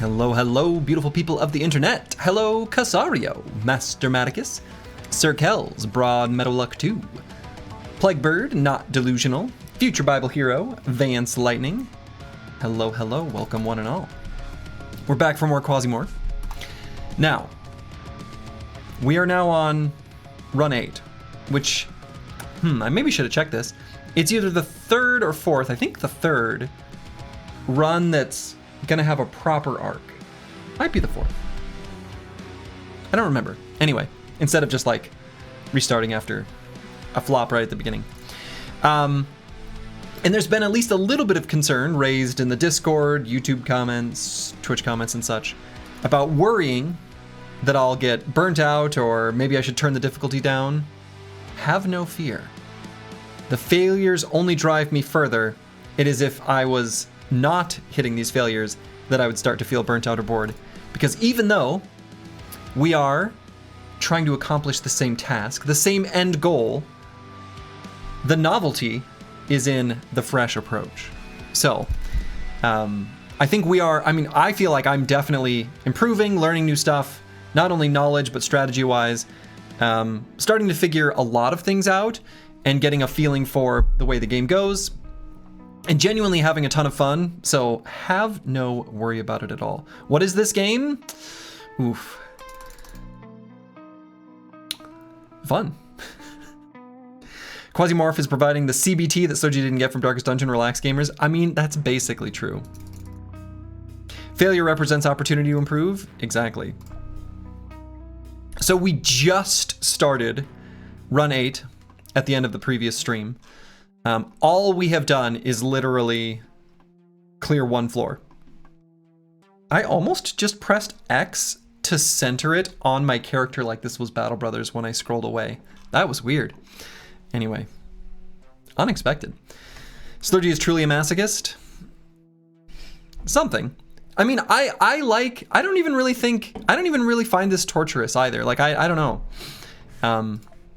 Hello, hello, beautiful people of the internet. Hello, Casario, Master Maticus, Sir Kells, Broad Meadowluck 2, Plaguebird, Not Delusional, Future Bible Hero, Vance Lightning. Hello, hello, welcome one and all. We're back for more Quasimorph. Now, we are now on run 8, which, I maybe should have checked this. It's either the third or fourth, I think the third, run that's gonna have a proper arc. Might be the fourth. I don't remember. Anyway, instead of just like restarting after a flop right at the beginning. And there's been at least a little bit of concern raised in the Discord, YouTube comments, Twitch comments and such about worrying that I'll get burnt out or maybe I should turn the difficulty down. Have no fear. The failures only drive me further. It is if I was not hitting these failures that I would start to feel burnt out or bored. Because even though we are trying to accomplish the same task, the same end goal, the novelty is in the fresh approach. So, I think we are, I feel like I'm definitely improving, learning new stuff, not only knowledge, but strategy-wise, starting to figure a lot of things out and getting a feeling for the way the game goes, and genuinely having a ton of fun, so have no worry about it at all. What is this game? Oof. Fun. Quasimorph is providing the CBT that Soji didn't get from Darkest Dungeon. Relax, gamers. I mean, that's basically true. Failure represents opportunity to improve. Exactly. So we just started run 8 at the end of the previous stream. All we have done is literally clear one floor. I almost just pressed X to center it on my character like this was Battle Brothers when I scrolled away. That was weird. Anyway, unexpected. Slurgy is truly a masochist? Something. I mean, I don't even really find this torturous either. Like, I don't know.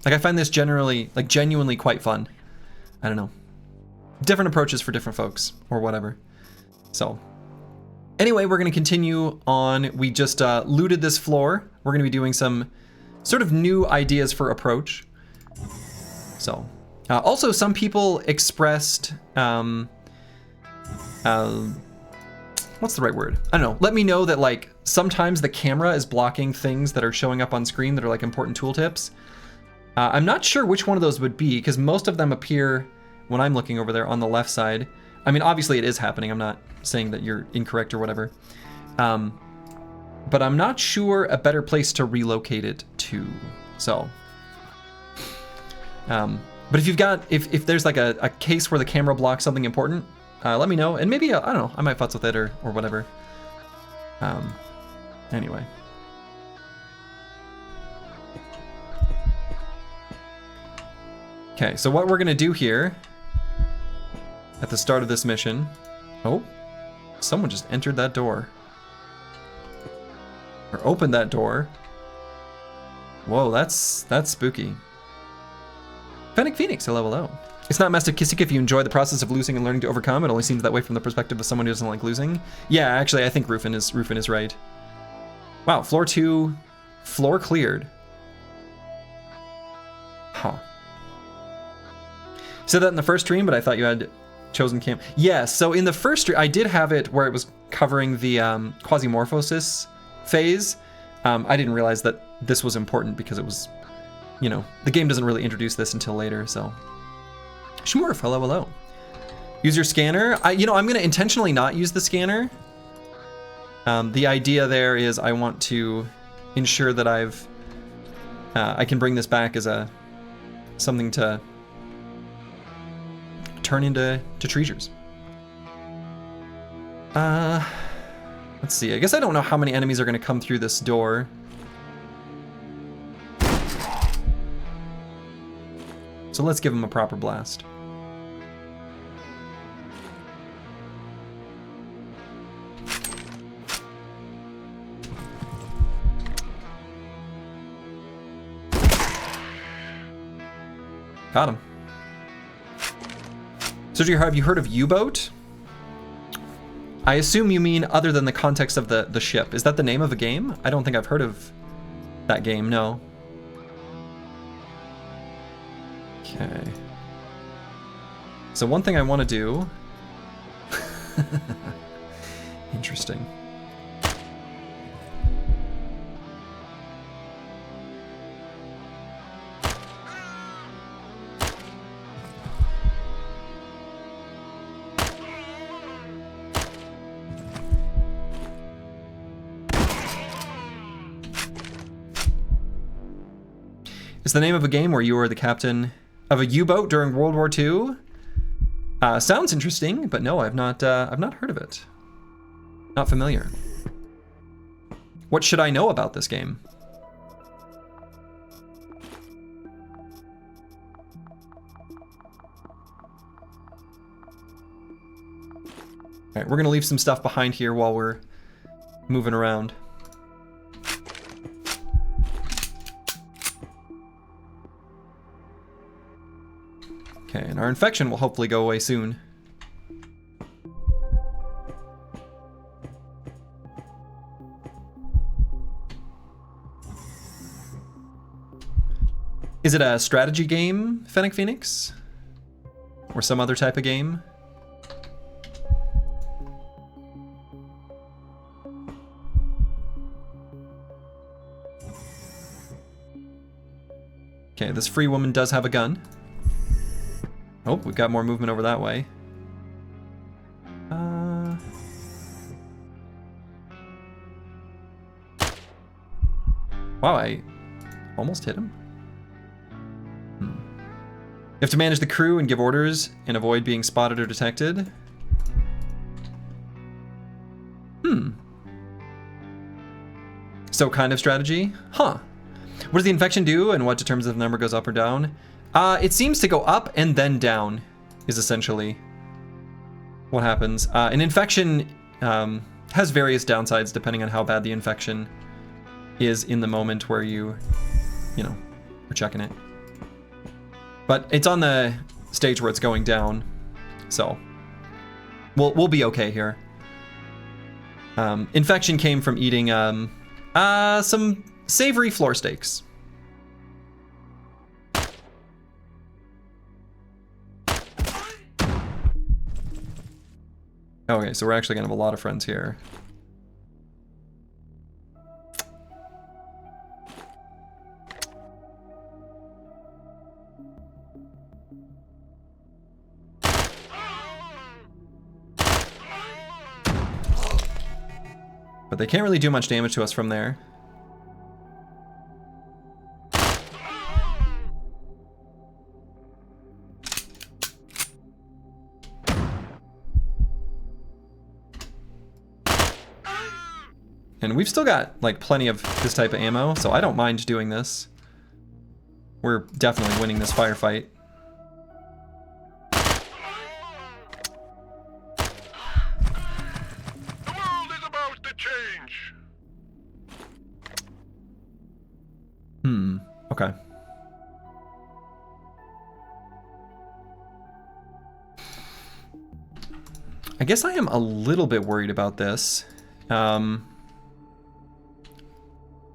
Like, I find this genuinely quite fun. I don't know. Different approaches for different folks, or whatever. So, anyway, we're going to continue on. We just looted this floor. We're going to be doing some sort of new ideas for approach. So, also some people expressed, what's the right word? I don't know. Let me know that, like, sometimes the camera is blocking things that are showing up on screen that are like important tooltips. I'm not sure which one of those would be, because most of them appear when I'm looking over there on the left side. I mean, obviously it is happening. I'm not saying that you're incorrect or whatever. But I'm not sure a better place to relocate it to. So, but if you've got, if there's like a case where the camera blocks something important, let me know. And maybe, I don't know, I might futz with it or whatever. Anyway. Okay, so what we're gonna do here at the start of this mission, oh, someone just entered that door. Or opened that door. Whoa, that's spooky. Fennec Phoenix, hello. It's not masochistic if you enjoy the process of losing and learning to overcome. It only seems that way from the perspective of someone who doesn't like losing. Yeah, actually, I think Rufin is right. Wow, floor 2, floor cleared. Huh. Said that in the first stream, but I thought you had chosen camp. Yeah, so in the first stream, I did have it where it was covering the Quasimorphosis phase. I didn't realize that this was important because it was, you know, the game doesn't really introduce this until later, so. Shmurf, hello. Use your scanner. I'm gonna intentionally not use the scanner. The idea there is I want to ensure that I can bring this back as something to turn into treasures. Let's see. I guess I don't know how many enemies are going to come through this door. So let's give them a proper blast. Got him. So have you heard of U-Boat? I assume you mean other than the context of the ship. Is that the name of a game? I don't think I've heard of that game, no. Okay. So one thing I want to do... Interesting. It's the name of a game where you were the captain of a U-boat during World War II. Sounds interesting, but no, I've not heard of it. Not familiar. What should I know about this game? All right, we're gonna leave some stuff behind here while we're moving around. Okay, and our infection will hopefully go away soon. Is it a strategy game, Fennec Phoenix? Or some other type of game? Okay, this free woman does have a gun. Oh, we've got more movement over that way. Wow, I almost hit him. You have to manage the crew and give orders and avoid being spotted or detected. So kind of strategy? Huh. What does the infection do and what determines if the number goes up or down? It seems to go up and then down is essentially what happens. An infection has various downsides depending on how bad the infection is in the moment where you know, are checking it. But it's on the stage where it's going down, so we'll be okay here. Infection came from eating some savory floor steaks. Okay, so we're actually gonna have a lot of friends here. But they can't really do much damage to us from there. And we've still got like plenty of this type of ammo, so I don't mind doing this. We're definitely winning this firefight. The world is about to change. Okay. I guess I am a little bit worried about this.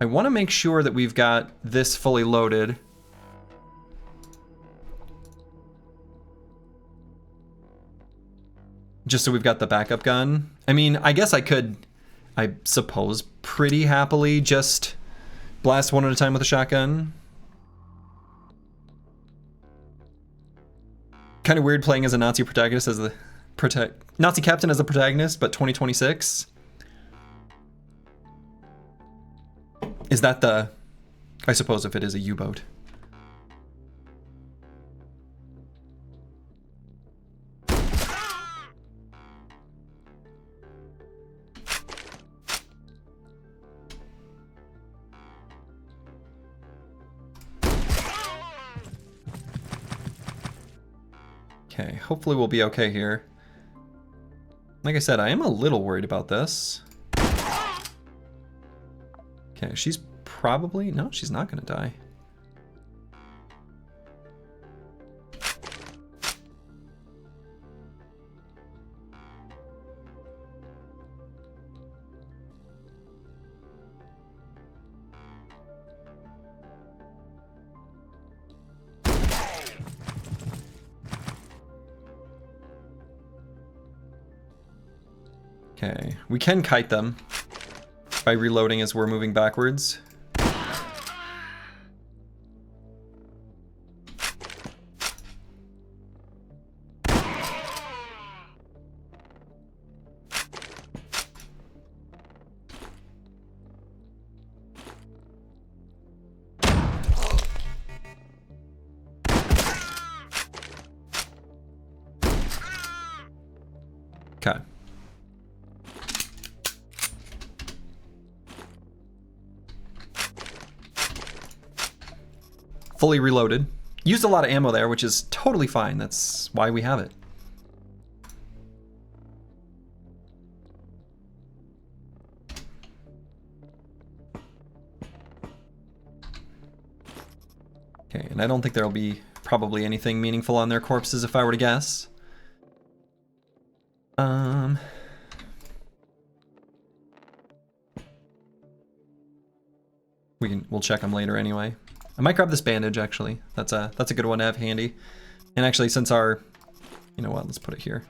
I want to make sure that we've got this fully loaded. Just so we've got the backup gun. I mean, I guess I could, I suppose, pretty happily just blast one at a time with a shotgun. Kind of weird playing as a Nazi protagonist as the Nazi captain as the protagonist, but 2026. Is that the... I suppose if it is a U-boat. Okay, hopefully we'll be okay here. Like I said, I am a little worried about this. Okay, she's probably... No, she's not gonna die. Okay, we can kite them by reloading as we're moving backwards. Okay. Fully reloaded. Used a lot of ammo there, which is totally fine. That's why we have it. Okay, and I don't think there'll be probably anything meaningful on their corpses if I were to guess. We'll check them later anyway. I might grab this bandage actually. That's a good one to have handy. And actually, since our, you know what, let's put it here.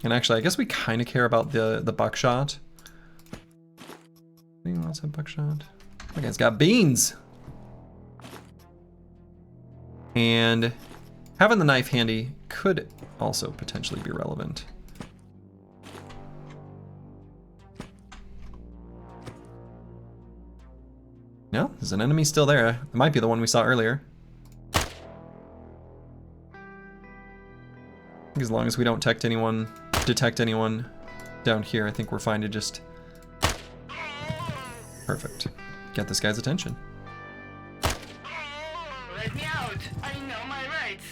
And actually, I guess we kind of care about the buckshot. Anyone else have buckshot? Okay, it's got beans. And having the knife handy could also potentially be relevant. No, there's an enemy still there. It might be the one we saw earlier. As long as we don't detect anyone down here, I think we're fine to just... Perfect. Get this guy's attention. Let me out! I know my rights!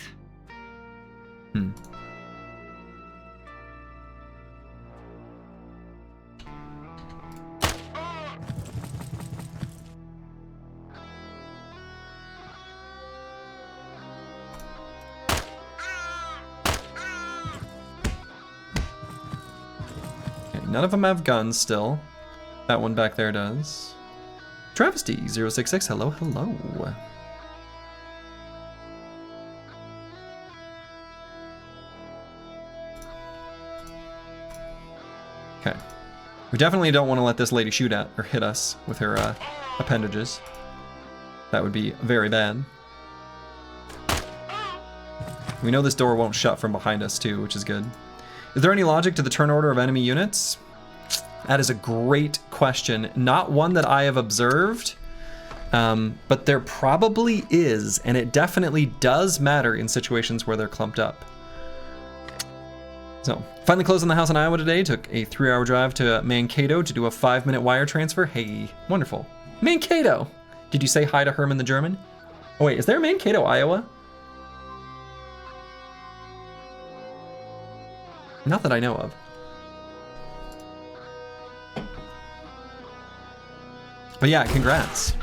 Okay, none of them have guns still. That one back there does. Travesty066, hello, hello. Okay. We definitely don't want to let this lady shoot at or hit us with her appendages. That would be very bad. We know this door won't shut from behind us too, which is good. Is there any logic to the turn order of enemy units? That is a great question. Not one that I have observed, but there probably is, and it definitely does matter in situations where they're clumped up. So, finally closed on the house in Iowa today. Took a 3-hour drive to Mankato to do a 5-minute wire transfer. Hey, wonderful. Mankato! Did you say hi to Herman the German? Oh wait, is there Mankato, Iowa? Not that I know of. But yeah, congrats.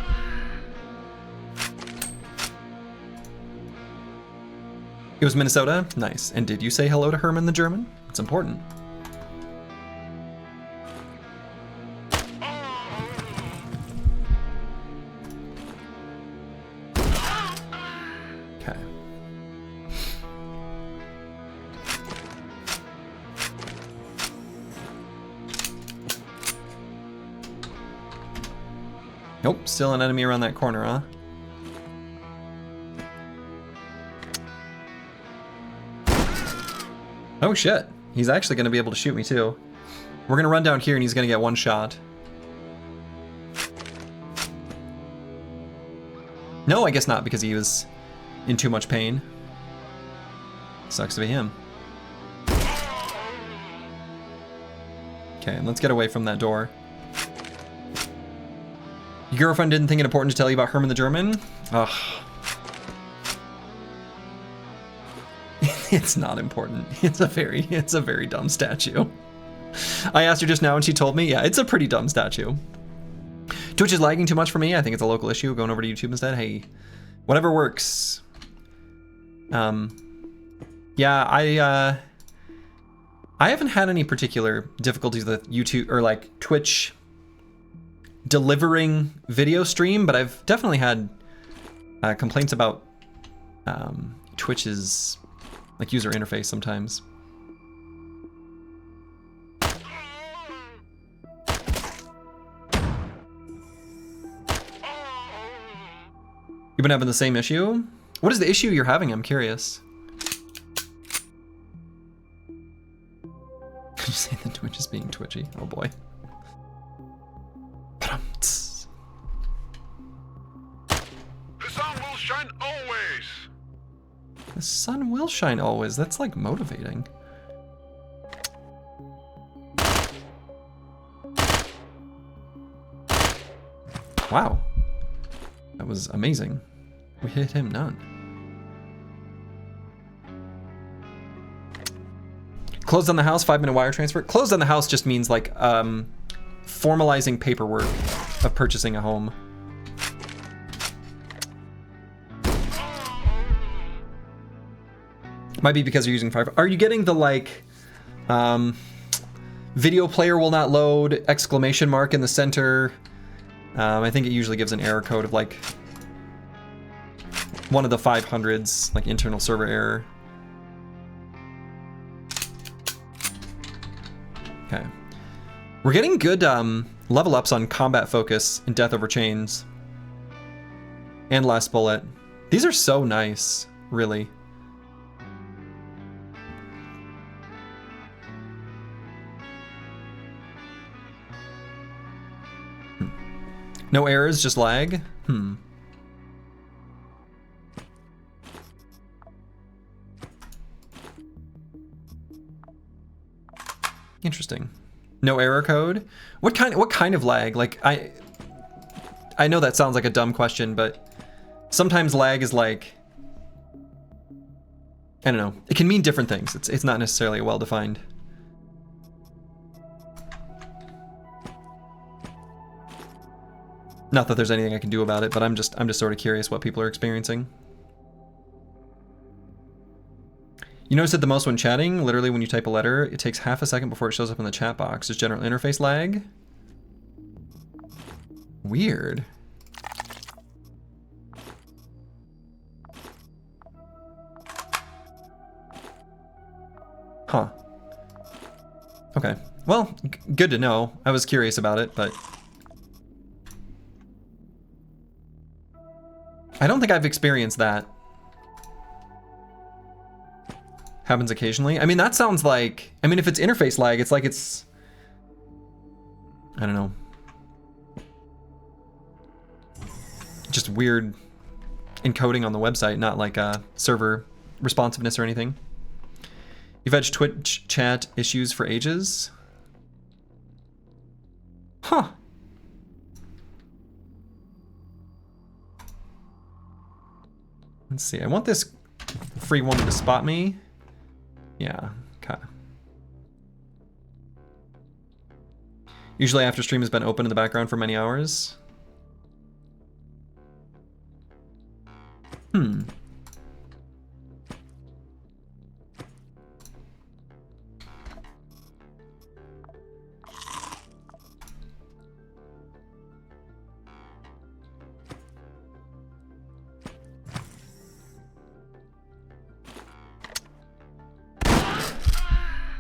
It was Minnesota? Nice. And did you say hello to Herman the German? It's important. Okay. Nope, still an enemy around that corner, huh? Oh shit, he's actually gonna be able to shoot me too. We're gonna run down here and he's gonna get one shot. No, I guess not, because he was in too much pain. Sucks to be him. Okay, let's get away from that door. Your girlfriend didn't think it important to tell you about Herman the German? Ugh. It's not important. It's a very dumb statue. I asked her just now and she told me, yeah, it's a pretty dumb statue. Twitch is lagging too much for me. I think it's a local issue. Going over to YouTube instead. Hey, whatever works. Yeah, I haven't had any particular difficulties with YouTube or like Twitch delivering video stream, but I've definitely had complaints about Twitch's like user interface sometimes. You've been having the same issue? What is the issue you're having? I'm curious. Could you say that Twitch is being twitchy? Oh boy. The sun will shine always. The sun will shine always. That's like motivating. Wow. That was amazing. We hit him none. Closed on the house, 5-minute wire transfer. Closed on the house just means like formalizing paperwork of purchasing a home. Might be because you're using Firefox. Are you getting the like video player will not load exclamation mark in the center? I think it usually gives an error code of like one of the 500s, like internal server error. Okay. We're getting good level ups on combat focus and death over chains. And last bullet. These are so nice, really. No errors, just lag? Interesting. No error code? What kind of lag? Like I know that sounds like a dumb question, but sometimes lag is like, I don't know. It can mean different things. It's not necessarily well defined. Not that there's anything I can do about it, but I'm just sort of curious what people are experiencing. You notice that the most when chatting, literally when you type a letter, it takes half a second before it shows up in the chat box. Is general interface lag? Weird. Huh. Okay. Well, good to know. I was curious about it, but I don't think I've experienced that. Happens occasionally. I mean, that sounds like, I mean, if it's interface lag, it's like it's, I don't know. Just weird encoding on the website, not like server responsiveness or anything. You've had Twitch chat issues for ages? Huh. Let's see, I want this free woman to spot me. Yeah, okay. Usually after stream has been open in the background for many hours.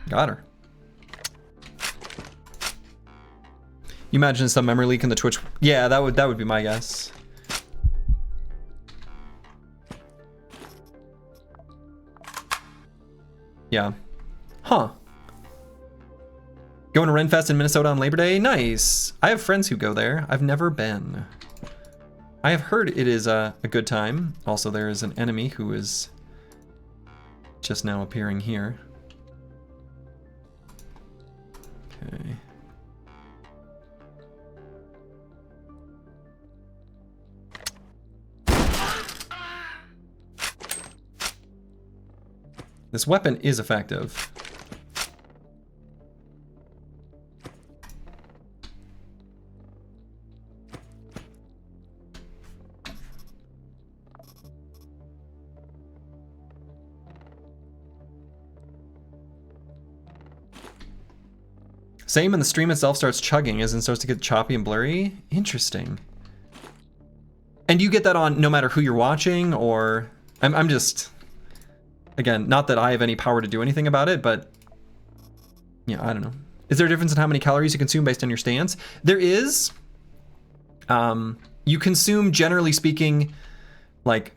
Got her. You imagine some memory leak in the Twitch? Yeah, that would be my guess. Yeah. Huh. Going to Renfest in Minnesota on Labor Day? Nice. I have friends who go there. I've never been. I have heard it is a good time. Also, there is an enemy who is just now appearing here. Okay. This weapon is effective. Same, and the stream itself starts chugging as it starts to get choppy and blurry. Interesting. And you get that on no matter who you're watching, or I'm just, again, not that I have any power to do anything about it, but yeah, I don't know. Is there a difference in how many calories you consume based on your stance? There is. You consume, generally speaking, like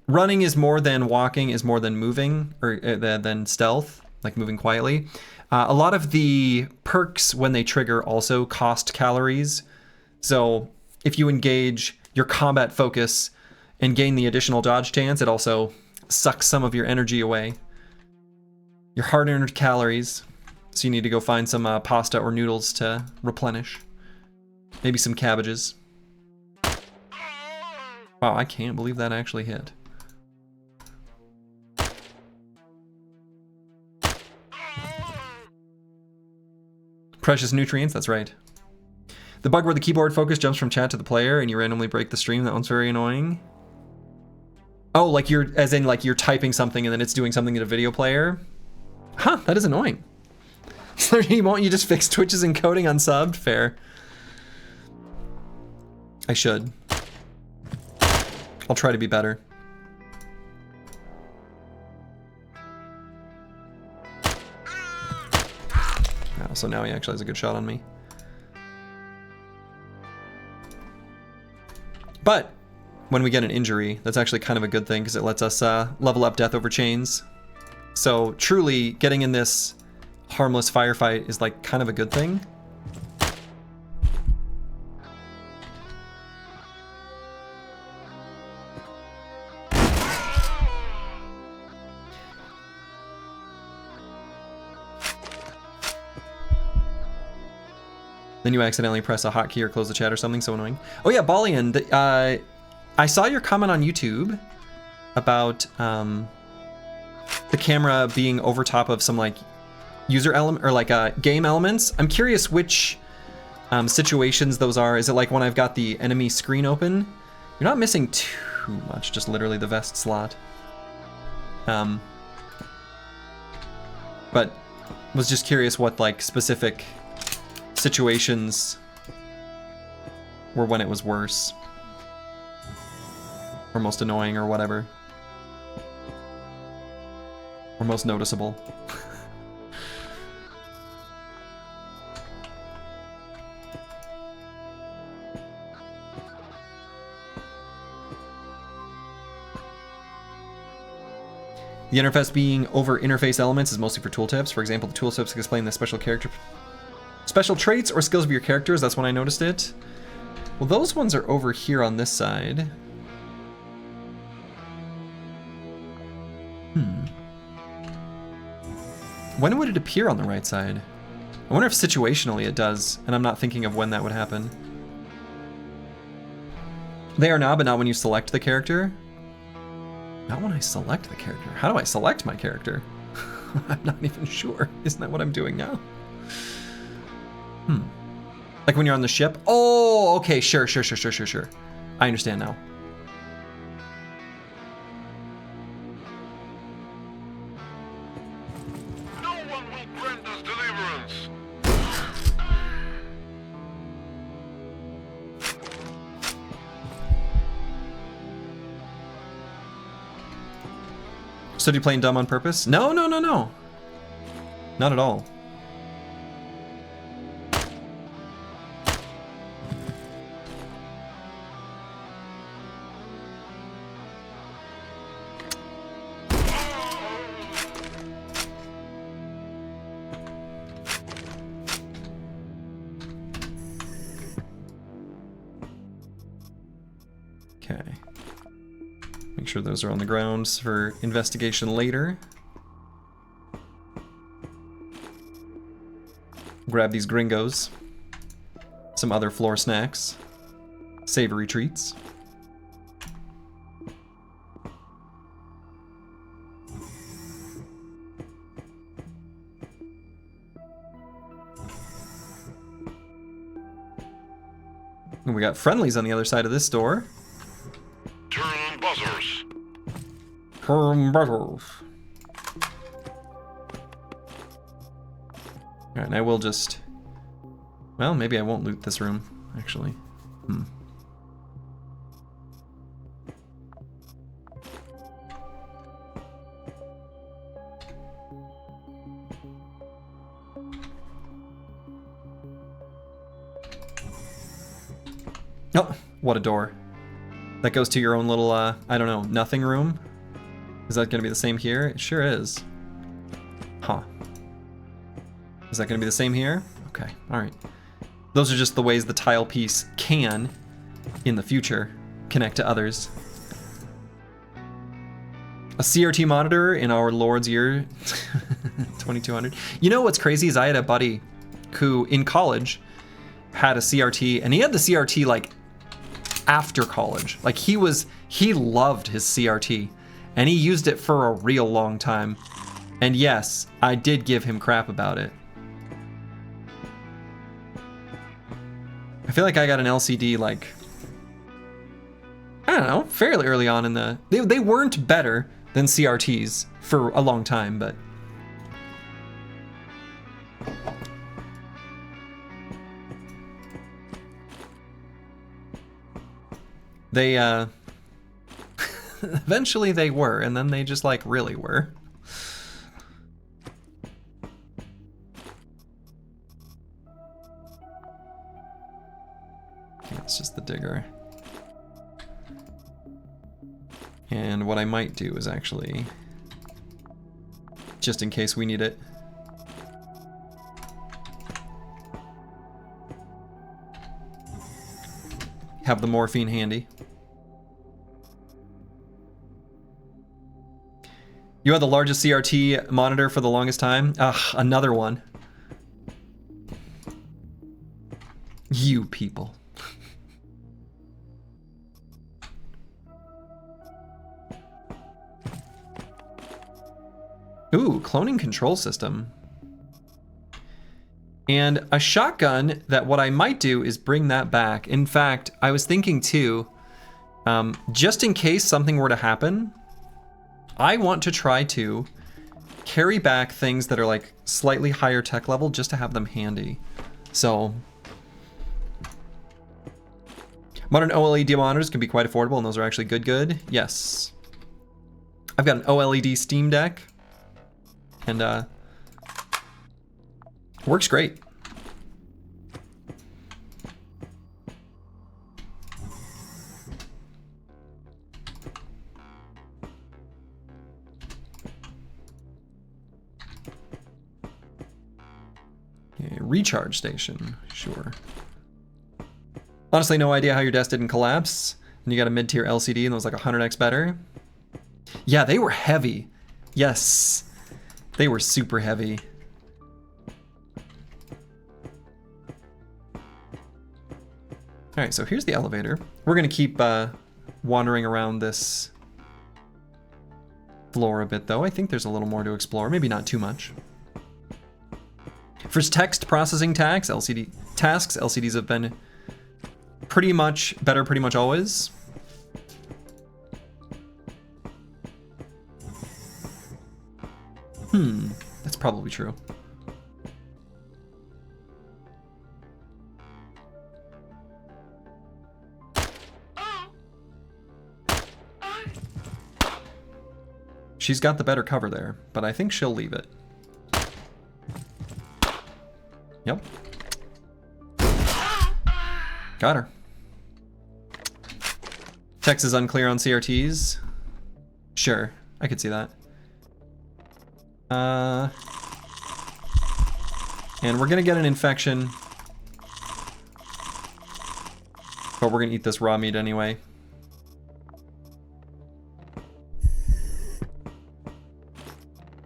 running is more than walking, is more than moving, or than stealth, like moving quietly. A lot of the perks when they trigger also cost calories. So if you engage your combat focus and gain the additional dodge chance, it also sucks some of your energy away. Your hard-earned calories. So you need to go find some pasta or noodles to replenish. Maybe some cabbages. Wow, I can't believe that actually hit. Precious nutrients, that's right. The bug where the keyboard focus jumps from chat to the player and you randomly break the stream, that one's very annoying. Oh, like as in like you're typing something and then it's doing something in a video player? Huh, that is annoying. So you just fix Twitch's encoding unsubbed? Fair. I should. I'll try to be better. Oh, so now he actually has a good shot on me. But when we get an injury, that's actually kind of a good thing because it lets us level up death over chains. So truly getting in this harmless firefight is like kind of a good thing. Then you accidentally press a hotkey or close the chat or something, so annoying. Oh yeah, Balian, I saw your comment on YouTube about the camera being over top of some like user element or like game elements. I'm curious which situations those are. Is it like when I've got the enemy screen open? You're not missing too much, just literally the vest slot. But was just curious what like specific situations were when it was worse or most annoying or whatever, or most noticeable. The interface being over interface elements is mostly for tooltips. For example, the tooltips explain the special traits or skills of your characters. That's when I noticed it. Well, those ones are over here on this side. When would it appear on the right side? I wonder if situationally it does, and I'm not thinking of when that would happen. They are now, but not when you select the character. Not when I select the character. How do I select my character? I'm not even sure. Isn't that what I'm doing now? Like when you're on the ship? Oh, okay, sure. I understand now. No one will grant us deliverance. So do you playing dumb on purpose? No. Not at all. Okay. Make sure those are on the grounds for investigation later. Grab these gringos. Some other floor snacks. Savory treats. And we got friendlies on the other side of this door. Turn on buzzers. Alright, and I will just Well, maybe I won't loot this room, actually. Oh, what a door. That goes to your own little, I don't know, nothing room? Is that going to be the same here? It sure is. Huh. Is that going to be the same here? Okay, alright. Those are just the ways the tile piece can, in the future, connect to others. A CRT monitor in our Lord's year 2200. You know what's crazy is I had a buddy who, in college, had a CRT, and he had the CRT like after college. Like he loved his CRT, and he used it for a real long time. And yes, I did give him crap about it. I feel like I got an LCD like, I don't know, fairly early on in the... They weren't better than CRTs for a long time, but... They, eventually they were, and then they just, like, really were. It's just the digger. And what I might do is actually, just in case we need it, have the morphine handy. You had the largest CRT monitor for the longest time? Ugh, another one. You people. Ooh, cloning control system. And a shotgun that what I might do is bring that back. In fact, I was thinking too, just in case something were to happen, I want to try to carry back things that are like slightly higher tech level just to have them handy. So, modern OLED monitors can be quite affordable, and those are actually good. Yes. I've got an OLED Steam Deck. And works great. Okay, recharge station, sure. Honestly, no idea how your desk didn't collapse. And you got a mid-tier LCD and it was like 100x better. Yeah, they were heavy. Yes. They were super heavy. All right, so here's the elevator. We're gonna keep wandering around this floor a bit though. I think there's a little more to explore, maybe not too much. For text processing tasks, LCDs have been pretty much better pretty much always. That's probably true. She's got the better cover there, but I think she'll leave it. Yep. Got her. Text is unclear on CRTs. Sure, I could see that. And we're gonna get an infection, but we're gonna eat this raw meat anyway.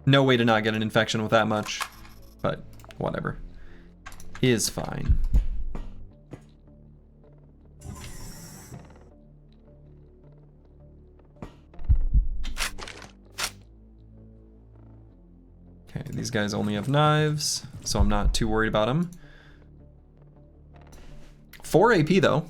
No way to not get an infection with that much, but whatever. Is fine. Okay, these guys only have knives, so I'm not too worried about them. 4 AP though.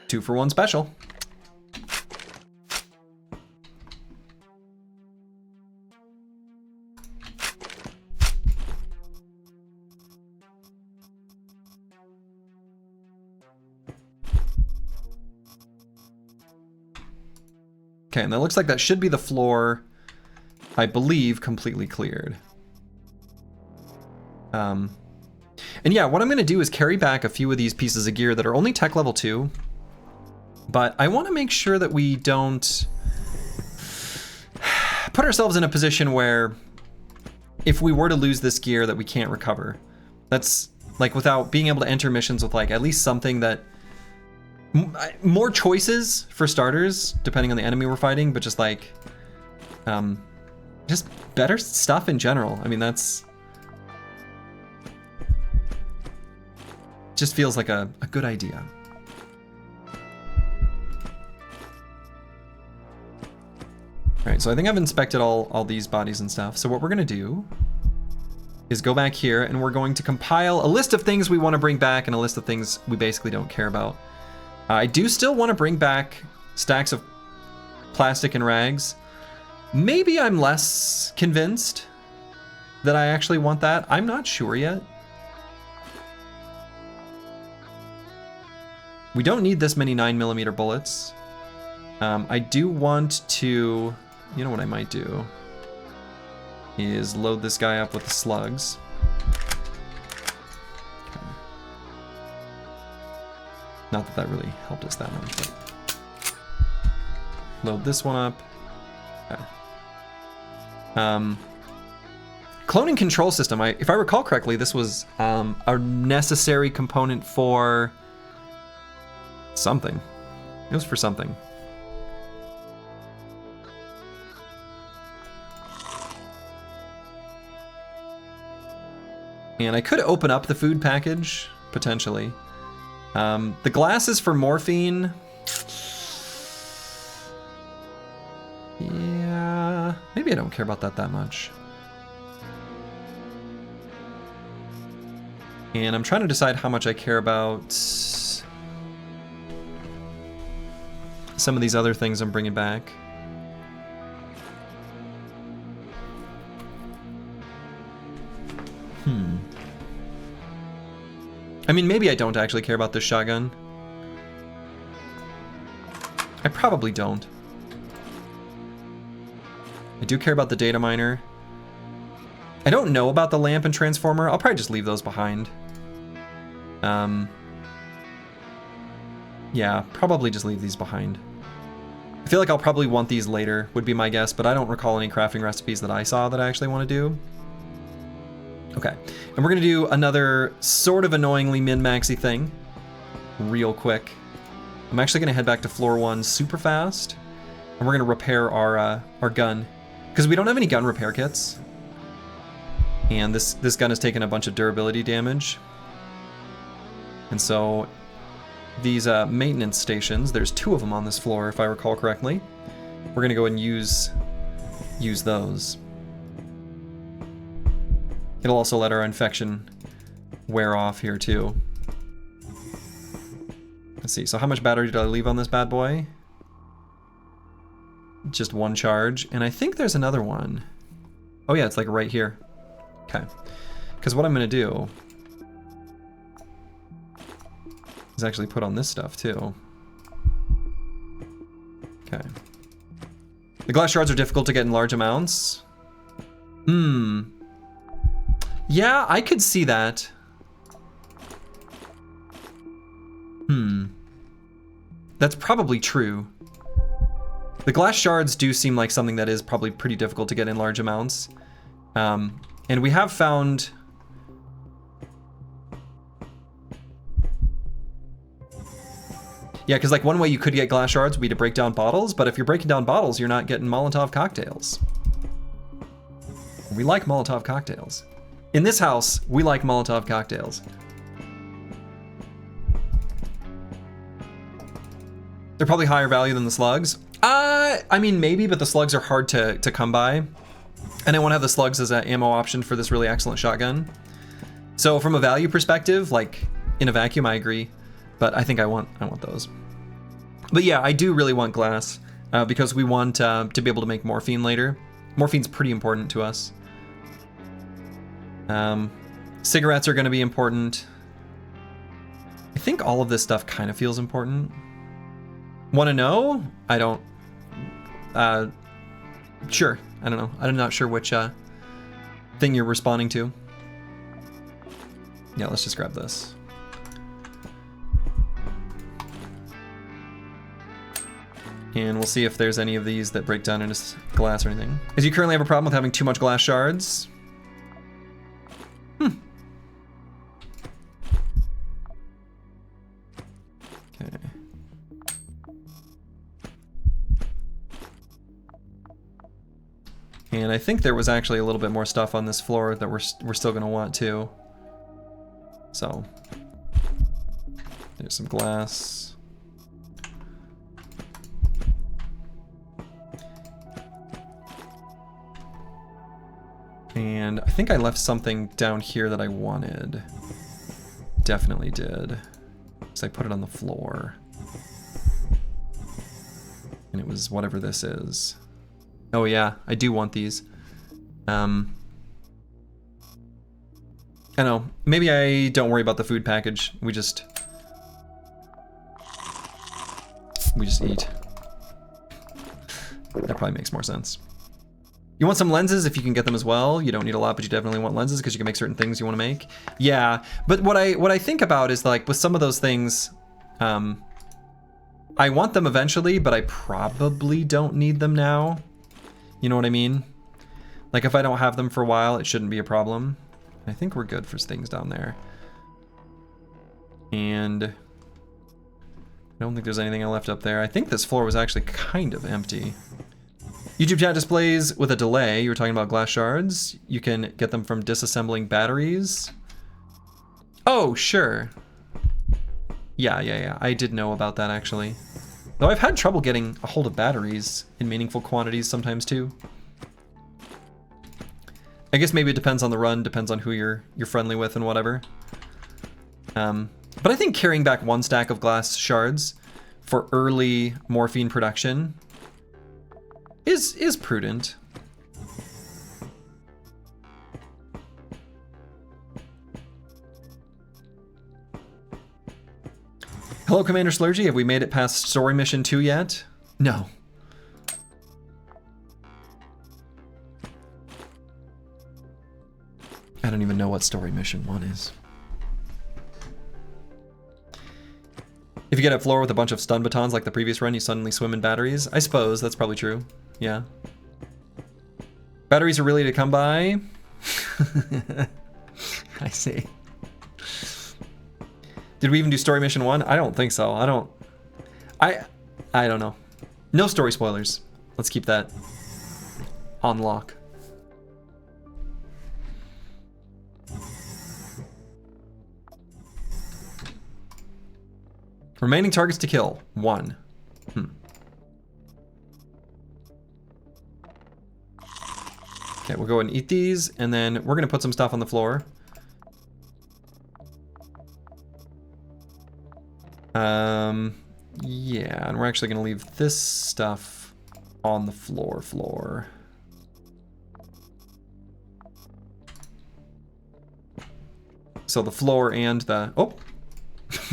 2-for-1 special. Okay, and that looks like that should be the floor, I believe, completely cleared. And yeah, what I'm going to do is carry back a few of these pieces of gear that are only tech level 2. But I want to make sure that we don't put ourselves in a position where if we were to lose this gear that we can't recover. That's like without being able to enter missions with like at least something that more choices for starters, depending on the enemy we're fighting, but just like, just better stuff in general. I mean, that's just feels like a good idea. All right, so I think I've inspected all these bodies and stuff. So what we're gonna do is go back here and we're going to compile a list of things we want to bring back and a list of things we basically don't care about. I do still want to bring back stacks of plastic and rags. Maybe I'm less convinced that I actually want that. I'm not sure yet. We don't need this many 9mm bullets. I do want to, you know what I might do, is load this guy up with the slugs. Not that that really helped us that much, but load this one up. Okay. Cloning control system. If I recall correctly, this was a necessary component for something. It was for something. And I could open up the food package, potentially. The glasses for morphine. Yeah, maybe I don't care about that much. And I'm trying to decide how much I care about some of these other things I'm bringing back. I mean, maybe I don't actually care about this shotgun. I probably don't. I do care about the data miner. I don't know about the lamp and transformer. I'll probably just leave those behind. Yeah, probably just leave these behind. I feel like I'll probably want these later, would be my guess, but I don't recall any crafting recipes that I saw that I actually want to do. Okay, and we're gonna do another sort of annoyingly min-maxy thing real quick. I'm actually gonna head back to floor 1 super fast, and we're gonna repair our gun, because we don't have any gun repair kits. And this gun has taken a bunch of durability damage. And so these maintenance stations, there's 2 of them on this floor if I recall correctly. We're gonna go and use those. It'll also let our infection wear off here too. Let's see, so how much battery did I leave on this bad boy? Just 1 charge, and I think there's another one. Oh yeah, it's like right here. Okay, because what I'm gonna do is actually put on this stuff too. Okay. The glass shards are difficult to get in large amounts. Yeah, I could see that. That's probably true. The glass shards do seem like something that is probably pretty difficult to get in large amounts. And we have found... Yeah, because like one way you could get glass shards would be to break down bottles, but if you're breaking down bottles, you're not getting Molotov cocktails. We like Molotov cocktails. In this house, we like Molotov cocktails. They're probably higher value than the slugs. I mean, maybe, but the slugs are hard to come by. And I want to have the slugs as an ammo option for this really excellent shotgun. So from a value perspective, like in a vacuum, I agree. But I think I want those. But yeah, I do really want glass because we want to be able to make morphine later. Morphine's pretty important to us. Cigarettes are going to be important. I think all of this stuff kind of feels important. Want to know? I don't. Sure. I don't know. I'm not sure which thing you're responding to. Yeah, let's just grab this. And we'll see if there's any of these that break down into glass or anything. As you currently have a problem with having too much glass shards. Okay. And I think there was actually a little bit more stuff on this floor that we're still going to want too. So there's some glass. And I think I left something down here that I wanted. Definitely did. So I put it on the floor. And it was whatever this is. Oh yeah, I do want these. I don't know. Maybe I don't worry about the food package. We just eat. That probably makes more sense. You want some lenses if you can get them as well. You don't need a lot, but you definitely want lenses because you can make certain things you want to make. Yeah, but what I think about is like with some of those things, I want them eventually, but I probably don't need them now. You know what I mean? Like if I don't have them for a while, it shouldn't be a problem. I think we're good for things down there. And I don't think there's anything I left up there. I think this floor was actually kind of empty. YouTube chat displays with a delay. You were talking about glass shards. You can get them from disassembling batteries. Oh, sure. Yeah. I did know about that actually. Though I've had trouble getting a hold of batteries in meaningful quantities sometimes too. I guess maybe it depends on the run, depends on who you're friendly with and whatever. But I think carrying back one stack of glass shards for early morphine production is prudent. Hello, Commander Slurgy. Have we made it past story mission 2 yet? No. I don't even know what story mission 1 is. If you get a floor with a bunch of stun batons like the previous run, you suddenly swim in batteries. I suppose that's probably true. Yeah. Batteries are really to come by. I see. Did we even do story mission 1? I don't think so. I don't know. No story spoilers. Let's keep that on lock. Remaining targets to kill, 1. Okay, we'll go and eat these, and then we're gonna put some stuff on the floor. Yeah, and we're actually gonna leave this stuff on the floor. So the floor and the, oh,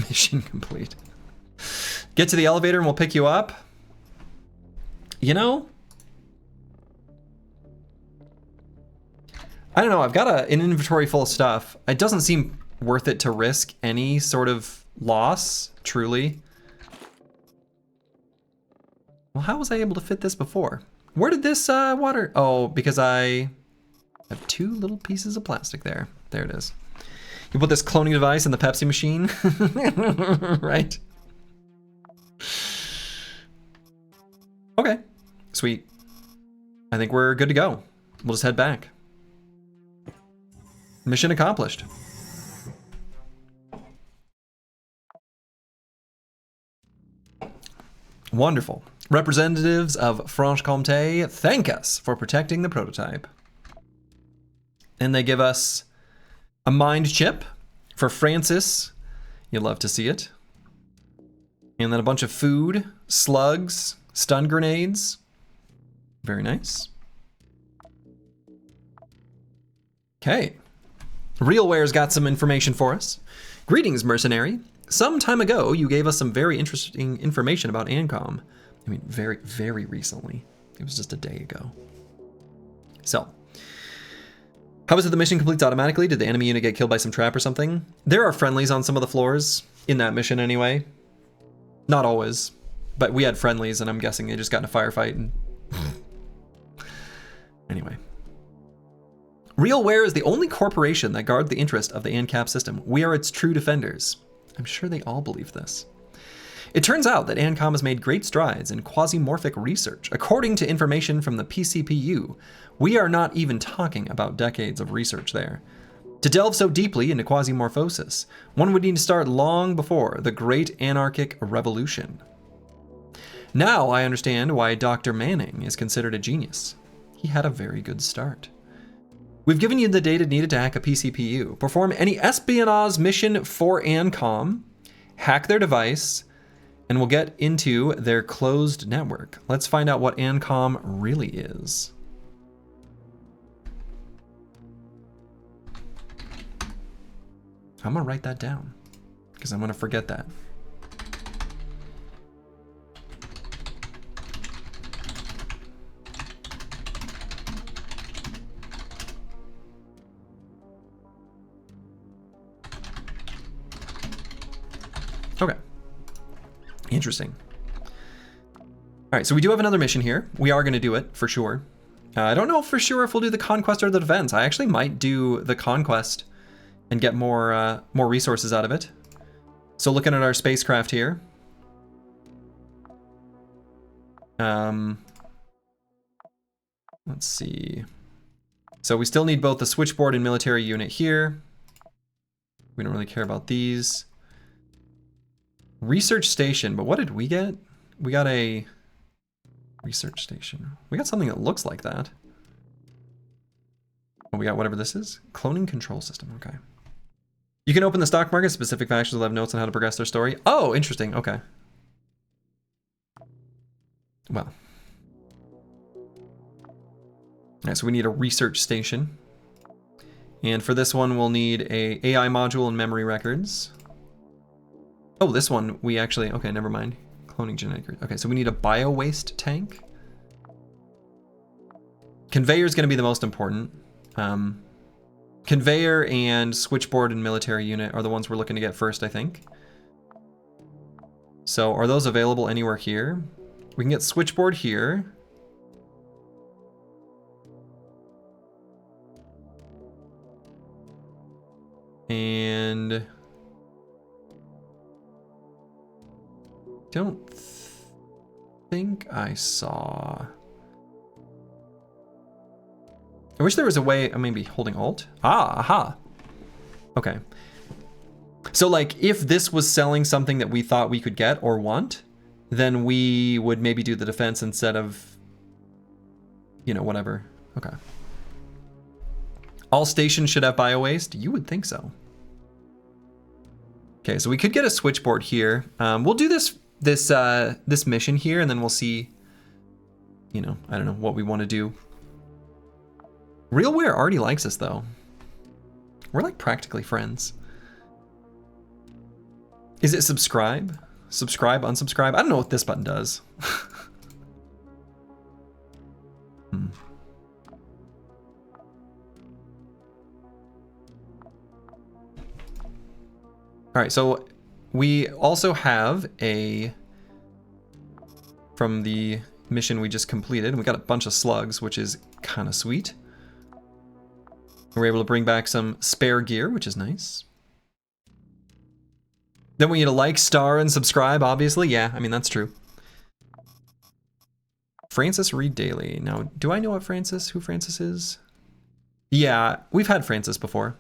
mission complete. Get to the elevator and we'll pick you up. You know, I don't know, I've got an inventory full of stuff. It doesn't seem worth it to risk any sort of loss, truly. Well, how was I able to fit this before? Where did this water? Oh, because I have 2 little pieces of plastic there. There it is. You put this cloning device in the Pepsi machine, right? Okay, sweet. I think we're good to go. We'll just head back. Mission accomplished. Wonderful. Representatives of Franche-Comté thank us for protecting the prototype. And they give us a mind chip for Francis. You'll love to see it. And then a bunch of food slugs, stun grenades. Very nice. Okay. RealWare's got some information for us. Greetings, mercenary. Some time ago, you gave us some very interesting information about ANCOM. I mean, very, very recently. It was just a day ago. So, how is it the mission completes automatically? Did the enemy unit get killed by some trap or something? There are friendlies on some of the floors, in that mission anyway. Not always, but we had friendlies and I'm guessing they just got in a firefight and... Anyway. RealWare is the only corporation that guard the interest of the ANCAP system. We are its true defenders. I'm sure they all believe this. It turns out that ANCOM has made great strides in quasimorphic research. According to information from the PCPU, we are not even talking about decades of research there. To delve so deeply into quasimorphosis, one would need to start long before the Great Anarchic Revolution. Now I understand why Dr. Manning is considered a genius. He had a very good start. We've given you the data needed to hack a PCPU, perform any espionage mission for ANCOM, hack their device, and we'll get into their closed network. Let's find out what ANCOM really is. I'm gonna write that down because I'm gonna forget that. Okay. Interesting. All right, so we do have another mission here. We are going to do it for sure. I don't know for sure if we'll do the conquest or the defense. I actually might do the conquest and get more resources out of it. So looking at our spacecraft here. Let's see. So we still need both the switchboard and military unit here. We don't really care about these. Research station, but what did we get? We got a research station. We got something that looks like that. Oh, we got whatever this is. Cloning control system, okay. You can open the stock market. Specific factions will have notes on how to progress their story. Oh, interesting, okay. Well. Alright, so we need a research station. And for this one, we'll need a AI module and memory records. Oh, this one we actually, okay, never mind. Cloning genetic. Okay, so we need a bio-waste tank. Conveyor is going to be the most important. Conveyor and switchboard and military unit are the ones we're looking to get first, I think. So are those available anywhere here? We can get switchboard here. And don't think I saw. I wish there was a way, maybe holding Alt. Ah, aha. Okay. So like if this was selling something that we thought we could get or want, then we would maybe do the defense instead of, you know, whatever. Okay. All stations should have bio-waste? You would think so. Okay, so we could get a switchboard here. We'll do this mission here, and then we'll see, you know, I don't know what we want to do. RealWare already likes us though. We're like practically friends. Is it subscribe? Subscribe, unsubscribe? I don't know what this button does. All right, so we also have from the mission we just completed, we got a bunch of slugs, which is kind of sweet. We're able to bring back some spare gear, which is nice. Then we need to like, star, and subscribe, obviously. Yeah, I mean, that's true. Francis Reed Daily. Now, do I know who Francis is? Yeah, we've had Francis before.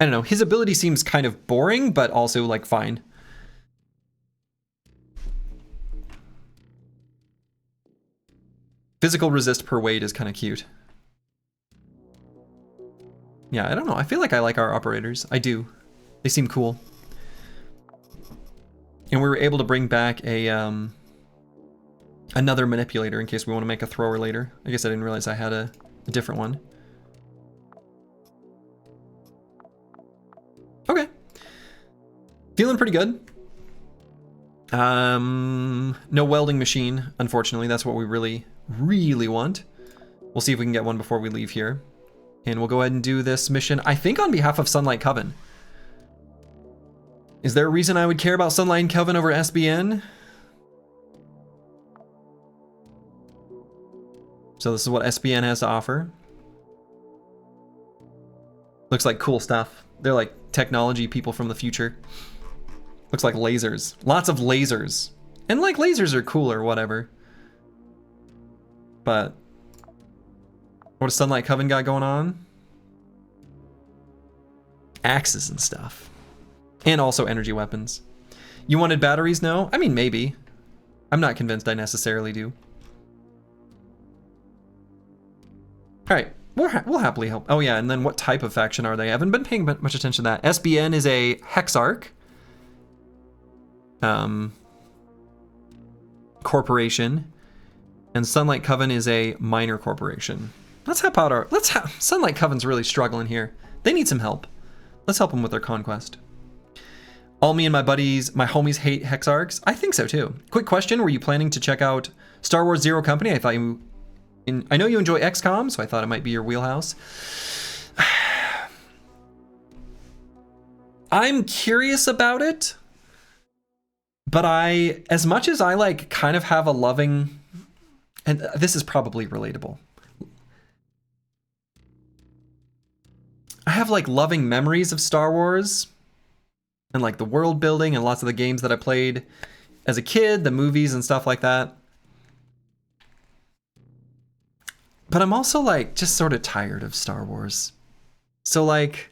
I don't know, his ability seems kind of boring, but also like fine. Physical resist per weight is kind of cute. Yeah, I don't know, I feel like I like our operators. I do. They seem cool. And we were able to bring back a another manipulator in case we want to make a thrower later. I guess I didn't realize I had a different one. Okay. Feeling pretty good. No welding machine, unfortunately. That's what we really, really want. We'll see if we can get one before we leave here. And we'll go ahead and do this mission, I think on behalf of Sunlight Coven. Is there a reason I would care about Sunlight Coven over SBN? So this is what SBN has to offer. Looks like cool stuff. They're like technology people from the future. Looks like lasers. Lots of lasers. And like lasers are cool or whatever. But what does Sunlight Coven got going on? Axes and stuff. And also energy weapons. You wanted batteries? No? I mean, maybe. I'm not convinced I necessarily do. Alright, we'll happily help. Oh yeah, and then what type of faction are they? I haven't been paying much attention to that. SBN is a Hexarch. Corporation. And Sunlight Coven is a minor corporation. Let's help out our... Sunlight Coven's really struggling here. They need some help. Let's help them with their conquest. All me and my buddies, my homies hate Hexarchs? I think so too. Quick question, were you planning to check out Star Wars Zero Company? I thought you... I know you enjoy XCOM, so I thought it might be your wheelhouse. I'm curious about it, but as much as I like kind of have a loving, and this is probably relatable. I have like loving memories of Star Wars and like the world building and lots of the games that I played as a kid, the movies and stuff like that. But I'm also like just sort of tired of Star Wars. So like,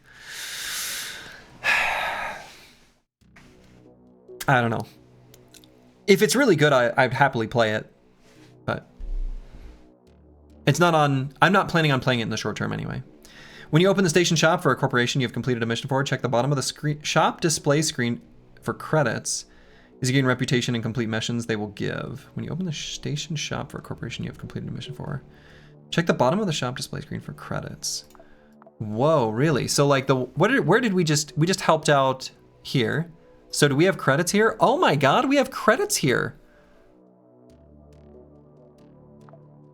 I don't know. If it's really good, I'd happily play it. But it's not on, I'm not planning on playing it in the short term anyway. When you open the station shop for a corporation you have completed a mission for, check the bottom of the shop display screen for credits. As you gain reputation and complete missions, they will give. When you open the station shop for a corporation you have completed a mission for, check the bottom of the shop display screen for credits. Whoa, really? So like where did we just helped out here. So do we have credits here? Oh my God, we have credits here.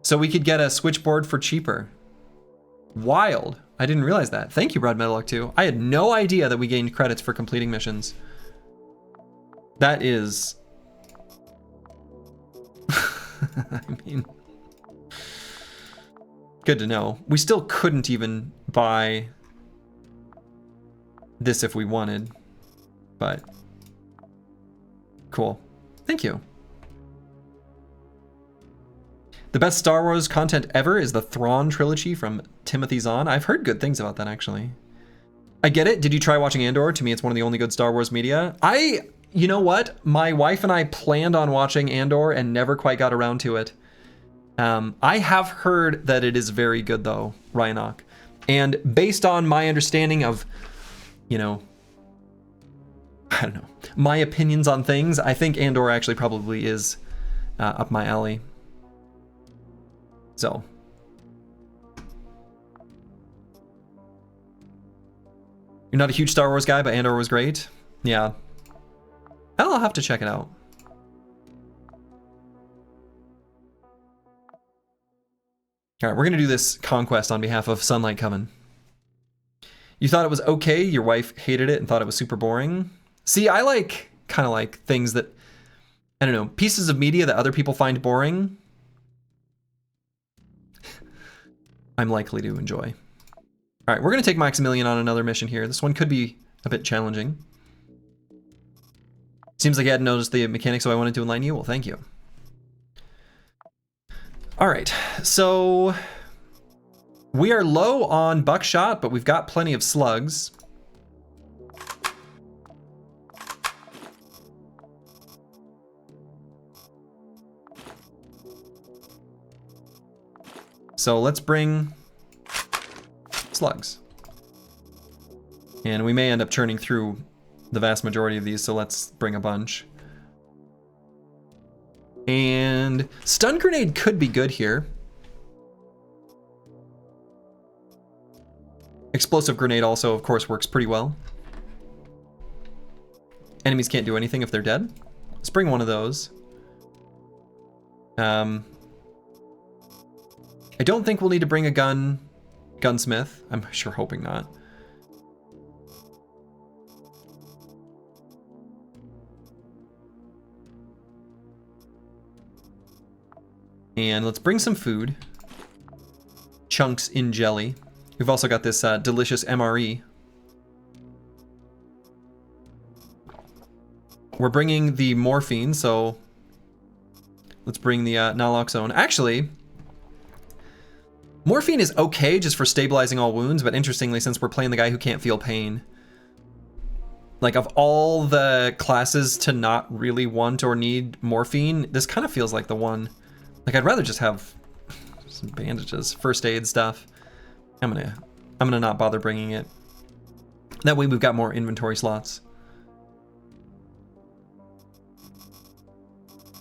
So we could get a switchboard for cheaper. Wild. I didn't realize that. Thank you, Broad Metalluck 2. I had no idea that we gained credits for completing missions. That is... I mean... Good to know. We still couldn't even buy this if we wanted, but cool. Thank you. The best Star Wars content ever is the Thrawn trilogy from Timothy Zahn. I've heard good things about that, actually. I get it. Did you try watching Andor? To me, it's one of the only good Star Wars media. You know what? My wife and I planned on watching Andor and never quite got around to it. I have heard that it is very good, though, Ryanok. And based on my understanding of, you know, I don't know, my opinions on things, I think Andor actually probably is up my alley. So. You're not a huge Star Wars guy, but Andor was great. Yeah. I'll have to check it out. All right, we're going to do this conquest on behalf of Sunlight Coven. You thought it was okay, your wife hated it and thought it was super boring. See, I kind of like things that, I don't know, pieces of media that other people find boring. I'm likely to enjoy. All right, we're going to take Maximilian on another mission here. This one could be a bit challenging. Seems like I hadn't noticed the mechanics, so I wanted to enlighten you. Well, thank you. All right, so we are low on buckshot, but we've got plenty of slugs. So let's bring slugs. And we may end up churning through the vast majority of these, so let's bring a bunch. And stun grenade could be good here. Explosive grenade also, of course, works pretty well. Enemies can't do anything if they're dead. Let's bring one of those. I don't think we'll need to bring a gunsmith. I'm sure hoping not. And let's bring some food. Chunks in jelly. We've also got this delicious MRE. We're bringing the morphine, so let's bring the naloxone. Actually, morphine is okay just for stabilizing all wounds, but interestingly, since we're playing the guy who can't feel pain, like of all the classes to not really want or need morphine, this kind of feels like the one. Like I'd rather just have some bandages, first aid stuff. I'm gonna not bother bringing it. That way we've got more inventory slots.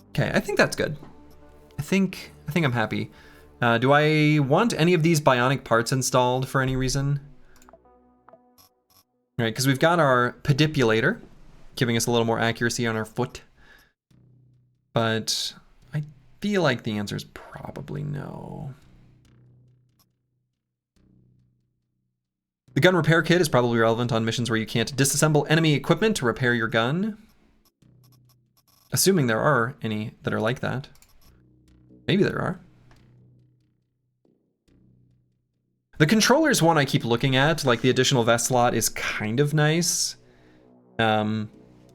Okay, I think that's good. I think I'm happy. Do I want any of these bionic parts installed for any reason? All right, because we've got our pedipulator, giving us a little more accuracy on our foot. But I feel like the answer is probably no. The gun repair kit is probably relevant on missions where you can't disassemble enemy equipment to repair your gun. Assuming there are any that are like that. Maybe there are. The controller's one I keep looking at, like the additional vest slot is kind of nice. I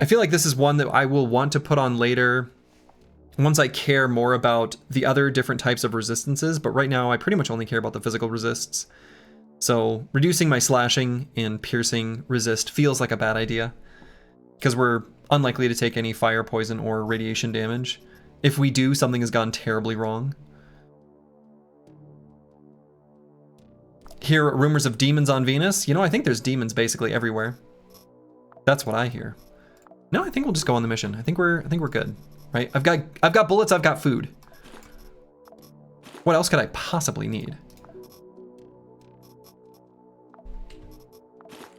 feel like this is one that I will want to put on later once I care more about the other different types of resistances, but right now I pretty much only care about the physical resists. So reducing my slashing and piercing resist feels like a bad idea, because we're unlikely to take any fire, poison, or radiation damage. If we do, something has gone terribly wrong. Hear rumors of demons on Venus? You know, I think there's demons basically everywhere. That's what I hear. No, I think we'll just go on the mission. I think we're good, right? I've got bullets, I've got food. What else could I possibly need?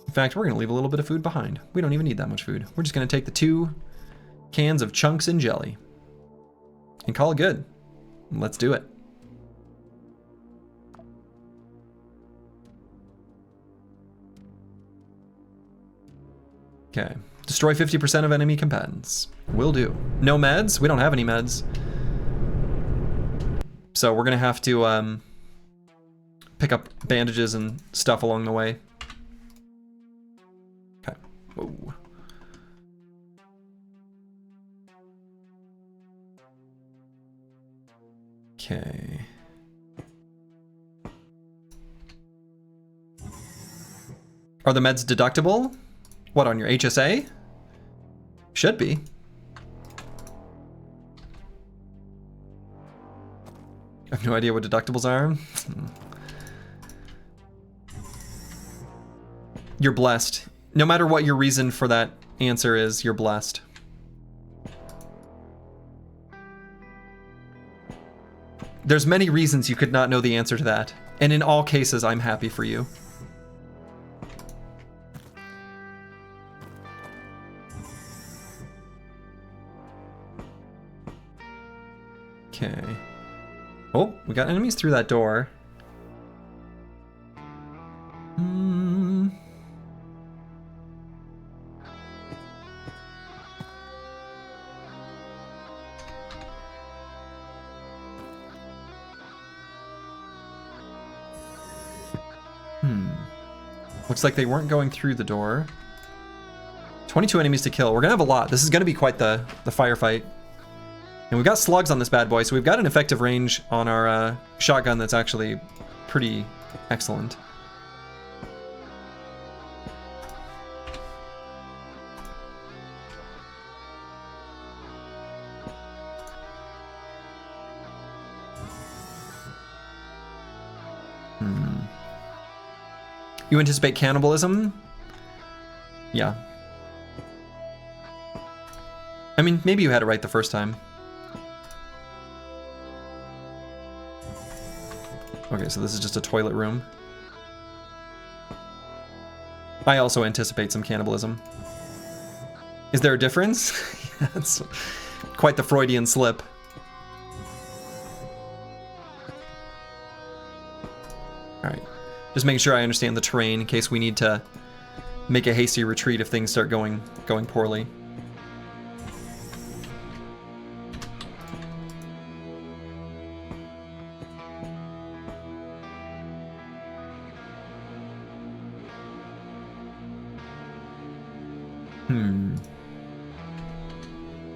In fact, we're gonna leave a little bit of food behind. We don't even need that much food. We're just gonna take the 2 cans of chunks and jelly and call it good. Let's do it. Okay, destroy 50% of enemy combatants. Will do. No meds? We don't have any meds. So we're gonna have to pick up bandages and stuff along the way. Okay, whoa. Okay. Are the meds deductible? What, on your HSA? Should be. I have no idea what deductibles are. You're blessed. No matter what your reason for that answer is, you're blessed. There's many reasons you could not know the answer to that, and in all cases, I'm happy for you. Okay. Oh, we got enemies through that door. Looks like they weren't going through the door. 22 enemies to kill. We're gonna have a lot. This is gonna be quite the firefight. And we've got slugs on this bad boy, so we've got an effective range on our shotgun that's actually pretty excellent. You anticipate cannibalism? Yeah. I mean, maybe you had it right the first time. Okay, so this is just a toilet room. I also anticipate some cannibalism. Is there a difference? That's quite the Freudian slip. Alright. Just making sure I understand the terrain in case we need to make a hasty retreat if things start going poorly.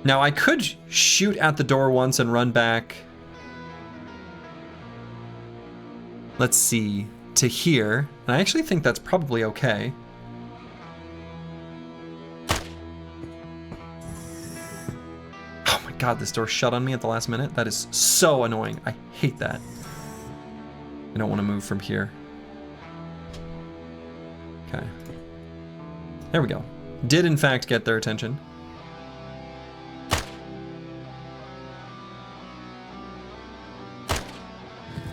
Now I could shoot at the door once and run back. Let's see, to here. And I actually think that's probably okay. Oh my god, this door shut on me at the last minute. That is so annoying. I hate that. I don't want to move from here. Okay. There we go. Did in fact get their attention.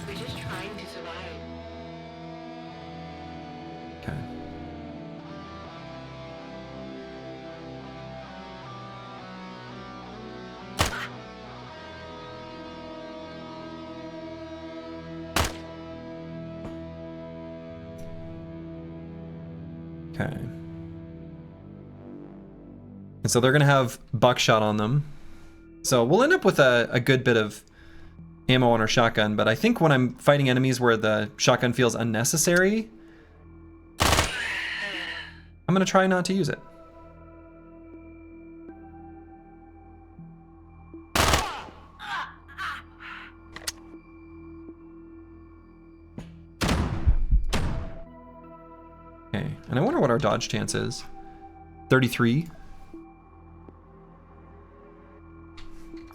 We're just trying to survive. Okay. Okay. And so they're gonna have buckshot on them. So we'll end up with a good bit of ammo on our shotgun, but I think when I'm fighting enemies where the shotgun feels unnecessary, I'm gonna try not to use it. Okay, and I wonder what our dodge chance is. 33.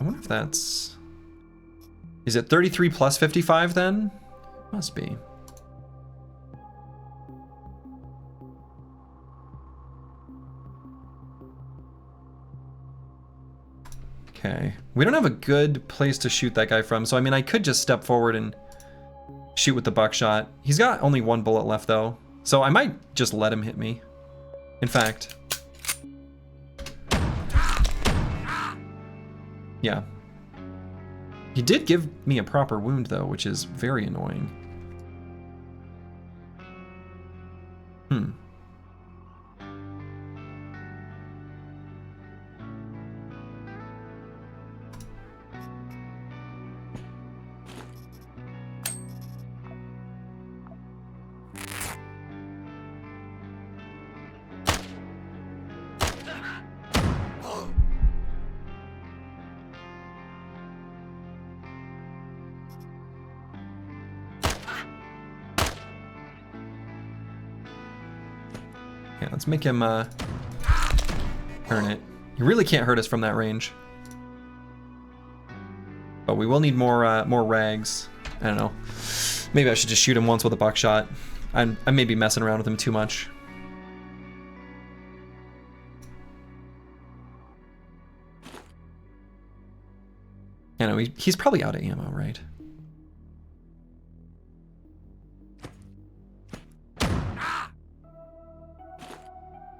I wonder if that's... Is it 33 plus 55 then? Must be. Okay. We don't have a good place to shoot that guy from, so I mean I could just step forward and shoot with the buckshot. He's got only one bullet left though, so I might just let him hit me. In fact... Yeah. He did give me a proper wound, though, which is very annoying. Yeah, let's make him earn it. He really can't hurt us from that range. But we will need more rags. I don't know. Maybe I should just shoot him once with a buckshot. I may be messing around with him too much. I know, he's probably out of ammo, right?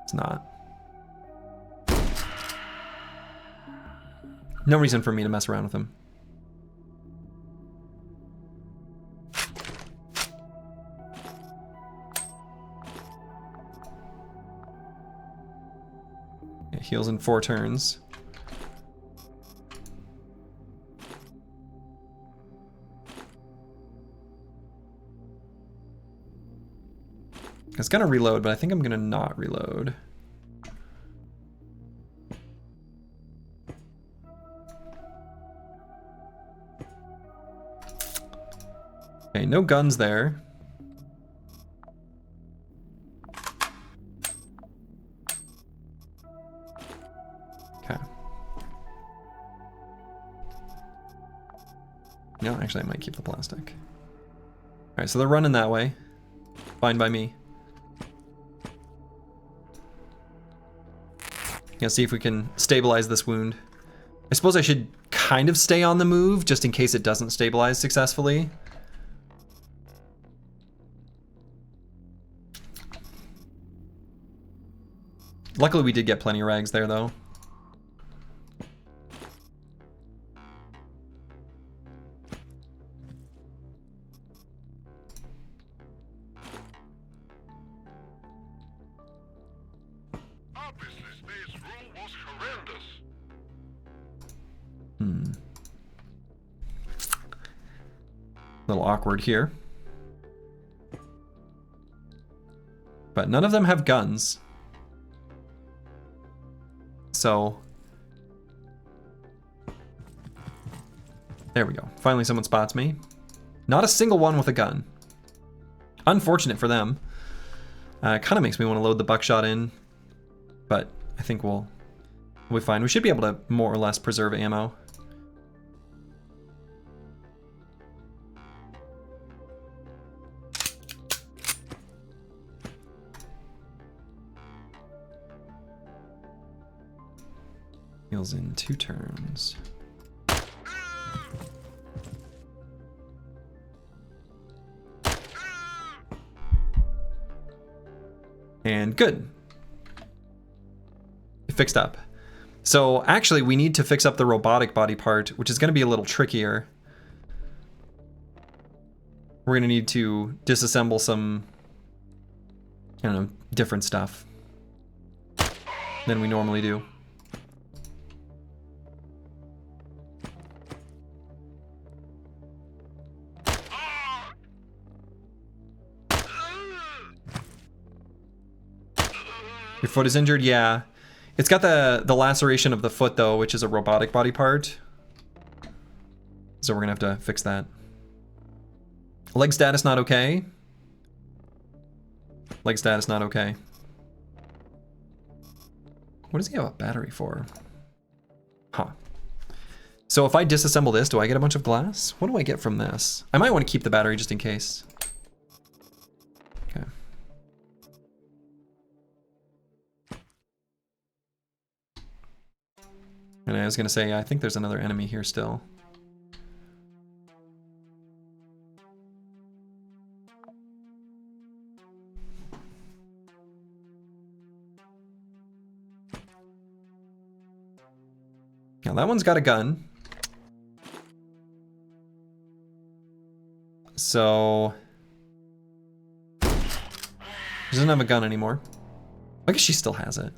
It's not. No reason for me to mess around with him. Yeah, heals in 4 turns. I was gonna reload, but I think I'm gonna not reload. Okay, no guns there. Okay. No, actually I might keep the plastic. Alright, so they're running that way. Fine by me. Yeah, see if we can stabilize this wound. I suppose I should kind of stay on the move just in case it doesn't stabilize successfully. Luckily we did get plenty of rags there though. Obviously, space rule was horrendous. A little awkward here. But none of them have guns. So... there we go. Finally someone spots me. Not a single one with a gun. Unfortunate for them. Kind of makes me want to load the buckshot in. But I think we'll be fine. We should be able to more or less preserve ammo. Heals in 2 turns. And good. It fixed up. So actually we need to fix up the robotic body part, which is going to be a little trickier. We're going to need to disassemble some, I don't know, different stuff than we normally do. Your foot is injured? Yeah. It's got the laceration of the foot though, which is a robotic body part. So we're gonna have to fix that. Leg status not okay. Leg status not okay. What does he have a battery for? Huh. So if I disassemble this, do I get a bunch of glass? What do I get from this? I might want to keep the battery just in case. Okay. And I was gonna say, I think there's another enemy here still. Now that one's got a gun. So... she doesn't have a gun anymore. I guess she still has it.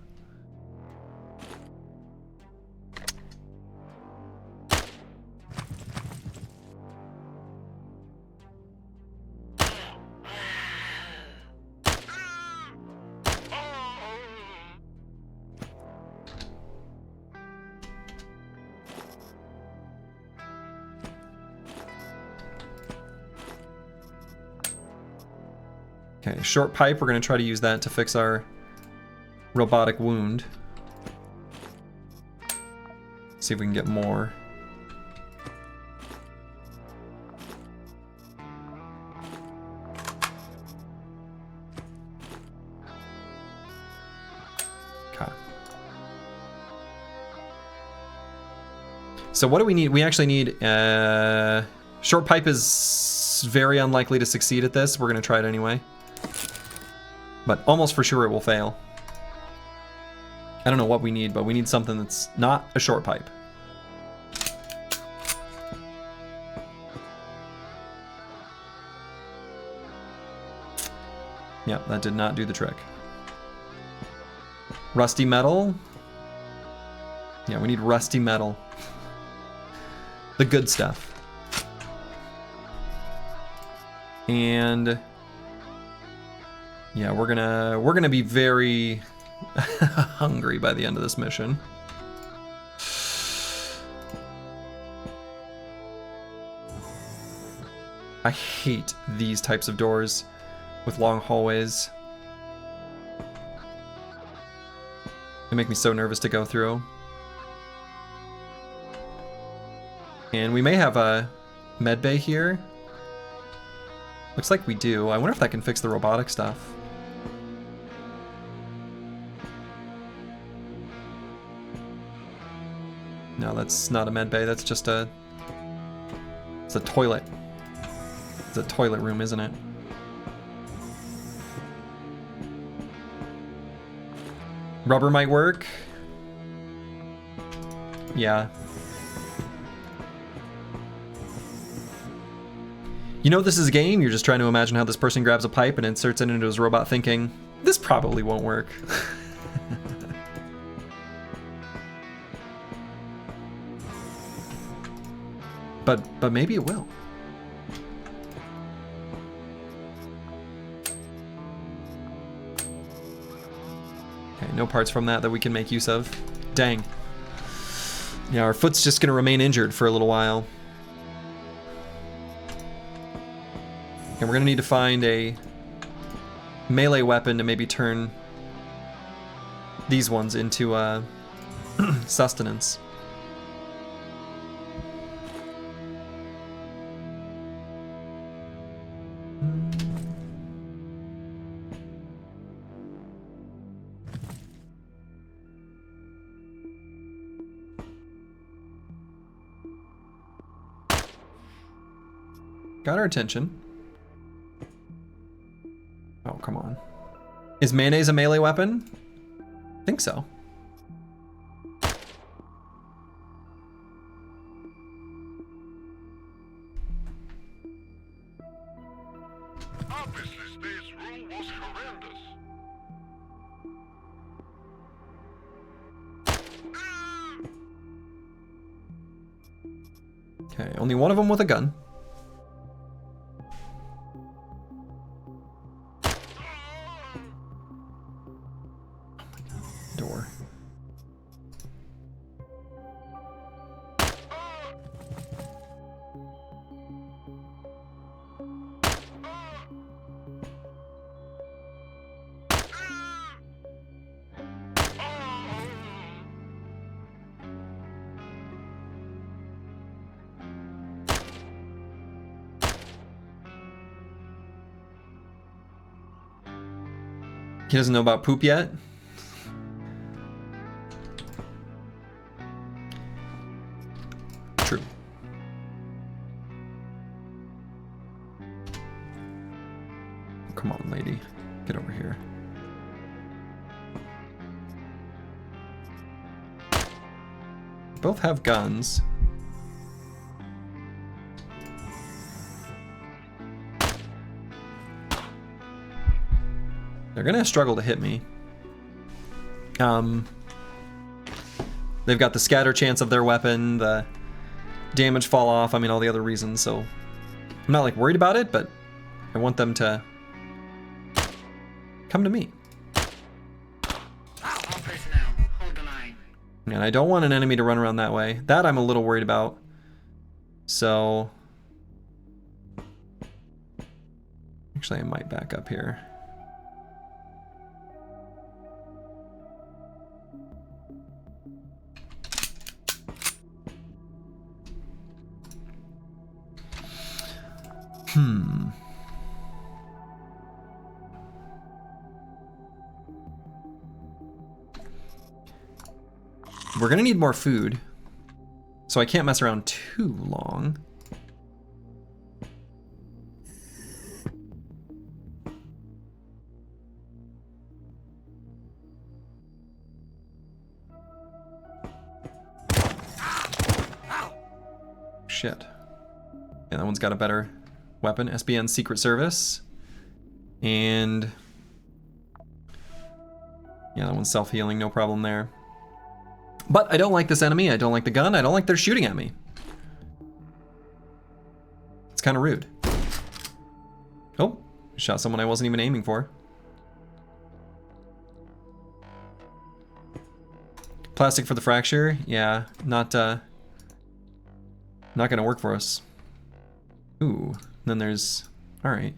Okay, short pipe, we're gonna try to use that to fix our robotic wound. See if we can get more. Okay. So what do we need? We actually need, short pipe is very unlikely to succeed at this. We're gonna try it anyway. But almost for sure it will fail. I don't know what we need, but we need something that's not a short pipe. Yep, that did not do the trick. Rusty metal. Yeah, we need rusty metal. The good stuff. And yeah, we're gonna be very hungry by the end of this mission. I hate these types of doors with long hallways. They make me so nervous to go through. And we may have a med bay here. Looks like we do. I wonder if that can fix the robotic stuff. No, that's not a med bay, that's just a... it's a toilet. It's a toilet room, isn't it? Rubber might work. Yeah. You know this is a game, you're just trying to imagine how this person grabs a pipe and inserts it into his robot thinking, this probably won't work. But maybe it will. Okay, no parts from that we can make use of. Dang. Yeah, our foot's just gonna remain injured for a little while. And we're gonna need to find a melee weapon to maybe turn these ones into sustenance. Got our attention. Oh, come on. Is mayonnaise a melee weapon? I think so. Obviously, space rule was horrendous. Okay, only one of them with a gun. Door. He doesn't know about poop yet? True. Come on, lady. Get over here. Both have guns. They're gonna struggle to hit me. They've got the scatter chance of their weapon, the damage fall off, I mean all the other reasons, so I'm not like worried about it, but I want them to come to me. All personnel, hold the line. And I don't want an enemy to run around that way. That I'm a little worried about. So actually I might back up here. We're gonna need more food, so I can't mess around too long. Shit. Yeah, that one's got a better weapon. SBN Secret Service. And yeah, that one's self-healing, no problem there. But I don't like this enemy, I don't like the gun, I don't like they're shooting at me. It's kind of rude. Oh, shot someone I wasn't even aiming for. Plastic for the fracture, yeah, not gonna work for us. Ooh, then there's, all right.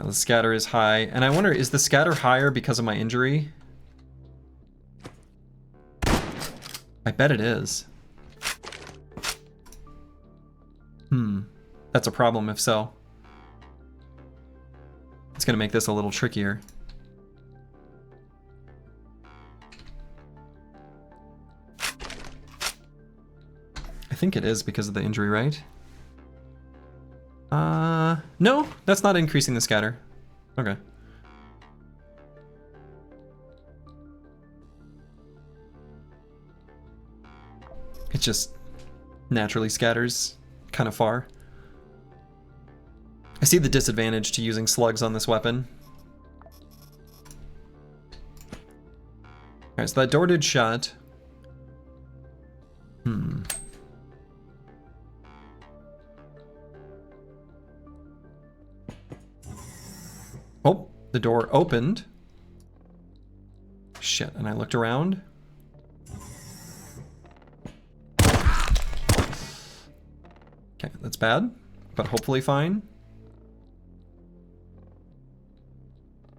The scatter is high, and I wonder, is the scatter higher because of my injury? I bet it is. That's a problem if so. It's gonna make this a little trickier. think it is because of the injury, right? No, that's not increasing the scatter. Okay. It just naturally scatters kind of far. I see the disadvantage to using slugs on this weapon. Alright, so that door did shut. Oh, the door opened. Shit, and I looked around. Okay, that's bad, but hopefully fine.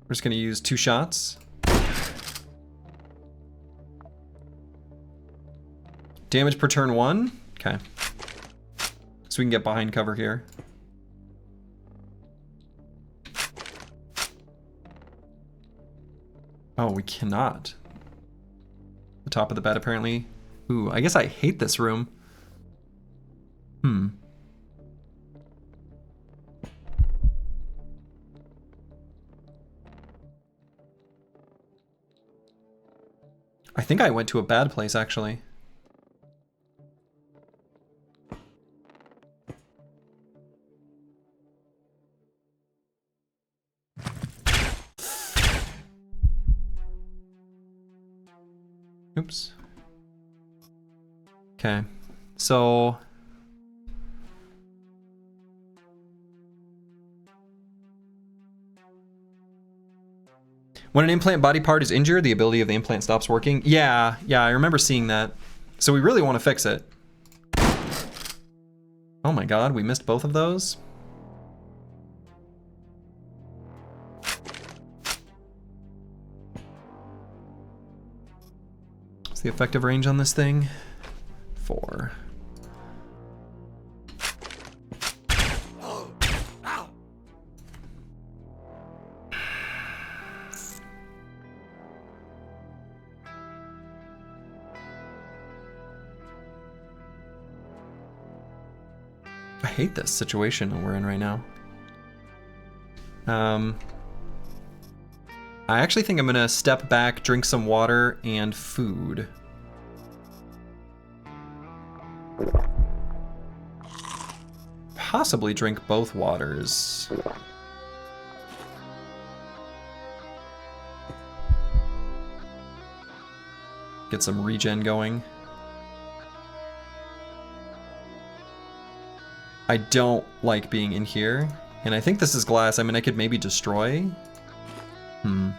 We're just gonna use 2 shots. Damage per turn 1? Okay. So we can get behind cover here. Oh, we cannot. The top of the bed apparently. Ooh, I guess I hate this room. I think I went to a bad place, actually. Oops. Okay, so... when an implant body part is injured, the ability of the implant stops working. Yeah, I remember seeing that. So we really want to fix it. Oh my god, we missed both of those? What's the effective range on this thing? 4. I hate this situation we're in right now. I actually think I'm gonna step back, drink some water and food. Possibly drink both waters. Get some regen going. I don't like being in here, and I think this is glass. I mean, I could maybe destroy. Oh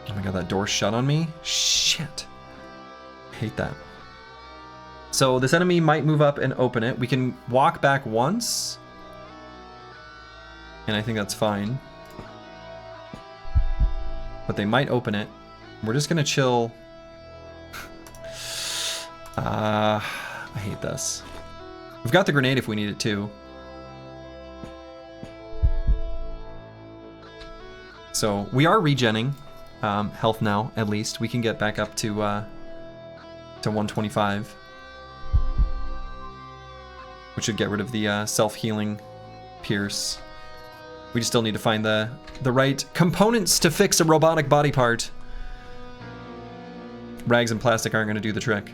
my god, that door shut on me? Shit. I hate that. So this enemy might move up and open it. We can walk back once, and I think that's fine. But they might open it. We're just gonna chill. I hate this. We've got the grenade if we need it too. So we are regenning health now, at least. We can get back up to 125. Which should get rid of the self-healing pierce. We just still need to find the right components to fix a robotic body part. Rags and plastic aren't going to do the trick.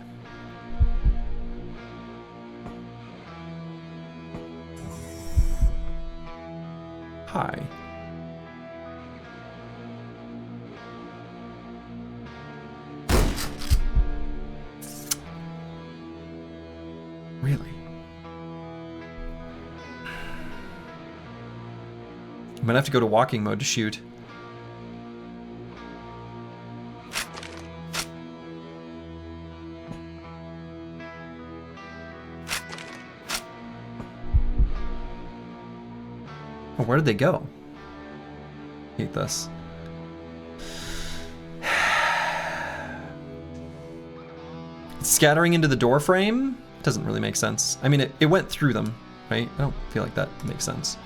Hi. Really? I'm gonna have to go to walking mode to shoot. Oh, where did they go? Hate this. Scattering into the door frame doesn't really make sense. I mean, it went through them, right? I don't feel like that makes sense.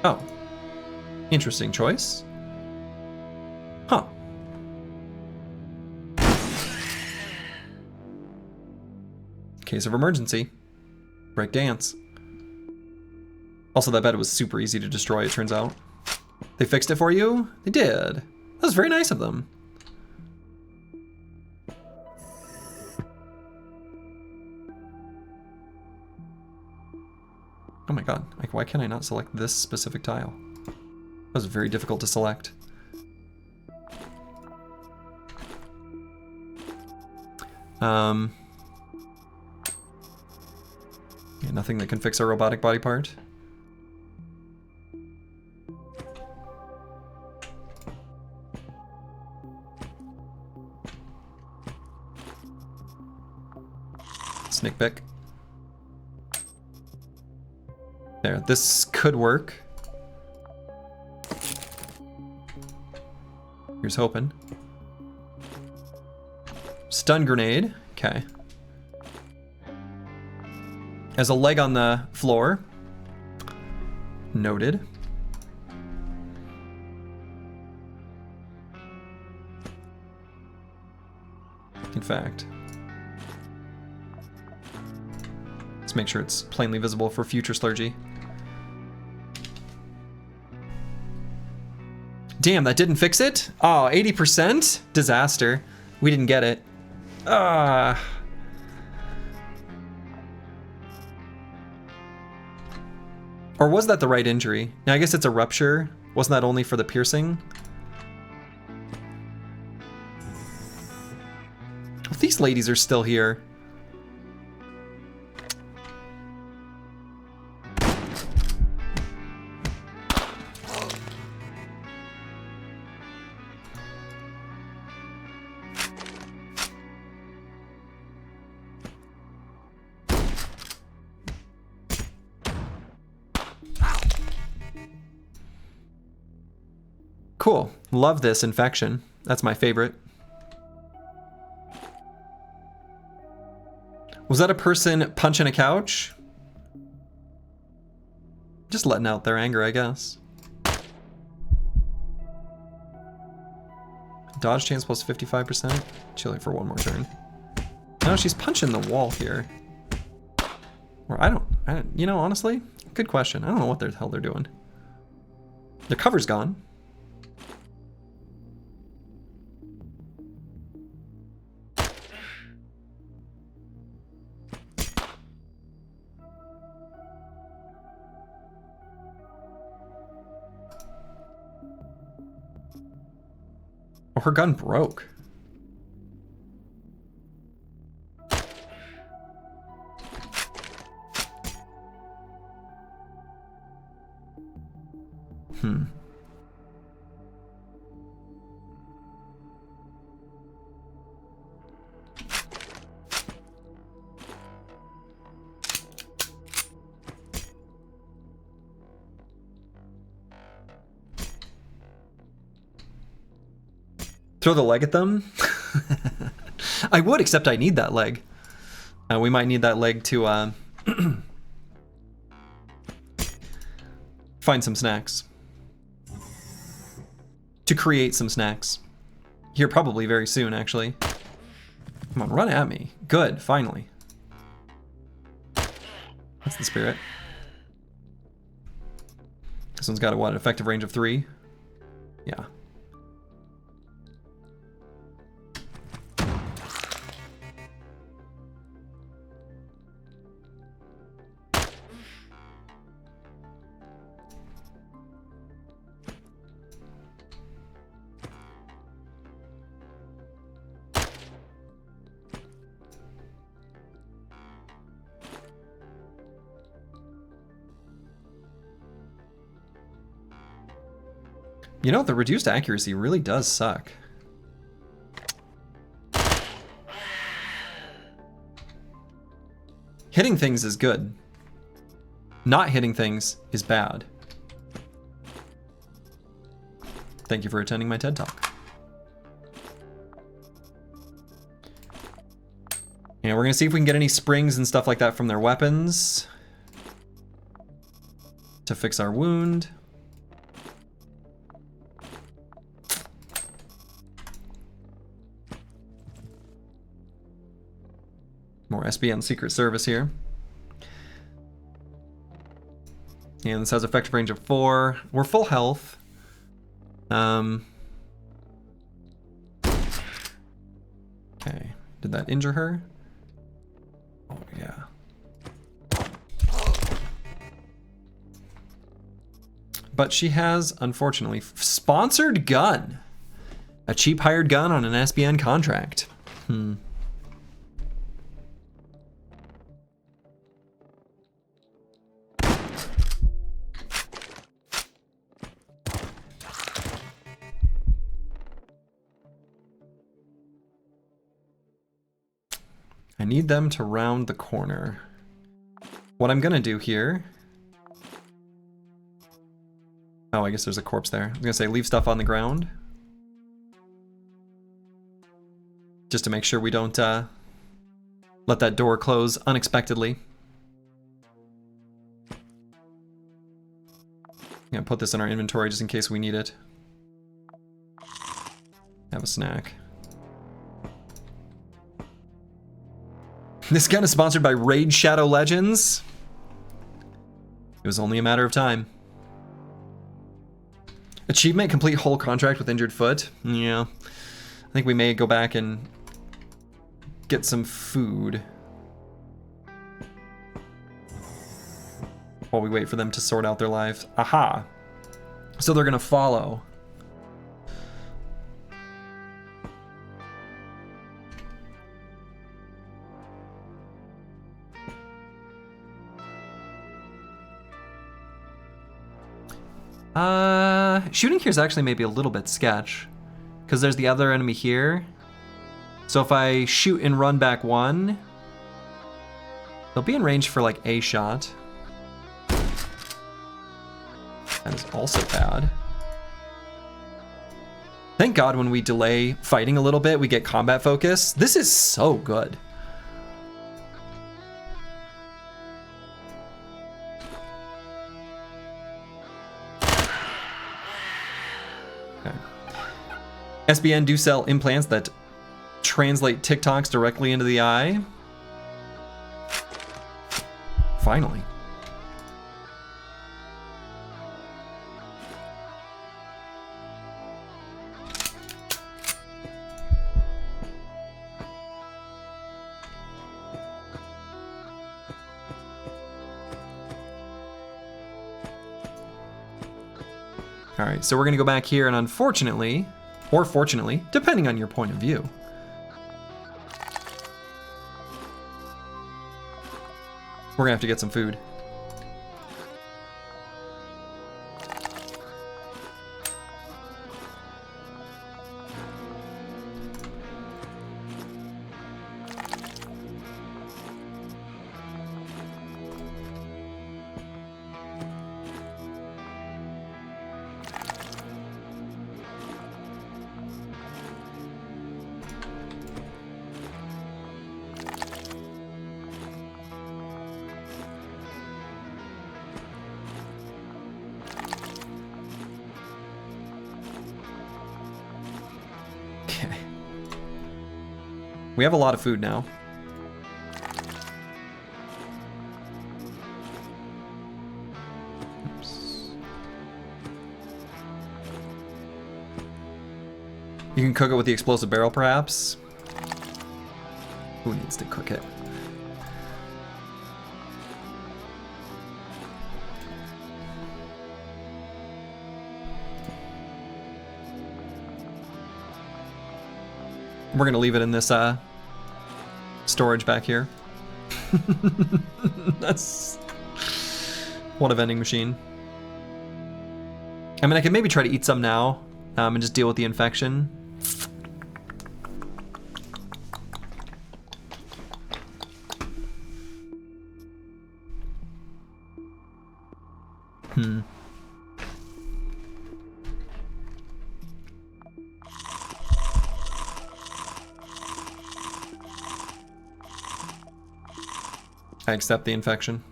Oh. Interesting choice. Huh. Case of emergency. Break dance. Also, that bed was super easy to destroy, it turns out. They fixed it for you? They did. That was very nice of them. Oh my god, like, why can't I not select this specific tile? That was very difficult to select. Yeah, nothing that can fix our robotic body part. Snake pick. There, this could work. Here's hoping. Stun grenade. Okay. As a leg on the floor. Noted. In fact. Let's make sure it's plainly visible for future Slurgy. Damn, that didn't fix it? Oh, 80%? Disaster. We didn't get it. Ah. Or was that the right injury? Yeah, I guess it's a rupture. Wasn't that only for the piercing? Well, these ladies are still here. Cool. Love this infection. That's my favorite. Was that a person punching a couch? Just letting out their anger, I guess. Dodge chance plus 55%. Chilly for one more turn. No, she's punching the wall here. Or I don't, you know, honestly, good question. I don't know what the hell they're doing. The cover's gone. Oh, her gun broke. Throw the leg at them? I would, except I need that leg. We might need that leg to find some snacks. To create some snacks. Here probably very soon, actually. Come on, run at me. Good, finally. That's the spirit. This one's got a, what, an effective range of 3? Yeah. You know, the reduced accuracy really does suck. Hitting things is good. Not hitting things is bad. Thank you for attending my TED Talk. And we're gonna see if we can get any springs and stuff like that from their weapons to fix our wound. More SBN Secret Service here. And this has effective range of 4. We're full health. Okay. Did that injure her? Oh, yeah. But she has, unfortunately, sponsored gun. A cheap hired gun on an SBN contract. I need them to round the corner. What I'm gonna do here... Oh, I guess there's a corpse there. I was gonna say leave stuff on the ground. Just to make sure we don't let that door close unexpectedly. I'm gonna put this in our inventory just in case we need it. Have a snack. This gun is sponsored by Raid Shadow Legends. It was only a matter of time. Achievement, complete whole contract with injured foot. Yeah. I think we may go back and get some food while we wait for them to sort out their lives. Aha! So they're gonna follow. Shooting here is actually maybe a little bit sketch, because there's the other enemy here. So if I shoot and run back 1, they'll be in range for like a shot. That is also bad. Thank God when we delay fighting a little bit, we get combat focus. This is so good. SBN do sell implants that translate TikToks directly into the eye. Finally. All right, so we're gonna go back here and unfortunately, or fortunately, depending on your point of view, we're gonna have to get some food. We have a lot of food now. Oops. You can cook it with the explosive barrel, perhaps? Who needs to cook it? We're gonna leave it in this storage back here. That's what a vending machine. I mean, I could maybe try to eat some now and just deal with the infection. I accept the infection.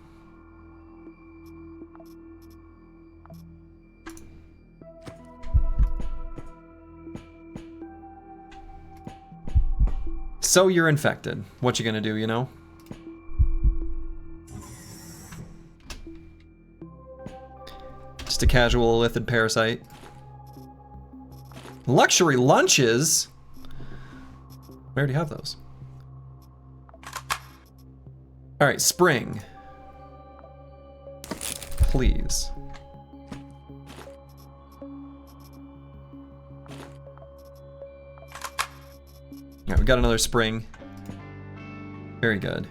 So you're infected. What you gonna do, you know? casual illithid parasite. Luxury lunches? We already have those. Alright, spring. Please. Yeah, we got another spring. Very good.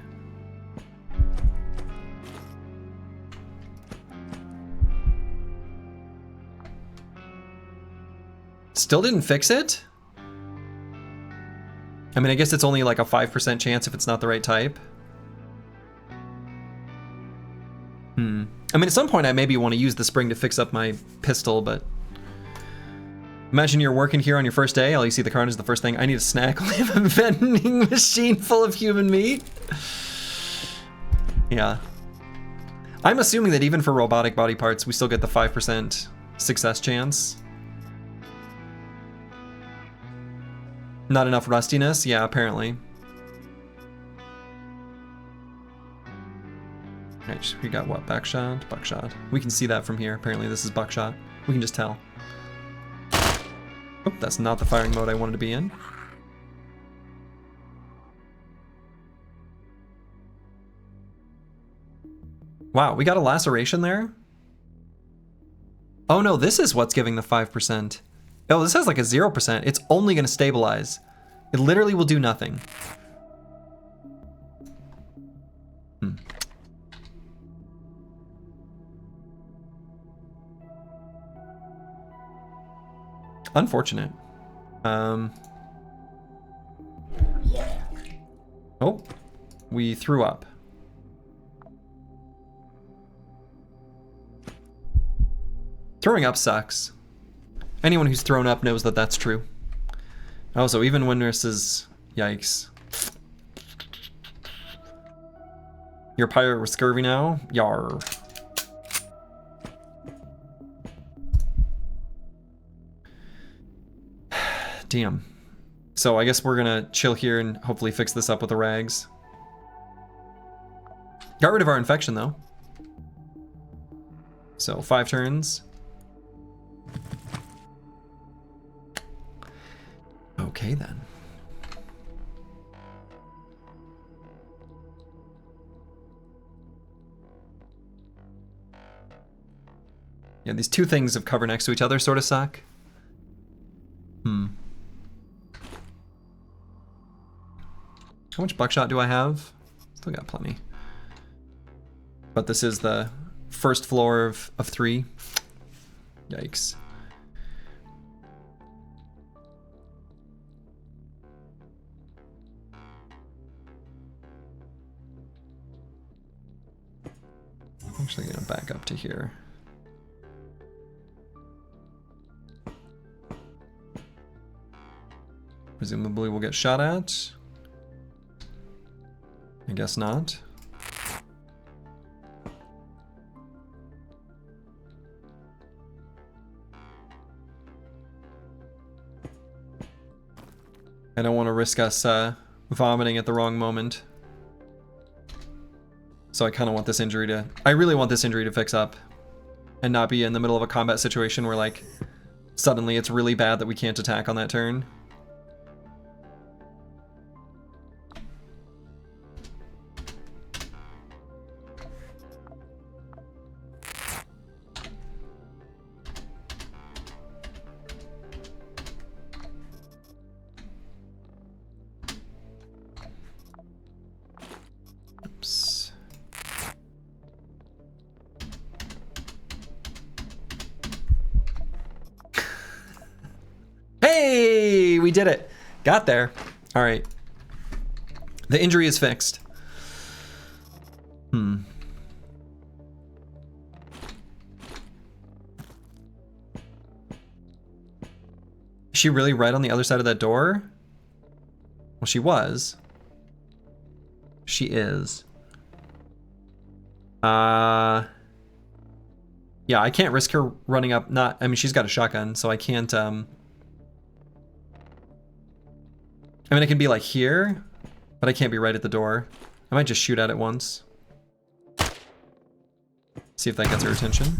Still didn't fix it? I mean, I guess it's only like a 5% chance if it's not the right type. I mean, at some point I maybe want to use the spring to fix up my pistol, but... Imagine you're working here on your first day, all you see the card is the first thing. I need a snack. We have a vending machine full of human meat. Yeah. I'm assuming that even for robotic body parts, we still get the 5% success chance. Not enough rustiness? Yeah, apparently. Alright, we got what? Backshot? Buckshot. We can see that from here. Apparently this is buckshot. We can just tell. Oh, that's not the firing mode I wanted to be in. Wow, we got a laceration there? Oh no, this is what's giving the 5%. Oh, this has like a 0%. It's only going to stabilize. It literally will do nothing. Unfortunate. Oh, we threw up. Throwing up sucks. Anyone who's thrown up knows that that's true. Oh, so even when nurses... Yikes. You're a pirate with scurvy now? Yar. Damn. So I guess we're gonna chill here and hopefully fix this up with the rags. Got rid of our infection though. So 5 turns. Okay then. Yeah, these two things of cover next to each other sort of suck. How much buckshot do I have? Still got plenty. But this is the first floor of 3. Yikes. I'm actually gonna back up to here. Presumably we'll get shot at. I guess not. I don't want to risk us vomiting at the wrong moment. So I kind of want this injury to... I really want this injury to fix up. And not be in the middle of a combat situation where, like, suddenly it's really bad that we can't attack on that turn. Hey, we did it. Got there. All right. The injury is fixed. Is she really right on the other side of that door? Well, she was. She is. Yeah, I can't risk her running up. I mean, she's got a shotgun, so I can't, I mean, I can be like here, but I can't be right at the door. I might just shoot at it once. See if that gets her attention.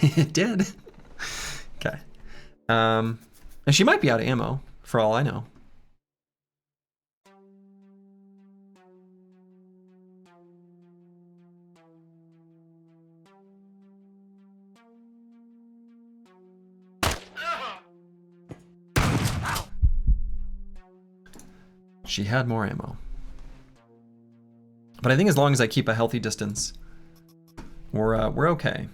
It did. Okay. And she might be out of ammo, for all I know. She had more ammo. But I think as long as I keep a healthy distance, we're okay.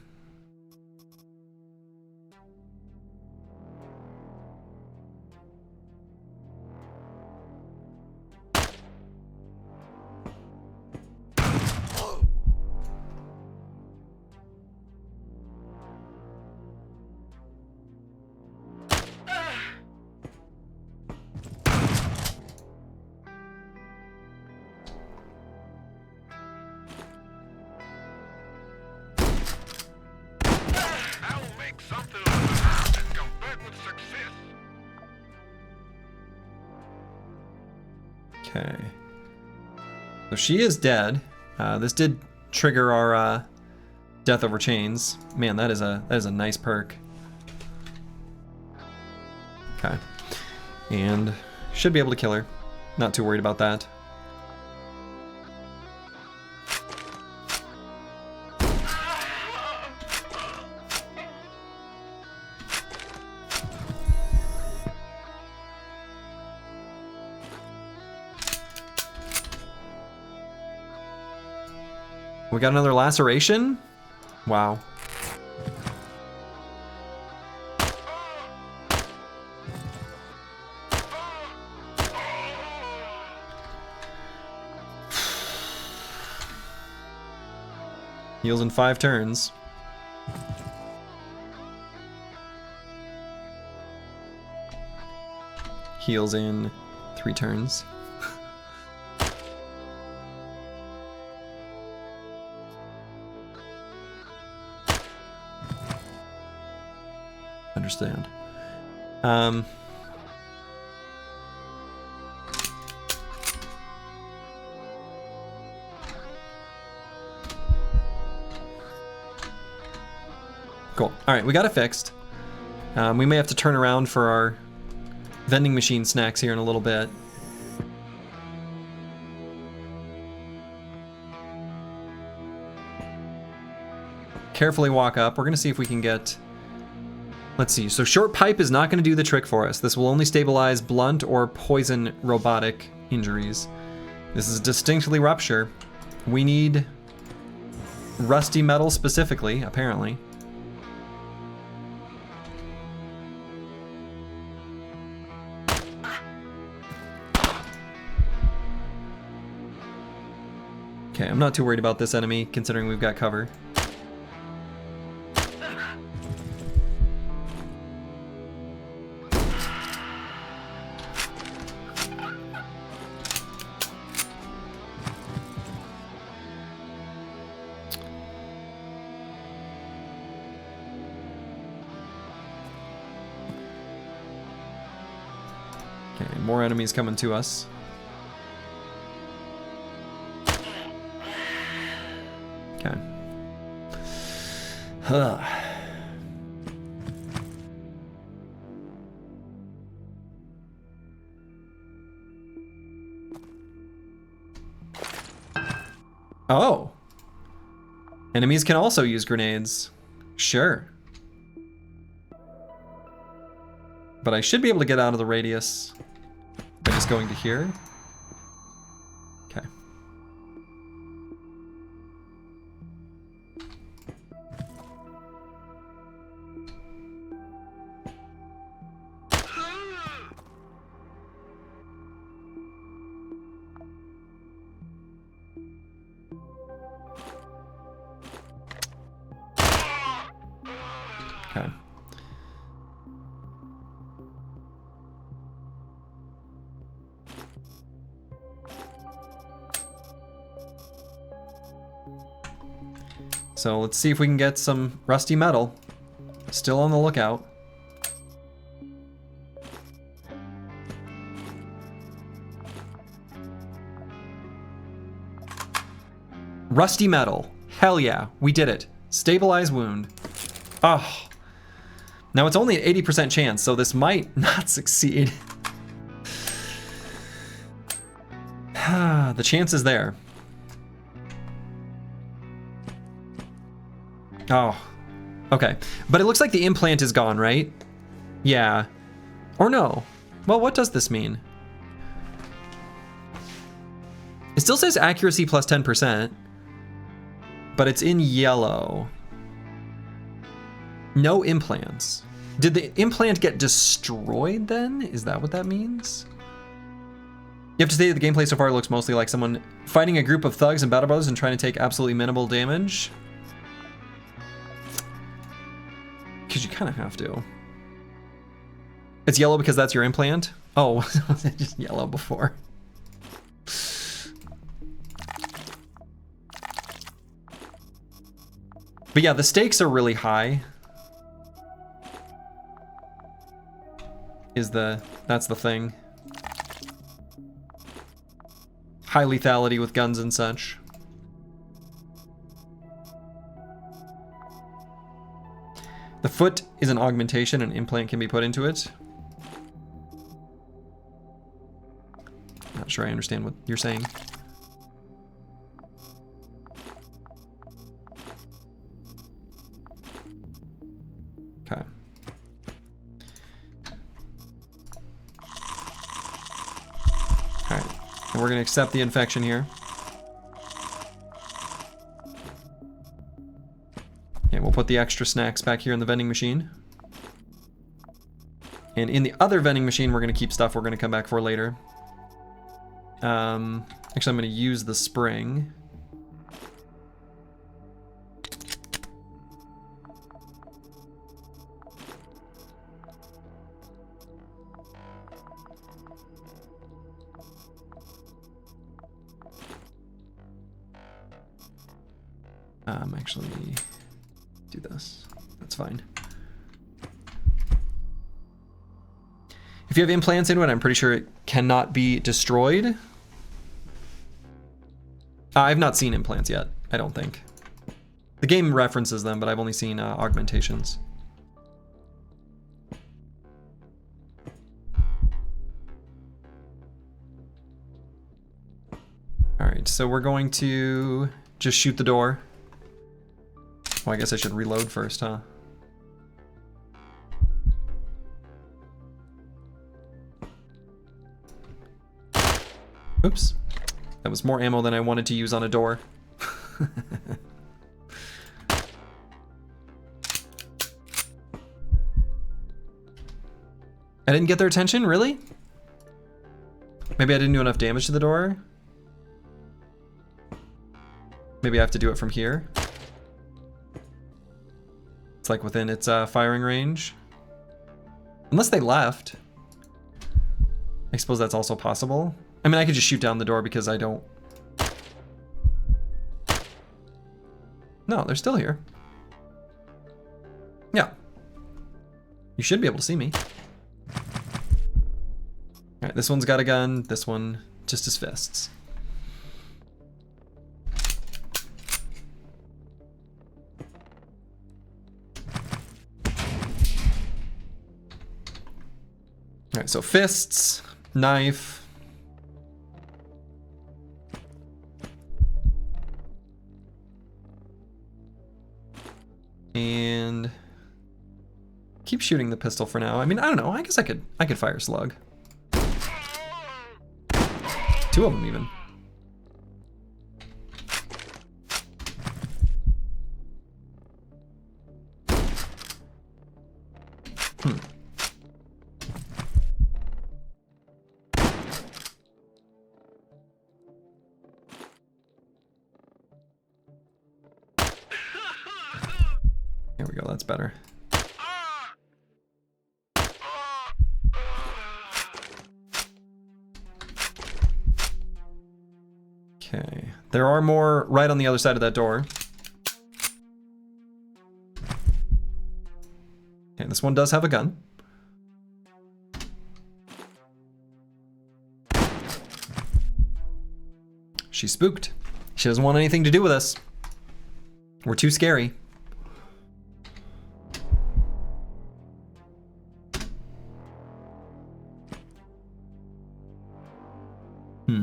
I'll make something of this and come back with success. Okay. So she is dead. This did trigger our death over chains. Man, that is a nice perk. Okay. And should be able to kill her. Not too worried about that. We got another laceration? Wow. Heals in 5 turns. Heals in 3 turns. Understand. Cool. All right, we got it fixed. We may have to turn around for our vending machine snacks here in a little bit. Carefully walk up. We're gonna see if we can get... Let's see, so short pipe is not going to do the trick for us. This will only stabilize blunt or poison robotic injuries. This is distinctly rupture. We need rusty metal specifically, apparently. Okay, I'm not too worried about this enemy, considering we've got cover. Okay, more enemies coming to us. Okay. Oh. Enemies can also use grenades. Sure. But I should be able to get out of the radius by just going to here. Okay. Okay. So let's see if we can get some rusty metal. Still on the lookout. Rusty metal. Hell yeah, we did it. Stabilize wound. Oh. Now it's only an 80% chance, so this might not succeed. The chance is there. Oh. Okay. But it looks like the implant is gone, right? Yeah. Or no. Well, what does this mean? It still says accuracy plus 10%, but it's in yellow. No implants. Did the implant get destroyed then? Is that what that means? You have to say that the gameplay so far looks mostly like someone fighting a group of thugs and battle brothers and trying to take absolutely minimal damage. Because you kind of have to. It's yellow because that's your implant? Oh, was it just yellow before? But yeah, the stakes are really high. That's the thing. High lethality with guns and such. The foot is an augmentation, an implant can be put into it. Not sure I understand what you're saying. Okay. All right, and we're gonna accept the infection here. And we'll put the extra snacks back here in the vending machine. And in the other vending machine, we're gonna keep stuff we're gonna come back for later. Actually, I'm gonna use the spring. Actually, do this. That's fine. If you have implants into it, I'm pretty sure it cannot be destroyed. I've not seen implants yet, I don't think. The game references them, but I've only seen augmentations. All right, so we're going to just shoot the door. Well, I guess I should reload first, huh? Oops. That was more ammo than I wanted to use on a door. I didn't get their attention, really? Maybe I didn't do enough damage to the door? Maybe I have to do it from here? It's like within its firing range. Unless they left. I suppose that's also possible. I mean, I could just shoot down the door because I don't... No, they're still here. Yeah. You should be able to see me. Alright, this one's got a gun. This one just his fists. Alright, so fists, knife. And keep shooting the pistol for now. I mean, I don't know. I guess I could fire a slug. 2 of them even. There we go, that's better. Okay, there are more right on the other side of that door. Okay, this one does have a gun. She's spooked. She doesn't want anything to do with us. We're too scary. All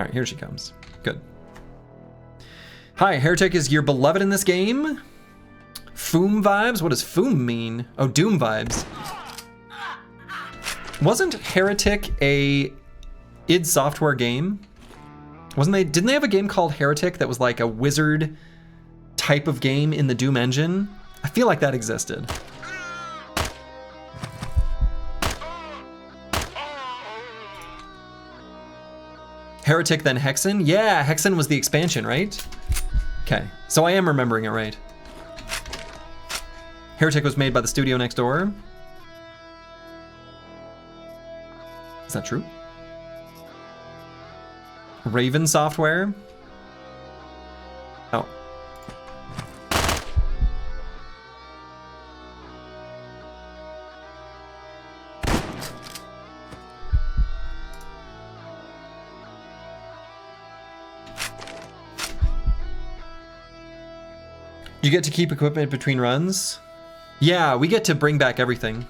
right, here she comes. Good. Hi, Heretic is your beloved in this game. Foom vibes? What does Foom mean? Oh, Doom vibes. Wasn't Heretic a id Software game? Didn't they have a game called Heretic that was like a wizard type of game in the Doom engine? I feel like that existed. Heretic, then Hexen? Yeah, Hexen was the expansion, right? Okay, so I am remembering it right. Heretic was made by the studio next door. Is that true? Raven Software? Oh. You get to keep equipment between runs? Yeah, we get to bring back everything.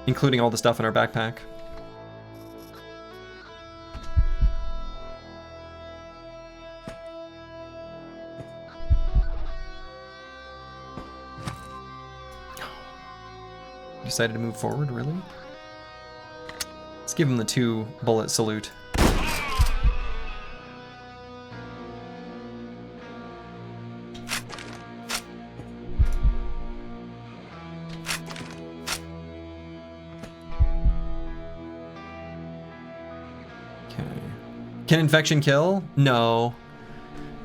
Including all the stuff in our backpack. Decided to move forward, really? Let's give him the 2-bullet salute. Can infection kill? No.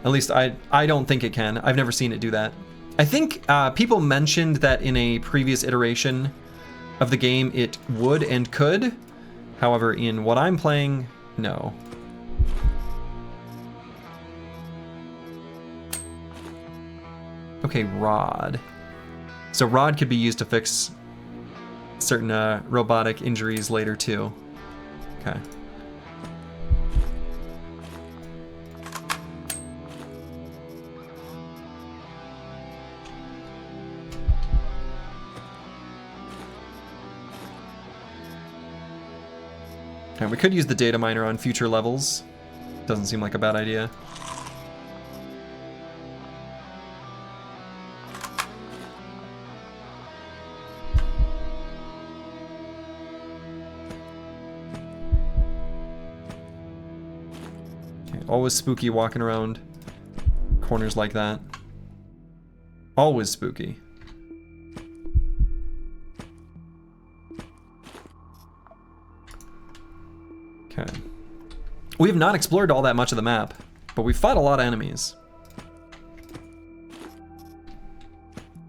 At least I don't think it can. I've never seen it do that. I think people mentioned that in a previous iteration of the game it would and could. However, in what I'm playing, no. Okay, Rod. So Rod could be used to fix certain robotic injuries later too. Okay. Okay, we could use the data miner on future levels. Doesn't seem like a bad idea. Okay, always spooky walking around corners like that. Always spooky. Okay. We have not explored all that much of the map, but we've fought a lot of enemies.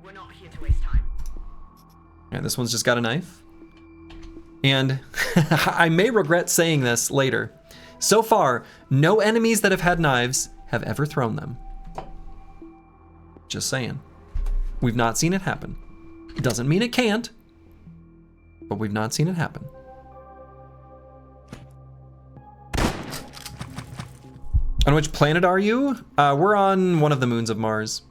We're not here to waste time. Yeah, this one's just got a knife. And I may regret saying this later. So far, no enemies that have had knives have ever thrown them. Just saying. We've not seen it happen. It doesn't mean it can't, but we've not seen it happen. On which planet are you? We're on one of the moons of Mars.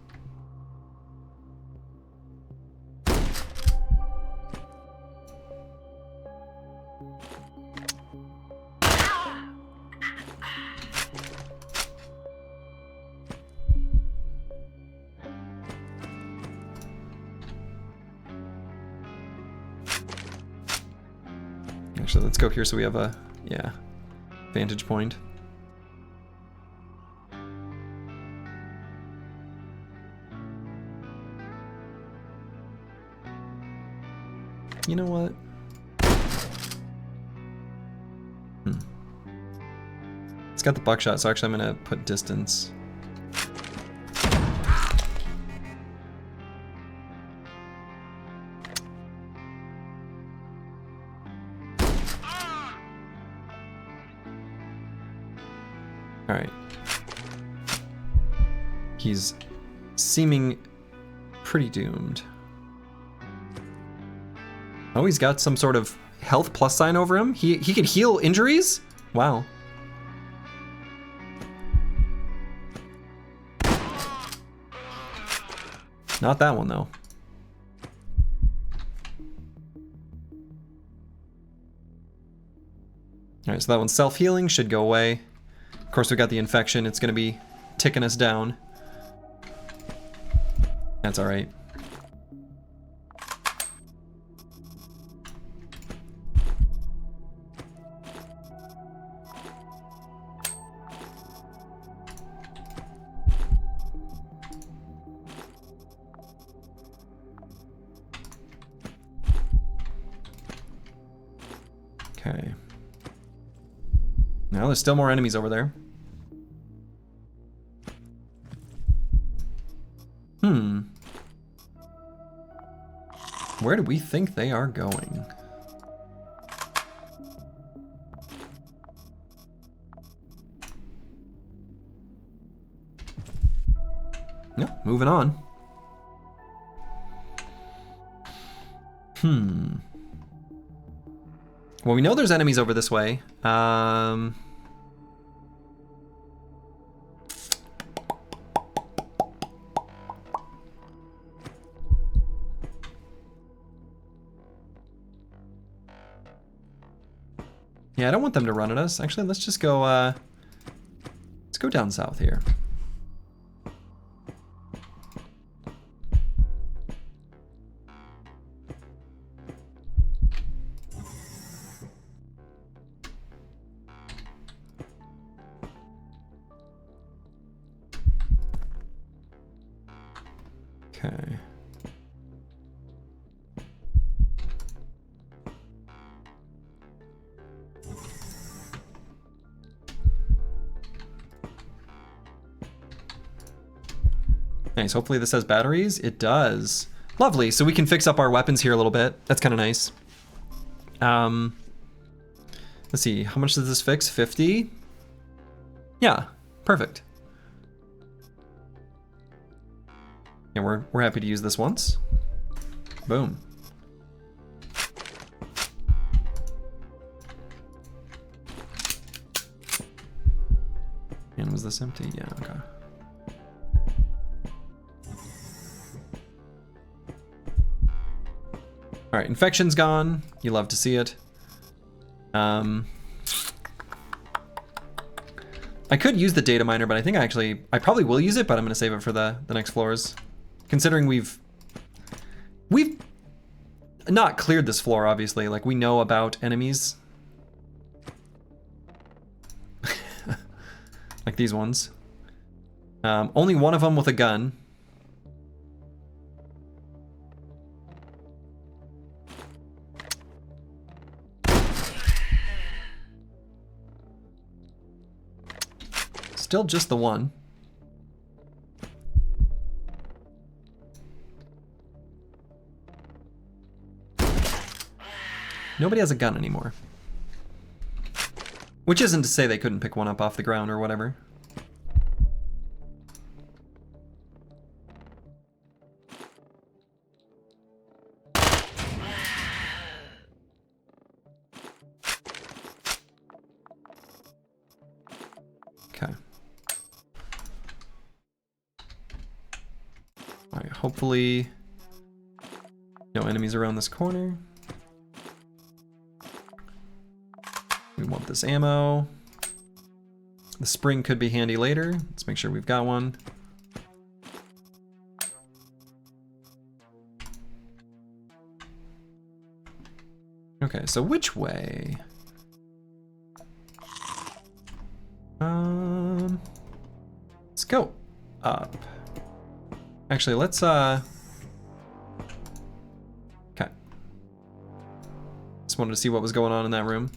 Actually, let's go here so we have a, yeah, vantage point. You know what? It's got the buckshot, so actually I'm gonna put distance. All right. He's seeming pretty doomed. Oh, he's got some sort of health plus sign over him. He can heal injuries? Wow. Not that one, though. Alright, so that one's self-healing, should go away. Of course, we got the infection. It's going to be ticking us down. That's alright. Okay. Now there's still more enemies over there. Where do we think they are going? No, moving on. Well, we know there's enemies over this way. Yeah, I don't want them to run at us. Actually, let's just go, let's go down south here. Okay. Nice, hopefully this has batteries. It does. Lovely, so we can fix up our weapons here a little bit. That's kind of nice. Let's see, how much does this fix? 50? Yeah, perfect. Yeah, we're happy to use this once. Boom. And was this empty? Yeah, okay. All right, infection's gone. You love to see it. I could use the data miner, but I think I probably will use it, but I'm gonna save it for the next floors. Considering we've not cleared this floor, obviously. Like, we know about enemies. Like these ones. Only one of them with a gun. Still just the one. Nobody has a gun anymore. Which isn't to say they couldn't pick one up off the ground or whatever. Okay. All right, hopefully no enemies around this corner. We want this ammo. The spring could be handy later. Let's make sure we've got one. Okay, so which way? Let's go up. Actually, let's okay. Just wanted to see what was going on in that room.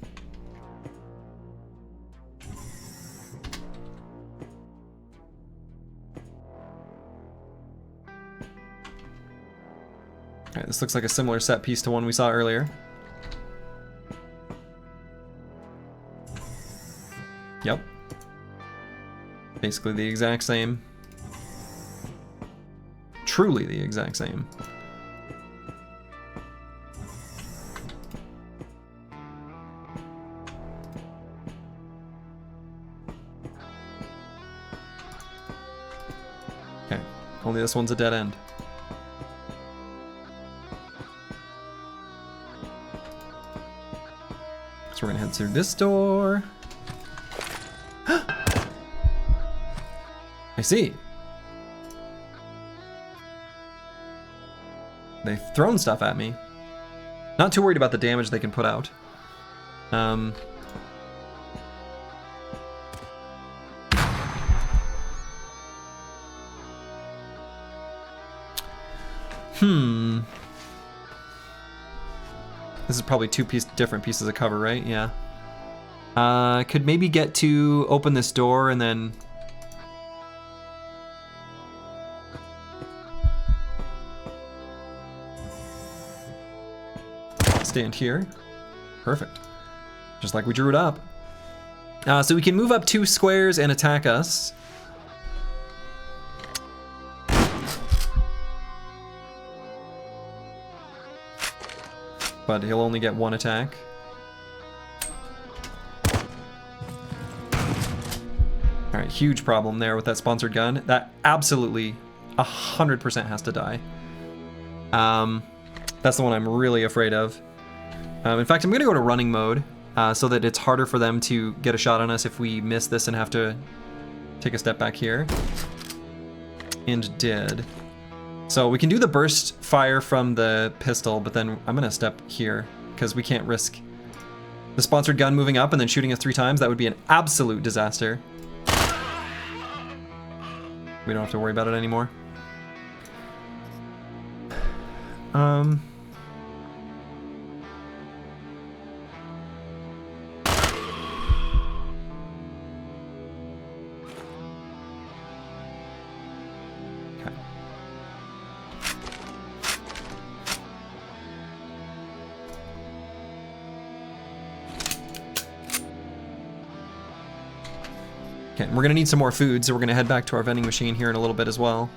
Alright, this looks like a similar set piece to one we saw earlier. Yep. Basically the exact same. Truly the exact same. Only this one's a dead end. So we're gonna head through this door. I see. They've thrown stuff at me. Not too worried about the damage they can put out. This is probably two different pieces of cover, right? Yeah. Could maybe get to open this door and then... stand here. Perfect. Just like we drew it up. So we can move up 2 squares and attack us. But he'll only get 1 attack. Alright, huge problem there with that sponsored gun. That absolutely 100% has to die. That's the one I'm really afraid of. In fact, I'm going to go to running mode so that it's harder for them to get a shot on us if we miss this and have to take a step back here. And did. So we can do the burst fire from the pistol, but then I'm going to step here because we can't risk the sponsored gun moving up and then shooting us 3 times. That would be an absolute disaster. We don't have to worry about it anymore. Okay, we're gonna need some more food, so we're gonna head back to our vending machine here in a little bit as well.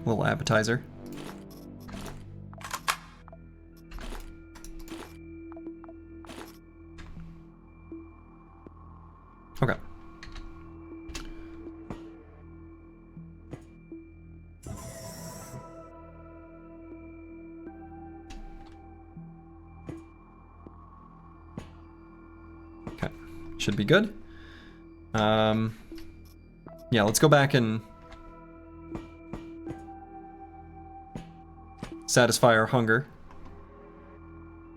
A little appetizer. Okay. Should be good. Yeah, let's go back and satisfy our hunger.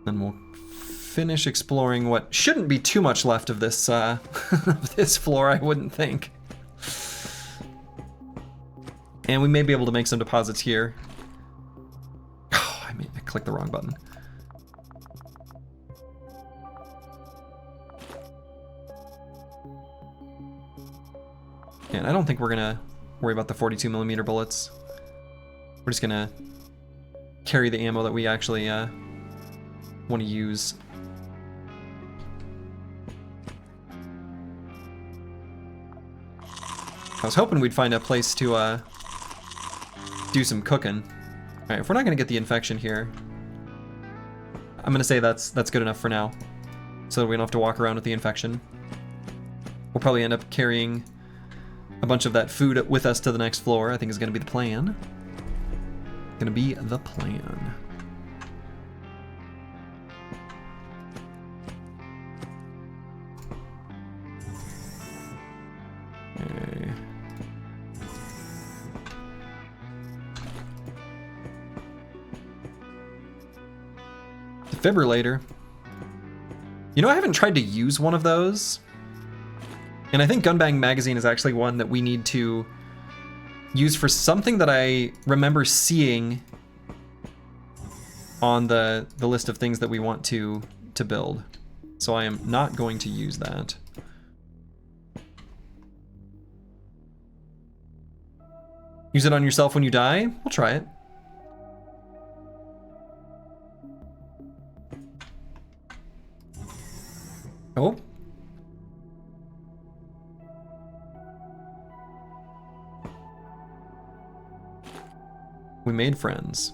Then we'll finish exploring what shouldn't be too much left of this this floor, I wouldn't think. And we may be able to make some deposits here. Oh, I clicked the wrong button. And I don't think we're gonna worry about the 42mm bullets. We're just gonna carry the ammo that we actually want to use. I was hoping we'd find a place to do some cooking. All right, if we're not gonna get the infection here, I'm gonna say that's good enough for now, so that we don't have to walk around with the infection. We'll probably end up carrying a bunch of that food with us to the next floor, I think is going to be the plan. Gonna be the plan. Okay. Defibrillator. You know, I haven't tried to use one of those. And I think Gunbang Magazine is actually one that we need to use for something that I remember seeing on the list of things that we want to build. So I am not going to use that. Use it on yourself when you die? We'll try it. Oh. We made friends.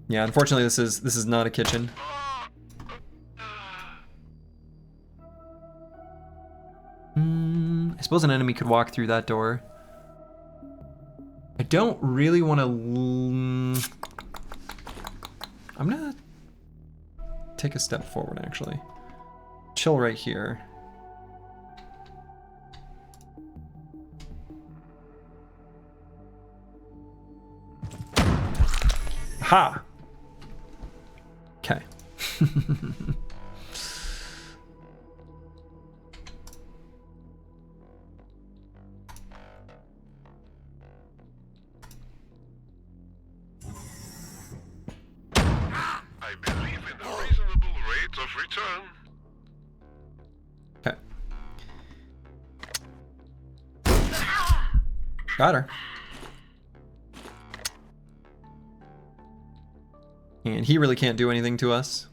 Yeah, unfortunately this is not a kitchen. I suppose an enemy could walk through that door. I don't really want to... I'm gonna take a step forward, actually. Chill right here. Ha! Okay. I believe in the reasonable rate of return. Okay. Got her. And he really can't do anything to us.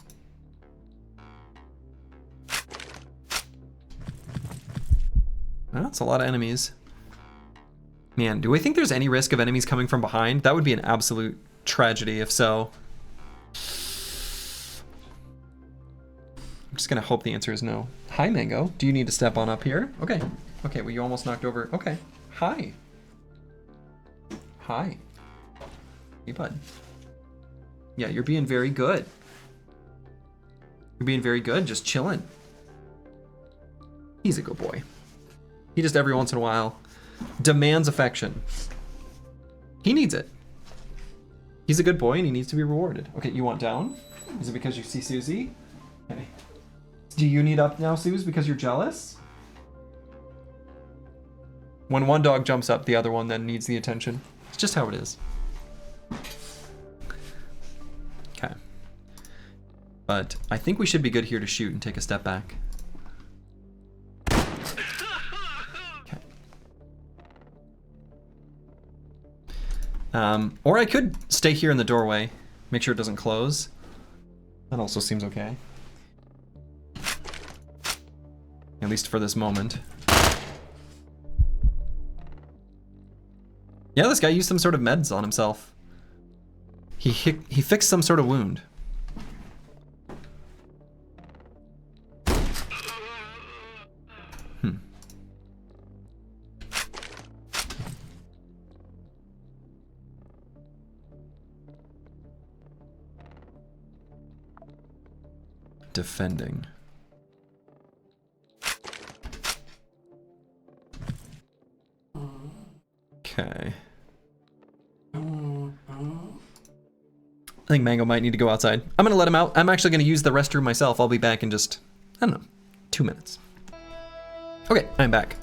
Well, that's a lot of enemies. Man, do we think there's any risk of enemies coming from behind? That would be an absolute tragedy if so. I'm just gonna hope the answer is no. Hi, Mango. Do you need to step on up here? Okay. Okay, well, you almost knocked over. Okay. Hi. Hi. Hey, bud. Yeah, you're being very good. You're being very good, just chilling. He's a good boy. He just every once in a while demands affection. He needs it. He's a good boy and he needs to be rewarded. Okay, you want down? Is it because you see Susie? Okay. Do you need up now, Suze, because you're jealous? When one dog jumps up, the other one then needs the attention. It's just how it is. Okay. But I think we should be good here to shoot and take a step back. Okay. Or I could stay here in the doorway, make sure it doesn't close. That also seems okay. At least for this moment. Yeah, this guy used some sort of meds on himself. He fixed some sort of wound. Defending. Okay. I think Mango might need to go outside. I'm gonna let him out. I'm actually gonna use the restroom myself. I'll be back in just, I don't know, 2 minutes. Okay, I'm back.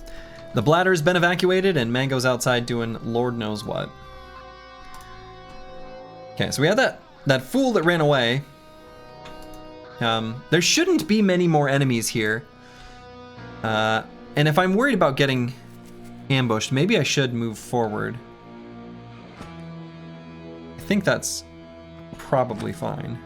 The bladder's been evacuated and Mango's outside doing Lord knows what. Okay, so we had that fool that ran away. There shouldn't be many more enemies here. And if I'm worried about getting ambushed, maybe I should move forward. I think that's probably fine.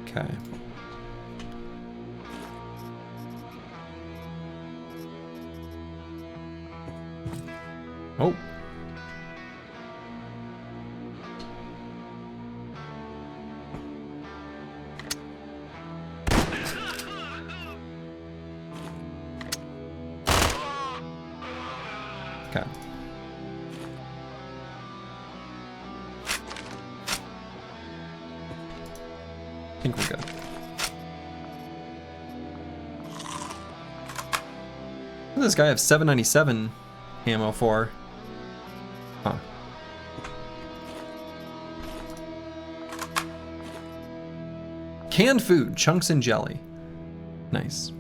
Okay. Oh. Okay. I think we're good. What does this guy have 797 ammo for? Huh. Canned food, chunks and jelly. Nice.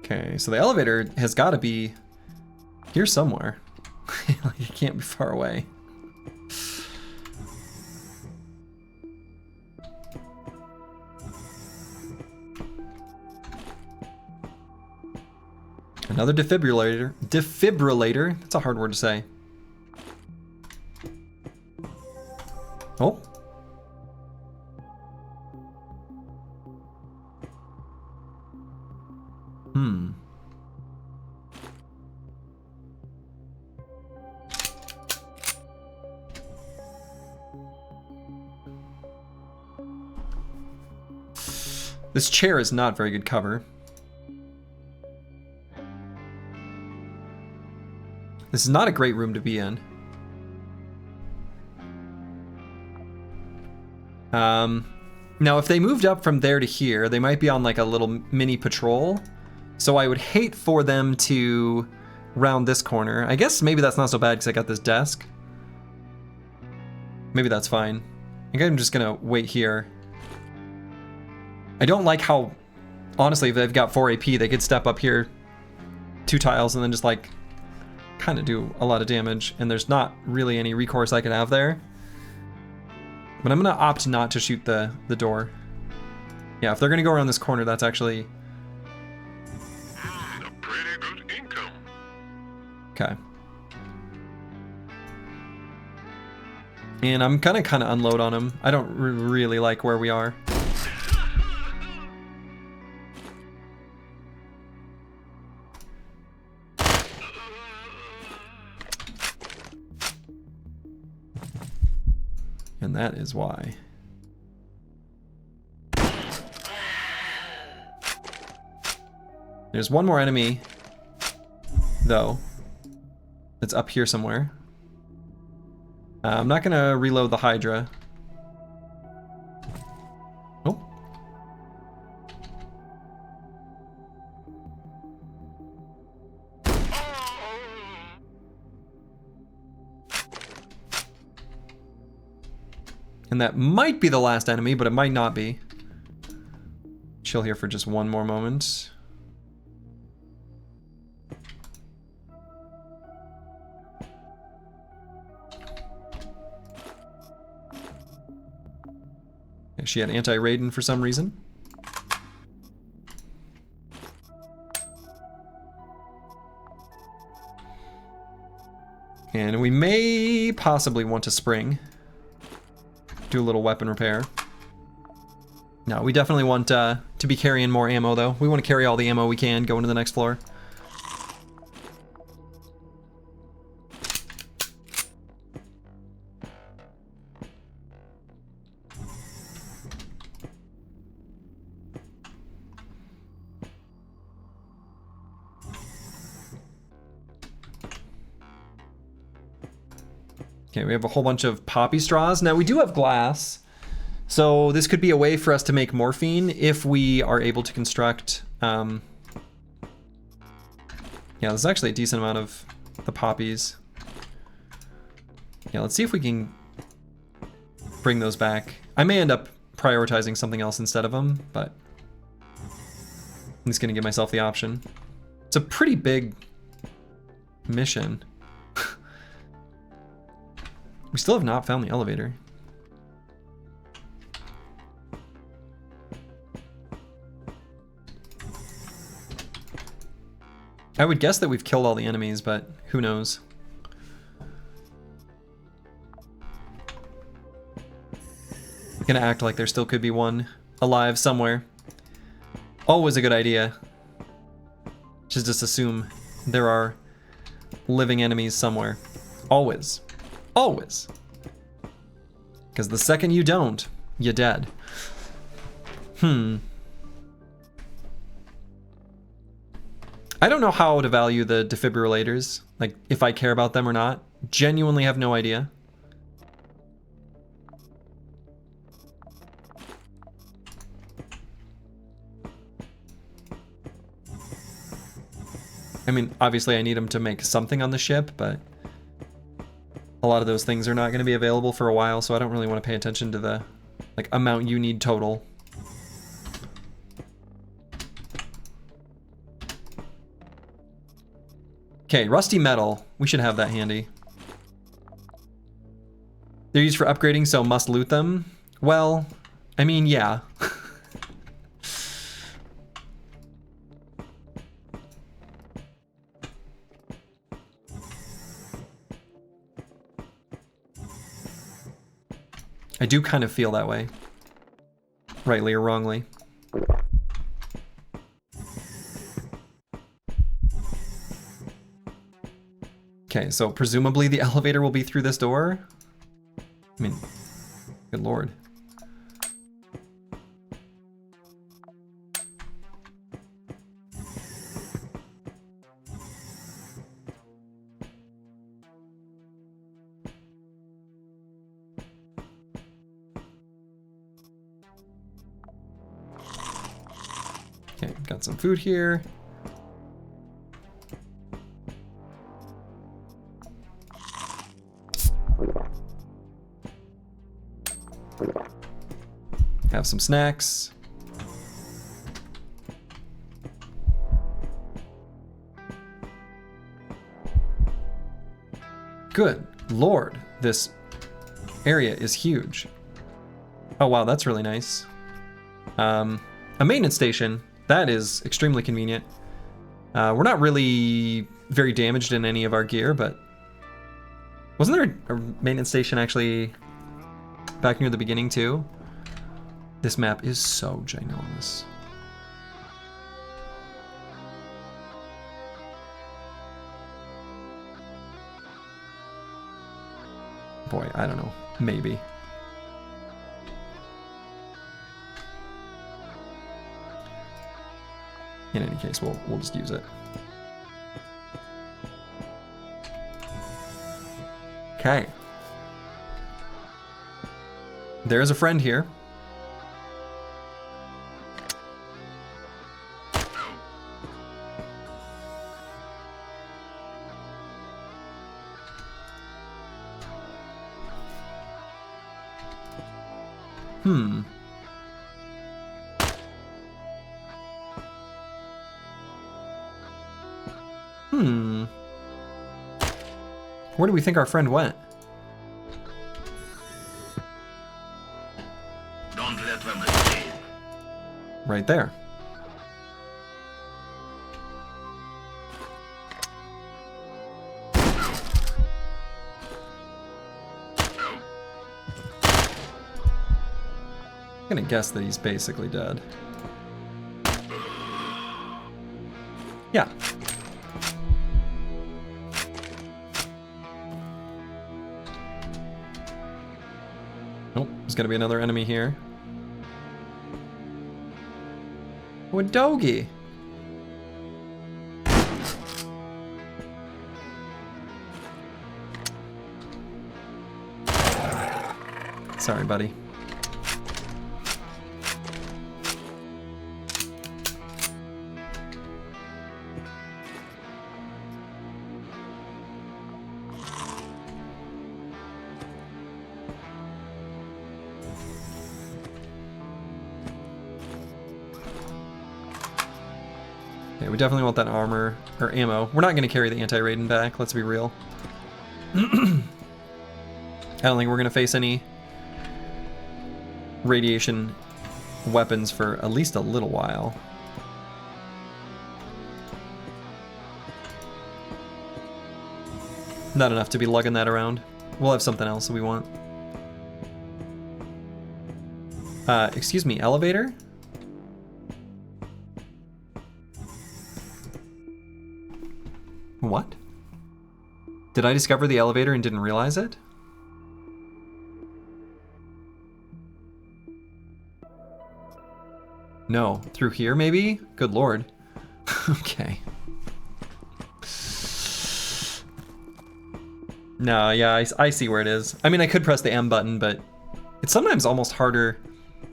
Okay, so the elevator has got to be here somewhere. Like, it can't be far away. Another defibrillator. Defibrillator? That's a hard word to say. Oh. This chair is not very good cover. This is not a great room to be in. Now if they moved up from there to here, they might be on like a little mini patrol. So I would hate for them to round this corner. I guess maybe that's not so bad because I got this desk. Maybe that's fine. I think I'm just gonna wait here. I don't like how, honestly, if they've got 4 AP, they could step up here 2 tiles and then just like kind of do a lot of damage, and there's not really any recourse I could have there. But I'm gonna opt not to shoot the door. Yeah, if they're gonna go around this corner, that's actually... A pretty good income. Okay. And I'm gonna kind of unload on them. I don't really like where we are. And that is why. There's one more enemy, though, that's up here somewhere. I'm not gonna reload the Hydra. Oh. And that might be the last enemy, but it might not be. Chill here for just one more moment. Okay, she had anti-Raiden for some reason. And we may possibly want to spring. Do a little weapon repair. No, we definitely want to be carrying more ammo, though. We want to carry all the ammo we can going to the next floor. Okay, we have a whole bunch of poppy straws. Now we do have glass, so this could be a way for us to make morphine if we are able to construct, yeah, there's actually a decent amount of the poppies. Yeah, let's see if we can bring those back. I may end up prioritizing something else instead of them, but I'm just gonna give myself the option. It's a pretty big mission. We still have not found the elevator. I would guess that we've killed all the enemies, but who knows? I'm gonna act like there still could be one alive somewhere. Always a good idea. Just assume there are living enemies somewhere. Always. Always. Because the second you don't, you're dead. I don't know how to value the defibrillators, like if I care about them or not. Genuinely have no idea. I mean, obviously I need them to make something on the ship, but a lot of those things are not going to be available for a while, so I don't really want to pay attention to the like amount you need total. Okay, rusty metal. We should have that handy. They're used for upgrading, so must loot them. Well, I mean, yeah. I do kind of feel that way. Rightly or wrongly. Okay, so presumably the elevator will be through this door? I mean, good lord. Okay, got some food here. Have some snacks. Good lord, this area is huge. Oh wow, that's really nice. A maintenance station. That is extremely convenient. We're not really very damaged in any of our gear, but wasn't there a maintenance station actually back near the beginning too? This map is so ginormous. Boy, I don't know. Maybe. In any case, we'll just use it. Okay. There's a friend here. Where do we think our friend went? Don't let them escape. Right there. I'm gonna guess that he's basically dead. Yeah. Nope, there's gonna be another enemy here. Oh, a doggy. Sorry, buddy. Okay, we definitely want that armor, or ammo. We're not going to carry the anti-Raiden back, let's be real. I don't think we're going to face any radiation weapons for at least a little while. Not enough to be lugging that around. We'll have something else that we want. Excuse me, elevator? What? Did I discover the elevator and didn't realize it? No. Through here, maybe? Good lord. Okay. No, yeah, I see where it is. I mean, I could press the M button, but it's sometimes almost harder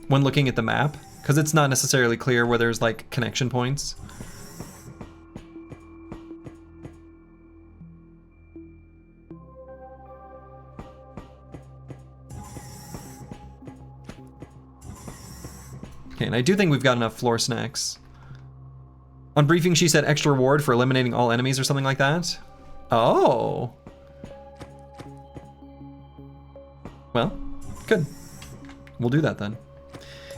when looking at the map, because it's not necessarily clear where there's, like, connection points. Okay, and I do think we've got enough floor snacks. On briefing, she said extra reward for eliminating all enemies or something like that. Oh. Well, good. We'll do that then.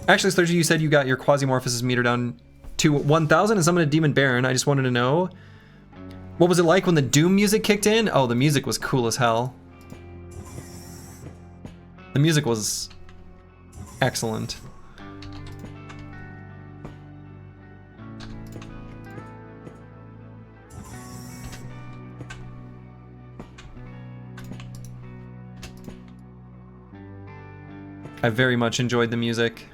Actually, Slurgy, you said you got your Quasimorph meter down to 1,000 and summoned a Demon Baron. I just wanted to know, what was it like when the Doom music kicked in? Oh, the music was cool as hell. The music was Excellent. I very much enjoyed the music.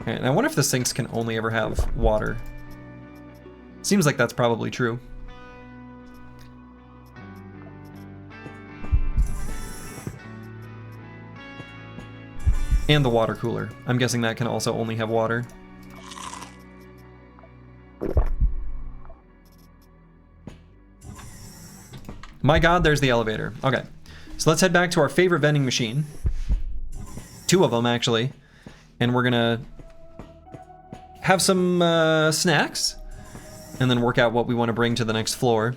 And I wonder if the sinks can only ever have water. Seems like that's probably true. And the water cooler. I'm guessing that can also only have water. My god, there's the elevator. Okay, so let's head back to our favorite vending machine. 2 of them, actually. And we're gonna have some snacks, and then work out what we want to bring to the next floor.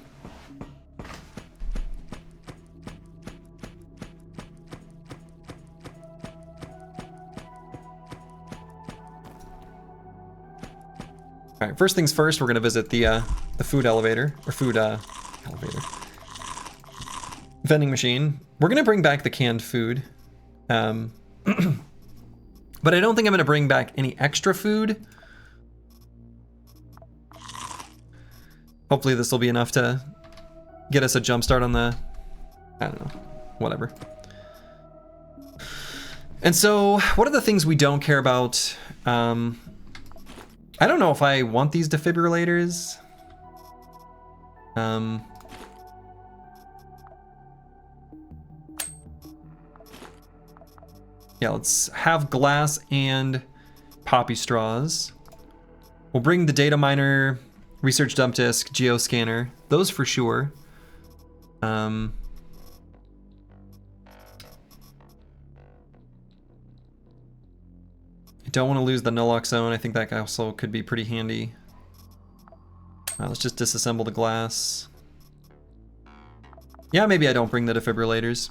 All right, first things first, we're gonna visit the food elevator, or food elevator. Vending machine. We're gonna bring back the canned food. But I don't think I'm gonna bring back any extra food. Hopefully this will be enough to get us a jump start on the, I don't know, whatever. And so, what are the things we don't care about? I don't know if I want these defibrillators. Yeah, let's have glass and poppy straws. We'll bring the data miner, research dump disk, geoscanner, those for sure. I don't want to lose the naloxone. I think that also could be pretty handy. Let's just disassemble the glass. Yeah, maybe I don't bring the defibrillators.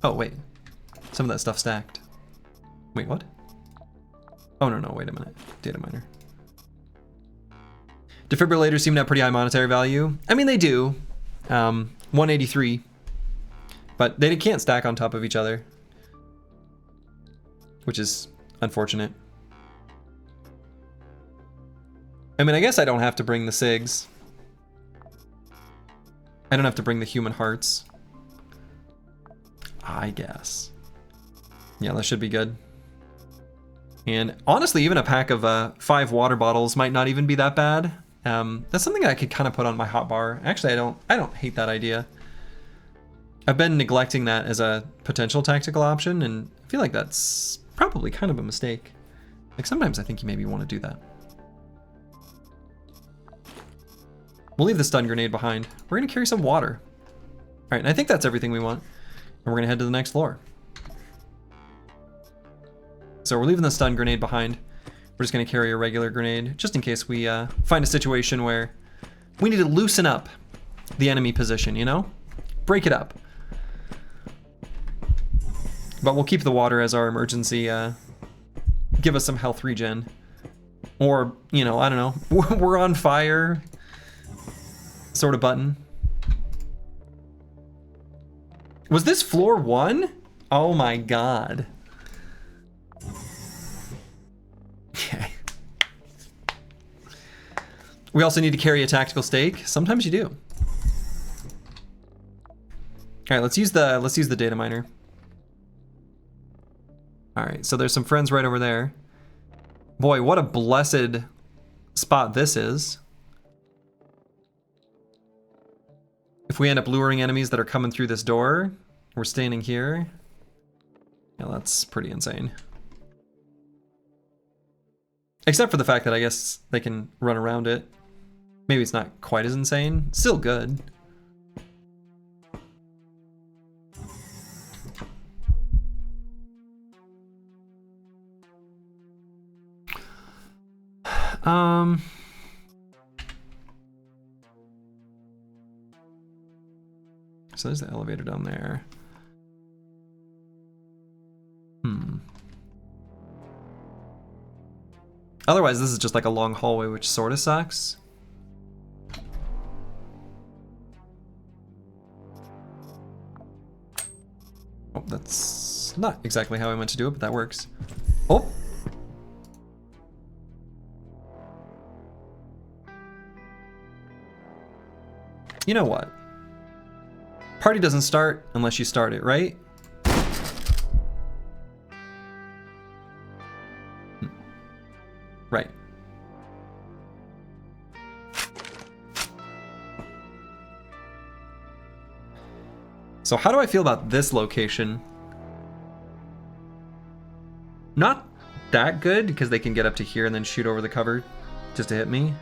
Oh, wait. Some of that stuff stacked. Wait, what? Oh, no, wait a minute. Data miner. Defibrillators seem to have pretty high monetary value. I mean, they do. 183. But they can't stack on top of each other, which is unfortunate. I mean, I guess I don't have to bring the SIGs. I don't have to bring the human hearts. I guess. Yeah, that should be good. And honestly, even a pack of 5 water bottles might not even be that bad. That's something I could kind of put on my hotbar. Actually, I don't hate that idea. I've been neglecting that as a potential tactical option, and I feel like that's probably kind of a mistake. Like, sometimes I think you maybe want to do that. We'll leave the stun grenade behind. We're gonna carry some water. All right, and I think that's everything we want. And we're gonna head to the next floor. So we're leaving the stun grenade behind. We're just gonna carry a regular grenade, just in case we find a situation where we need to loosen up the enemy position, you know? Break it up. But we'll keep the water as our emergency, give us some health regen. Or, you know, I don't know, we're on fire sort of button. Was this floor 1? Oh my god. Okay. We also need to carry a tactical stake. Sometimes you do. All right, let's use the data miner. All right, so there's some friends right over there. Boy, what a blessed spot this is. If we end up luring enemies that are coming through this door, we're standing here. Yeah, that's pretty insane. Except for the fact that I guess they can run around it. Maybe it's not quite as insane. Still good. So there's the elevator down there. Otherwise, this is just like a long hallway, which sort of sucks. Oh, that's not exactly how I meant to do it, but that works. Oh! You know what? Party doesn't start unless you start it, right? Right. So how do I feel about this location? Not that good, because they can get up to here and then shoot over the cover just to hit me.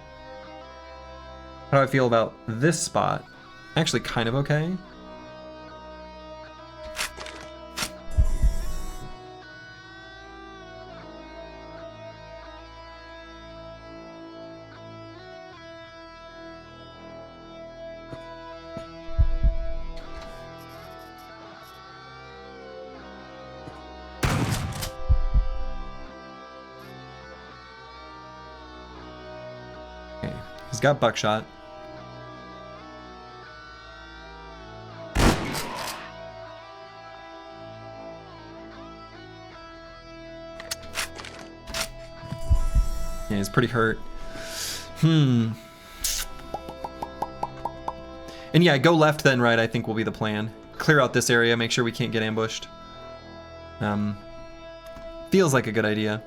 How do I feel about this spot? Actually kind of okay. Okay, he's got buckshot. Yeah, he's pretty hurt. And yeah, go left then right, I think will be the plan. Clear out this area, make sure we can't get ambushed. Feels like a good idea.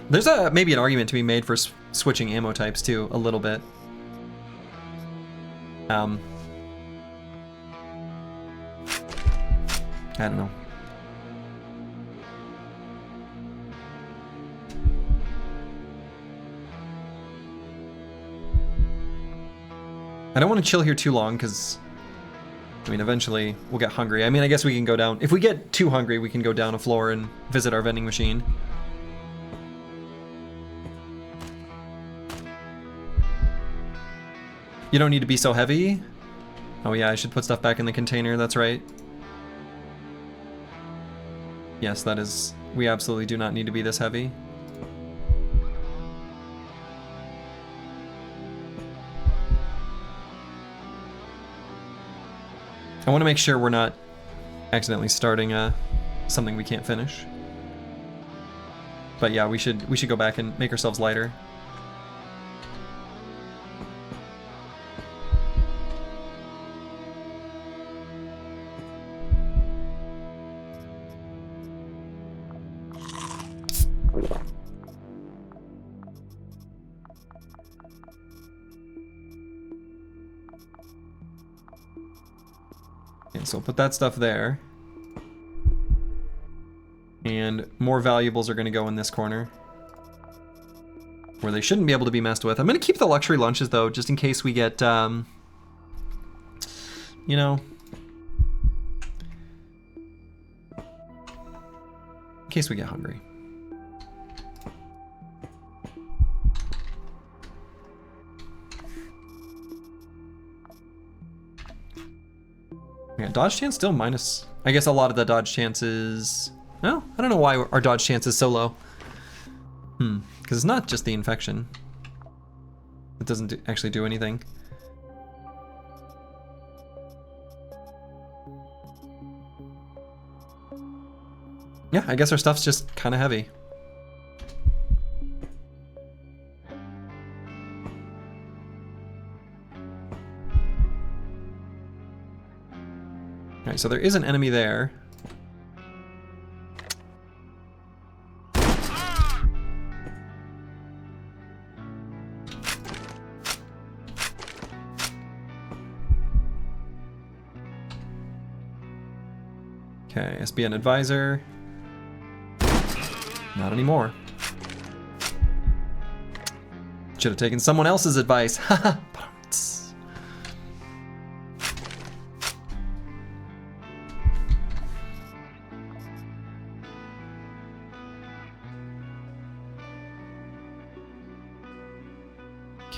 There's maybe an argument to be made for switching ammo types too, a little bit. I don't know. I don't want to chill here too long because, I mean, eventually we'll get hungry. I mean, I guess we can go down. If we get too hungry, we can go down a floor and visit our vending machine. You don't need to be so heavy. Oh yeah, I should put stuff back in the container, that's right. Yes, that is, we absolutely do not need to be this heavy. I want to make sure we're not accidentally starting something we can't finish. But yeah, we should go back and make ourselves lighter. So put that stuff there. And more valuables are going to go in this corner, where they shouldn't be able to be messed with. I'm going to keep the luxury lunches, though, just in case we get, you know, in case we get hungry. Yeah, dodge chance still minus. I guess a lot of the dodge chances. Well, I don't know why our dodge chance is so low. Because it's not just the infection. It doesn't actually do anything. Yeah, I guess our stuff's just kind of heavy. Alright, so there is an enemy there. Okay, SBN advisor. Not anymore. Should have taken someone else's advice. Haha.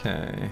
Okay.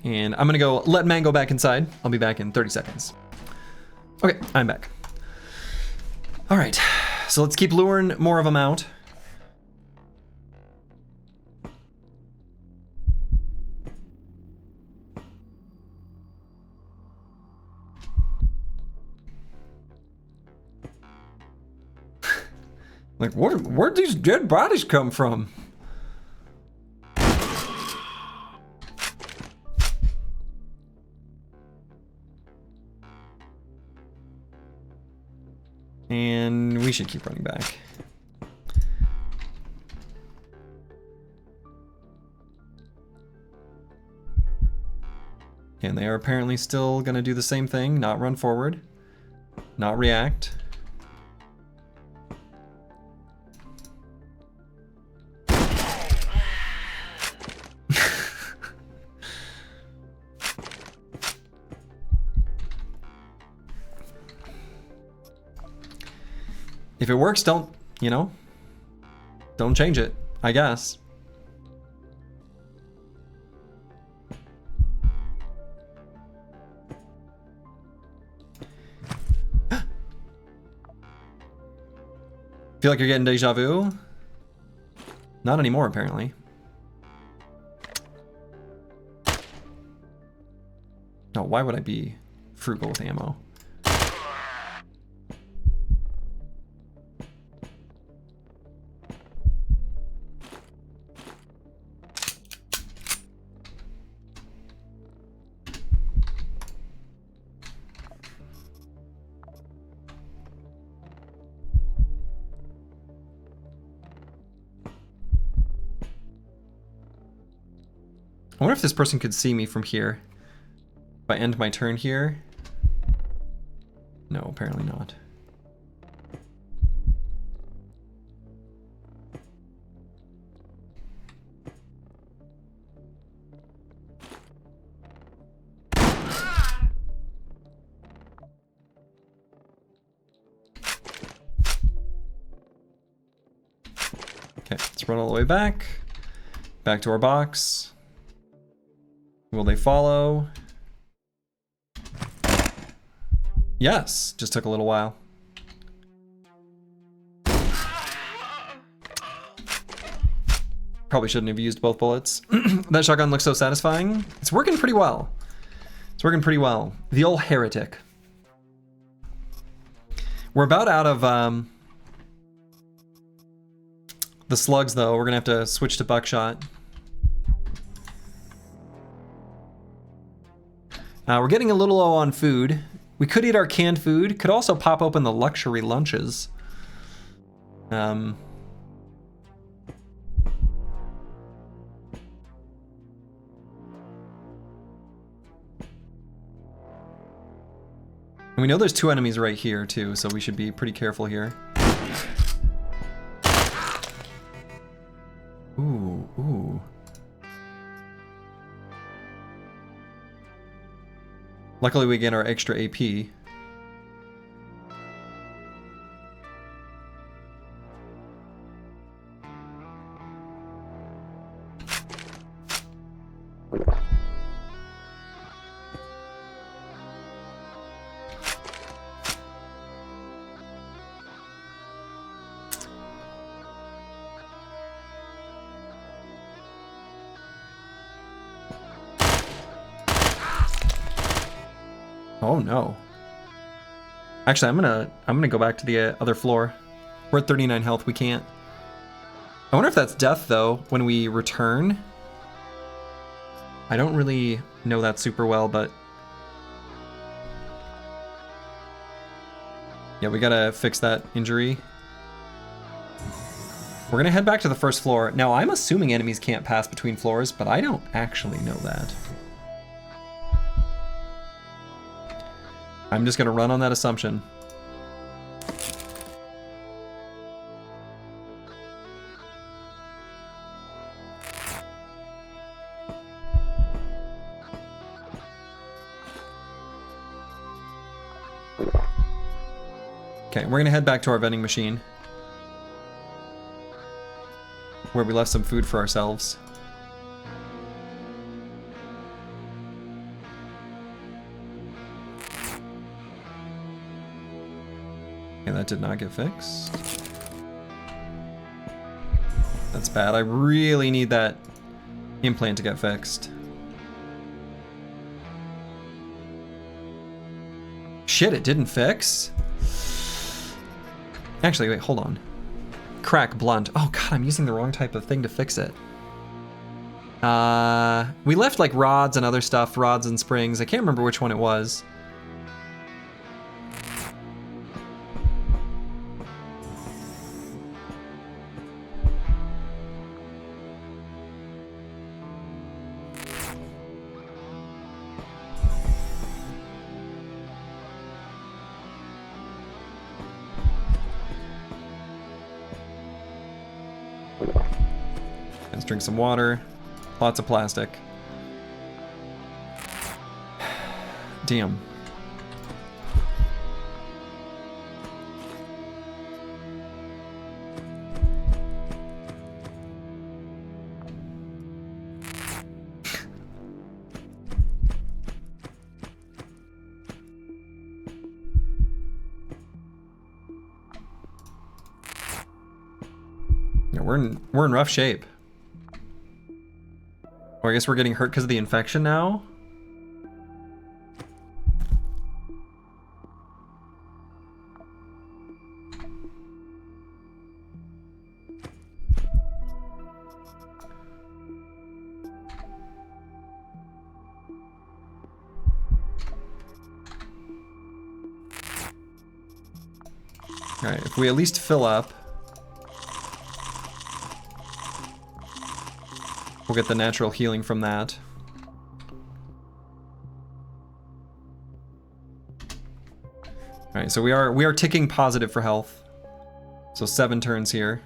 And I'm gonna go let Mango back inside. I'll be back in 30 seconds. Okay, I'm back. All right, so let's keep luring more of them out. Like, where'd these dead bodies come from? And we should keep running back. And they are apparently still gonna do the same thing, not run forward, not react. If it works, don't, you know, don't change it, I guess. Feel like you're getting deja vu? Not anymore, apparently. No, why would I be frugal with ammo? I wonder if this person could see me from here. If I end my turn here. No, apparently not. Okay, let's run all the way back. Back to our box. Will they follow? Yes, just took a little while. Probably shouldn't have used both bullets. That shotgun looks so satisfying. It's working pretty well. It's working pretty well. The old heretic. We're about out of the slugs though. We're gonna have to switch to buckshot. We're getting a little low on food. We could eat our canned food. Could also pop open the luxury lunches. And we know there's two enemies right here too, so we should be pretty careful here. Ooh, ooh. Luckily we get our extra AP. Oh no. Actually, I'm gonna go back to the other floor. We're at 39 health, we can't. I wonder if that's death though, when we return. I don't really know that super well, but yeah, we gotta fix that injury. We're gonna head back to the first floor. Now, I'm assuming enemies can't pass between floors, but I don't actually know that. I'm just gonna run on that assumption. Okay, we're gonna head back to our vending machine, where we left some food for ourselves. Okay, that did not get fixed. That's bad. I really need that implant to get fixed. Shit, it didn't fix? Actually, wait, hold on. Crack blunt. Oh god, I'm using the wrong type of thing to fix it. We left like rods and other stuff, rods and springs. I can't remember which one it was. Let's drink some water. Lots of plastic. Damn. Yeah, we're in rough shape. Or I guess we're getting hurt because of the infection now? Alright, if we at least fill up, we'll get the natural healing from that. Alright, so we are ticking positive for health. So 7 turns here.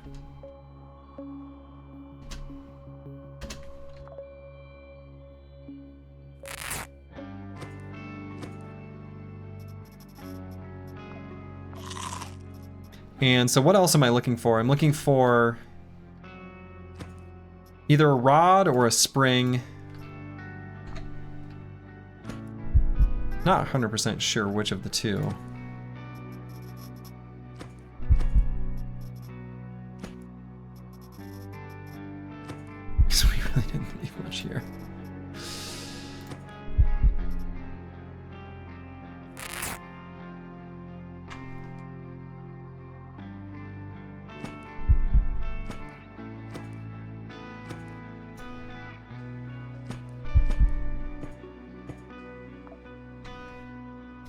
And so what else am I looking for? I'm looking for either a rod or a spring. Not 100% sure which of the two. So we really didn't leave much here.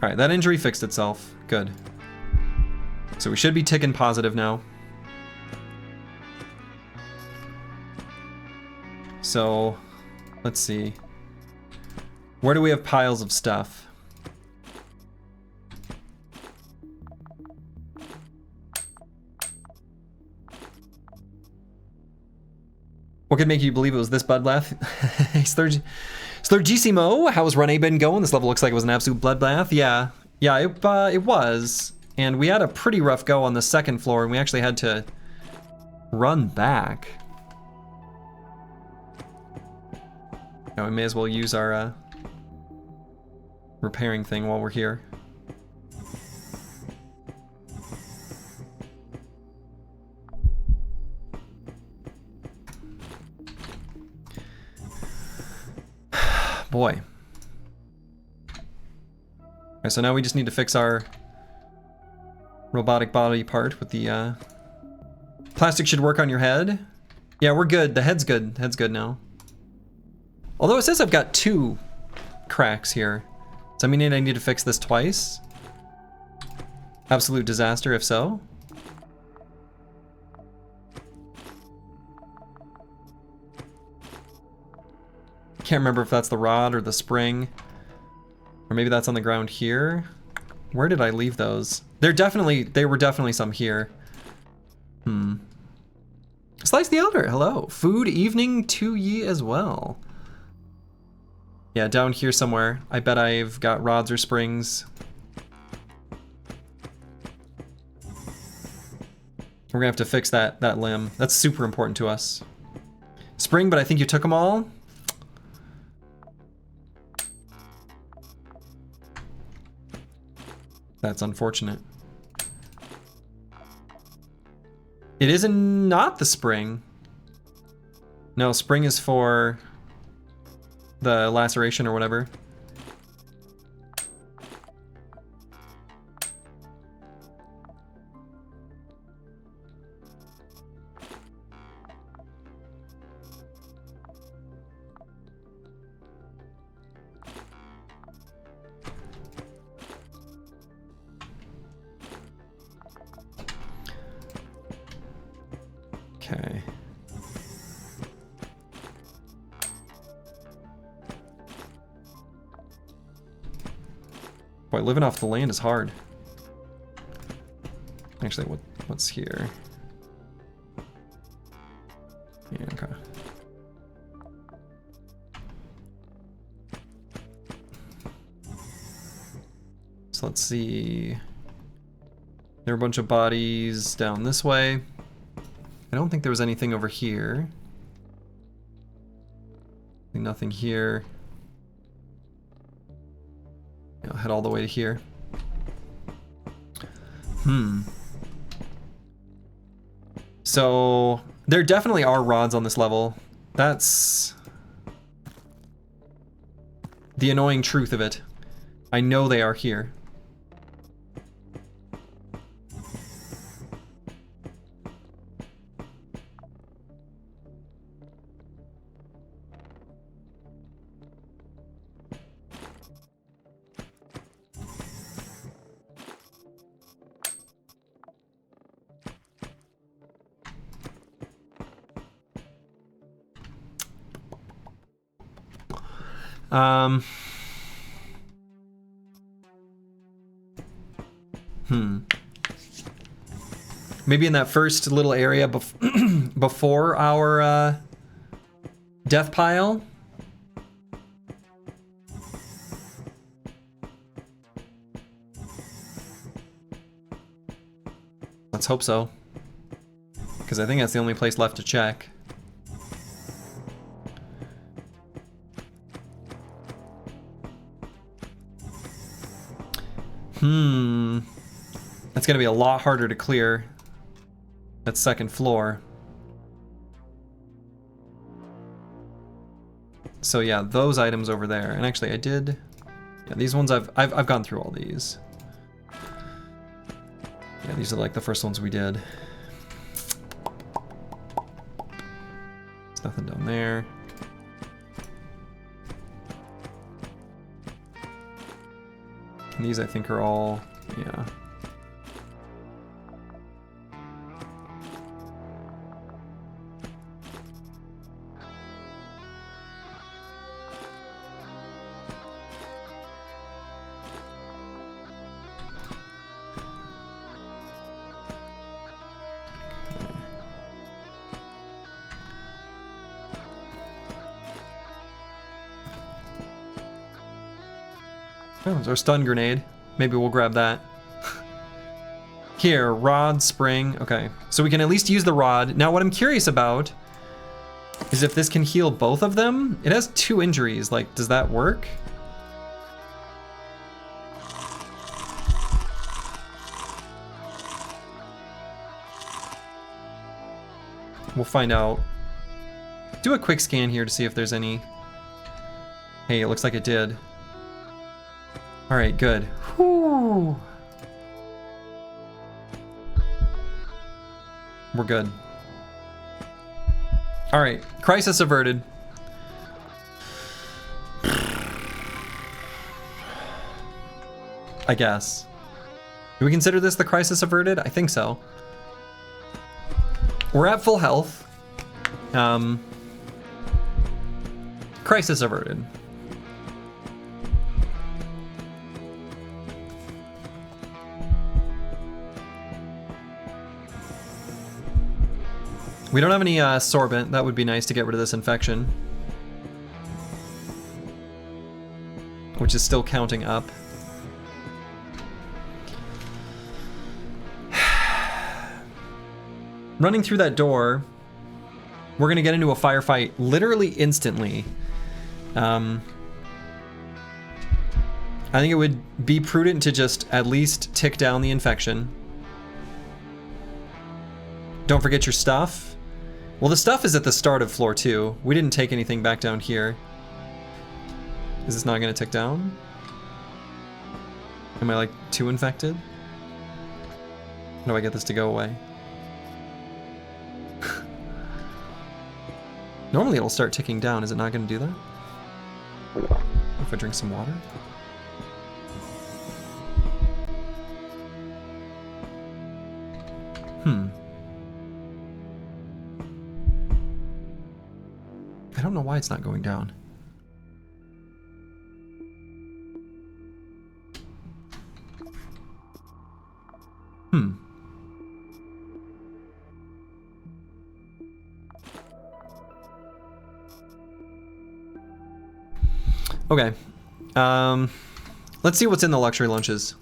Alright, that injury fixed itself. Good. So we should be ticking positive now. So, let's see. Where do we have piles of stuff? What could make you believe it was this bloodbath? Slurgissimo, how's Rene been going? This level looks like it was an absolute bloodbath. Yeah, it was. And we had a pretty rough go on the second floor, and we actually had to run back. Now we may as well use our repairing thing while we're here. Boy. Alright, so now we just need to fix our robotic body part with the plastic should work on your head. Yeah, we're good. The head's good. Head's good now. Although it says I've got 2 cracks here. Does that mean I need to fix this twice? Absolute disaster if so. can't remember if that's the rod or the spring. Or maybe that's on the ground here. Where did I leave those? They were definitely some here. Slice the Elder, hello. Food evening to ye as well. Yeah, down here somewhere. I bet I've got rods or springs. We're gonna have to fix that limb. That's super important to us. Spring, but I think you took them all. That's unfortunate. It is not the spring. No, spring is for the laceration or whatever. Okay. Boy, living off the land is hard. Actually, what's here? Yeah, okay. So let's see. There are a bunch of bodies down this way. I don't think there was anything over here. Nothing here. I'll head all the way to here. So there definitely are rods on this level. That's the annoying truth of it. I know they are here. Maybe in that first little area before our death pile. Let's hope so. Because I think that's the only place left to check. That's gonna be a lot harder to clear. That second floor. So yeah, those items over there. And actually I did, yeah, these ones I've gone through all these. Yeah, these are like the first ones we did. There's nothing down there. And these I think are all, yeah. Oh, there's our stun grenade. Maybe we'll grab that. Here, rod, spring. Okay, so we can at least use the rod. Now what I'm curious about is if this can heal both of them. It has 2 injuries, like, does that work? We'll find out. Do a quick scan here to see if there's any. Hey, it looks like it did. All right, good. Whew. We're good. All right, crisis averted. I guess. Do we consider this the crisis averted? I think so. We're at full health. Crisis averted. We don't have any sorbent. That would be nice to get rid of this infection. Which is still counting up. Running through that door, we're gonna get into a firefight literally instantly. I think it would be prudent to just at least tick down the infection. Don't forget your stuff. Well, the stuff is at the start of floor 2. We didn't take anything back down here. Is this not gonna tick down? Am I like too infected? How do I get this to go away? Normally it'll start ticking down. Is it not gonna do that? If I drink some water? I don't know why it's not going down. Okay. Let's see what's in the luxury lunches.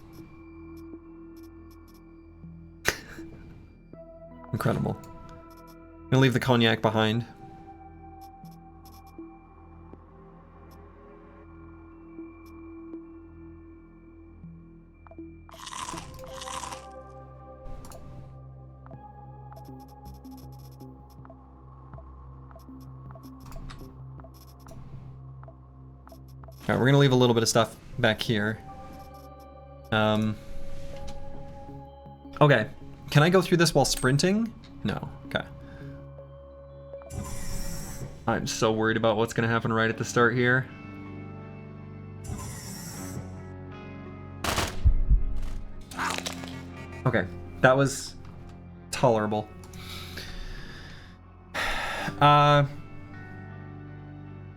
Incredible. I'm gonna leave the cognac behind. Alright, we're gonna leave a little bit of stuff back here. Okay. Can I go through this while sprinting? No. Okay. I'm so worried about what's gonna happen right at the start here. Okay, that was tolerable.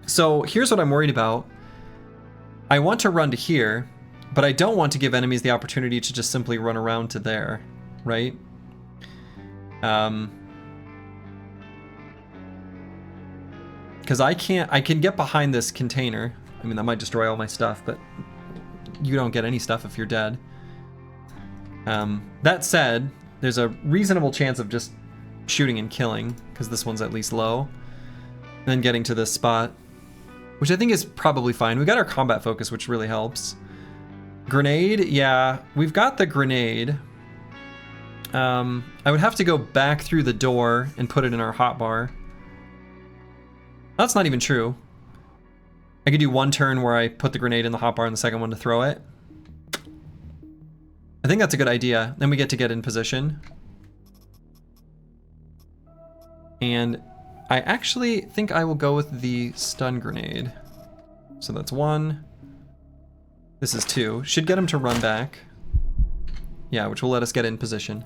So here's what I'm worried about. I want to run to here, but I don't want to give enemies the opportunity to just simply run around to there, right? Because I can get behind this container. I mean, that might destroy all my stuff, but you don't get any stuff if you're dead. That said, there's a reasonable chance of just shooting and killing, because this one's at least low. And then getting to this spot, which I think is probably fine. We got our combat focus, which really helps. Grenade, yeah, we've got the grenade. I would have to go back through the door and put it in our hotbar. That's not even true. I could do one turn where I put the grenade in the hotbar and the second one to throw it. I think that's a good idea. Then we get to get in position. And I actually think I will go with the stun grenade. So that's 1. This is 2. Should get him to run back. Yeah, which will let us get in position.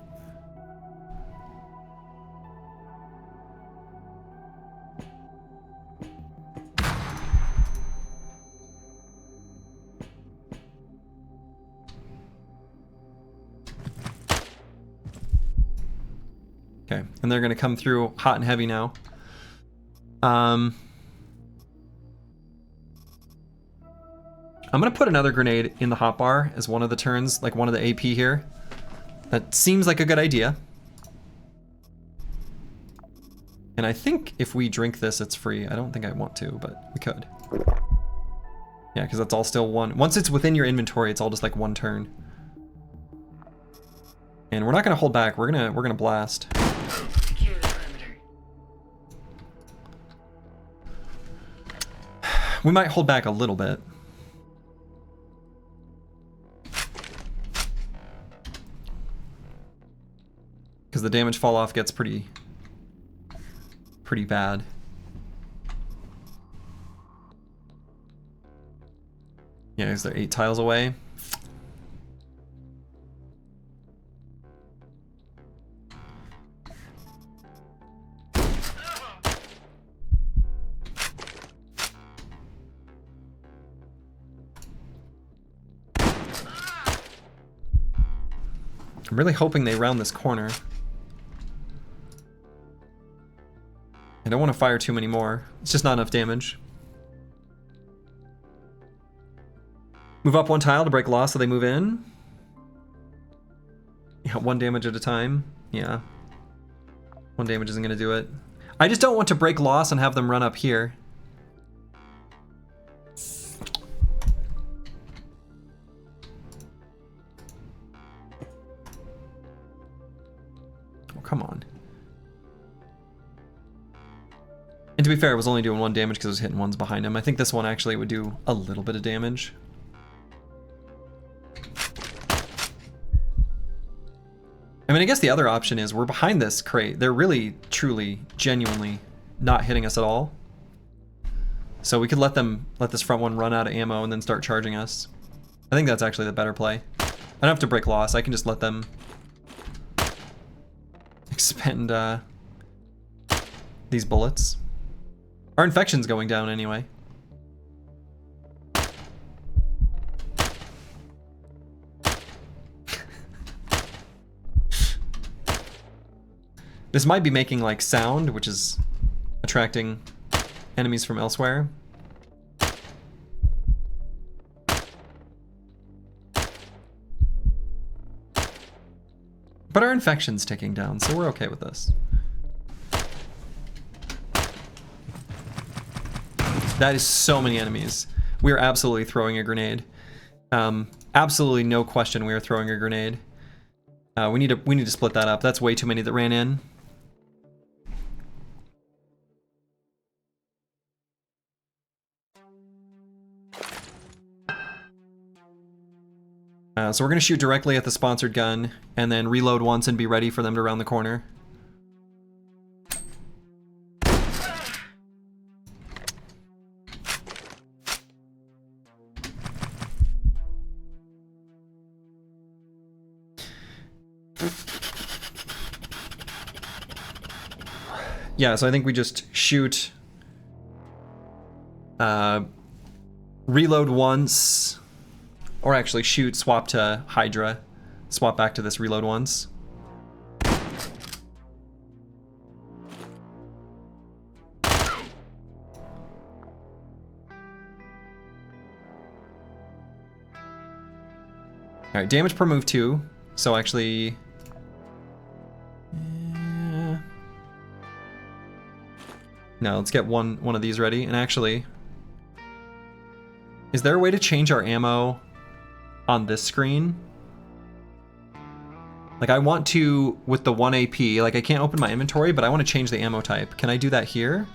Okay, and they're gonna come through hot and heavy now. I'm gonna put another grenade in the hotbar as one of the turns, like one of the AP here. That seems like a good idea. And I think if we drink this, it's free. I don't think I want to, but we could. Yeah, because that's all still one. Once it's within your inventory, it's all just like one turn. And we're not gonna hold back. We're gonna blast. Secure the perimeter. We might hold back a little bit. Because the damage fall off gets pretty bad. Yeah, is there 8 tiles away? really hoping they round this corner. I don't want to fire too many more. It's just not enough damage. Move up 1 tile to break loss so they move in. Yeah, 1 damage at a time. Yeah. 1 damage isn't going to do it. I just don't want to break loss and have them run up here. Oh, come on. And to be fair, it was only doing 1 damage because it was hitting ones behind him. I think this one actually would do a little bit of damage. I mean, I guess the other option is we're behind this crate. They're really, truly, genuinely not hitting us at all. So we could let this front one run out of ammo and then start charging us. I think that's actually the better play. I don't have to break loss. I can just let them expend these bullets. Our infection's going down anyway. This might be making like sound, which is attracting enemies from elsewhere. But our infection's ticking down, so we're okay with this. That is so many enemies. We are absolutely throwing a grenade. Absolutely no question we are throwing a grenade. We need to split that up. That's way too many that ran in. So we're going to shoot directly at the sponsored gun and then reload once and be ready for them to round the corner. Yeah, so I think we just shoot, reload once, or actually shoot, swap to Hydra, swap back to this reload once. All right, damage per move 2, so actually... No, let's get one of these ready. And actually, is there a way to change our ammo on this screen? Like I want to, with the 1 AP, like I can't open my inventory, but I want to change the ammo type. Can I do that here?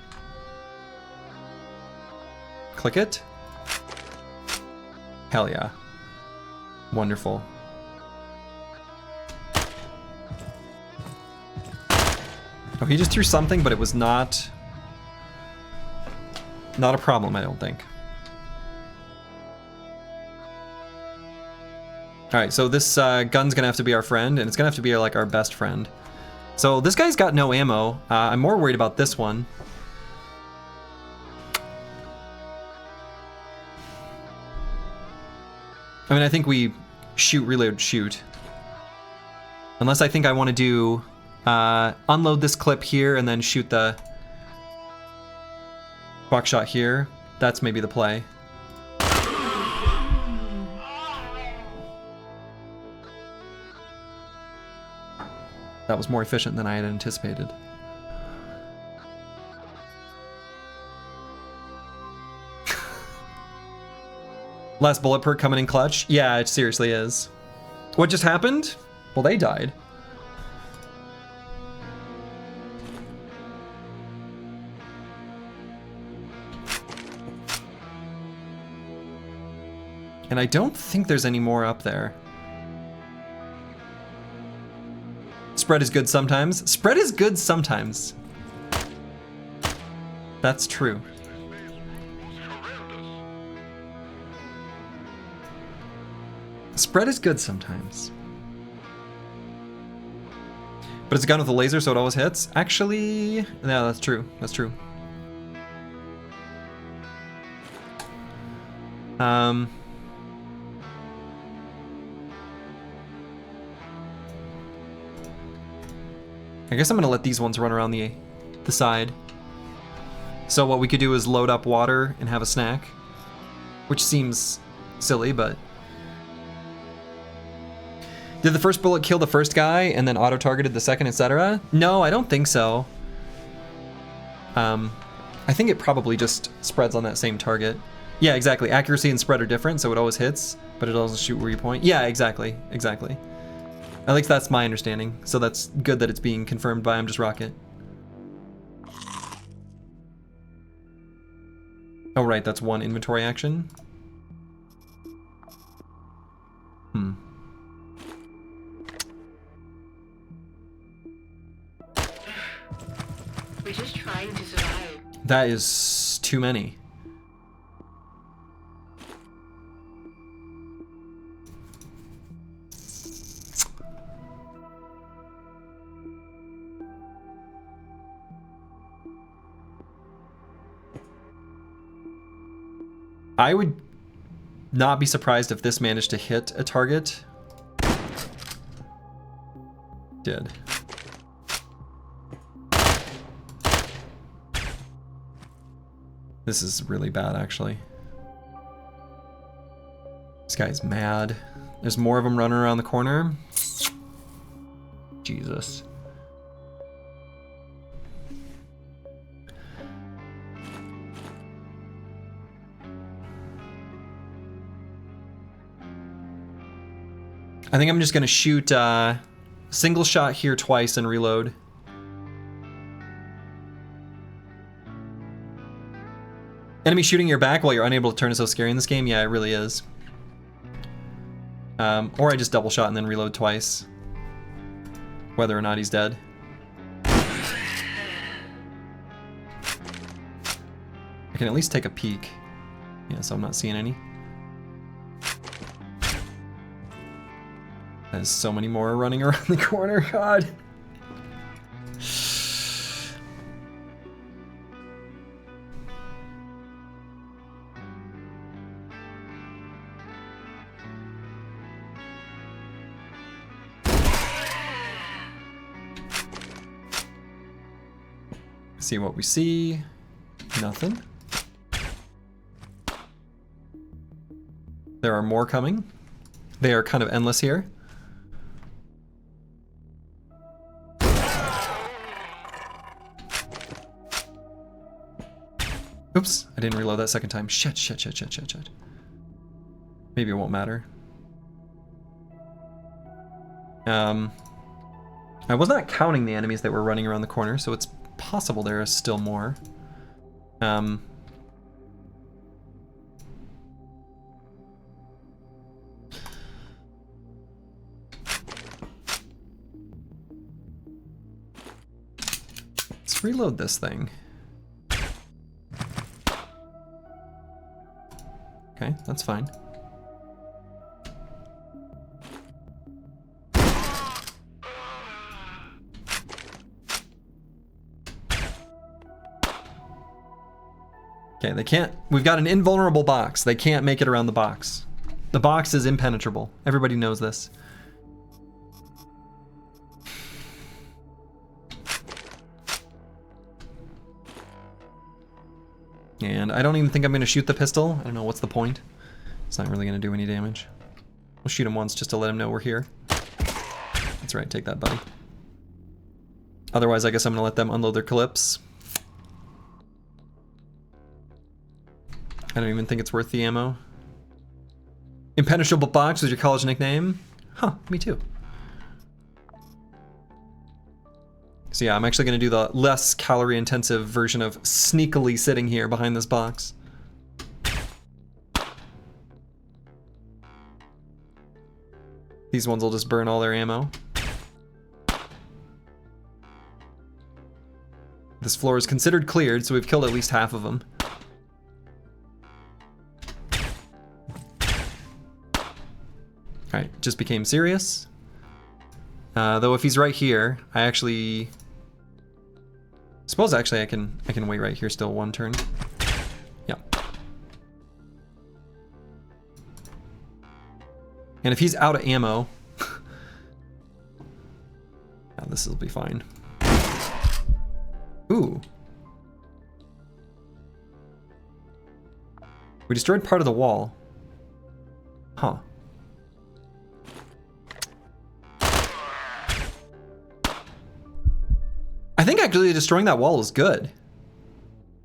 Click it. Hell yeah. Wonderful. Oh, he just threw something, but it was not a problem, I don't think. Alright, so this gun's gonna have to be our friend, and it's gonna have to be like our best friend. So this guy's got no ammo. I'm more worried about this one. I mean, I think we shoot, reload, shoot. Unless I think I want to do unload this clip here and then shoot the buckshot here. That's maybe the play. That was more efficient than I had anticipated. Last bullet perk coming in clutch? Yeah, it seriously is. What just happened? Well, they died. And I don't think there's any more up there. Spread is good sometimes. Spread is good sometimes. That's true. Spread is good sometimes. But it's a gun with a laser, so it always hits? Actually, no, that's true. That's true. I guess I'm gonna let these ones run around the side. So what we could do is load up water and have a snack, which seems silly, but... Did the first bullet kill the first guy and then auto-targeted the second, etc.? No, I don't think so. I think it probably just spreads on that same target. Yeah, exactly. Accuracy and spread are different, so it always hits, but it doesn't shoot where you point. Yeah, exactly. Exactly. At least that's my understanding, so that's good that it's being confirmed by I'm Just Rocket. Oh, right, that's one inventory action. We're just trying to survive. That is too many. I would not be surprised if this managed to hit a target. Did. This is really bad, actually. This guy's mad. There's more of them running around the corner. Jesus. I think I'm just gonna shoot single shot here twice and reload. Enemy shooting your back while you're unable to turn is so scary in this game. Yeah, it really is. Or I just double shot and then reload twice. Whether or not he's dead. I can at least take a peek. Yeah, so I'm not seeing any. There's so many more running around the corner, God. See what we see. Nothing. There are more coming. They are kind of endless here. Oops, I didn't reload that second time. Shit. Maybe it won't matter. I was not counting the enemies that were running around the corner, so it's possible there is still more. Let's reload this thing. Okay, that's fine. Okay, they can't... We've got an invulnerable box. They can't make it around the box. The box is impenetrable. Everybody knows this. And I don't even think I'm going to shoot the pistol. I don't know, what's the point? It's not really going to do any damage. We'll shoot him once just to let him know we're here. That's right, take that, buddy. Otherwise, I guess I'm going to let them unload their clips. I don't even think it's worth the ammo. Impenetrable box was your college nickname? Huh, me too. So yeah, I'm actually going to do the less calorie intensive version of sneakily sitting here behind this box. These ones will just burn all their ammo. This floor is considered cleared, so we've killed at least half of them. Alright, just became serious. Though if he's right here, I actually... Suppose actually I can wait right here still one turn. Yeah. And if he's out of ammo... yeah, this will be fine. Ooh. We destroyed part of the wall. Huh. I think actually destroying that wall is good.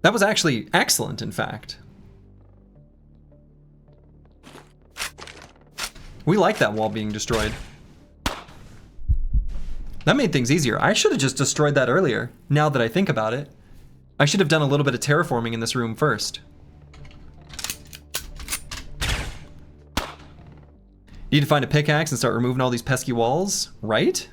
That was actually excellent, in fact. We like that wall being destroyed. That made things easier. I should have just destroyed that earlier, now that I think about it. I should have done a little bit of terraforming in this room first. Need to find a pickaxe and start removing all these pesky walls, right?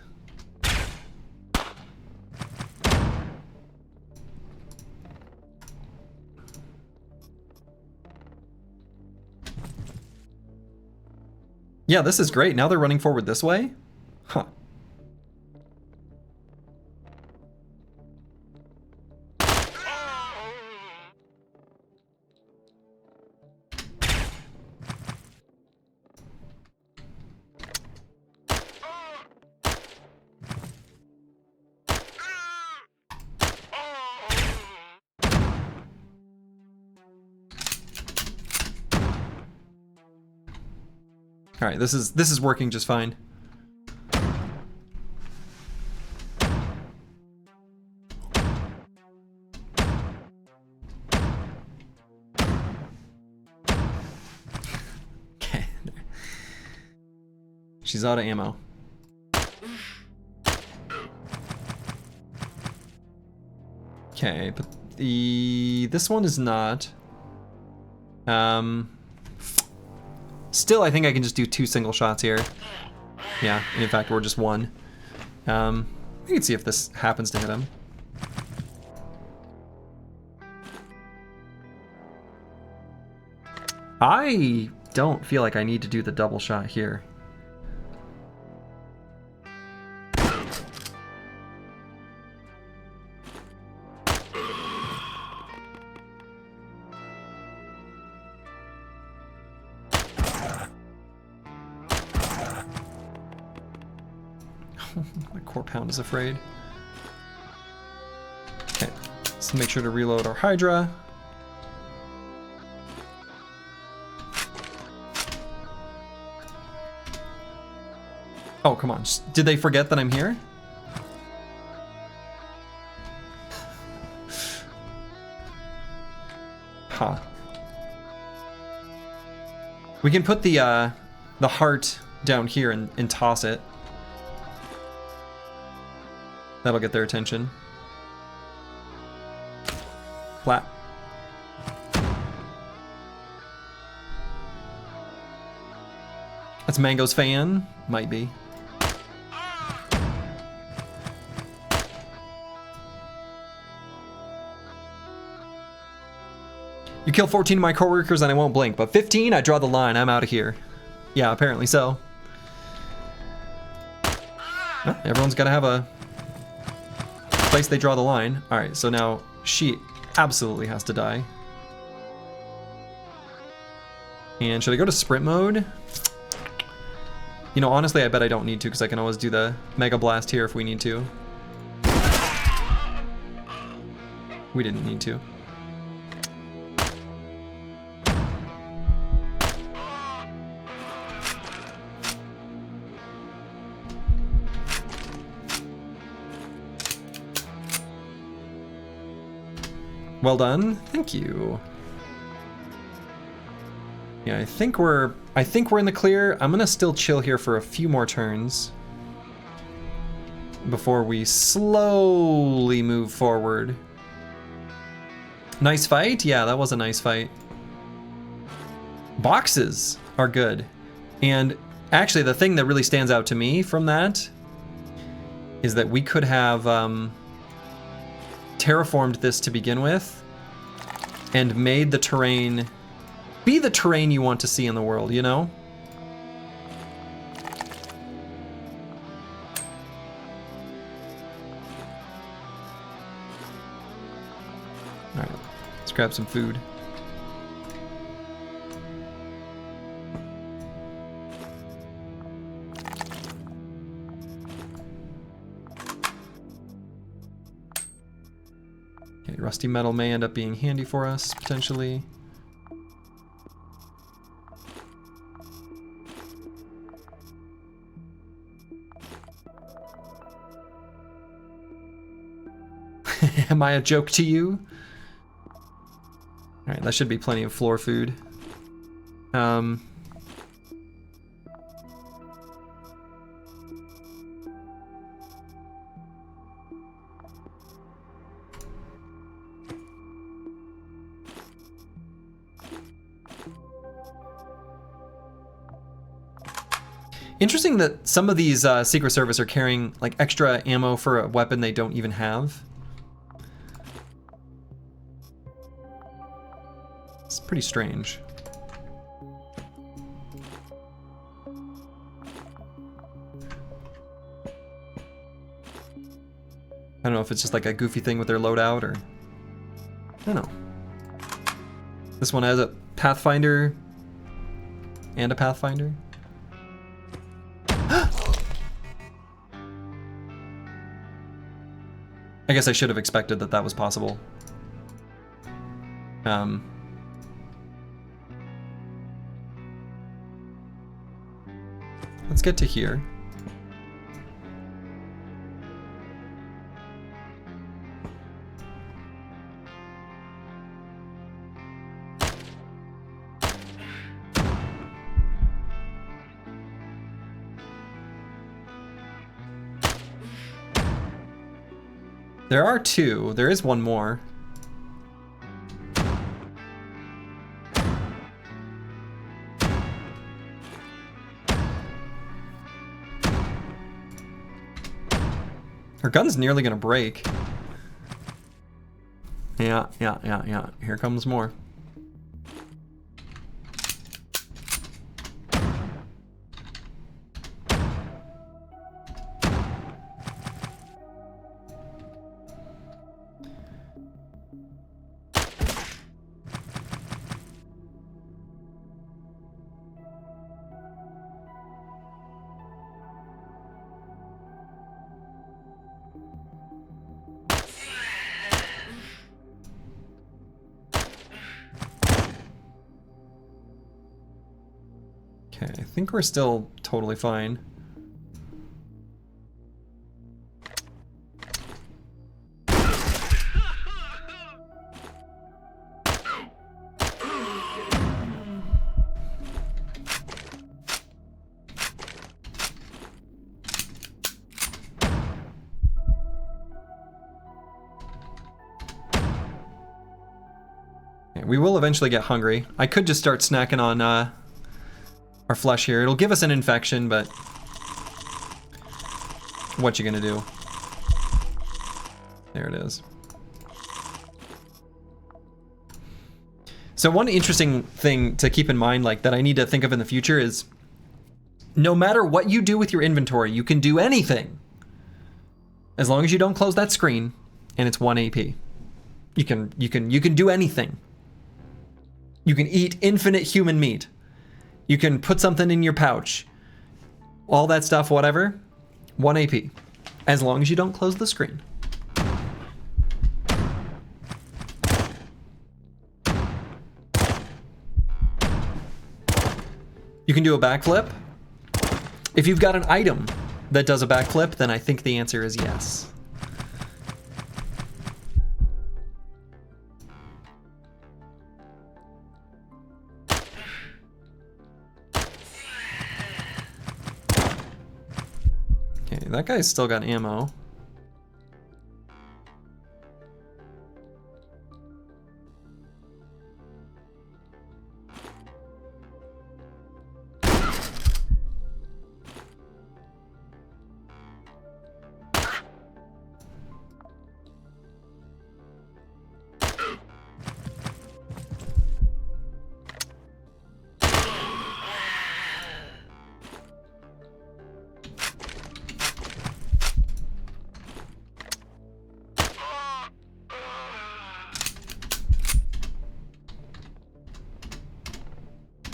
Yeah, this is great. Now they're running forward this way? Huh. All right, this is working just fine. Okay. She's out of ammo. Okay, but this one is not. Still, I think I can just do 2 single shots here. Yeah, and in fact, we're just 1. We can see if this happens to hit him. I don't feel like I need to do the double shot here. My core pound is afraid. Okay, let's make sure to reload our Hydra. Oh, come on. Did they forget that I'm here? Huh. We can put the heart down here and toss it. That'll get their attention. Flat. That's Mango's fan? Might be. You kill 14 of my coworkers and I won't blink, but 15, I draw the line. I'm out of here. Yeah, apparently so. Well, everyone's got to have a place they draw the line. All right, so now she absolutely has to die. And should I go to sprint mode? You know, honestly, I bet I don't need to because I can always do the Mega Blast here if we need to. We didn't need to. Well done. Thank you. Yeah, I think we're in the clear. I'm gonna still chill here for a few more turns before we slowly move forward. Nice fight? Yeah, that was a nice fight. Boxes are good. And actually the thing that really stands out to me from that is that we could have terraformed this to begin with and made the terrain be the terrain you want to see in the world, you know? All right, let's grab some food. rusty metal may end up being handy for us, potentially. Am I a joke to you? Alright, that should be plenty of floor food. Interesting that some of these Secret Service are carrying like extra ammo for a weapon they don't even have. It's pretty strange. I don't know if it's just like a goofy thing with their loadout or... I don't know. This one has a Pathfinder and a Pathfinder. I guess I should have expected that that was possible. Let's get to here. There are two. There is one more. Her gun's nearly gonna break. Yeah. Here comes more. Okay, I think we're still totally fine. Okay, we will eventually get hungry. I could just start snacking on our flesh here. It'll give us an infection, but what you gonna do? There it is. So one interesting thing to keep in mind, like that I need to think of in the future, is no matter what you do with your inventory, you can do anything as long as you don't close that screen and it's 1 AP. You can do anything. You can eat infinite human meat. You can put something in your pouch. All that stuff, whatever, 1 AP. As long as you don't close the screen. You can do a backflip. If you've got an item that does a backflip, then I think the answer is yes. That guy's still got ammo.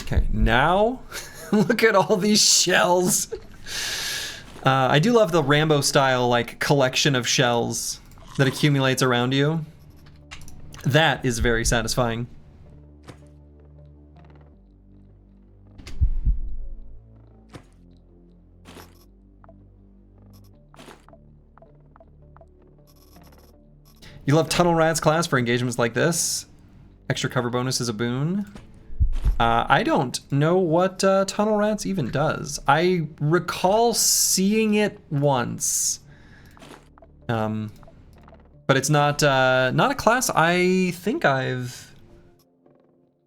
Okay, now look at all these shells. I do love the Rambo style like collection of shells that accumulates around you. That is very satisfying. You love Tunnel Rats class for engagements like this. Extra cover bonus is a boon. I don't know what Tunnel Rats even does. I recall seeing it once. But it's not a class I think I've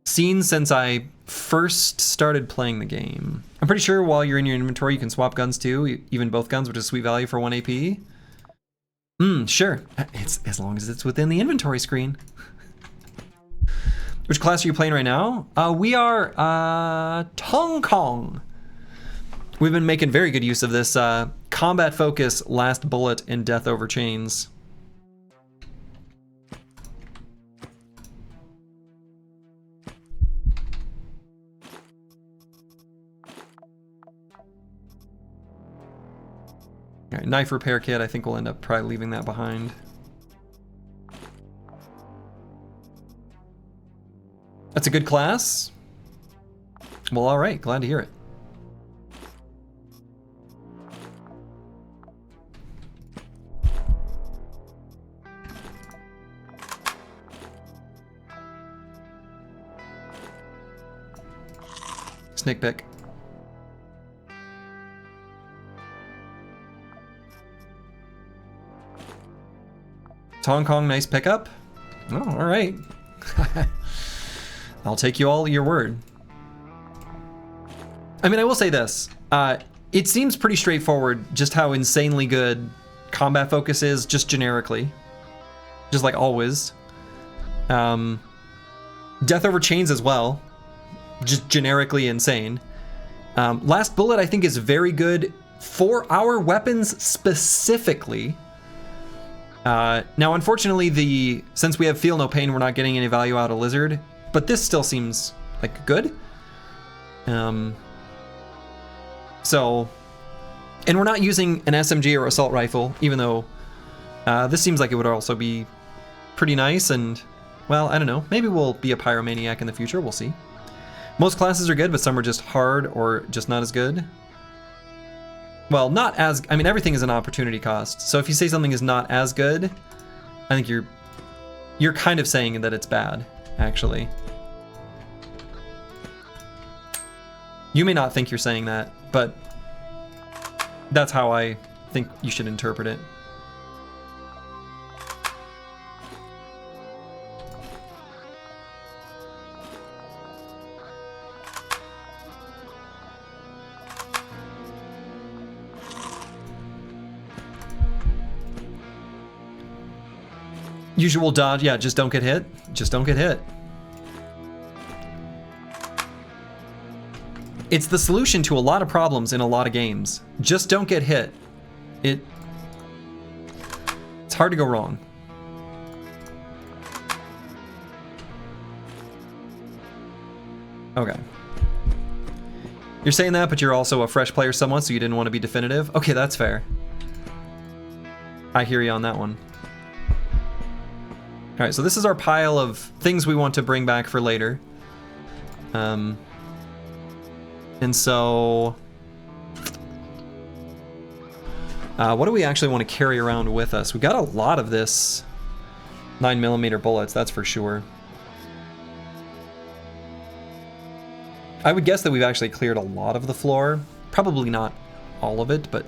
seen since I first started playing the game. I'm pretty sure while you're in your inventory you can swap guns too, even both guns, which is sweet value for 1 AP. Sure. It's as long as it's within the inventory screen. Which class are you playing right now? We are Tong Kong. We've been making very good use of this combat focus, last bullet, and death over chains. All right, knife repair kit. I think we'll end up probably leaving that behind. That's a good class. Well, all right, glad to hear it. Snake pick. Hong Kong, nice pickup. Oh, all right. I'll take you all at your word. I mean, I will say this. It seems pretty straightforward just how insanely good combat focus is, just generically. Just like always. Death over chains as well. Just generically insane. Last bullet I think is very good for our weapons specifically. Now, unfortunately, since we have Feel No Pain, we're not getting any value out of Lizard, but this still seems like good. So, and we're not using an SMG or assault rifle, even though this seems like it would also be pretty nice. And well, I don't know, maybe we'll be a pyromaniac in the future. We'll see. Most classes are good, but some are just hard or just not as good. Well, not as, I mean, everything is an opportunity cost. So if you say something is not as good, I think you're kind of saying that it's bad, actually. You may not think you're saying that, but that's how I think you should interpret it. Usual dodge, yeah, just don't get hit. Just don't get hit. It's the solution to a lot of problems in a lot of games. Just don't get hit. It's hard to go wrong. Okay. You're saying that, but you're also a fresh player somewhat, so you didn't want to be definitive? Okay, that's fair. I hear you on that one. All right, so this is our pile of things we want to bring back for later. And so... what do we actually want to carry around with us? We got a lot of this 9mm bullets, that's for sure. I would guess that we've actually cleared a lot of the floor. Probably not all of it, but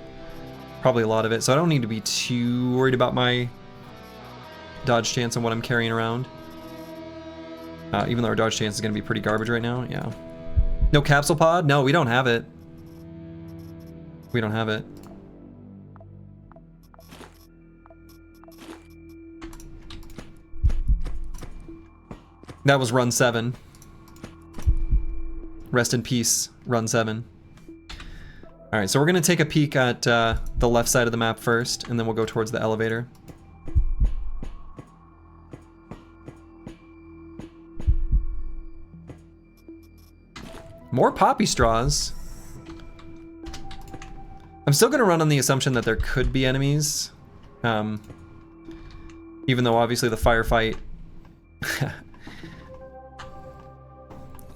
probably a lot of it. So I don't need to be too worried about my dodge chance and what I'm carrying around. Even though our dodge chance is going to be pretty garbage right now, yeah. No capsule pod? No, we don't have it. We don't have it. That was run 7. Rest in peace, run 7. All right, so we're gonna take a peek at the left side of the map first, and then we'll go towards the elevator. More poppy straws. I'm still gonna run on the assumption that there could be enemies. Even though obviously the firefight A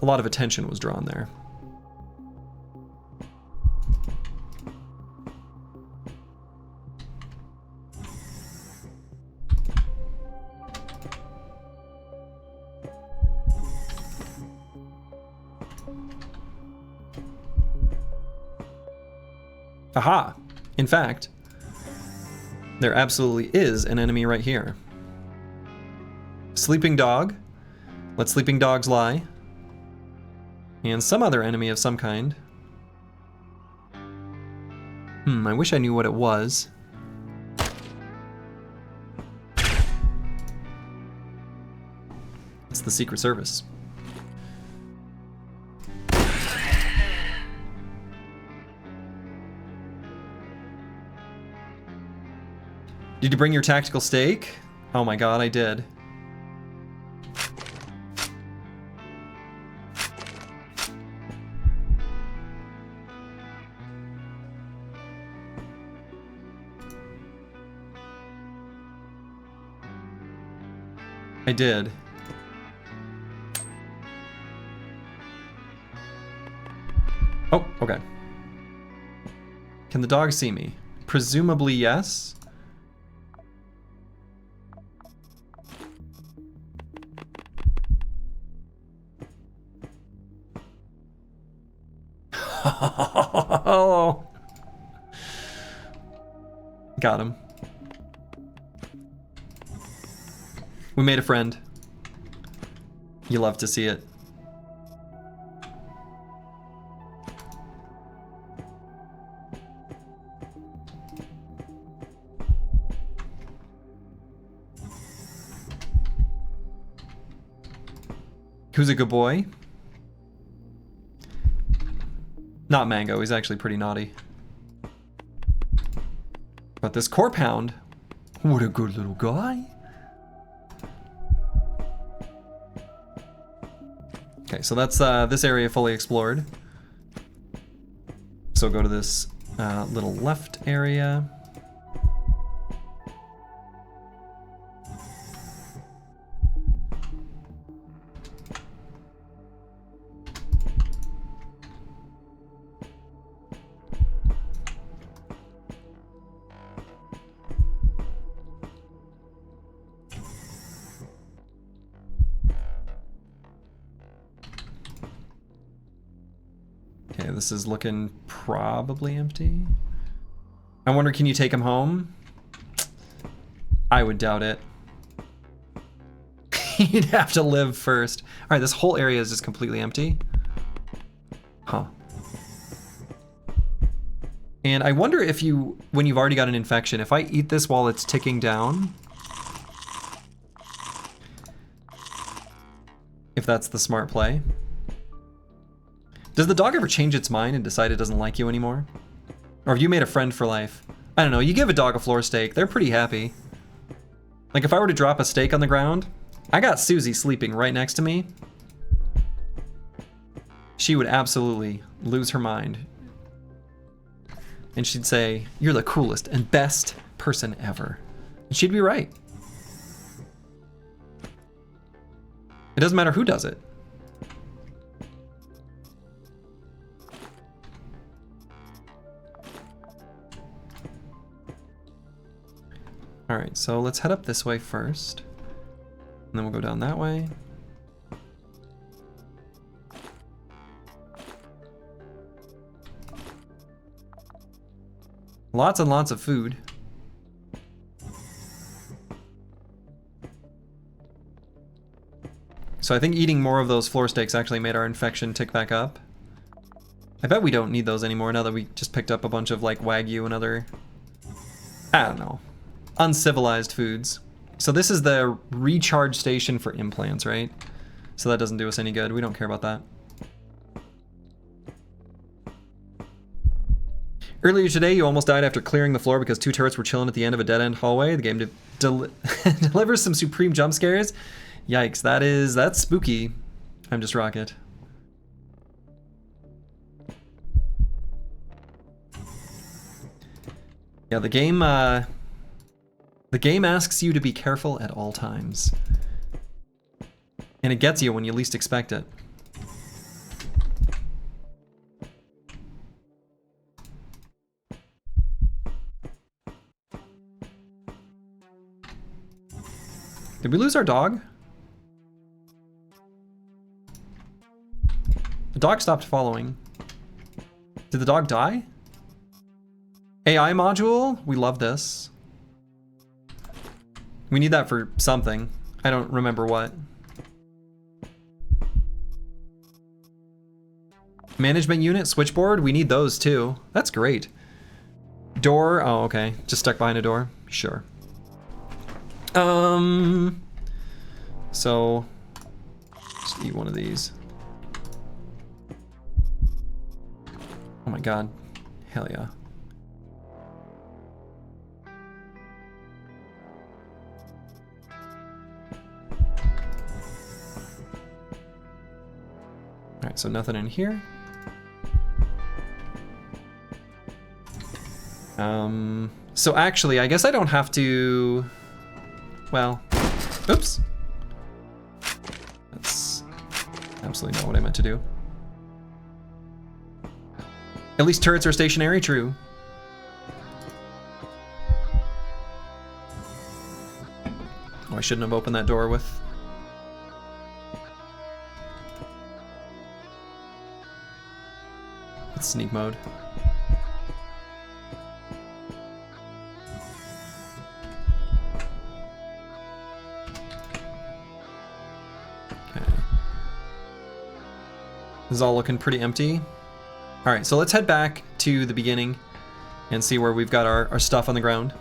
lot of attention was drawn there. Aha! In fact, there absolutely is an enemy right here. Sleeping dog. Let sleeping dogs lie. And some other enemy of some kind. I wish I knew what it was. It's the Secret Service. Did you bring your tactical stake? Oh my god, I did. I did. Oh, okay. Can the dog see me? Presumably yes. Oh. Got him. We made a friend. You love to see it. Who's a good boy? Not Mango, he's actually pretty naughty. But this Corp Hound, what a good little guy. Okay, so that's this area fully explored. So go to this little left area. Okay, this is looking probably empty. I wonder, can you take him home? I would doubt it. He'd have to live first. All right, this whole area is just completely empty. Huh. And I wonder if you, when you've already got an infection, if I eat this while it's ticking down, if that's the smart play. Does the dog ever change its mind and decide it doesn't like you anymore? Or have you made a friend for life? I don't know, you give a dog a floor steak, they're pretty happy. Like if I were to drop a steak on the ground, I got Susie sleeping right next to me. She would absolutely lose her mind. And she'd say, "You're the coolest and best person ever." And she'd be right. It doesn't matter who does it. All right, so let's head up this way first. And then we'll go down that way. Lots and lots of food. So I think eating more of those floor steaks actually made our infection tick back up. I bet we don't need those anymore now that we just picked up a bunch of like Wagyu and other, I don't know, uncivilized foods. So this is the recharge station for implants, right? So that doesn't do us any good. We don't care about that. Earlier today, you almost died after clearing the floor because two turrets were chilling at the end of a dead-end hallway. The game delivers some supreme jump scares. Yikes, that's spooky. I'm just Rocket. Yeah, the game asks you to be careful at all times. And it gets you when you least expect it. Did we lose our dog? The dog stopped following. Did the dog die? AI module? We love this. We need that for something. I don't remember what. Management unit, switchboard, we need those too. That's great. Door, oh okay, just stuck behind a door, sure. So, just eat one of these. Oh my god, hell yeah. Alright, so nothing in here. So actually, I guess I don't have to, well, oops. That's absolutely not what I meant to do. At least turrets are stationary, true. Oh, I shouldn't have opened that door with... It's sneak mode. This is all looking pretty empty. All right, so let's head back to the beginning and see where we've got our stuff on the ground.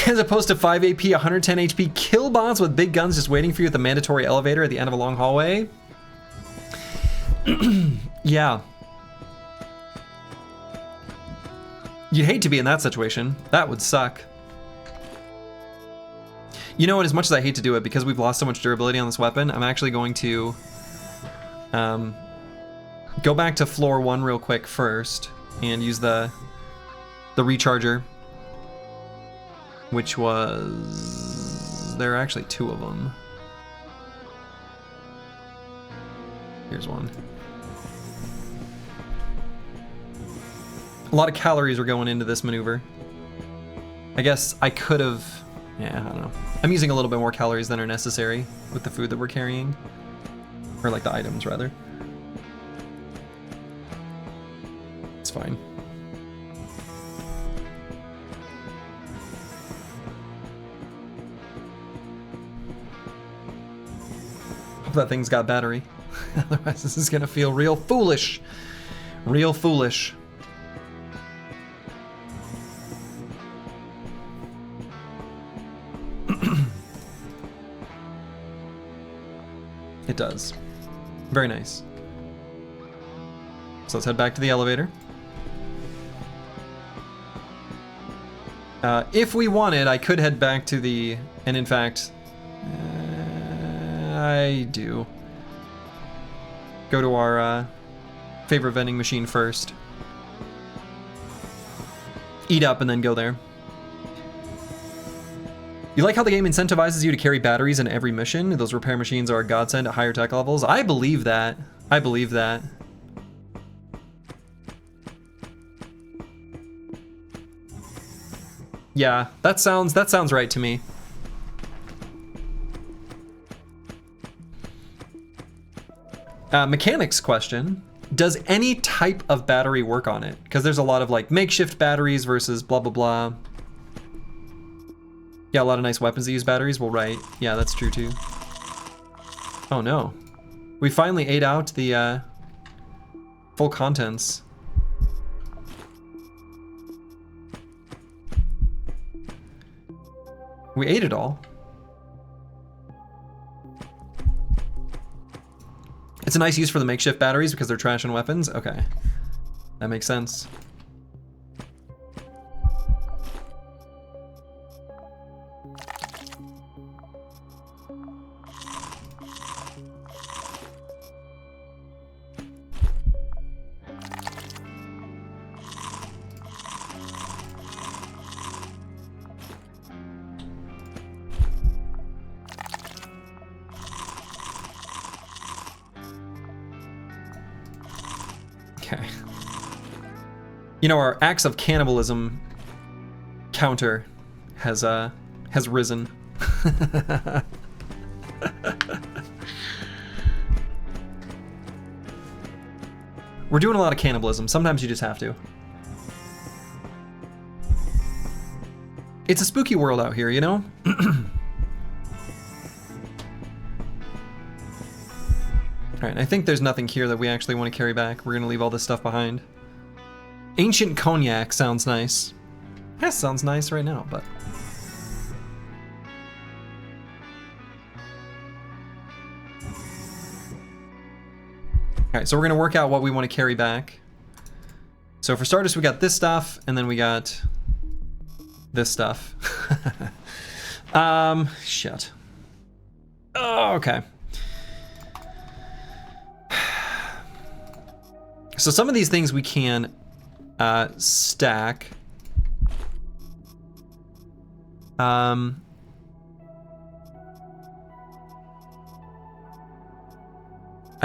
As opposed to 5 AP, 110 HP, kill bots with big guns just waiting for you at the mandatory elevator at the end of a long hallway. Yeah. You'd hate to be in that situation. That would suck. You know what, as much as I hate to do it, because we've lost so much durability on this weapon, I'm actually going to go back to floor 1 real quick first and use the recharger, which was... there are actually 2 of them. Here's one. A lot of calories are going into this maneuver. I guess I could have... yeah, I don't know. I'm using a little bit more calories than are necessary with the food that we're carrying. Or like the items, rather. It's fine. Hope that thing's got battery. Otherwise this is gonna feel real foolish. Real foolish. It does. Very nice. So let's head back to the elevator. If we wanted, I could head back to the... and in fact... I do. Go to our favorite vending machine first. Eat up and then go there. You like how the game incentivizes you to carry batteries in every mission? Those repair machines are a godsend at higher tech levels. I believe that. I believe that. Yeah, that sounds right to me. Mechanics question. Does any type of battery work on it? Because there's a lot of like makeshift batteries versus blah blah blah. Yeah, a lot of nice weapons that use batteries. Well, right. Yeah, that's true too. Oh no. We finally ate out the full contents. We ate it all. It's a nice use for the makeshift batteries because they're trash and weapons. Okay, that makes sense. Okay. You know, our acts of cannibalism counter has risen. We're doing a lot of cannibalism. Sometimes you just have to. It's a spooky world out here, you know? Alright, I think there's nothing here that we actually want to carry back. We're gonna leave all this stuff behind. Ancient cognac sounds nice. That sounds nice right now, but... Alright, so we're gonna work out what we want to carry back. So for starters, we got this stuff, and then we got this stuff. Shit. Oh, okay. So some of these things we can stack. I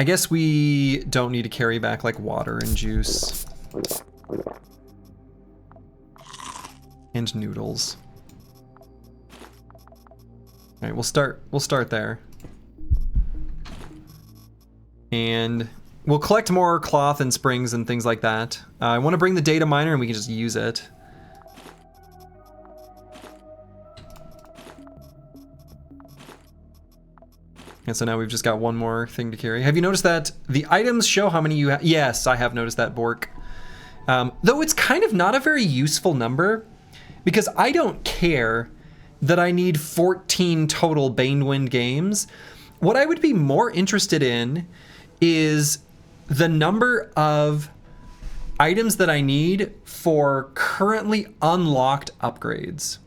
guess we don't need to carry back like water and juice. And noodles. Alright, we'll start there. And we'll collect more cloth and springs and things like that. I want to bring the data miner and we can just use it. And so now we've just got one more thing to carry. Have you noticed that the items show how many you have? Yes, I have noticed that, Bork. Though it's kind of not a very useful number, because I don't care that I need 14 total Banewind games. What I would be more interested in is the number of items that I need for currently unlocked upgrades.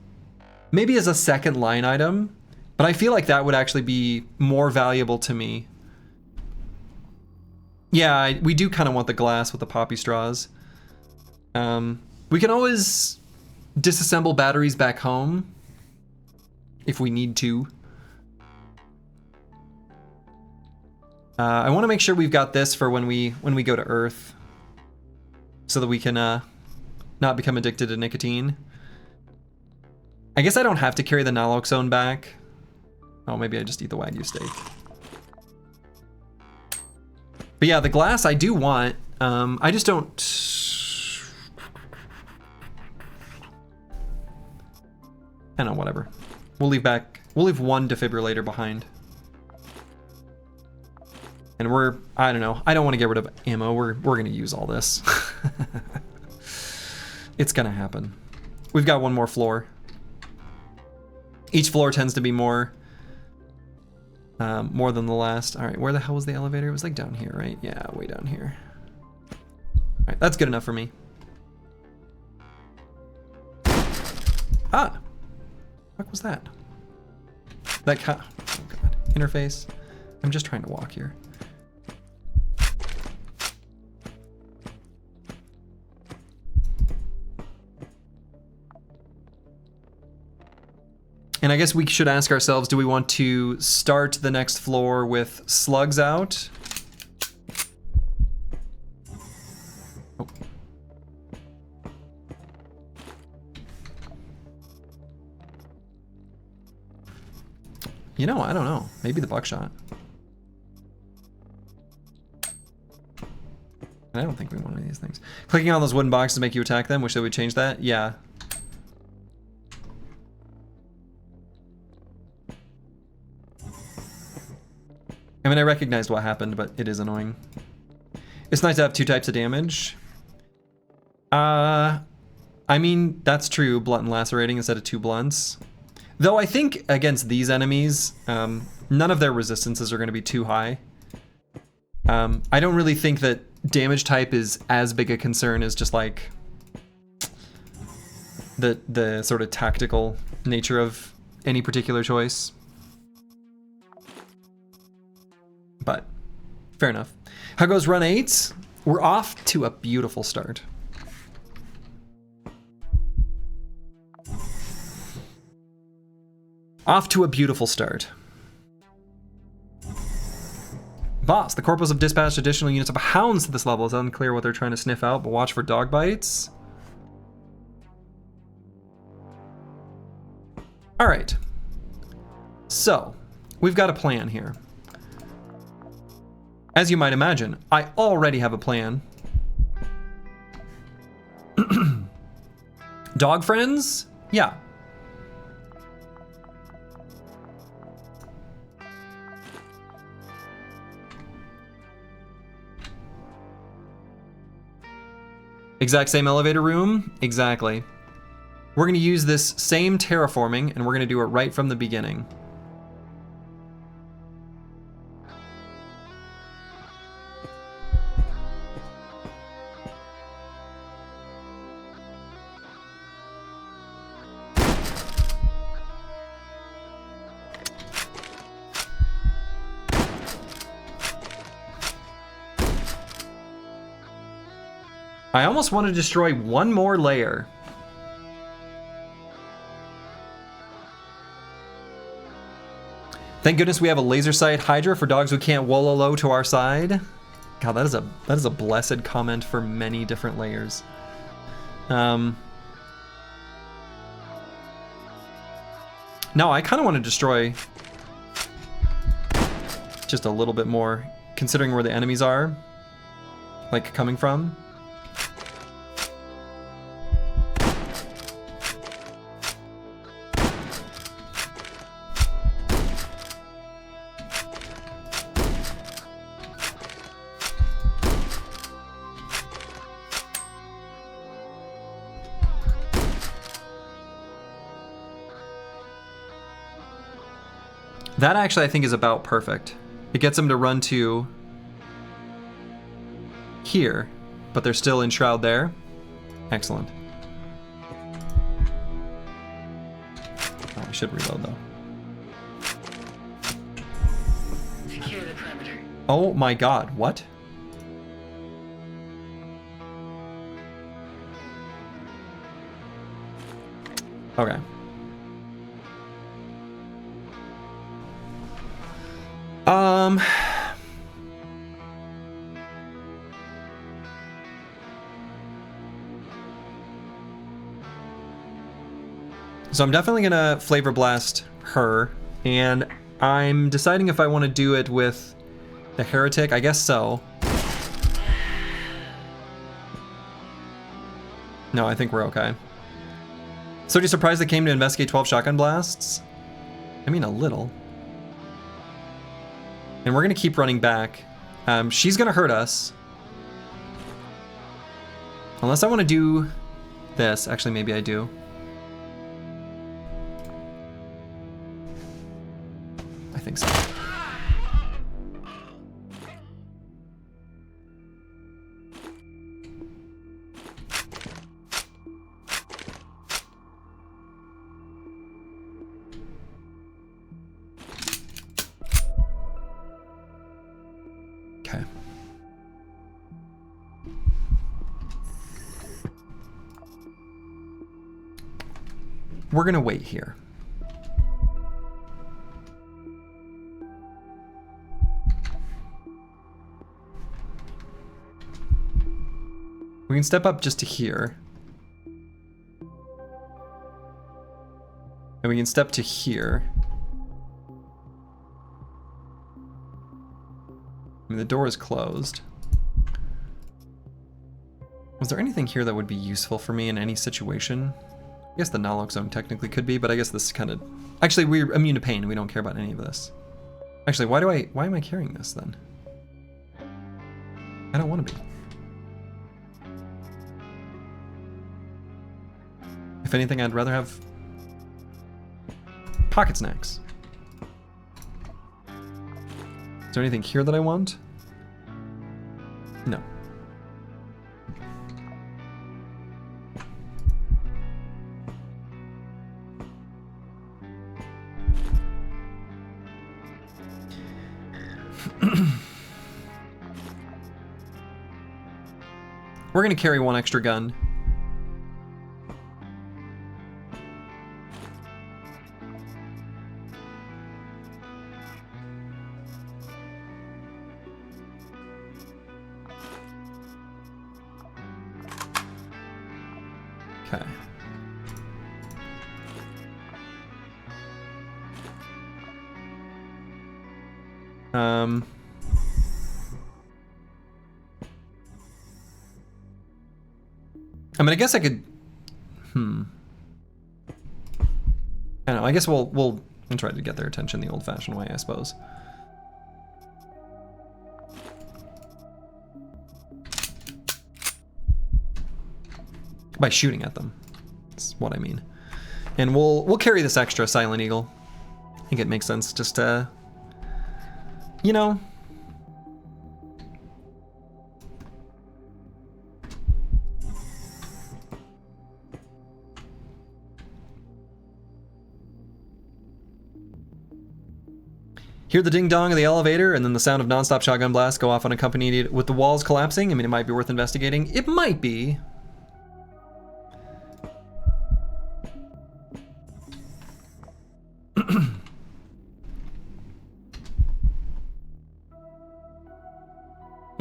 Maybe as a second line item. But I feel like that would actually be more valuable to me. Yeah, we do kind of want the glass with the poppy straws. We can always disassemble batteries back home if we need to. I want to make sure we've got this for when we go to Earth, so that we can not become addicted to nicotine. I guess I don't have to carry the naloxone back. Oh, maybe I just eat the Wagyu steak. But yeah, the glass I do want. I just don't... I don't know, whatever. We'll leave one defibrillator behind. And I don't know. I don't want to get rid of ammo. We're going to use all this. It's going to happen. We've got one more floor. Each floor tends to be more than the last. All right, where the hell was the elevator? It was like down here, right? Yeah, way down here. All right, that's good enough for me. Ah, what was that? Oh God, interface. I'm just trying to walk here. And I guess we should ask ourselves, do we want to start the next floor with slugs out? Oh. You know, I don't know. Maybe the buckshot. I don't think we want any of these things. Clicking on those wooden boxes to make you attack them. Wish they would change that. Yeah. I mean, I recognized what happened, but it is annoying. It's nice to have two types of damage. I mean, that's true, blunt and lacerating instead of two blunts. Though I think against these enemies, none of their resistances are going to be too high. I don't really think that damage type is as big a concern as just like the sort of tactical nature of any particular choice. But fair enough. How goes run 8? We're off to a beautiful start. Off to a beautiful start. Boss, the corporals have dispatched additional units of hounds to this level. It's unclear what they're trying to sniff out, but watch for dog bites. All right. So, we've got a plan here. As you might imagine, I already have a plan. Dog friends? Yeah. Exact same elevator room? Exactly. We're going to use this same terraforming, and we're going to do it right from the beginning. I almost want to destroy one more layer. Thank goodness we have a laser sight Hydra for dogs who can't wololo to our side. God, that is a blessed comment for many different layers. No, I kind of want to destroy just a little bit more, considering where the enemies are, like, coming from. That actually I think is about perfect. It gets them to run to here, but they're still in Shroud there. Excellent. Oh, I should reload though. Secure the perimeter. Oh my god, what? Okay. So I'm definitely gonna Flavor Blast her, and I'm deciding if I want to do it with the Heretic. I guess so. No, I think we're okay. So, are you surprised they came to investigate 12 shotgun blasts? I mean, a little. And we're gonna keep running back. She's gonna hurt us. Unless I want to do this. Actually, maybe I do. I think so. Okay. We're gonna wait here. We can step up just to here. And we can step to here. I mean, the door is closed. Was there anything here that would be useful for me in any situation? I guess the naloxone technically could be, but I guess this kind of... Actually, we're immune to pain. We don't care about any of this. Actually, why am I carrying this then? I don't want to be. If anything, I'd rather have pocket snacks. Is there anything here that I want? No. We're gonna carry one extra gun. Okay. I mean, I guess I could. I don't know. I guess we'll try to get their attention the old-fashioned way, I suppose. By shooting at them. That's what I mean. And we'll carry this extra Silent Eagle. I think it makes sense just to, you know. Hear the ding-dong of the elevator and then the sound of nonstop shotgun blasts go off unaccompanied with the walls collapsing. I mean, it might be worth investigating. It might be.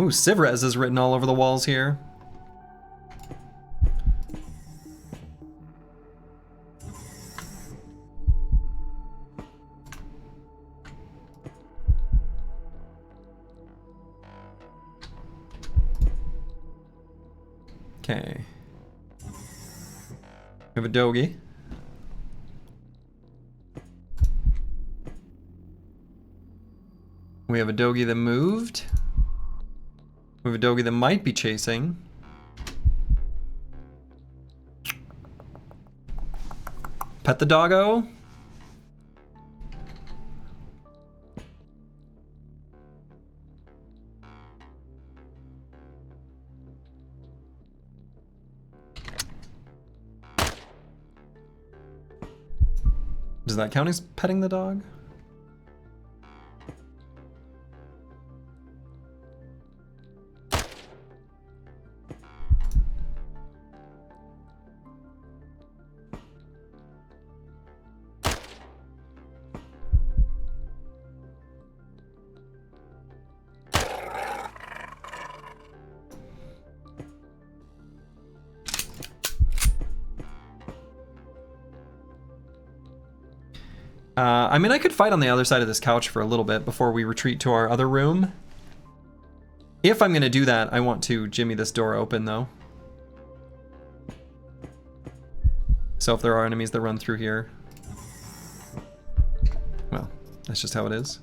Ooh, Civrez is written all over the walls here. Okay. We have a Dogie. We have a Dogie that moved. We have a Dogie that might be chasing. Pet the doggo. Does that count as petting the dog? I mean, I could fight on the other side of this couch for a little bit before we retreat to our other room. If I'm going to do that, I want to jimmy this door open, though. So if there are enemies that run through here, well, that's just how it is.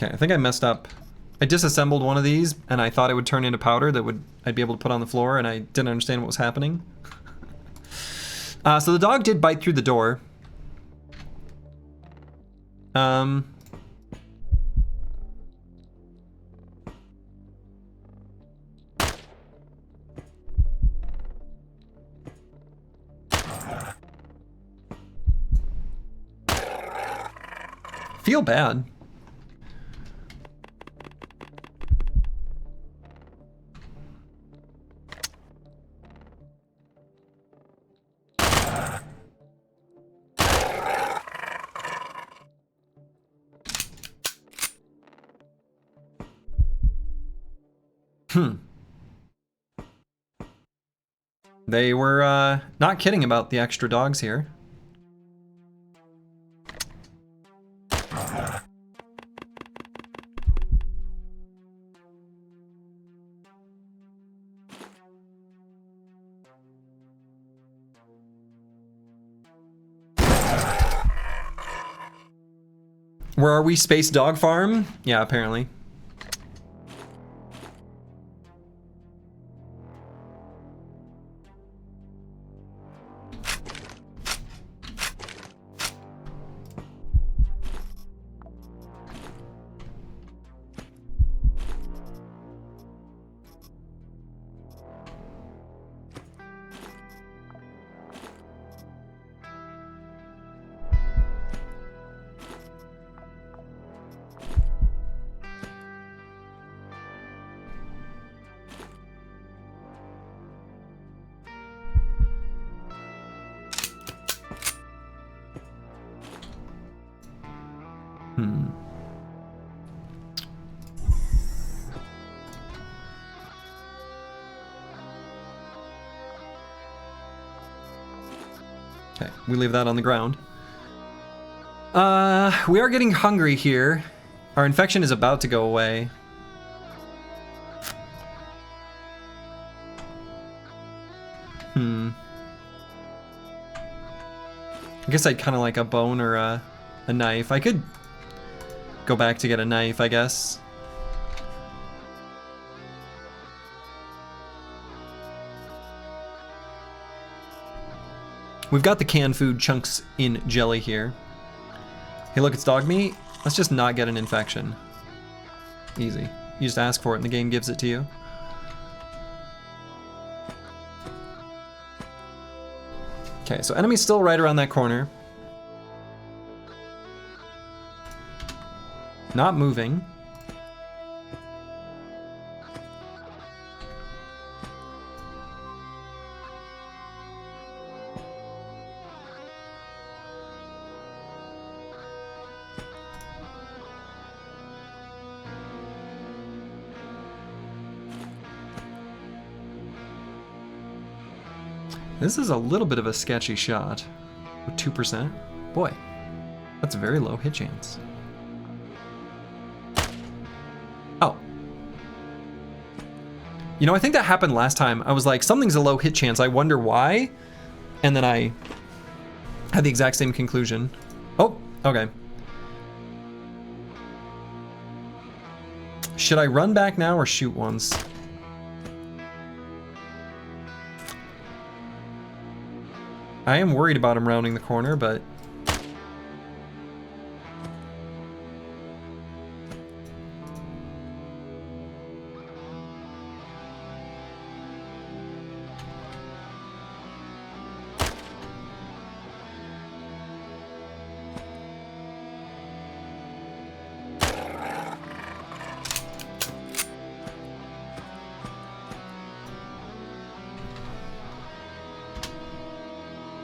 Okay, I think I messed up. I disassembled one of these, and I thought it would turn into powder that I'd be able to put on the floor, and I didn't understand what was happening. So the dog did bite through the door. Feel bad. They were not kidding about the extra dogs here. Where are we? Space Dog Farm? Yeah, apparently. Okay, we leave that on the ground. We are getting hungry here. Our infection is about to go away. I guess I'd kind of like a bone or a knife. I could go back to get a knife, I guess. We've got the canned food chunks in jelly here. Hey, look, it's dog meat. Let's just not get an infection. Easy. You just ask for it and the game gives it to you. Okay, so enemy's still right around that corner. Not moving. This is a little bit of a sketchy shot. 2%? Boy, that's a very low hit chance. Oh. You know, I think that happened last time. I was like, something's a low hit chance. I wonder why? And then I had the exact same conclusion. Oh, okay. Should I run back now or shoot once? I am worried about him rounding the corner, but...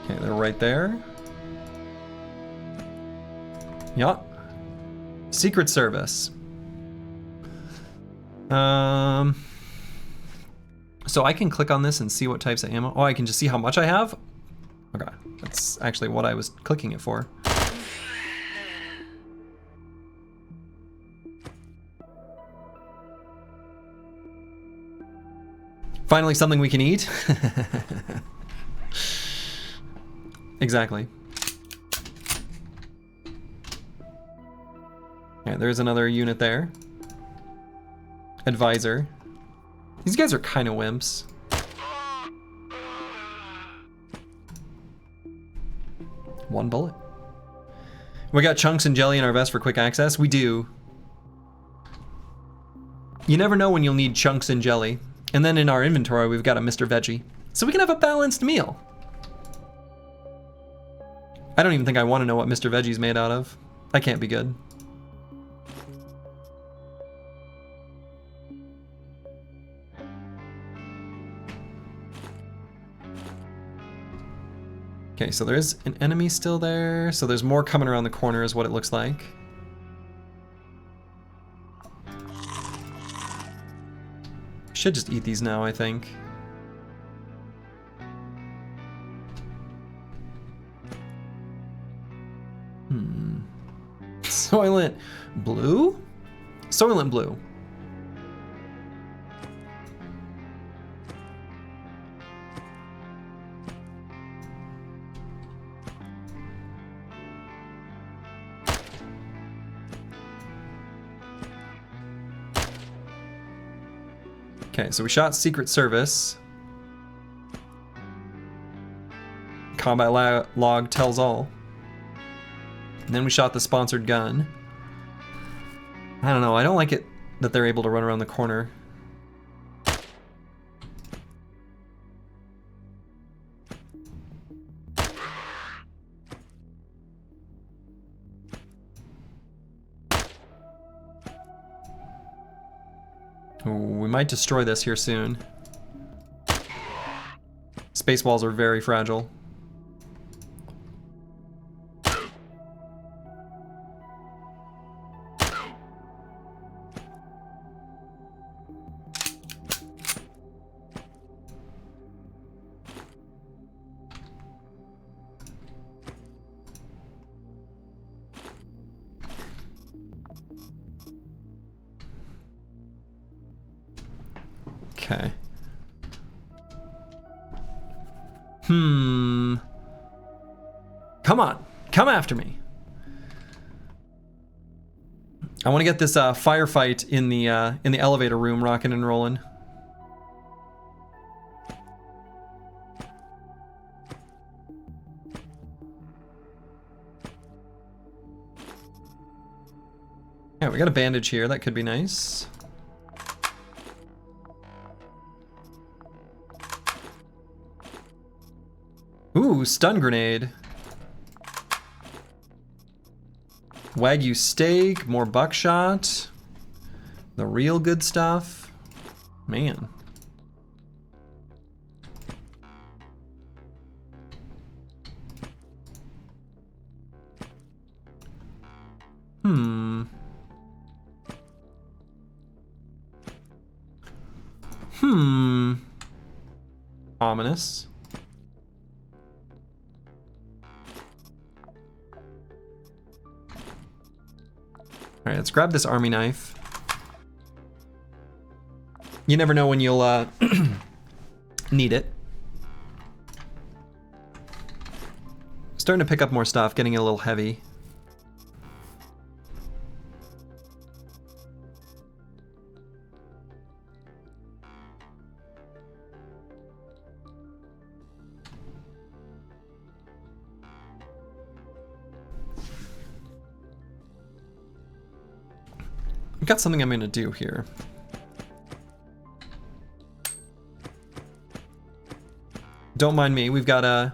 Okay, they're right there. Yup. Secret Service. So I can click on this and see what types of ammo. Oh, I can just see how much I have? Okay, that's actually what I was clicking it for. Finally something we can eat. Exactly. Yeah, there's another unit there. Advisor. These guys are kind of wimps. One bullet. We got chunks and jelly in our vest for quick access. We do. You never know when you'll need chunks and jelly. And then in our inventory, we've got a Mr. Veggie. So we can have a balanced meal. I don't even think I want to know what Mr. Veggie's made out of. That can't be good. Okay, so there is an enemy still there. So there's more coming around the corner is what it looks like. Should just eat these now, I think. Soylent Blue? Soylent Blue. Okay, so we shot Secret Service. Combat log tells all. And then we shot the sponsored gun. I don't know, I don't like it that they're able to run around the corner. Ooh, we might destroy this here soon. Space walls are very fragile. Okay. Come on. Come after me. I want to get this firefight in the elevator room rocking and rolling. Yeah, we got a bandage here. That could be nice. Ooh, stun grenade. Wagyu steak, more buckshot. The real good stuff. Man. Ominous. Alright, let's grab this army knife. You never know when you'll need it. Starting to pick up more stuff, getting a little heavy. I've got something I'm gonna do here. Don't mind me, we've got a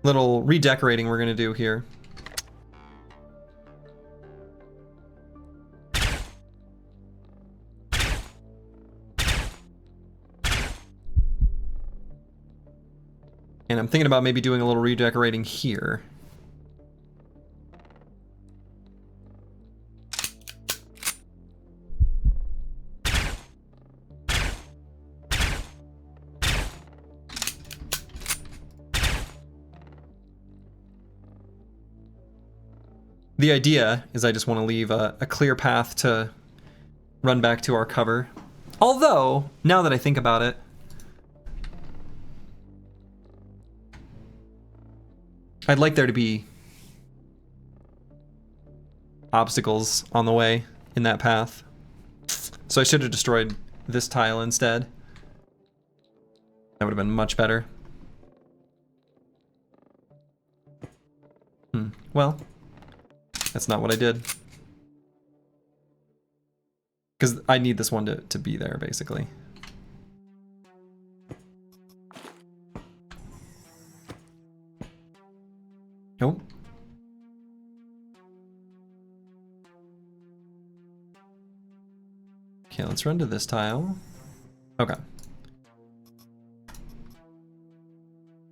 little redecorating we're gonna do here. And I'm thinking about maybe doing a little redecorating here. The idea is I just want to leave a clear path to run back to our cover. Although, now that I think about it, I'd like there to be obstacles on the way in that path. So I should have destroyed this tile instead. That would have been much better. Well, that's not what I did. Because I need this one to be there, basically. Nope. Okay, let's run to this tile. Okay.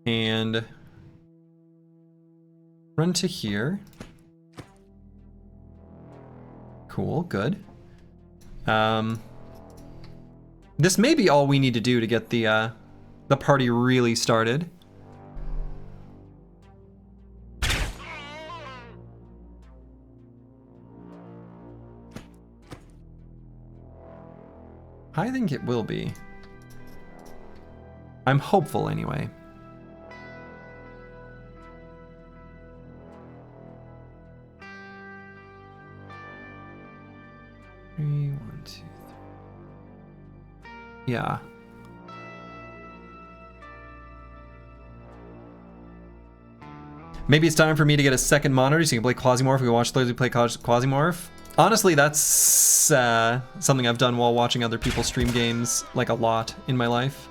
And run to here. Cool, good. This may be all we need to do to get the party really started. I think it will be. I'm hopeful anyway. One, two, three. Yeah. Maybe it's time for me to get a second monitor so you can play Quasimorph. We can watch Thursday play Quasimorph. Honestly, that's something I've done while watching other people stream games, like, a lot in my life.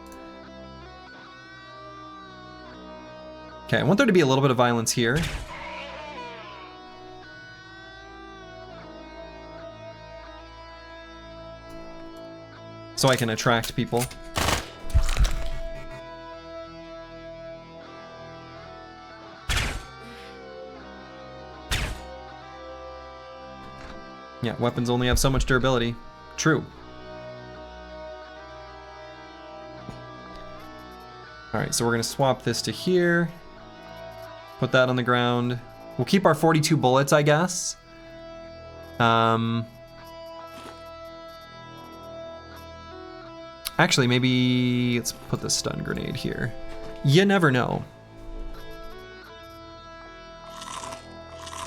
Okay, I want there to be a little bit of violence here. So I can attract people. Yeah, weapons only have so much durability. True. Alright, so we're gonna swap this to here. Put that on the ground. We'll keep our 42 bullets, I guess. Actually, maybe let's put the stun grenade here. You never know.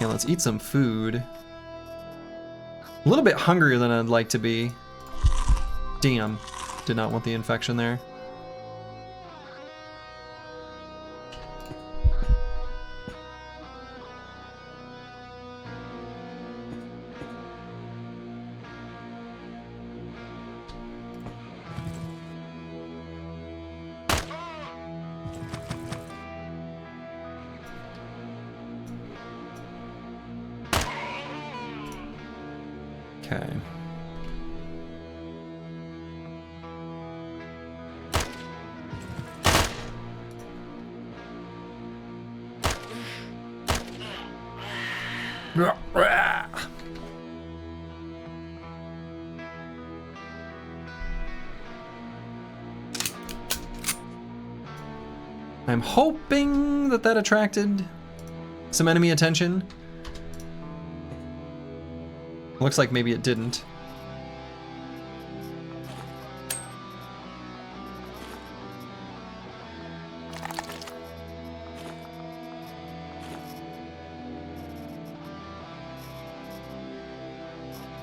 Yeah, let's eat some food. A little bit hungrier than I'd like to be. Damn, did not want the infection there. Okay. I'm hoping that that attracted some enemy attention. Looks like maybe it didn't.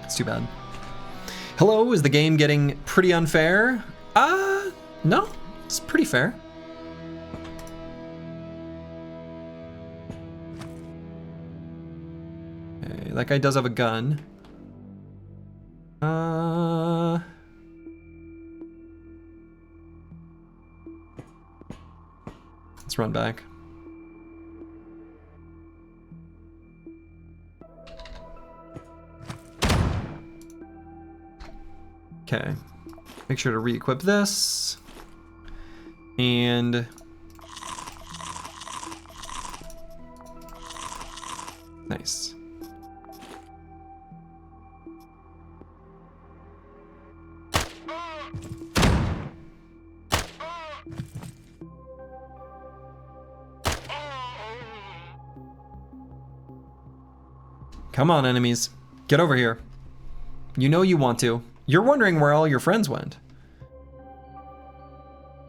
It's too bad. Hello, is the game getting pretty unfair? No, it's pretty fair. Okay, that guy does have a gun. Let's run back. Okay, make sure to re-equip this. And nice. Come on, enemies. Get over here. You know you want to. You're wondering where all your friends went.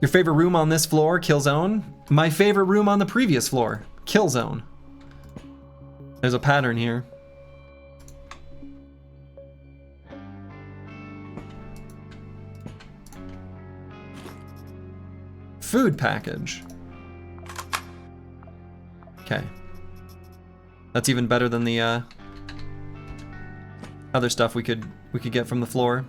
Your favorite room on this floor, kill zone. My favorite room on the previous floor, kill zone. There's a pattern here. Food package. Okay. That's even better than the other stuff we could get from the floor.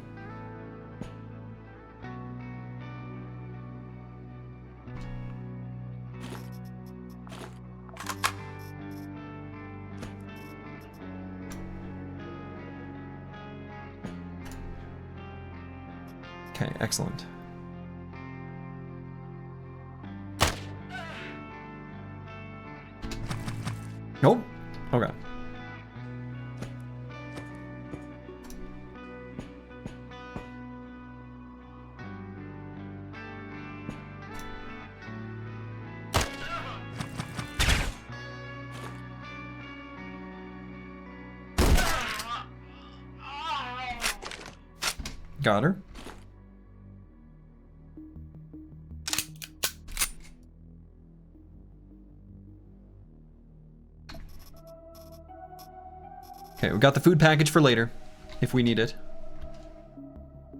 Okay, excellent. Nope. Okay. Got her. Okay, we got the food package for later, if we need it.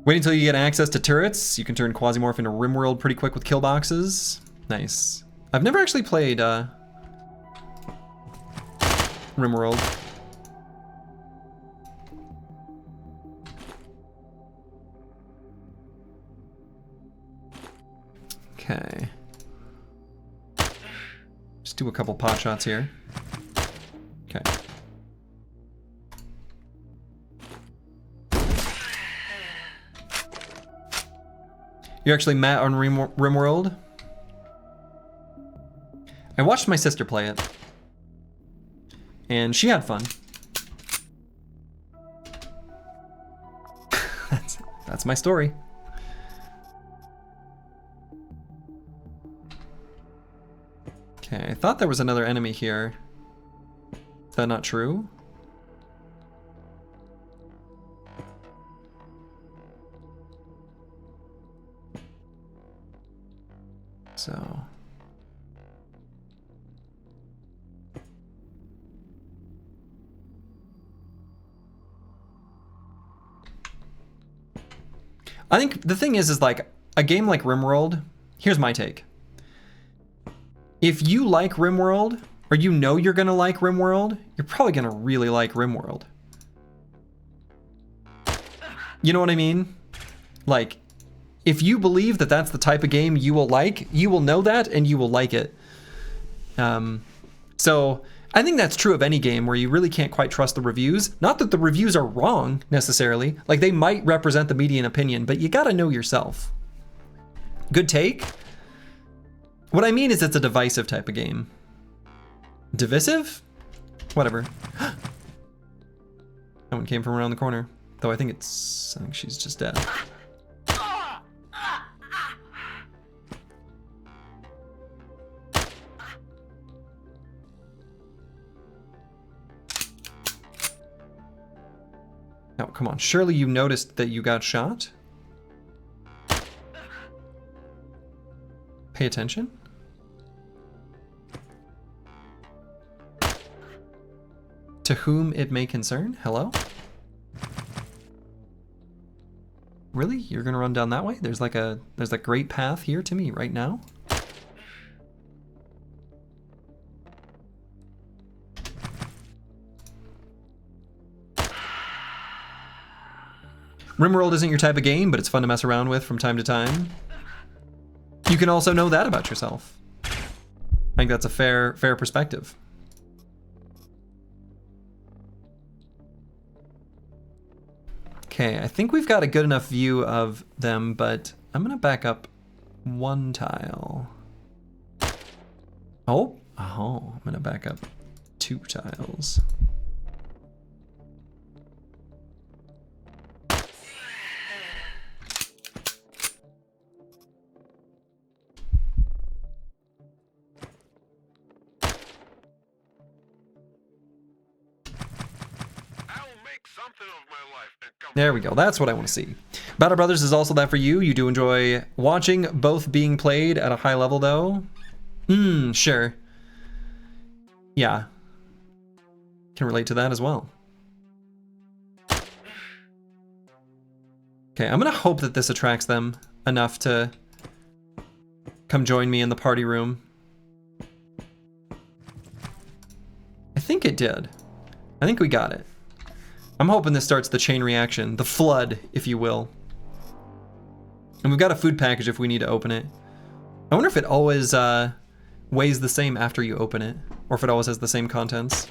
Wait until you get access to turrets. You can turn Quasimorph into Rimworld pretty quick with kill boxes. Nice. I've never actually played Rimworld. Okay. Just do a couple pot shots here. Okay. You actually met on Rimworld? I watched my sister play it. And she had fun. That's my story. Okay, I thought there was another enemy here. Is that not true? So. I think the thing is like a game like RimWorld, here's my take. If you like RimWorld, or you know you're gonna like RimWorld, you're probably gonna really like RimWorld. You know what I mean? Like, if you believe that that's the type of game you will like, you will know that and you will like it. So I think that's true of any game where you really can't quite trust the reviews. Not that the reviews are wrong necessarily. Like, they might represent the median opinion, but you gotta know yourself. Good take? What I mean is it's a divisive type of game. Divisive? Whatever. That one came from around the corner. Though I think she's just dead. Oh, come on. Surely you noticed that you got shot? Pay attention? To whom it may concern? Hello? Really? You're gonna run down that way? There's a great path here to me right now? RimWorld isn't your type of game, but it's fun to mess around with from time to time. You can also know that about yourself. I think that's a fair perspective. Okay, I think we've got a good enough view of them, but I'm gonna back up one tile. Oh, I'm gonna back up 2 tiles. There we go. That's what I want to see. Battle Brothers is also that for you. You do enjoy watching both being played at a high level, though? Sure. Yeah. Can relate to that as well. Okay, I'm gonna hope that this attracts them enough to come join me in the party room. I think it did. I think we got it. I'm hoping this starts the chain reaction, the flood, if you will. And we've got a food package if we need to open it. I wonder if it always weighs the same after you open it, or if it always has the same contents.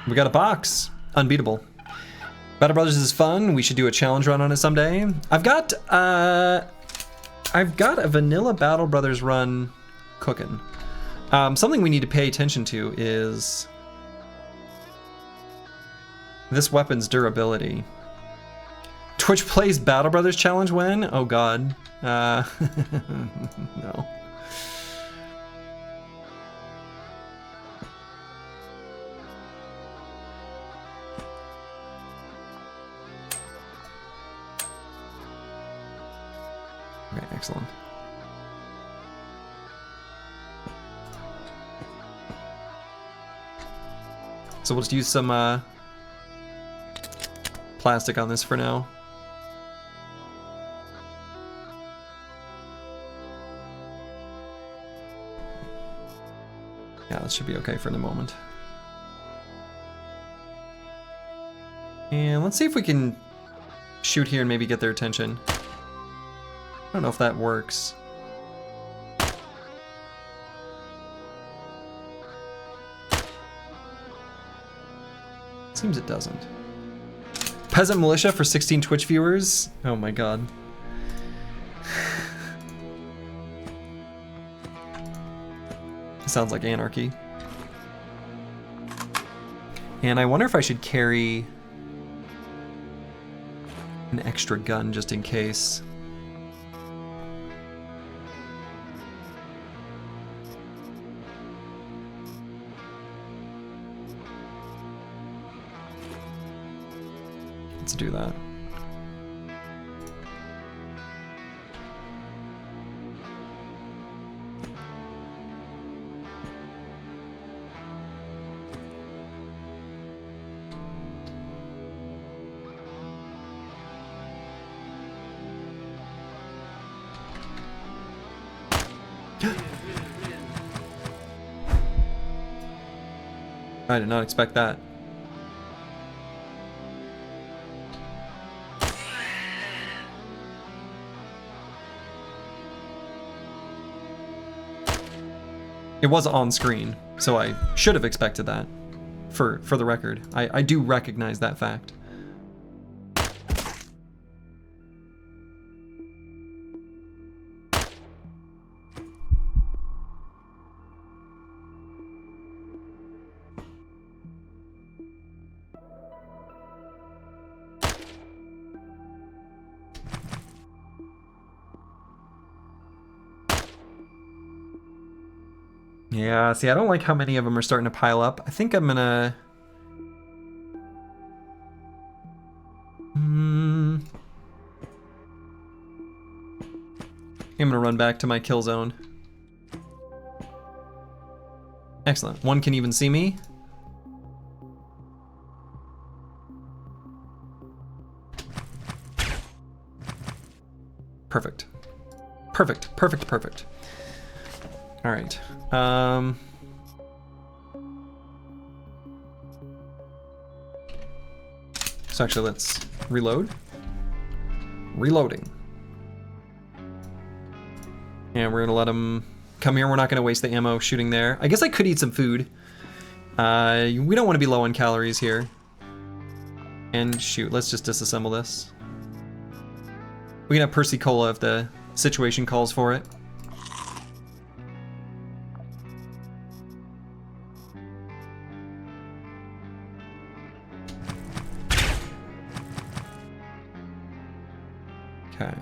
We got a box. Unbeatable. Battle Brothers is fun. We should do a challenge run on it someday. I've got a vanilla Battle Brothers run cooking. Something we need to pay attention to is this weapon's durability. Twitch plays Battle Brothers challenge when? Oh god. No. Okay, excellent. So we'll just use some plastic on this for now. Yeah, that should be okay for the moment. And let's see if we can shoot here and maybe get their attention. I don't know if that works. Seems it doesn't. Peasant Militia for 16 Twitch viewers? Oh my god. Sounds like anarchy. And I wonder if I should carry an extra gun just in case. Let's do that. I did not expect that. It was on screen, so I should have expected that, for the record. I do recognize that fact. Yeah, see, I don't like how many of them are starting to pile up. I think I'm gonna... I'm gonna run back to my kill zone. Excellent. One can even see me. Perfect. Perfect, perfect, perfect. All right. So actually, let's reload. Reloading. And we're gonna let him come here. We're not gonna waste the ammo shooting there. I guess I could eat some food. We don't want to be low on calories here. And shoot, let's just disassemble this. We can have Percy Cola if the situation calls for it. Okay.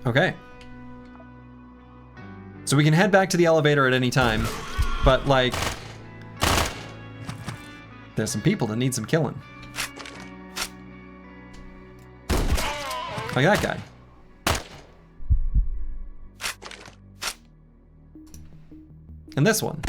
Okay. So we can head back to the elevator at any time, but like, there's some people that need some killing. Like that guy. And this one.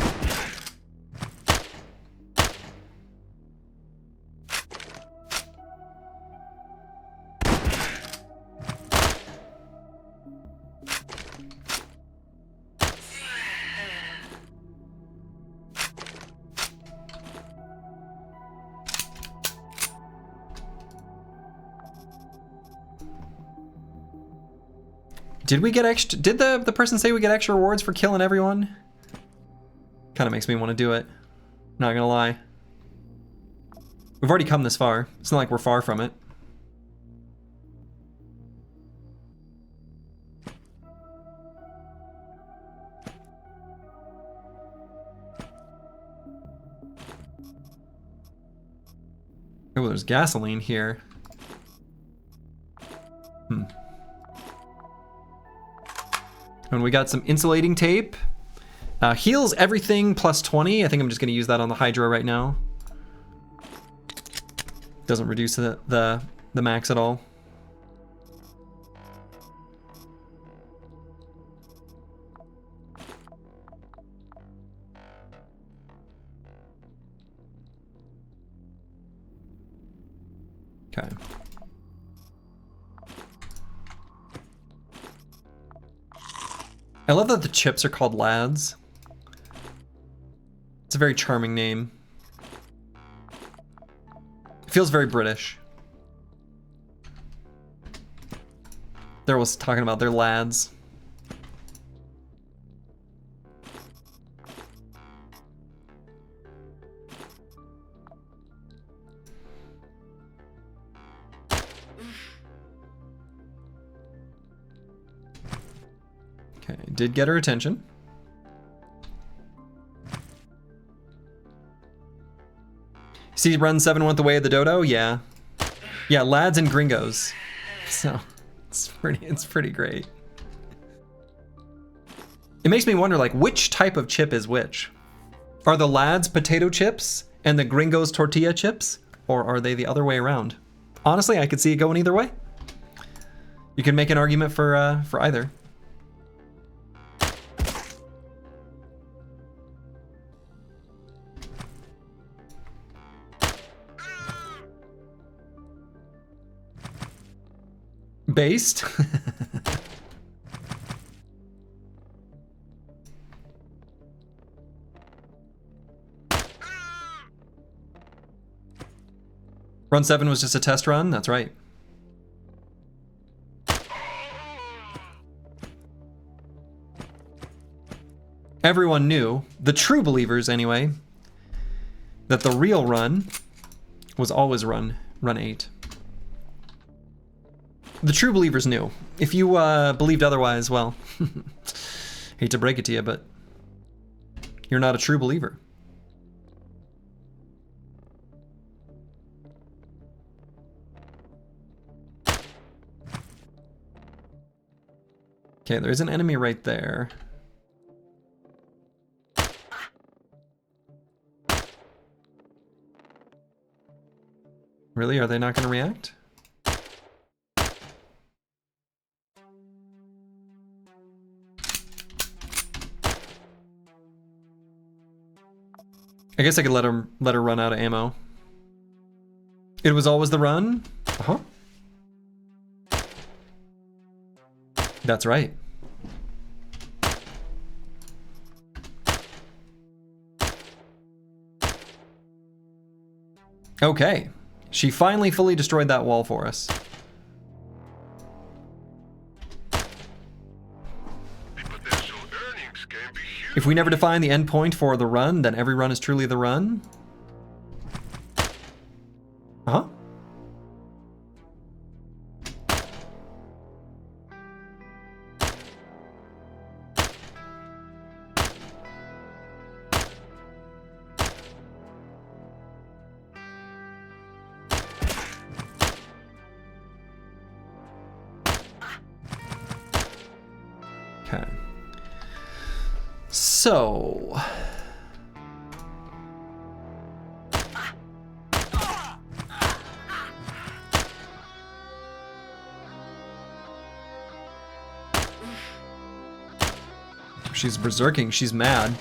Did we get extra? Did the person say we get extra rewards for killing everyone? Kind of makes me want to do it. Not gonna lie. We've already come this far. It's not like we're far from it. Oh, there's gasoline here. And we got some insulating tape. Heals everything plus 20. I think I'm just gonna use that on the Hydra right now. Doesn't reduce the max at all. Okay. I love that the chips are called lads. It's a very charming name. It feels very British. There was talking about their lads. did get her attention. See, run 7 went the way of the dodo? Yeah. Yeah, lads and gringos. So, it's pretty great. It makes me wonder, like, which type of chip is which? Are the lads potato chips and the gringos tortilla chips? Or are they the other way around? Honestly, I could see it going either way. You can make an argument for either. Based? Run 7 was just a test run? That's right. Everyone knew, the true believers anyway, that the real run was always run 8. The true believers knew. If you believed otherwise, well, hate to break it to you, but you're not a true believer. Okay, there's an enemy right there. Really? Are they not going to react? I guess I could let her run out of ammo. It was always the run? Uh-huh. That's right. Okay. She finally fully destroyed that wall for us. If we never define the endpoint for the run, then every run is truly the run. Uh-huh. Okay. So... she's berserking, she's mad.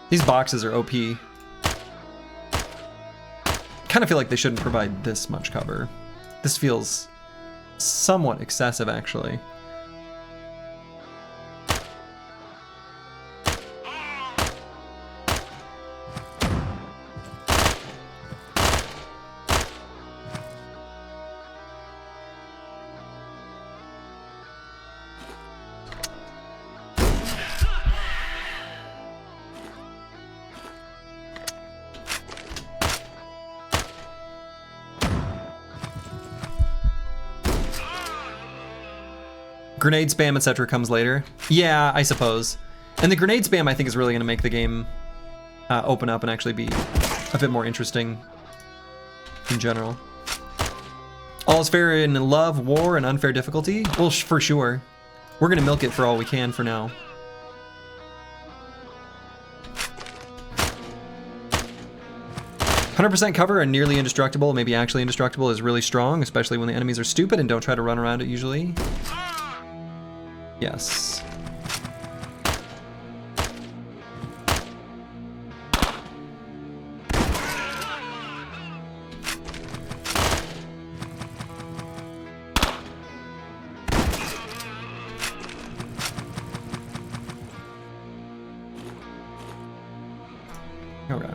These boxes are OP. Kind of feel like they shouldn't provide this much cover. This feels somewhat excessive, actually. Grenade spam, etc. comes later. Yeah, I suppose. And the grenade spam, I think, is really going to make the game open up and actually be a bit more interesting in general. All is fair in love, war, and unfair difficulty? Well, for sure. We're going to milk it for all we can for now. "100% cover and nearly indestructible, maybe actually indestructible, is really strong, especially when the enemies are stupid and don't try to run around it usually." Yes. Okay.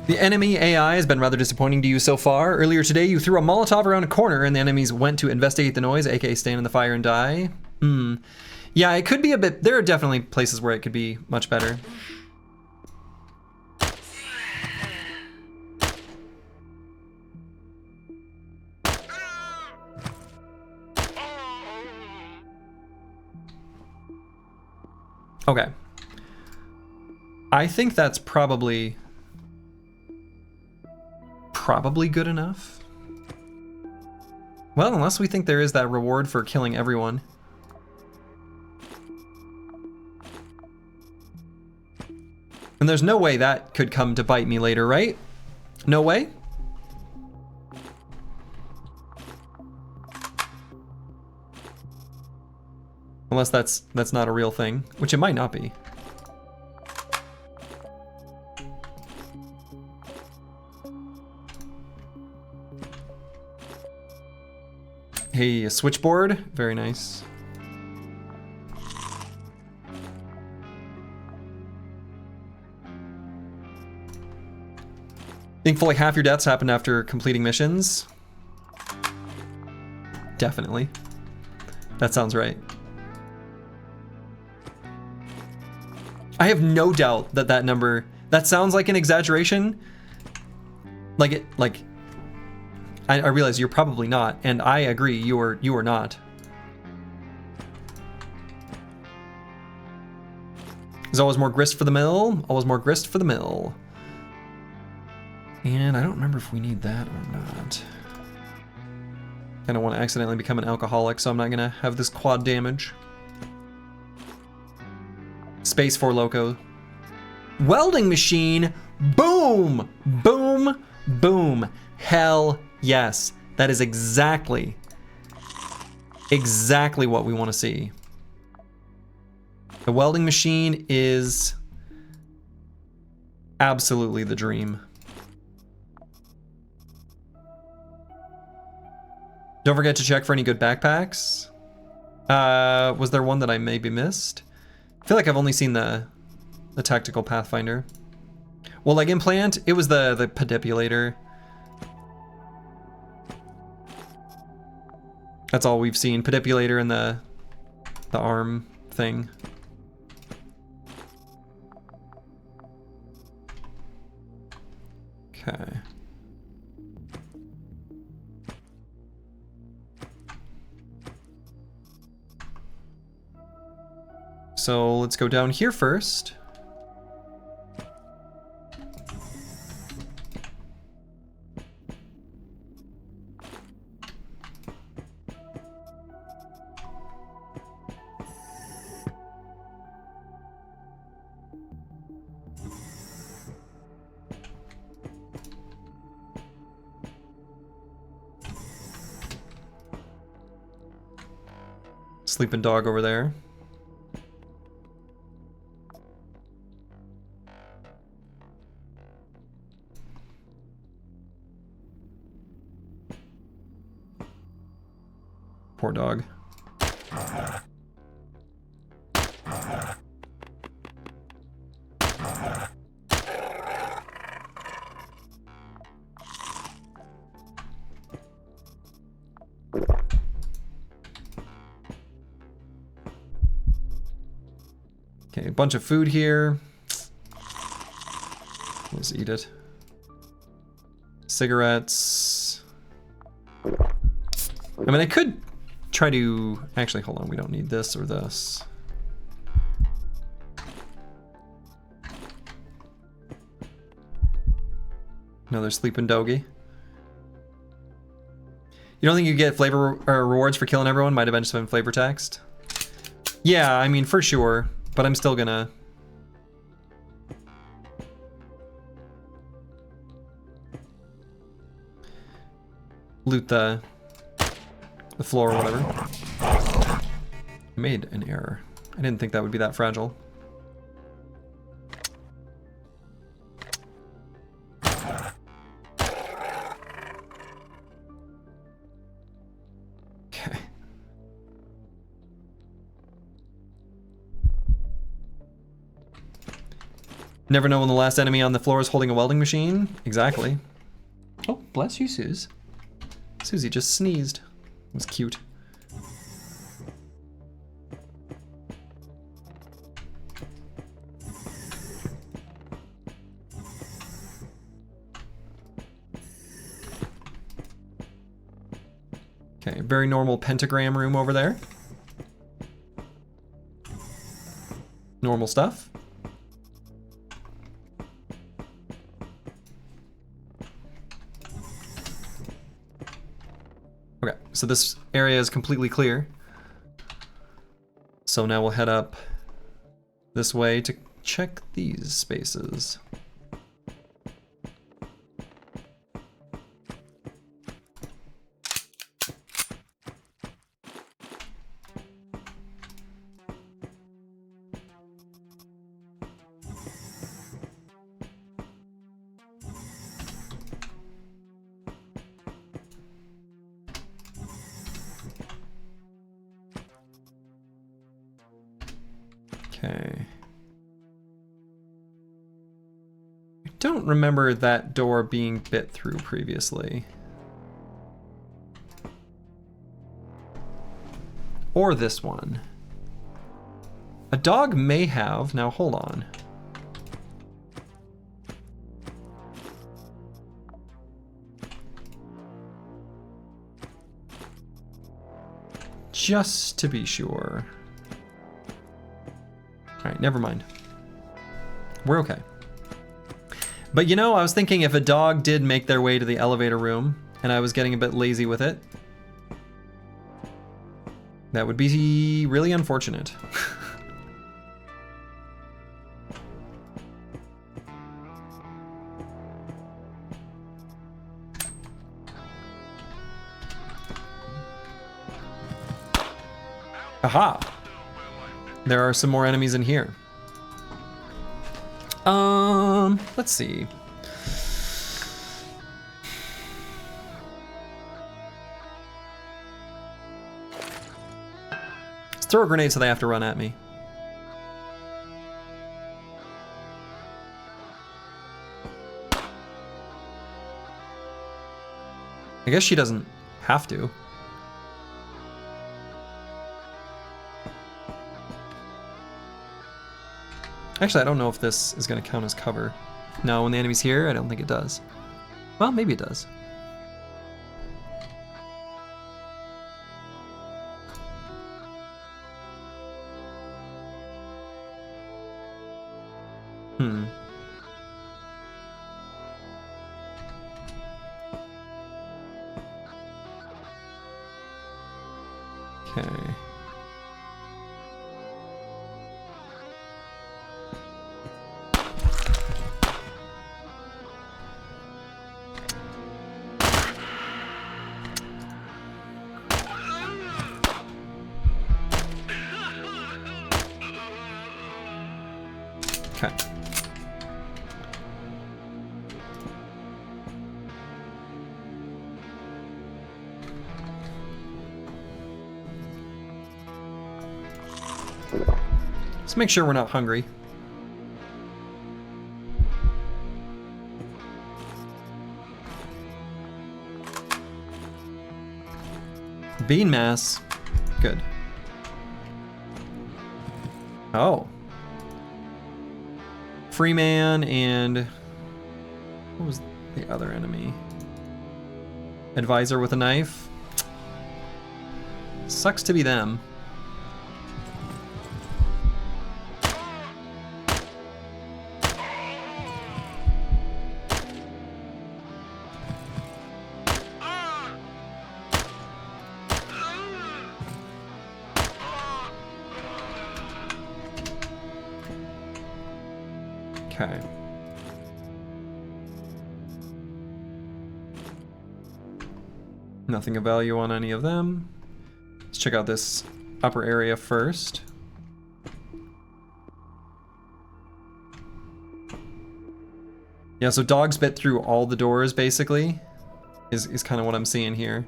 The enemy AI has been rather disappointing to you so far. Earlier today, you threw a Molotov around a corner and the enemies went to investigate the noise, aka stand in the fire and die. Yeah, it could be a bit... There are definitely places where it could be much better. Okay. I think that's probably good enough. Well, unless we think there is that reward for killing everyone. And there's no way that could come to bite me later, right? No way? Unless that's not a real thing, which it might not be. Hey, a switchboard, very nice. Think fully half your deaths happened after completing missions? Definitely. That sounds right. I have no doubt that that number, that sounds like an exaggeration. I realize you're probably not, and I agree, you are not. There's always more grist for the mill, always more grist for the mill. And I don't remember if we need that or not. I don't want to accidentally become an alcoholic, so I'm not gonna have this quad damage. Space for Loco. Welding machine, boom, boom, boom. Hell yes, that is exactly what we want to see. The welding machine is absolutely the dream. Don't forget to check for any good backpacks. Was there one that I maybe missed? I feel like I've only seen the tactical pathfinder. Well, like implant, it was the pedipulator. That's all we've seen. Pedipulator and the arm thing. Okay. So let's go down here first. Sleeping dog over there. Poor dog. Okay, a bunch of food here. Let's eat it. Cigarettes. I mean, I could try to... Actually, hold on. We don't need this or this. Another sleeping doggy. You don't think you get flavor or rewards for killing everyone? Might have just been flavor text. Yeah, I mean, for sure. But I'm still gonna... loot the floor or whatever. Made an error. I didn't think that would be that fragile. Okay. Never know when the last enemy on the floor is holding a welding machine. Exactly. Oh, bless you, Suze. Susie just sneezed. It was cute. Okay, very normal pentagram room over there. Normal stuff. Okay, so this area is completely clear. So now we'll head up this way to check these spaces. Okay. I don't remember that door being bit through previously. Or this one. A dog may have. Now hold on. Just to be sure. Alright, never mind. We're okay. But you know, I was thinking if a dog did make their way to the elevator room, and I was getting a bit lazy with it, that would be really unfortunate. Aha! There are some more enemies in here. Let's see. Let's throw a grenade so they have to run at me. I guess she doesn't have to. Actually, I don't know if this is going to count as cover. No, when the enemy's here, I don't think it does. Well, maybe it does. Okay. Okay. Let's make sure we're not hungry. Bean mass. Good. Oh. Freeman and what was the other enemy? Advisor with a knife. Sucks to be them. Okay. Nothing of value on any of them. Let's check out this upper area first. Yeah, so dogs bit through all the doors, basically, is kind of what I'm seeing here.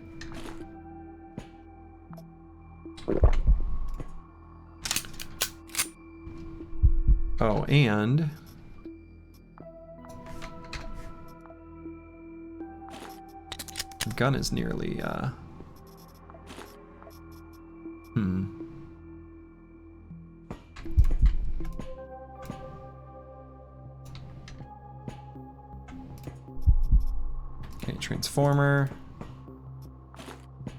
Oh, and Gun is nearly, Okay, transformer.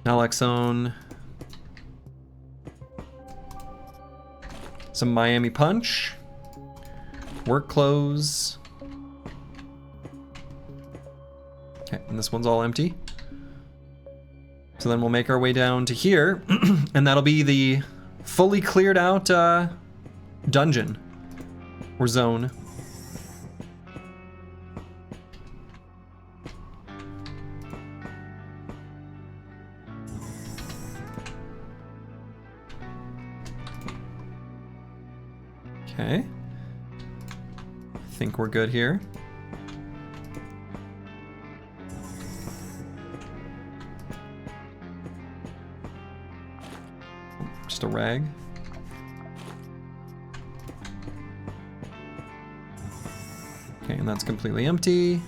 Naloxone. Some Miami Punch. Work clothes. Okay, and this one's all empty. So then we'll make our way down to here, and that'll be the fully cleared out dungeon or zone. Okay. I think we're good here. Just a rag. Okay, and that's completely empty.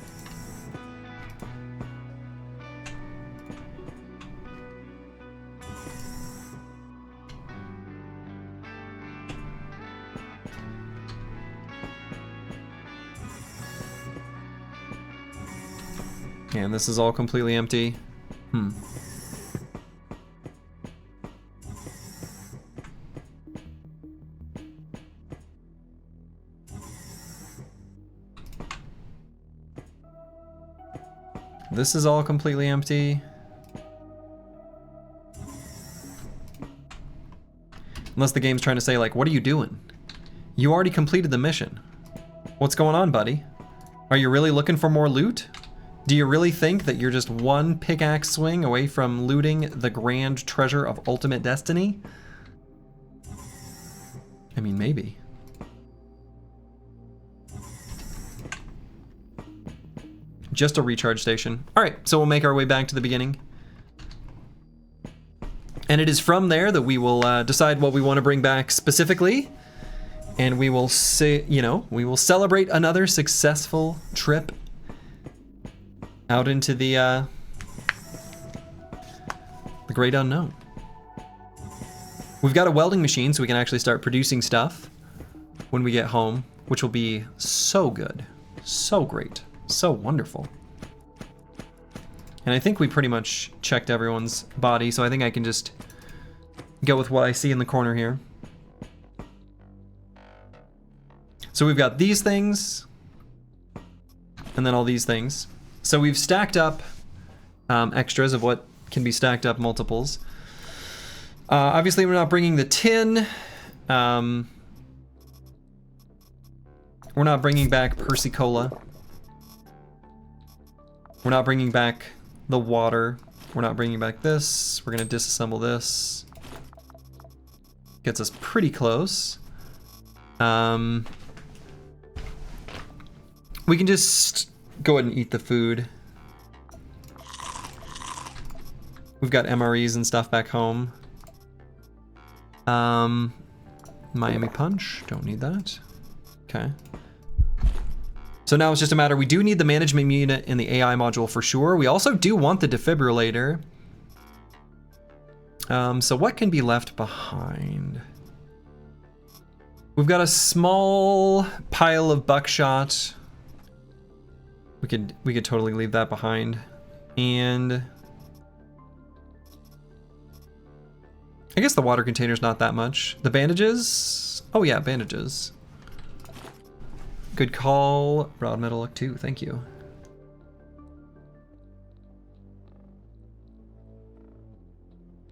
And this is all completely empty. This is all completely empty. Unless the game's trying to say, like, what are you doing? You already completed the mission. What's going on, buddy? Are you really looking for more loot? Do you really think that you're just one pickaxe swing away from looting the grand treasure of ultimate destiny? I mean, maybe. Just a recharge station. All right, so we'll make our way back to the beginning. And it is from there that we will decide what we want to bring back specifically. And we will say, we will celebrate another successful trip out into the great unknown. We've got a welding machine, so we can actually start producing stuff when we get home, which will be so good, so great, so wonderful. And I think we pretty much checked everyone's body, so I think I can just go with what I see in the corner here. So we've got these things, and then all these things. So we've stacked up extras of what can be stacked up multiples. Obviously, we're not bringing the tin. We're not bringing back Persicola. We're not bringing back the water. We're not bringing back this. We're going to disassemble this. Gets us pretty close. We can just go ahead and eat the food. We've got MREs and stuff back home. Miami Punch, don't need that. Okay. So now it's just a matter, we do need the management unit in the AI module for sure. We also do want the defibrillator. So what can be left behind? We've got a small pile of buckshot. We could totally leave that behind. And I guess the water container's not that much. The bandages? Oh yeah, bandages. Good call. Broad metal luck 2, thank you.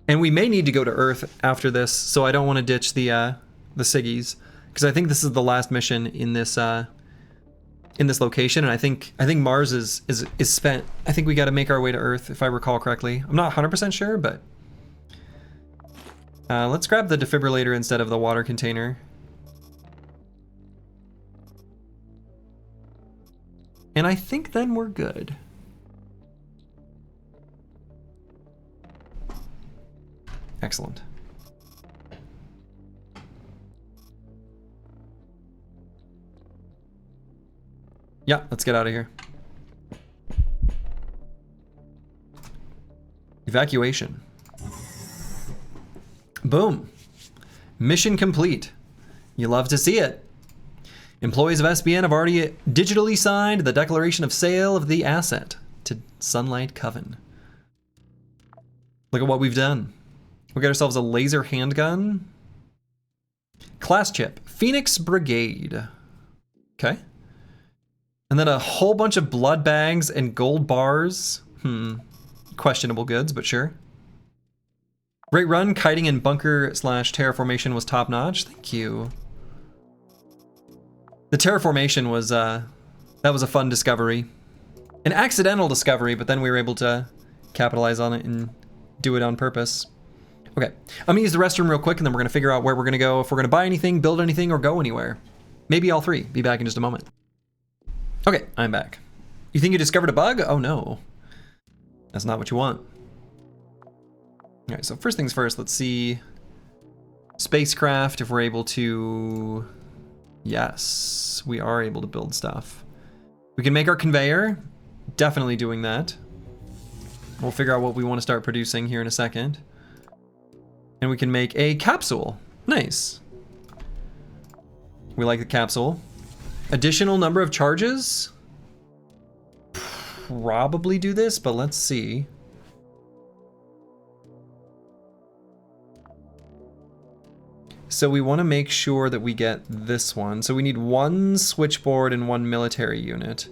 And we may need to go to Earth after this, so I don't want to ditch the Siggies, because I think this is the last mission in this location, and I think Mars is spent. I think we got to make our way to Earth, if I recall correctly. I'm not 100% sure, but let's grab the defibrillator instead of the water container. And I think then we're good. Excellent. Yeah, let's get out of here. Evacuation. Boom. Mission complete. You love to see it. Employees of SBN have already digitally signed the declaration of sale of the asset to Sunlight Coven. Look at what we've done. We got ourselves a laser handgun. Class chip, Phoenix Brigade. Okay. And then a whole bunch of blood bags and gold bars. Questionable goods, but sure. Great run, kiting and bunker / terraformation was top notch. Thank you. The terraformation was, that was a fun discovery. An accidental discovery, but then we were able to capitalize on it and do it on purpose. Okay, I'm gonna use the restroom real quick and then we're gonna figure out where we're gonna go, if we're gonna buy anything, build anything, or go anywhere. Maybe all three. Be back in just a moment. Okay, I'm back. You think you discovered a bug? Oh no. That's not what you want. All right, so first things first, let's see spacecraft, if we're able to, yes, we are able to build stuff. We can make our conveyor, definitely doing that. We'll figure out what we want to start producing here in a second. And we can make a capsule, nice. We like the capsule. Additional number of charges, probably do this, but let's see. So we want to make sure that we get this one. So we need one switchboard and one military unit.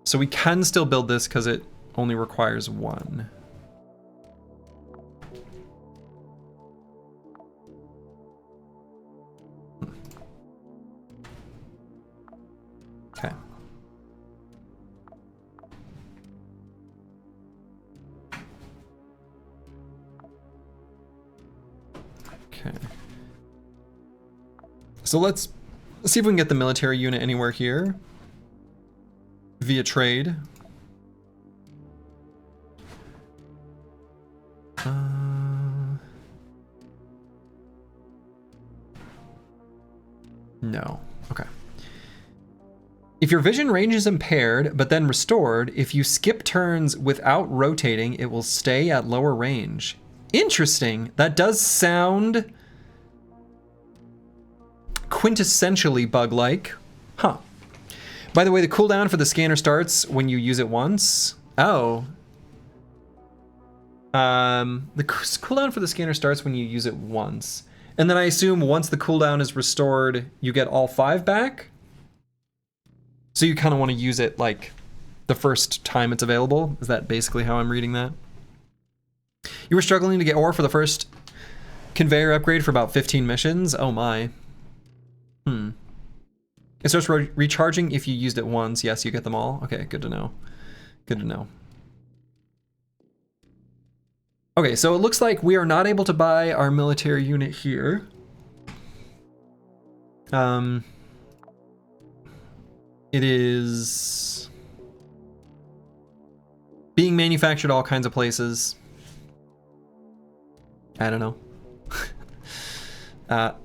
So we can still build this because it only requires one. Okay. Okay. So let's see if we can get the military unit anywhere here via trade. No. Okay. If your vision range is impaired, but then restored, if you skip turns without rotating, it will stay at lower range. Interesting. That does sound quintessentially bug-like. Huh. By the way, the cooldown for the scanner starts when you use it once. Oh. The cooldown for the scanner starts when you use it once. And then I assume once the cooldown is restored, you get all 5 back? So you kind of want to use it like the first time it's available? Is that basically how I'm reading that? You were struggling to get ore for the first conveyor upgrade for about 15 missions? Oh my. It starts recharging if you used it once. Yes, you get them all. Okay, good to know. Good to know. Okay, so it looks like we are not able to buy our military unit here. It is being manufactured all kinds of places. I don't know.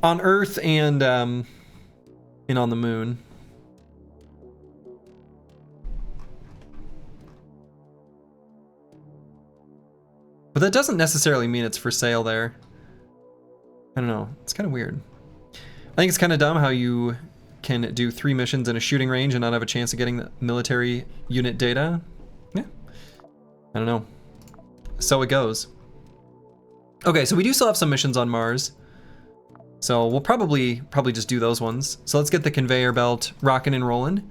On Earth and on the moon. But that doesn't necessarily mean it's for sale there. I don't know. It's kind of weird. I think it's kind of dumb how you can do 3 missions in a shooting range and not have a chance of getting the military unit data. Yeah. I don't know. So it goes. Okay, so we do still have some missions on Mars. So we'll probably just do those ones. So let's get the conveyor belt rocking and rolling.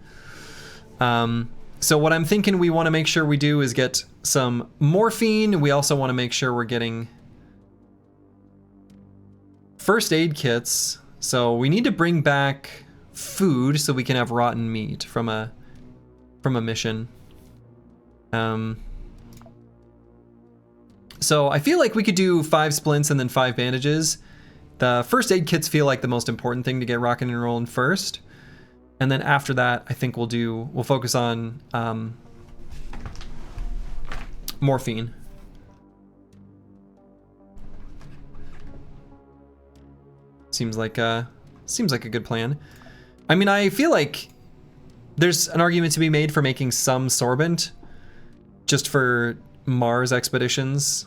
So what I'm thinking we want to make sure we do is get some morphine. We also want to make sure we're getting first aid kits. So we need to bring back food so we can have rotten meat from a mission. So I feel like we could do 5 splints and then 5 bandages. The first aid kits feel like the most important thing to get rocking and rolling first. And then after that, I think we'll focus on morphine. Seems like a good plan. I mean, I feel like there's an argument to be made for making some sorbent just for Mars expeditions.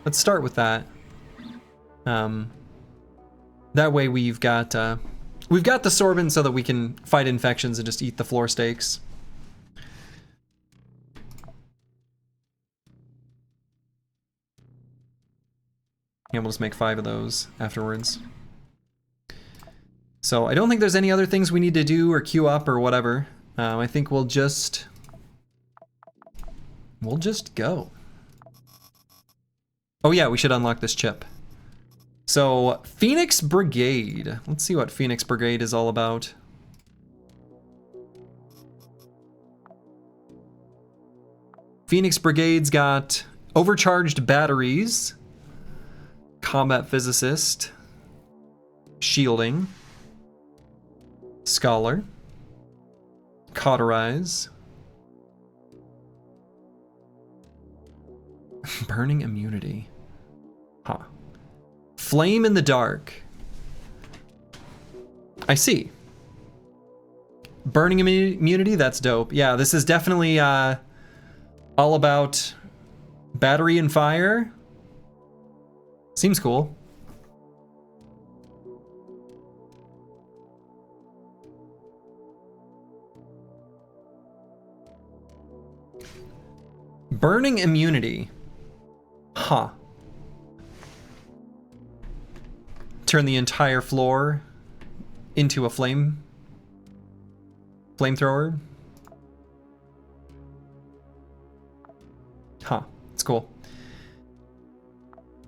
Let's start with that. That way we've got the sorbent so that we can fight infections and just eat the floor steaks. Yeah, we'll just make 5 of those afterwards. So I don't think there's any other things we need to do or queue up or whatever. I think we'll just go. Oh yeah, we should unlock this chip. So, Phoenix Brigade. Let's see what Phoenix Brigade is all about. Phoenix Brigade's got overcharged batteries, combat physicist, shielding, scholar, cauterize, burning immunity. Huh. Flame in the dark. I see. Burning immunity, that's dope. Yeah, this is definitely all about battery and fire. Seems cool. Burning immunity. Huh. Turn the entire floor into a flamethrower. Huh, it's cool.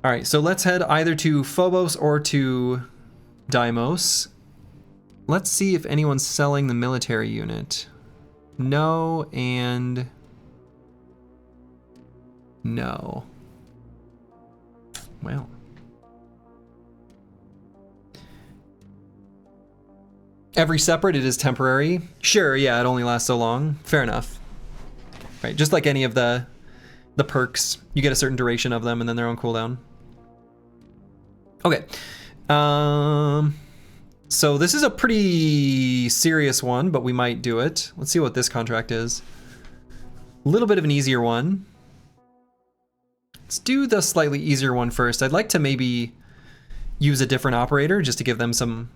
All right, so let's head either to Phobos or to Deimos. Let's see if anyone's selling the military unit. No and no. Well. Every separate, it is temporary. Sure, yeah, it only lasts so long. Fair enough. Right, just like any of the perks, you get a certain duration of them and then they're on cooldown. Okay. So this is a pretty serious one, but we might do it. Let's see what this contract is. A little bit of an easier one. Let's do the slightly easier one first. I'd like to maybe use a different operator just to give them some,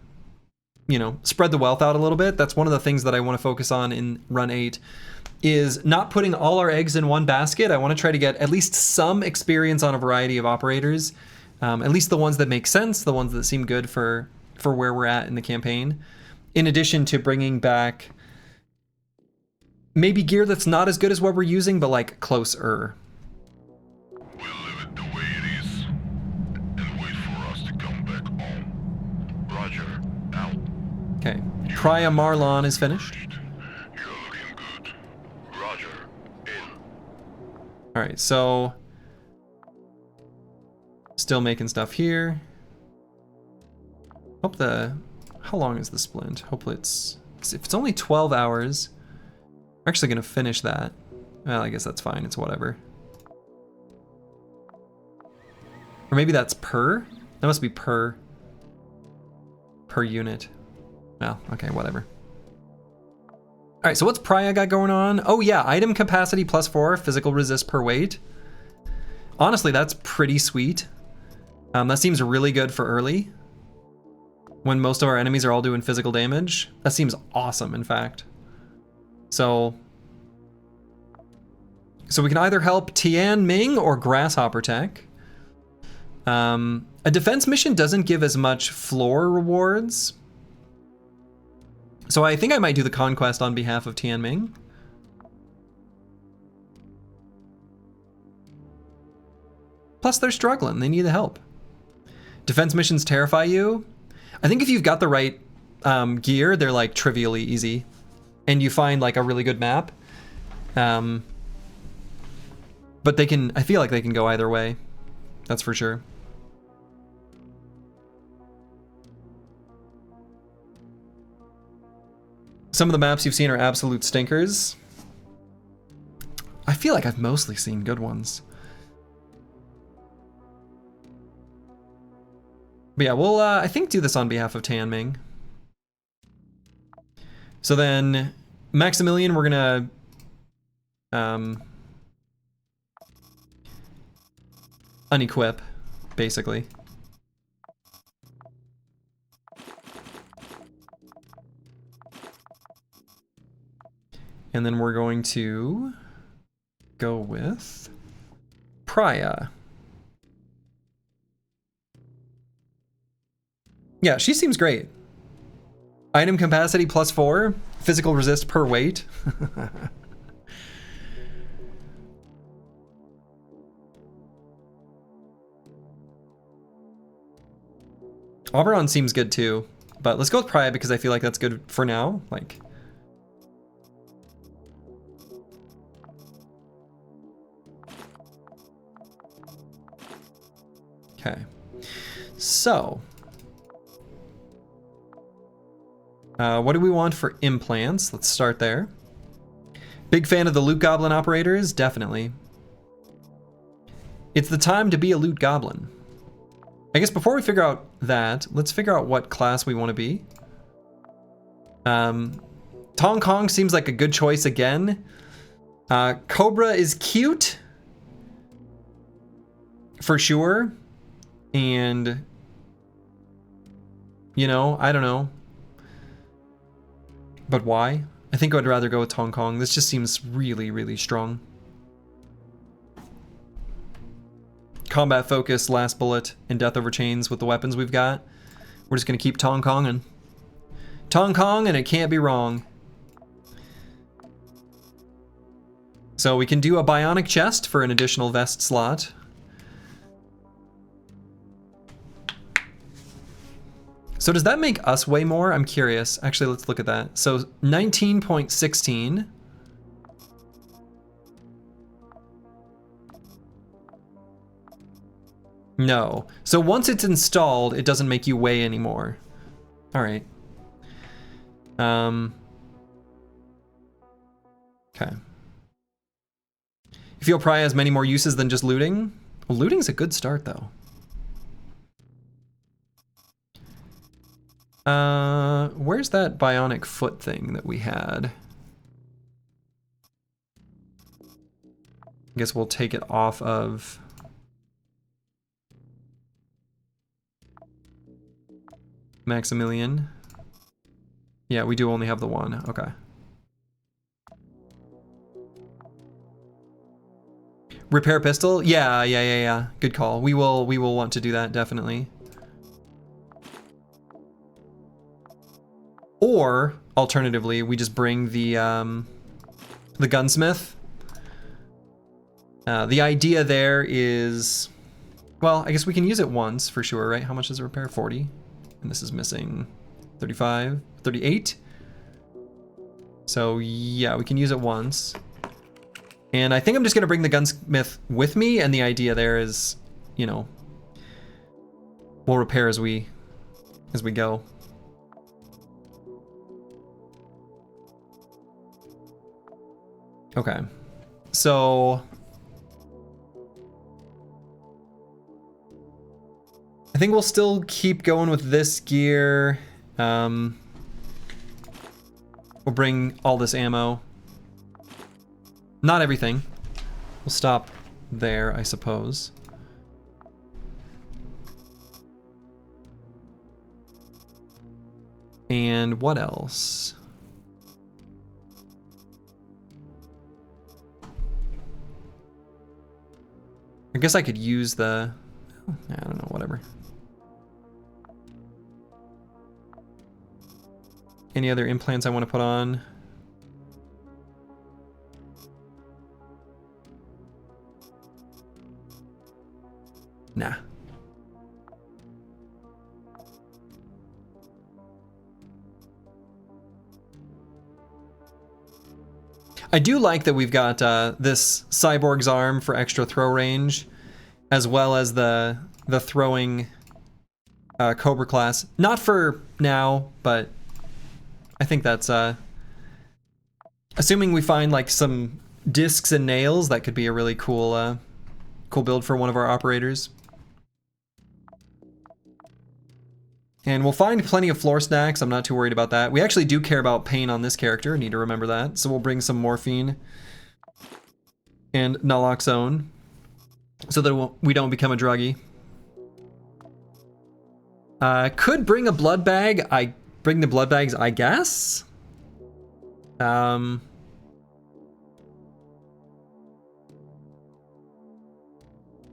you know, spread the wealth out a little bit. That's one of the things that I want to focus on in run 8 is not putting all our eggs in one basket. I want to try to get at least some experience on a variety of operators, at least the ones that make sense, the ones that seem good for where we're at in the campaign, in addition to bringing back maybe gear that's not as good as what we're using, but like closer. We'll leave it the way it is and wait for us to come back home. Roger, out. Okay, Priya Marlon is finished. You're looking good. Roger, in. All right, so still making stuff here. Hope how long is the splint? Hopefully if it's only 12 hours, I'm actually gonna finish that. Well, I guess that's fine, it's whatever. Or maybe that's per? That must be per unit. Well, okay, whatever. All right, so what's Priya got going on? Oh yeah, item capacity +4, physical resist per weight. Honestly, that's pretty sweet. That seems really good for early, when most of our enemies are all doing physical damage. That seems awesome, in fact. So we can either help Tian Ming or Grasshopper Tech. A defense mission doesn't give as much floor rewards, so I think I might do the conquest on behalf of Tian Ming. Plus they're struggling, they need the help. Defense missions terrify you. I think if you've got the right gear, they're like trivially easy, and you find like a really good map. But I feel like they can go either way. That's for sure. Some of the maps you've seen are absolute stinkers. I feel like I've mostly seen good ones. But yeah, we'll, I think, do this on behalf of Tian Ming. So then, Maximilian, we're gonna unequip, basically. And then we're going to go with Priya. Yeah, she seems great. Item capacity +4, physical resist per weight. Oberon seems good too, but let's go with Priya because I feel like that's good for now. Like, okay, so what do we want for implants? Let's start there. Big fan of the loot goblin operators, definitely. It's the time to be a loot goblin. I guess before we figure out that, let's figure out what class we want to be. Tong Kong seems like a good choice again. Cobra is cute, for sure. And, you know, I don't know. But why? I think I'd rather go with Tong Kong. This just seems really, really strong. Combat focus, last bullet, and death over chains with the weapons we've got. We're just gonna keep Tong Konging. Tong Kong, and it can't be wrong. So we can do a bionic chest for an additional vest slot. So does that make us weigh more? I'm curious. Actually, let's look at that. So 19.16. No. So once it's installed, it doesn't make you weigh anymore. All right. Okay. You feel Priya has many more uses than just looting? Well, looting's a good start, though. Where's that bionic foot thing that we had? I guess we'll take it off of... Maximilian. Yeah, we do only have the one. Okay. Repair pistol? Yeah. Good call. We will want to do that, definitely. Or, alternatively, we just bring the gunsmith. The idea there is... Well, I guess we can use it once, for sure, right? How much does it repair? 40? And this is missing 35, 38. So yeah, we can use it once. And I think I'm just gonna bring the gunsmith with me, and the idea there is, you know, we'll repair as we go. Okay, so I think we'll still keep going with this gear. We'll bring all this ammo. Not everything. We'll stop there, I suppose. And what else? I guess I could use the... I don't know, whatever. Any other implants I want to put on? Nah. I do like that we've got this cyborg's arm for extra throw range, as well as the throwing Cobra class. Not for now, but I think that's assuming we find like some discs and nails, that could be a really cool cool build for one of our operators. And we'll find plenty of floor snacks. I'm not too worried about that. We actually do care about pain on this character. Need to remember that. So we'll bring some morphine and naloxone. so that we don't become a druggie. Could bring a blood bag. I bring the blood bags, I guess. The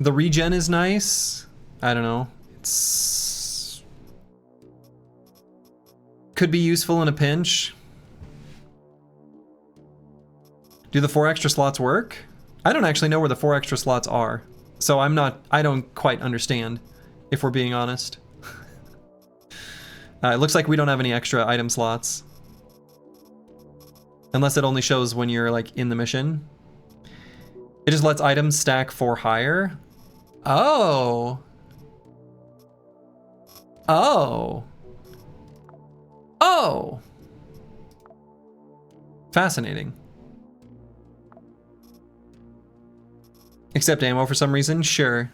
regen is nice. I don't know. It's could be useful in a pinch. Do the 4 extra slots work? I don't actually know where the 4 extra slots are. So I don't quite understand, if we're being honest. It looks like we don't have any extra item slots. Unless it only shows when you're like in the mission. It just lets items stack 4 higher. Oh. Oh. Oh. Fascinating. Accept ammo for some reason? Sure.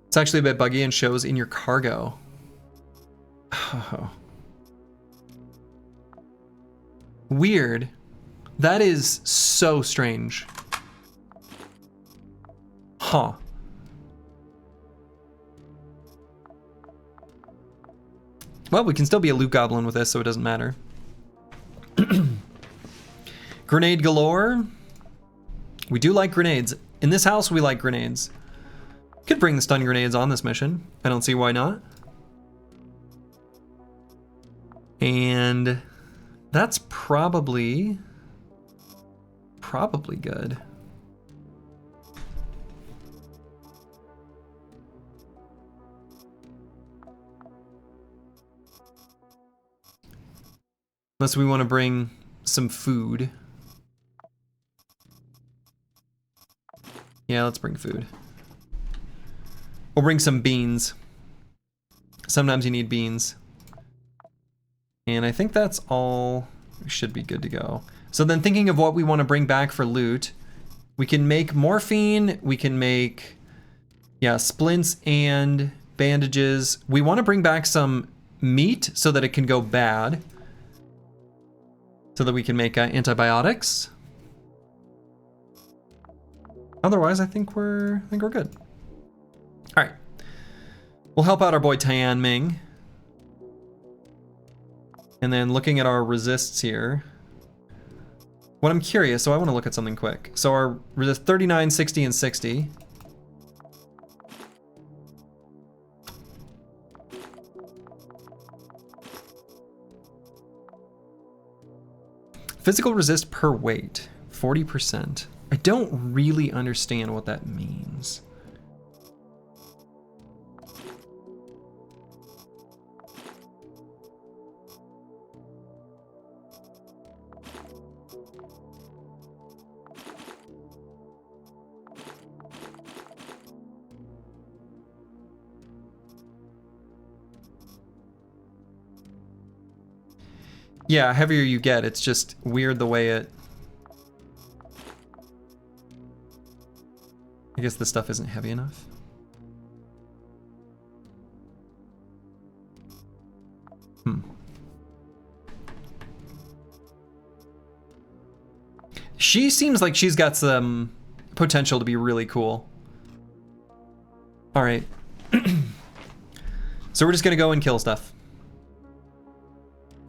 It's actually a bit buggy and shows in your cargo. Oh. Weird. That is so strange. Huh. Well, we can still be a loot goblin with this, so it doesn't matter. Grenade galore. We do like grenades. In this house, we like grenades. Could bring the stun grenades on this mission. I don't see why not. And that's probably good. Unless we want to bring some food. Yeah, let's bring food. We'll bring some beans. Sometimes you need beans. And I think that's all. We should be good to go. So then thinking of what we want to bring back for loot, we can make morphine, we can make, yeah, splints and bandages. We want to bring back some meat so that it can go bad. So that we can make antibiotics. Otherwise, I think we're good. All right, we'll help out our boy Tian Ming. And then looking at our resists here. What I'm curious, so I want to look at something quick. So our resist 39, 60, and 60. Physical resist per weight, 40%. I don't really understand what that means. Yeah, heavier you get, it's just weird the way it... I guess this stuff isn't heavy enough. She seems like she's got some potential to be really cool. All right. So we're just gonna go and kill stuff.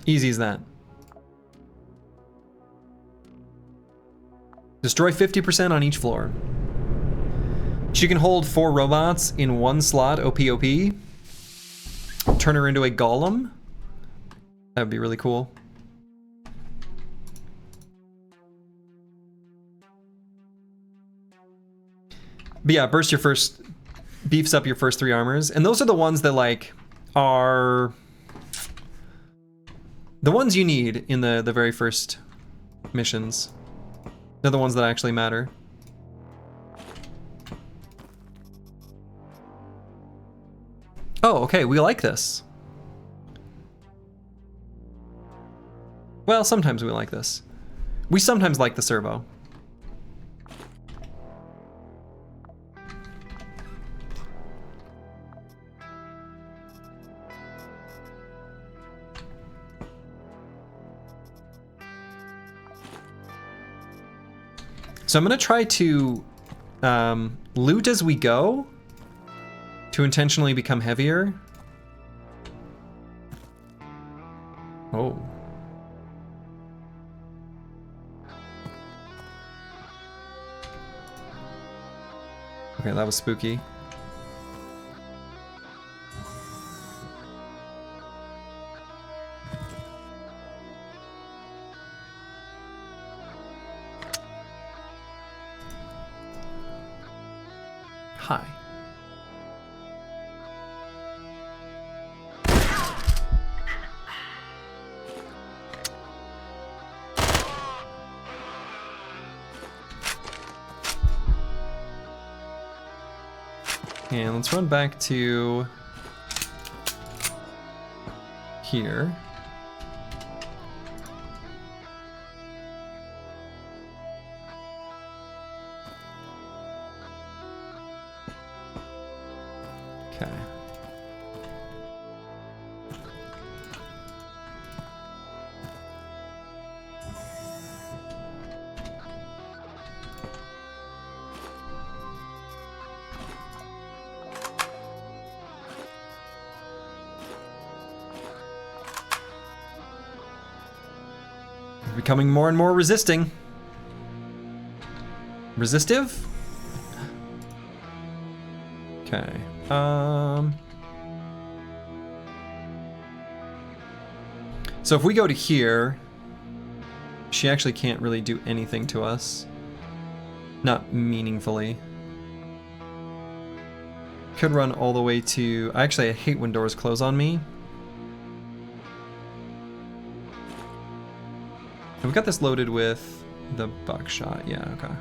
Easy as that. Destroy 50% on each floor. She can hold 4 robots in 1 slot, OP. Turn her into a golem. That would be really cool. But yeah, beefs up your first 3 armors. And those are the ones that like are the ones you need in the very first missions. They're the ones that actually matter. Oh, okay, we like this. Well, sometimes we like this. We sometimes like the servo. So I'm gonna try to loot as we go to intentionally become heavier. Oh. Okay, that was spooky. Hi. And let's run back to here. Okay. Becoming more and more resisting. Resistive? Okay. So if we go to here, she actually can't really do anything to us. Not meaningfully. Could run all the way to... Actually, I hate when doors close on me. We've got this loaded with the buckshot. Yeah, okay.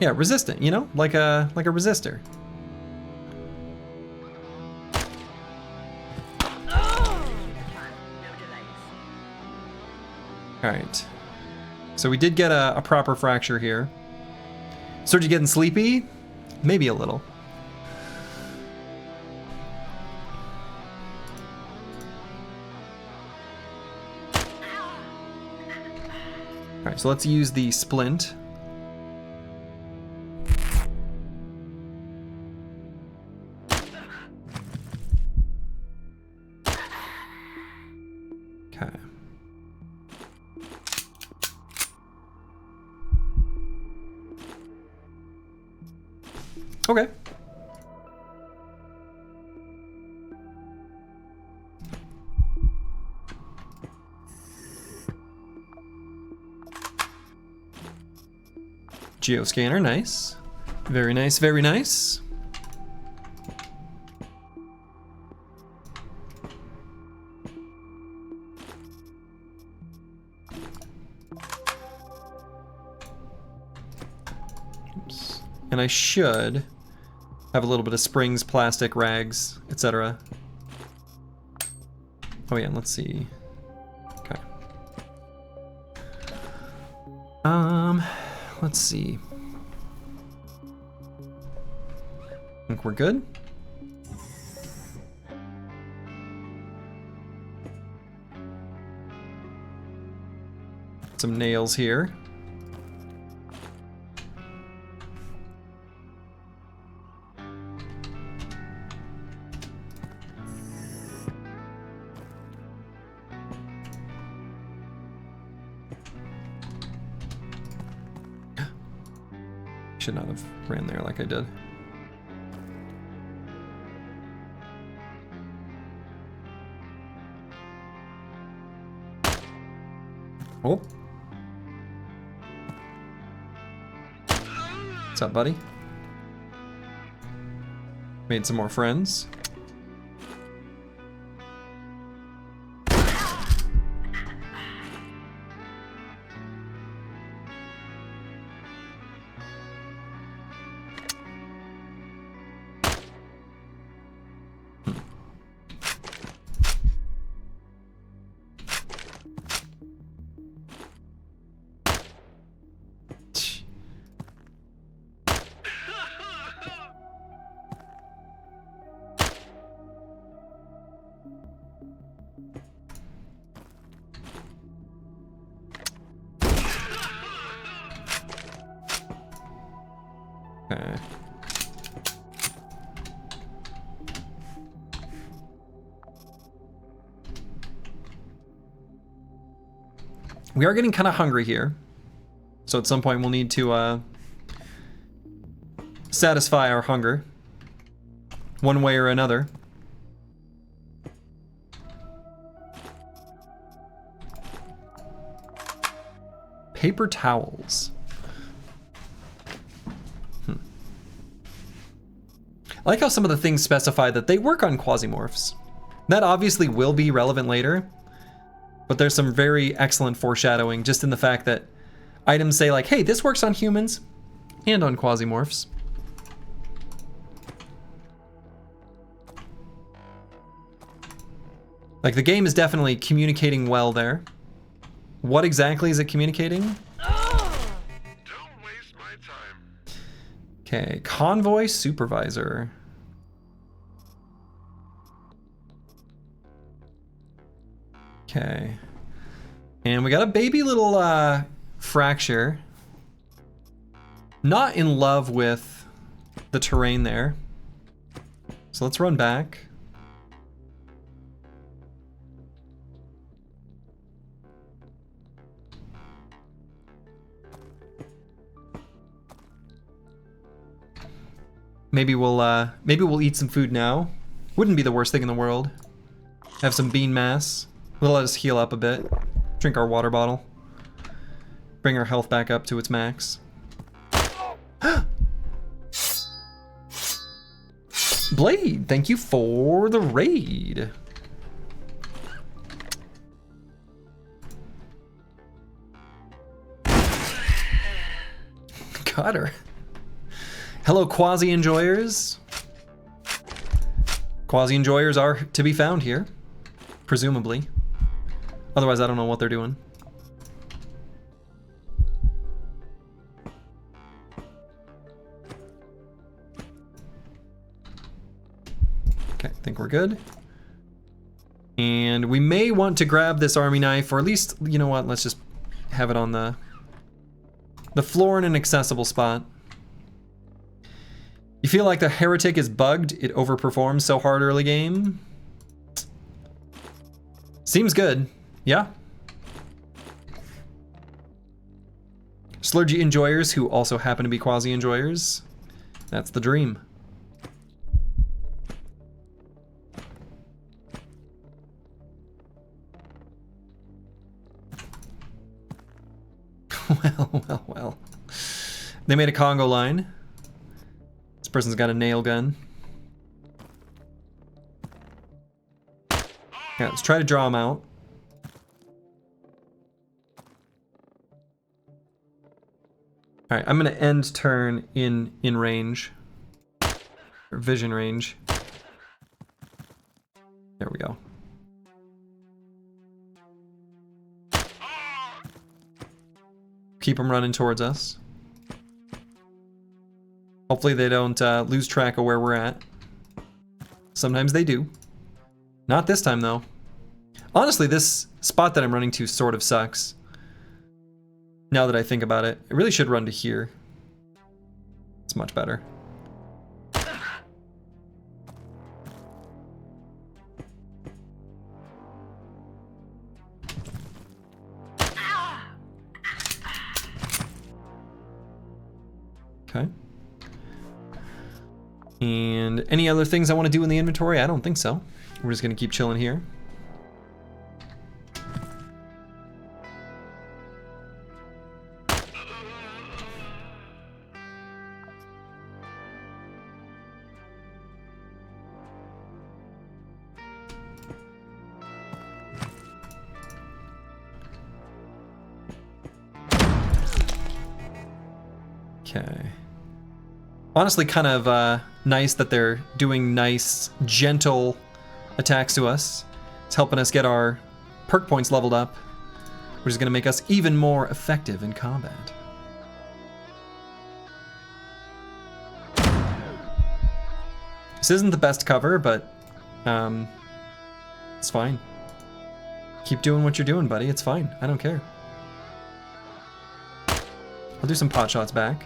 Yeah, resistant, you know? Like a resistor. Alright. So we did get a proper fracture here. Started getting sleepy? Maybe a little. Alright, so let's use the splint. Okay. Okay. Geoscanner, nice. Very nice, very nice. Oops. And I should have a little bit of springs, plastic, rags, etc. Oh yeah, let's see. Okay. Let's see. Think we're good? Some nails here. Should not have ran there like I did. Oh. What's up, buddy? Made some more friends. Okay. We are getting kind of hungry here. So at some point we'll need to satisfy our hunger. One way or another. Paper towels. I like how some of the things specify that they work on Quasimorphs. That obviously will be relevant later, but there's some very excellent foreshadowing just in the fact that items say like, hey, this works on humans and on Quasimorphs. Like the game is definitely communicating well there. What exactly is it communicating? Don't waste my time. Okay, convoy supervisor. Okay. And we got a baby little fracture. Not in love with the terrain there. So let's run back. Maybe we'll eat some food now. Wouldn't be the worst thing in the world. Have some bean mass. It'll let us heal up a bit. Drink our water bottle. Bring our health back up to its max. Blade, thank you for the raid. Got her. Hello, Quasi-enjoyers. Quasi-enjoyers are to be found here, presumably. Otherwise, I don't know what they're doing. Okay, I think we're good. And we may want to grab this army knife, or at least, you know what, let's just have it on the floor in an accessible spot. You feel like the heretic is bugged? It overperforms so hard early game? Seems good. Yeah. Slurgy enjoyers who also happen to be quasi enjoyers. That's the dream. Well. They made a Congo line. This person's got a nail gun. Yeah, let's try to draw him out. All right, I'm gonna end turn in range, or vision range. There we go. Keep them running towards us. Hopefully they don't lose track of where we're at. Sometimes they do. Not this time though. Honestly, this spot that I'm running to sort of sucks. Now that I think about it, I really should run to here. It's much better. Okay. And any other things I want to do in the inventory? I don't think so. We're just gonna keep chilling here. Okay. Honestly, kind of nice that they're doing nice, gentle attacks to us. It's helping us get our perk points leveled up, which is going to make us even more effective in combat. This isn't the best cover, but it's fine. Keep doing what you're doing, buddy. It's fine. I don't care. I'll do some pot shots back.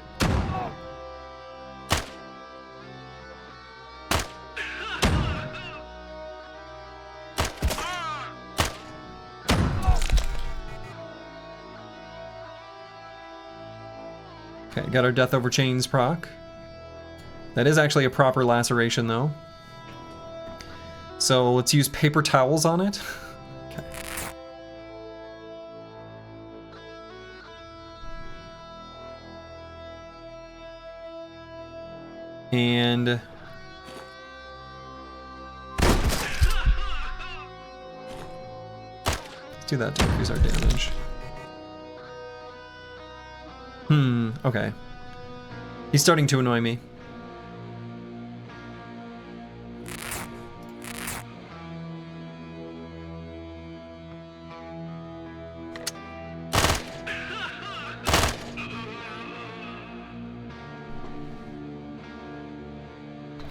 Okay, got our Death Over Chains proc. That is actually a proper laceration, though. So let's use paper towels on it. Okay. And let's do that to increase our damage. Okay. He's starting to annoy me.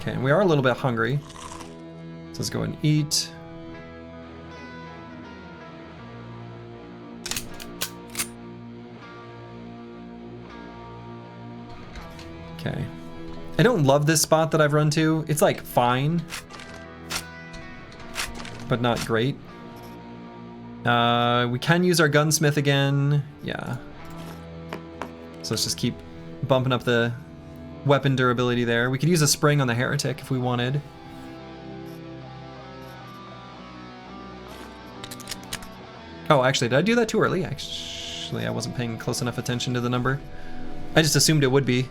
Okay, we are a little bit hungry. So let's go and eat. Okay. I don't love this spot that I've run to. It's like fine, but not great. We can use our gunsmith again. Yeah. So let's just keep bumping up the weapon durability there. We could use a spring on the heretic if we wanted. Oh, actually, did I do that too early? Actually, I wasn't paying close enough attention to the number. I just assumed it would be.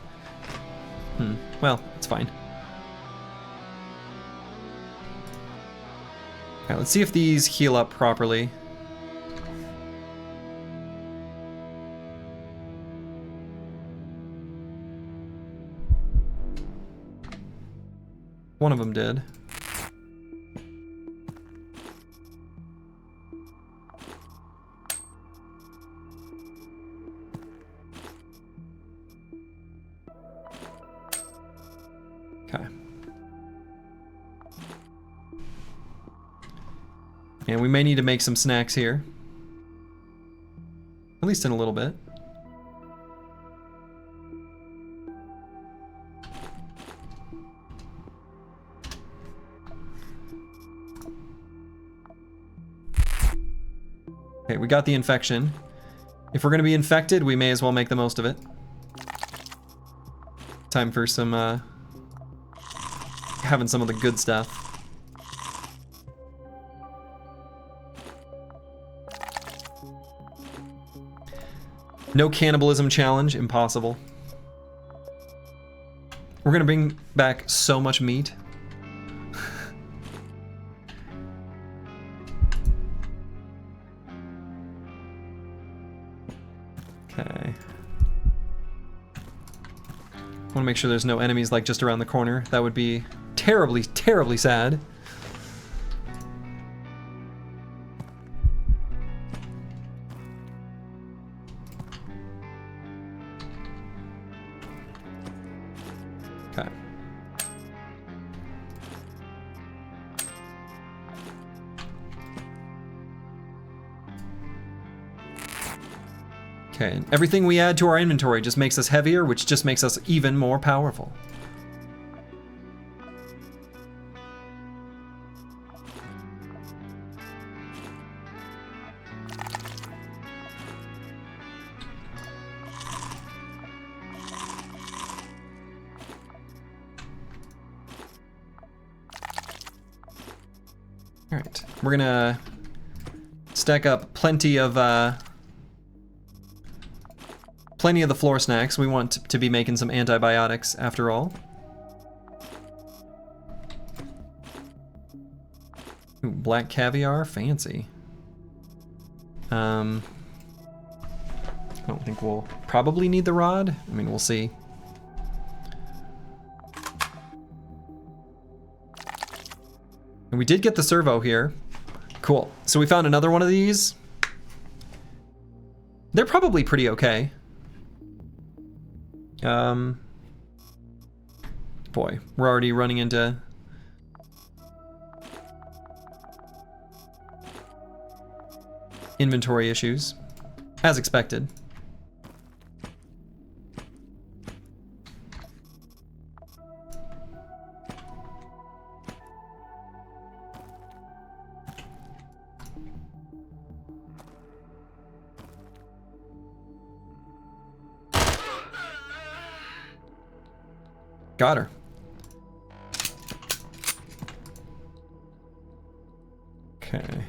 Well, it's fine. Alright, let's see if these heal up properly. One of them did. Okay. And we may need to make some snacks here. At least in a little bit. Okay, we got the infection. If we're gonna be infected, we may as well make the most of it. Time for some, having some of the good stuff. No cannibalism challenge, impossible. We're gonna bring back so much meat. Okay. I want to make sure there's no enemies like just around the corner. That would be terribly, terribly sad. Okay. Okay, and everything we add to our inventory just makes us heavier, which just makes us even more powerful. All right, we're gonna stack up plenty of the floor snacks. We want to be making some antibiotics after all. Ooh, black caviar, fancy. I don't think we'll probably need the rod. I mean, we'll see. And we did get the servo here. Cool. So we found another one of these. They're probably pretty okay. Boy, we're already running into inventory issues, as expected. Got her. Okay.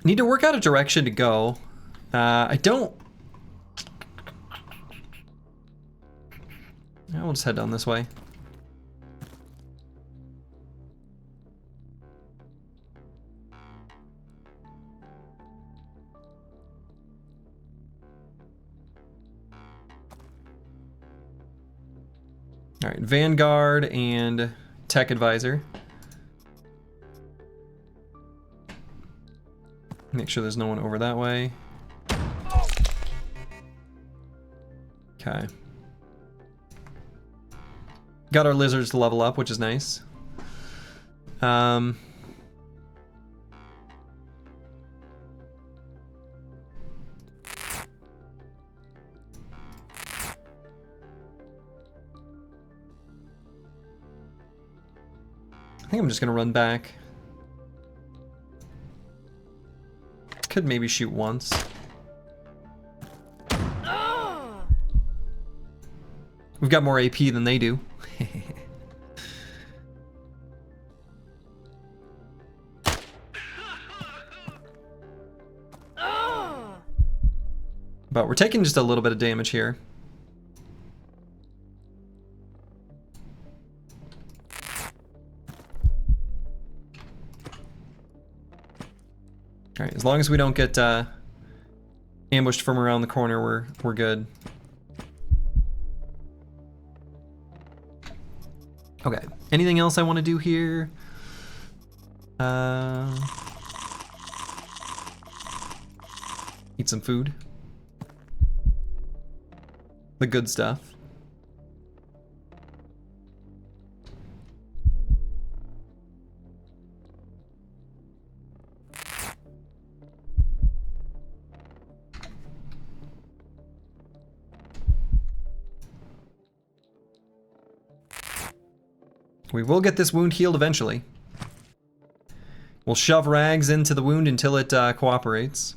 Need to work out a direction to go. I don't... Yeah, we'll just head down this way. All right, Vanguard and Tech Advisor. Make sure there's no one over that way. Okay. Got our lizards to level up, which is nice. I think I'm just gonna run back. Could maybe shoot once. We've got more AP than they do. But we're taking just a little bit of damage here. Alright, as long as we don't get ambushed from around the corner, we're good. Okay, anything else I want to do here? Eat some food. The good stuff. We will get this wound healed eventually. We'll shove rags into the wound until it cooperates.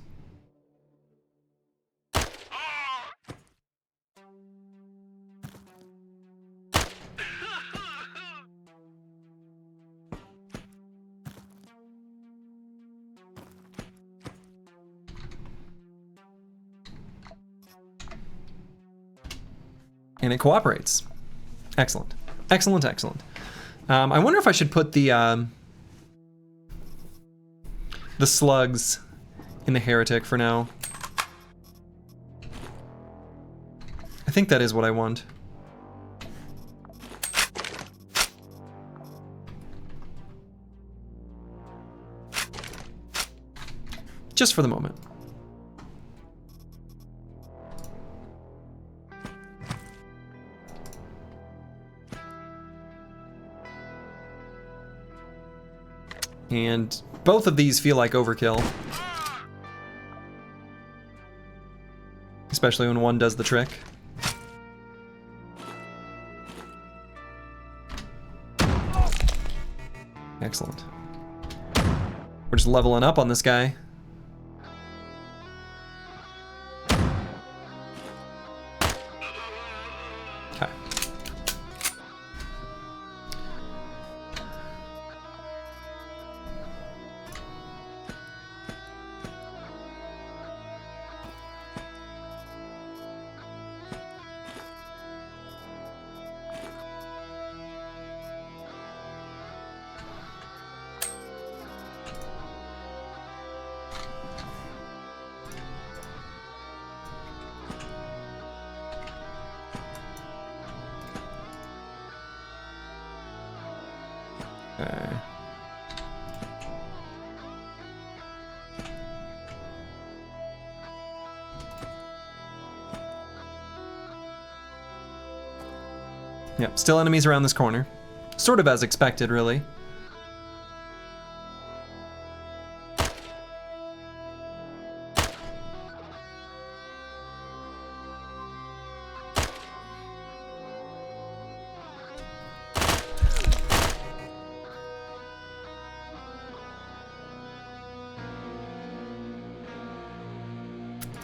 And it cooperates. Excellent. Excellent, excellent. I wonder if I should put the slugs in the heretic for now. I think that is what I want. Just for the moment. And both of these feel like overkill. Especially when one does the trick. Excellent. We're just leveling up on this guy. Okay. Okay. Yep, still enemies around this corner. Sort of as expected, really.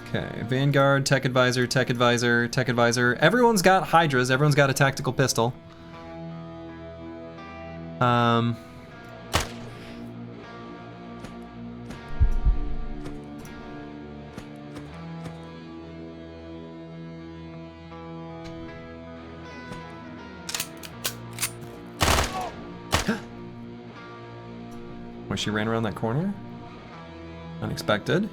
Okay, Vanguard, Tech Advisor, Tech Advisor, Tech Advisor. Everyone's got Hydras, everyone's got a tactical pistol. Well, she ran around that corner? Unexpected.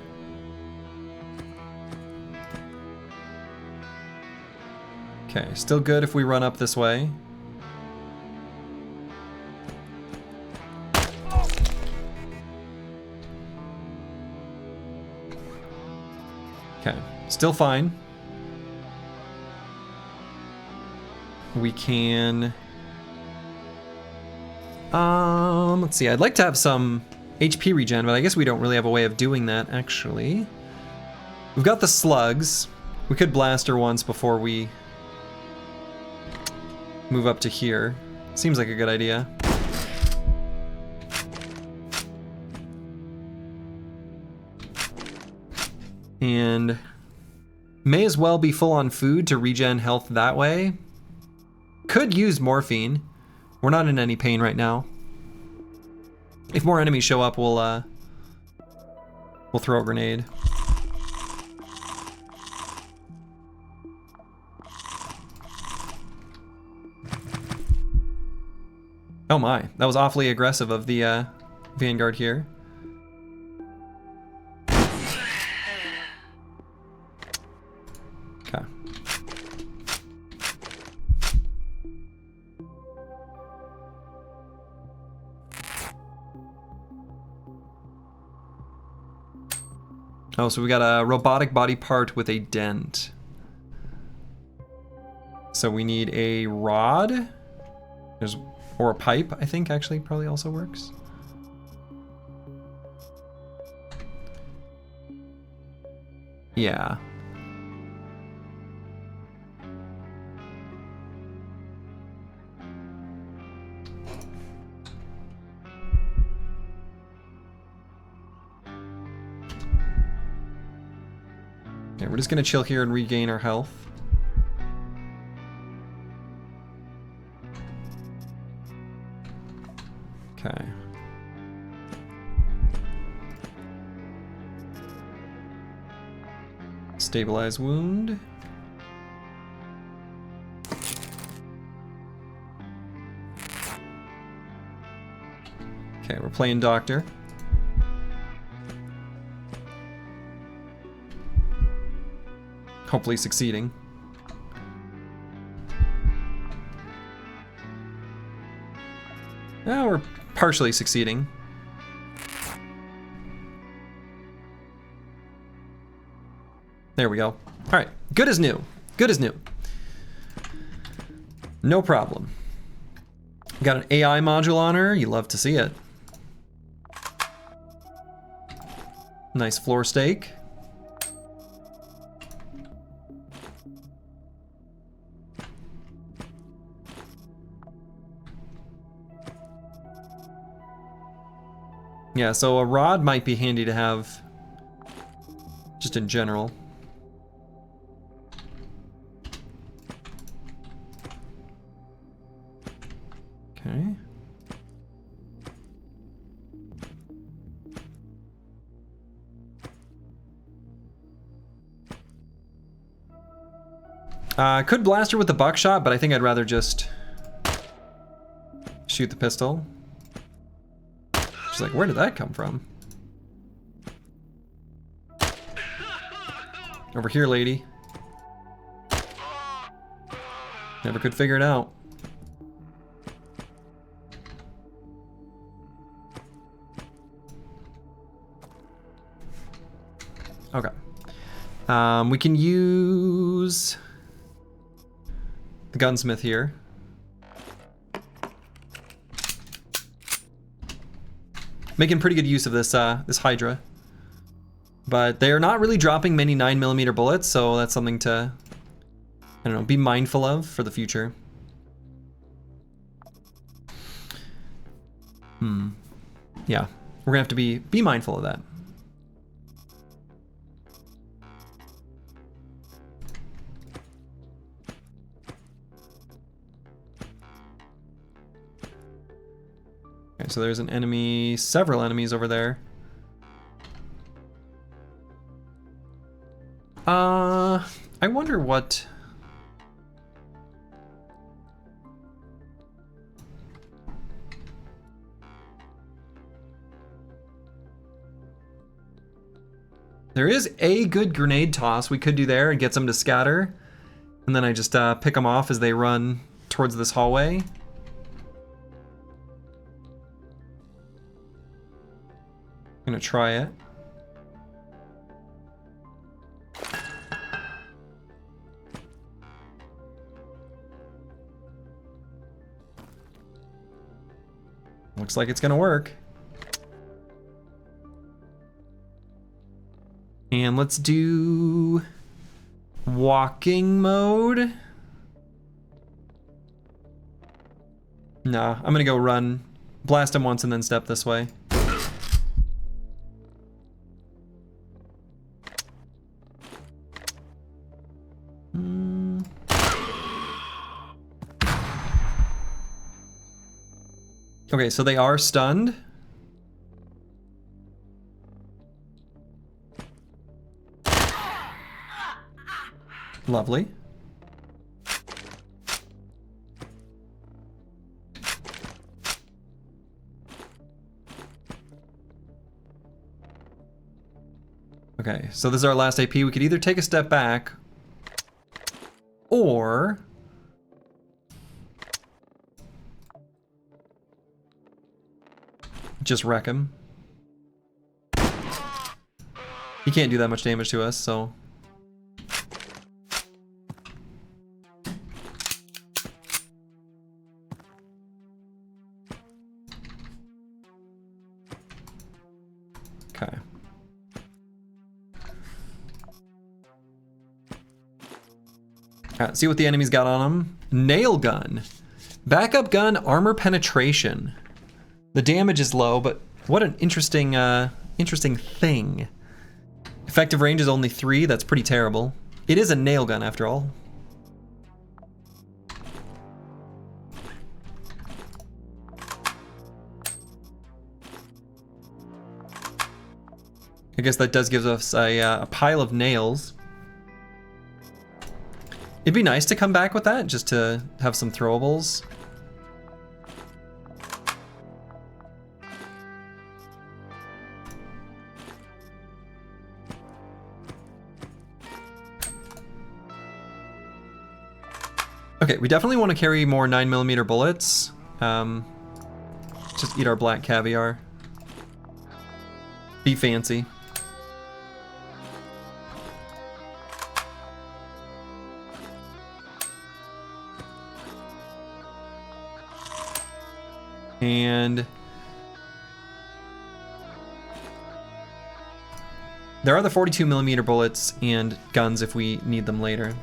Okay, still good if we run up this way. Okay, still fine. We can... let's see, I'd like to have some HP regen, but I guess we don't really have a way of doing that, actually. We've got the slugs. We could blast her once before we move up to here. Seems like a good idea. And may as well be full on food to regen health that way. Could use morphine. We're not in any pain right now. If more enemies show up, we'll throw a grenade. Oh my, that was awfully aggressive of the Vanguard here. Okay. Oh, so we got a robotic body part with a dent. So we need a rod. Or a pipe, I think, actually probably also works. Yeah. Okay, we're just gonna chill here and regain our health. Okay. Stabilize wound. Okay, we're playing doctor. Hopefully succeeding. Now we're partially succeeding. There we go. All right, good as new. Good as new. No problem. Got an AI module on her. You love to see it. Nice floor stake. Yeah, so a rod might be handy to have just in general. Okay. I could blast her with the buckshot, but I think I'd rather just shoot the pistol. She's like, where did that come from? Over here, lady. Never could figure it out. Okay. We can use the gunsmith here. Making pretty good use of this this Hydra. But they're not really dropping many 9mm bullets, so that's something to, I don't know, be mindful of for the future. Yeah, we're gonna have to be mindful of that. Okay, so there's an enemy, several enemies over there. I wonder what... There is a good grenade toss we could do there and get them to scatter. And then I just pick them off as they run towards this hallway. I'm gonna try it. Looks like it's gonna work. And let's do walking mode. Nah, I'm gonna go run, blast him once and then step this way. Okay, so they are stunned. Lovely. Okay, so this is our last AP. We could either take a step back or just wreck him. He can't do that much damage to us, so... Okay. Alright, see what the enemy's got on them. Nail gun. Backup gun, armor penetration. The damage is low, but what an interesting, interesting thing. Effective range is only 3, that's pretty terrible. It is a nail gun after all. I guess that does give us a pile of nails. It'd be nice to come back with that, just to have some throwables. Okay, we definitely want to carry more 9mm bullets. Just eat our black caviar. Be fancy. And there are the 42mm bullets and guns if we need them later.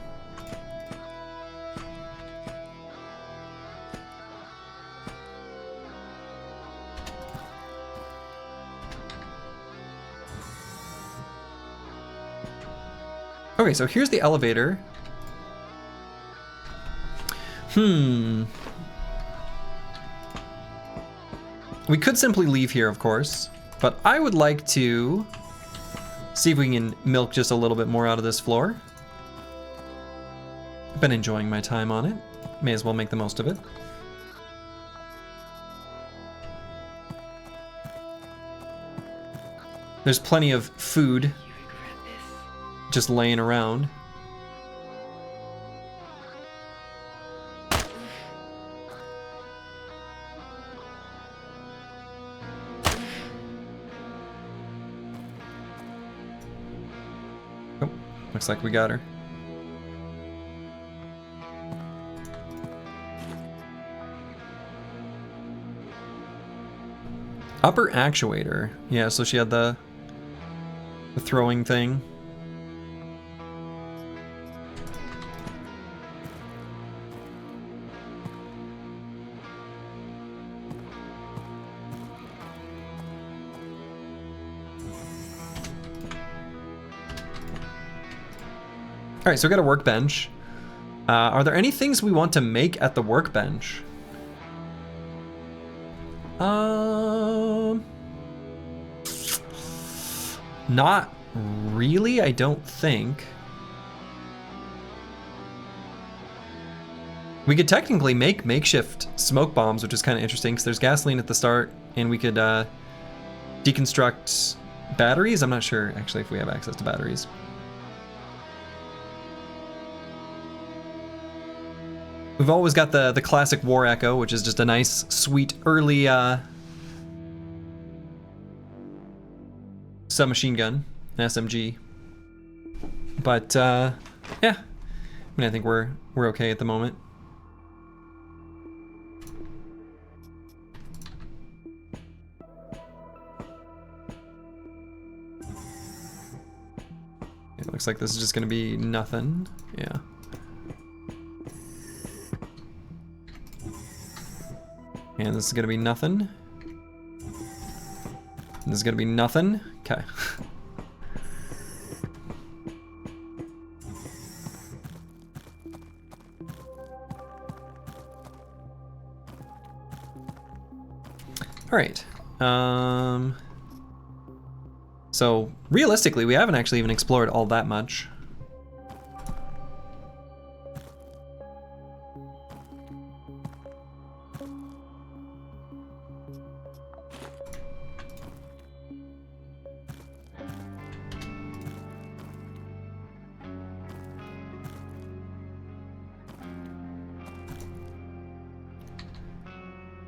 Okay, so here's the elevator. We could simply leave here, of course, but I would like to see if we can milk just a little bit more out of this floor. I've been enjoying my time on it. May as well make the most of it. There's plenty of food just laying around. Oh, looks like we got her. Upper actuator. Yeah, so she had the throwing thing. All right, so we got a workbench. Are there any things we want to make at the workbench? Not really, I don't think. We could technically make makeshift smoke bombs, which is kind of interesting because there's gasoline at the start, and we could deconstruct batteries. I'm not sure actually if we have access to batteries. We've always got the classic War Echo, which is just a nice, sweet, early submachine gun, an SMG. But yeah, I mean, I think we're okay at the moment. It looks like this is just gonna be nothing. Yeah. And this is gonna be nothing. This is gonna be nothing. Okay. All right. So realistically, we haven't actually even explored all that much.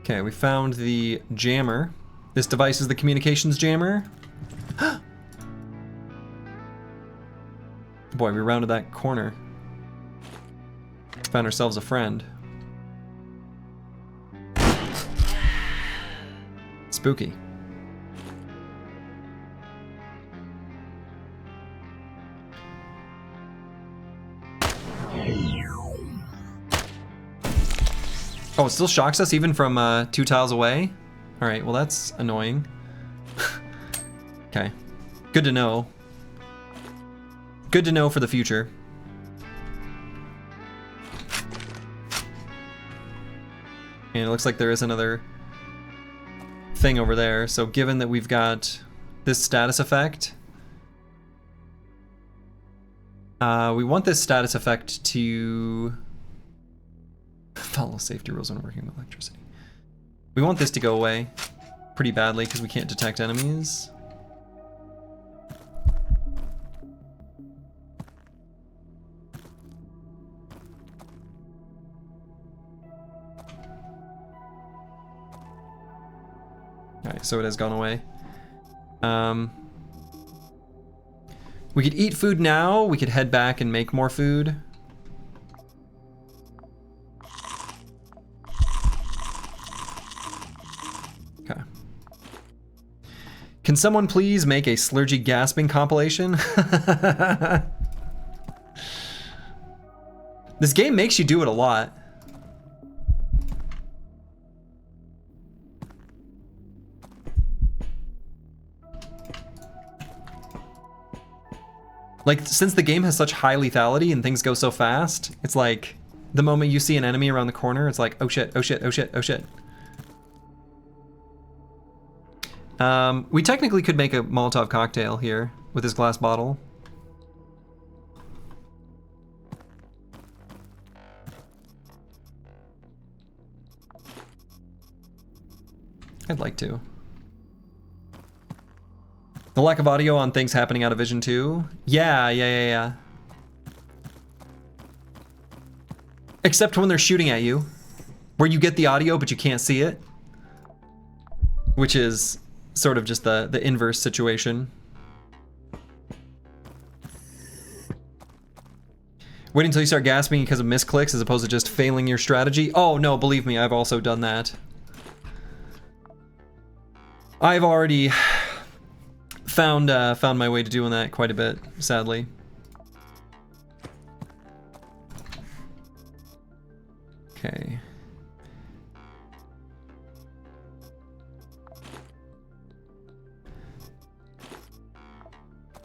Okay, we found the jammer. This device is the communications jammer. Boy, we rounded that corner. Found ourselves a friend. Spooky. Oh, it still shocks us even from 2 tiles away? Alright, well that's annoying. Okay. Good to know. Good to know for the future. And it looks like there is another thing over there. So given that we've got this status effect, we want this status effect to follow safety rules when working with electricity. We want this to go away pretty badly because we can't detect enemies. Alright, so it has gone away. We could eat food now, we could head back and make more food. Okay. Can someone please make a Slurgy gasping compilation? This game makes you do it a lot. Like, since the game has such high lethality and things go so fast, it's like, the moment you see an enemy around the corner, it's like, oh shit, oh shit, oh shit, oh shit. We technically could make a Molotov cocktail here with this glass bottle. I'd like to. The lack of audio on things happening out of vision too. Yeah. Except when they're shooting at you, where you get the audio but you can't see it. Which is sort of just the inverse situation. Wait until you start gasping because of misclicks as opposed to just failing your strategy. Oh no, believe me, I've also done that. I've already found my way to doing that quite a bit, sadly. Okay.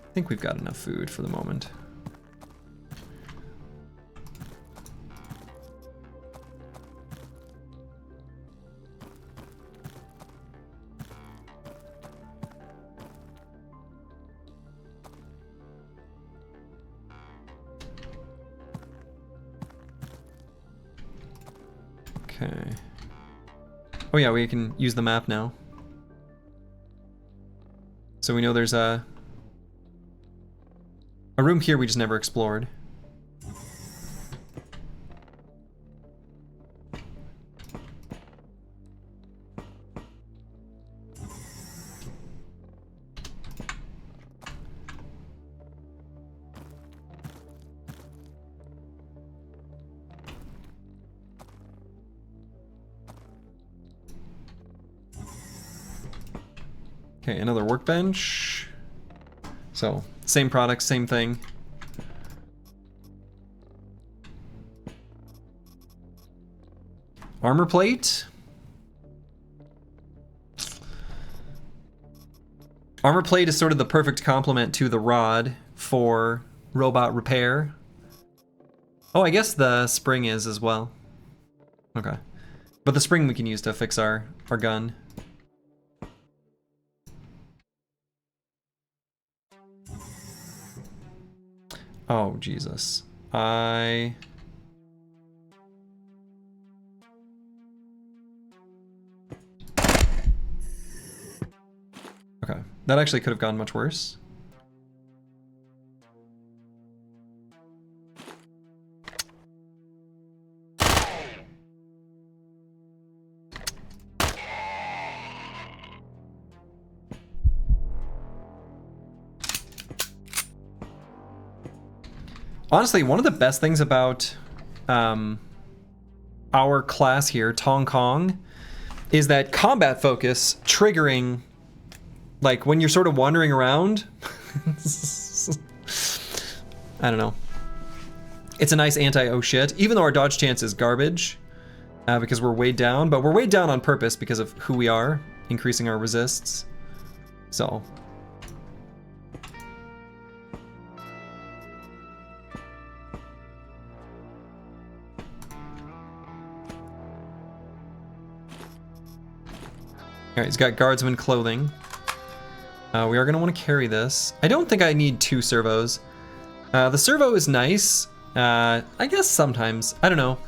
I think we've got enough food for the moment. Okay. Oh yeah, we can use the map now. So we know there's a room here we just never explored. Okay, another workbench. So, same product, same thing. Armor plate. Armor plate is sort of the perfect complement to the rod for robot repair. Oh, I guess the spring is as well. Okay. But the spring we can use to fix our gun. Oh, Jesus. Okay, that actually could have gone much worse. Honestly, one of the best things about our class here, Tong Kong, is that combat focus triggering, like when you're sort of wandering around. I don't know. It's a nice anti-oh shit, even though our dodge chance is garbage because we're weighed down, but we're weighed down on purpose because of who we are, increasing our resists. So. Alright, he's got guardsman clothing. We are going to want to carry this. I don't think I need 2 servos. The servo is nice. I guess sometimes. I don't know.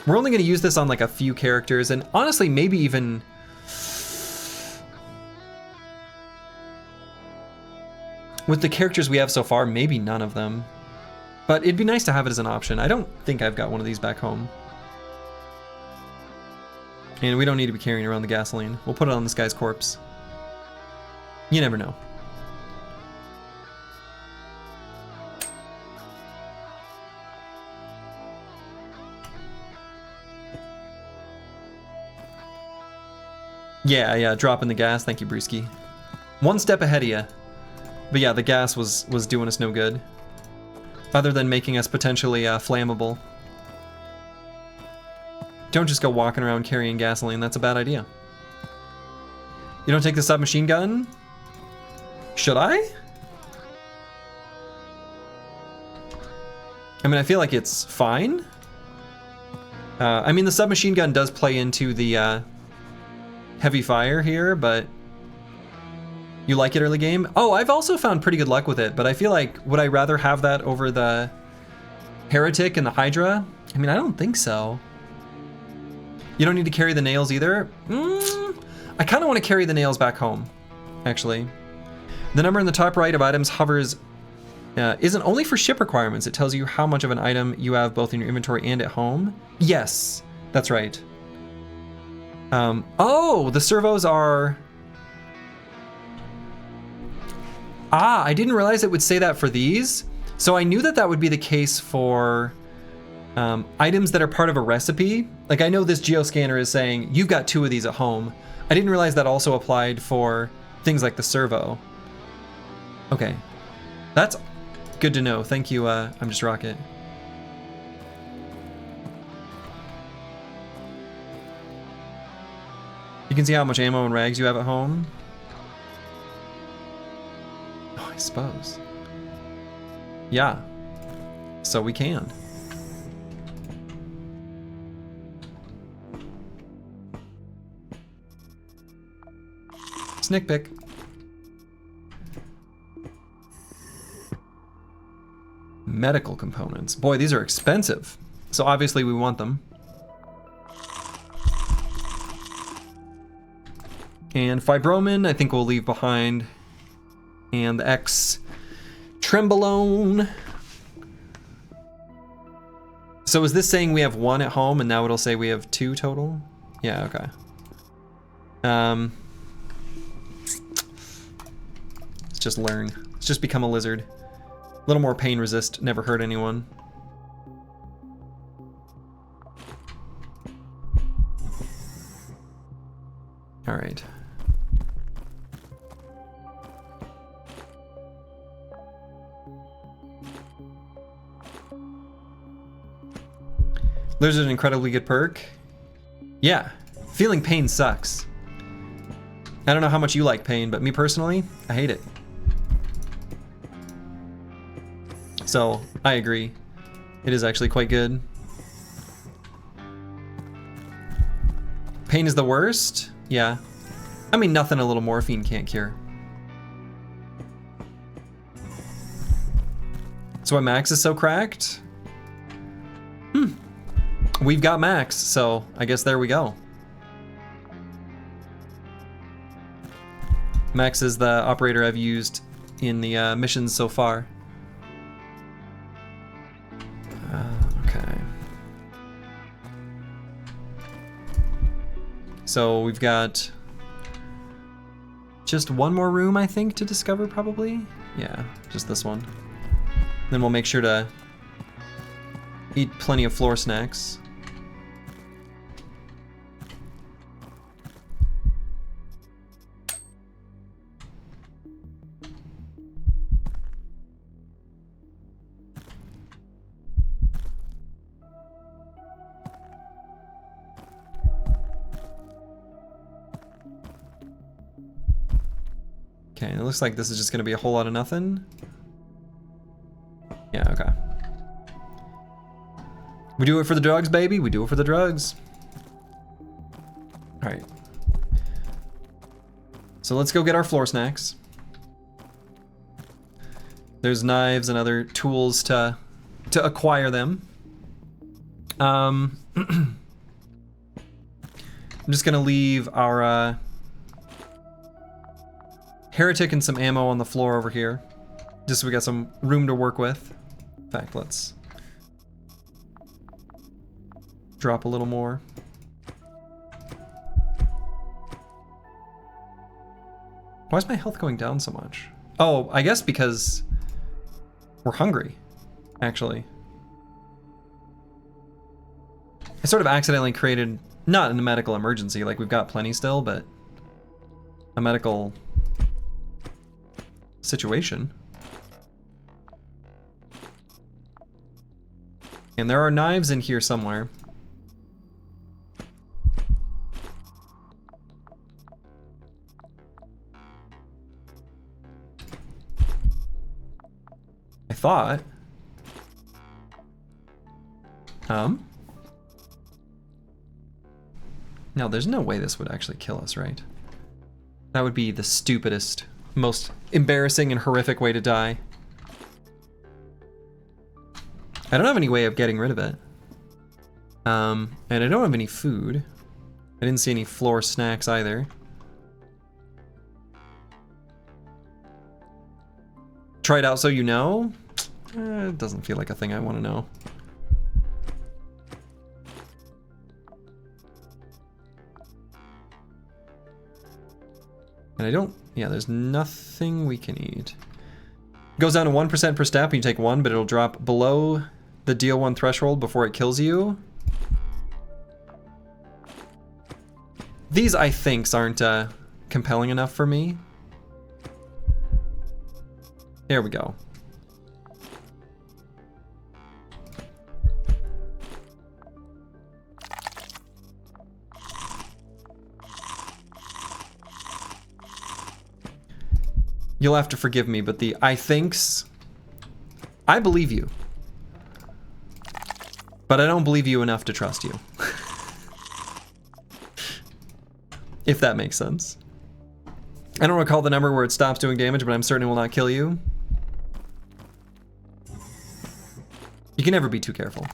We're only going to use this on like a few characters, and honestly, maybe even... with the characters we have so far, maybe none of them. But it'd be nice to have it as an option. I don't think I've got one of these back home. And we don't need to be carrying around the gasoline. We'll put it on this guy's corpse. You never know. Yeah, dropping the gas. Thank you, Brewski. One step ahead of you. But yeah, the gas was doing us no good. Other than making us potentially flammable. Don't just go walking around carrying gasoline, that's a bad idea. You don't take the submachine gun? Should I? I mean, I feel like it's fine. I mean, the submachine gun does play into the heavy fire here, but you like it early game? Oh, I've also found pretty good luck with it, but I feel like, would I rather have that over the Heretic and the Hydra? I mean, I don't think so. You don't need to carry the nails either? I kind of want to carry the nails back home, actually. The number in the top right of items hovers isn't only for ship requirements. It tells you how much of an item you have both in your inventory and at home. Yes, that's right. Oh, the servos are... Ah, I didn't realize it would say that for these. So I knew that that would be the case for items that are part of a recipe. Like I know this geoscanner is saying, you've got 2 of these at home. I didn't realize that also applied for things like the servo. Okay, that's good to know. Thank you, I'm Just Rocket. You can see how much ammo and rags you have at home. Oh, I suppose. Yeah, so we can. Snick pick. Medical components. Boy, these are expensive. So obviously we want them. And Fibromin, I think we'll leave behind. And the X Trembolone. So is this saying we have 1 at home and now it'll say we have 2 total? Yeah, okay. Let's just learn. Let's just become a lizard. A little more pain resist, never hurt anyone. All right. Lizard, an incredibly good perk. Yeah, feeling pain sucks. I don't know how much you like pain, but me personally, I hate it. So, I agree. It is actually quite good. Pain is the worst? Yeah. I mean, nothing a little morphine can't cure. So why Max is so cracked? We've got Max, so I guess there we go. Max is the operator I've used in the missions so far. Okay. So we've got just one more room, I think, to discover, probably. Yeah, just this one. Then we'll make sure to eat plenty of floor snacks. Okay, it looks like this is just gonna be a whole lot of nothing. Yeah, okay. We do it for the drugs, baby. We do it for the drugs. All right. So let's go get our floor snacks. There's knives and other tools to acquire them. I'm just gonna leave our Heretic and some ammo on the floor over here, just so we got some room to work with. In fact, let's drop a little more. Why is my health going down so much? Oh, I guess because we're hungry, actually. I sort of accidentally created, not a medical emergency, like we've got plenty still, but a medical situation. And there are knives in here somewhere. I thought. No, there's no way this would actually kill us, right? That would be the stupidest, most embarrassing and horrific way to die. I don't have any way of getting rid of it. And I don't have any food. I didn't see any floor snacks either. Try it out so you know? It doesn't feel like a thing I want to know. And I don't, yeah, there's nothing we can eat. It goes down to 1% per step, and you take 1, but it'll drop below the deal 1 threshold before it kills you. These, I think, aren't compelling enough for me. There we go. You'll have to forgive me, but the I thinks, I believe you. But I don't believe you enough to trust you. If that makes sense. I don't recall the number where it stops doing damage, but I'm certain it will not kill you. You can never be too careful.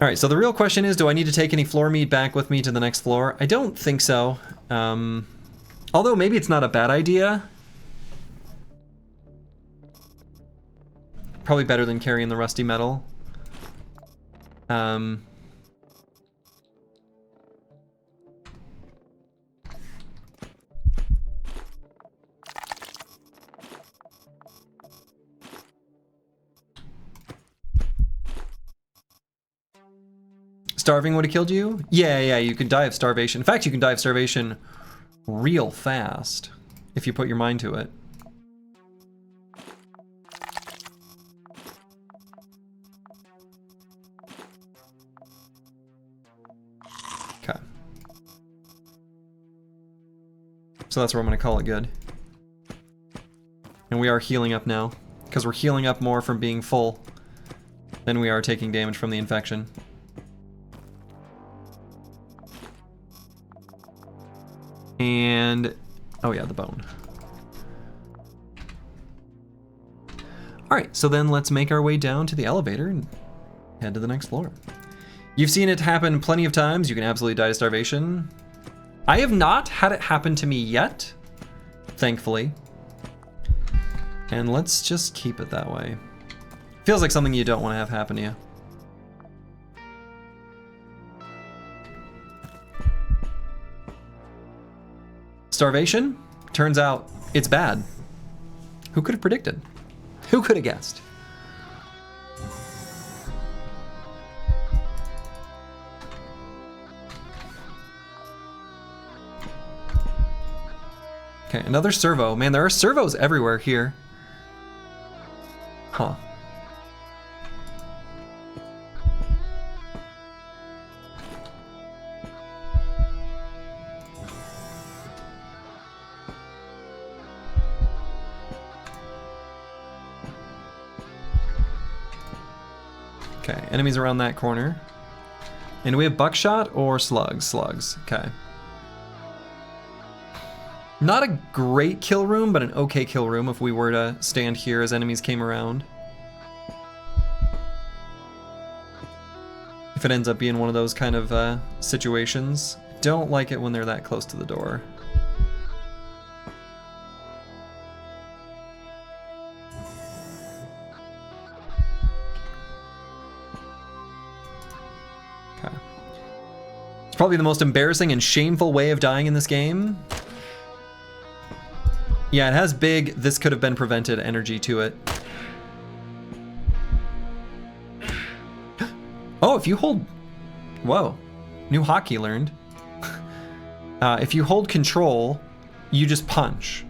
All right, so the real question is, do I need to take any floor meat back with me to the next floor? I don't think so. Although maybe it's not a bad idea. Probably better than carrying the rusty metal. Starving would have killed you? Yeah, you can die of starvation. In fact, you can die of starvation real fast if you put your mind to it. Okay. So that's where I'm going to call it good. And we are healing up now, because we're healing up more from being full than we are taking damage from the infection. And, oh yeah, the bone. All right, so then let's make our way down to the elevator and head to the next floor. You've seen it happen plenty of times. You can absolutely die of starvation. I have not had it happen to me yet, thankfully. And let's just keep it that way. Feels like something you don't want to have happen to you. Starvation? Turns out it's bad. Who could have predicted? Who could have guessed? Okay, another servo. Man, there are servos everywhere here. Huh. Okay, enemies around that corner. And do we have buckshot or slugs? Slugs, okay. Not a great kill room, but an okay kill room if we were to stand here as enemies came around. If it ends up being one of those kind of situations. Don't like it when they're that close to the door. Okay. It's probably the most embarrassing and shameful way of dying in this game. Yeah, it has big, this could have been prevented energy to it. Oh, if you hold... Whoa. New hotkey learned. If you hold control, you just punch.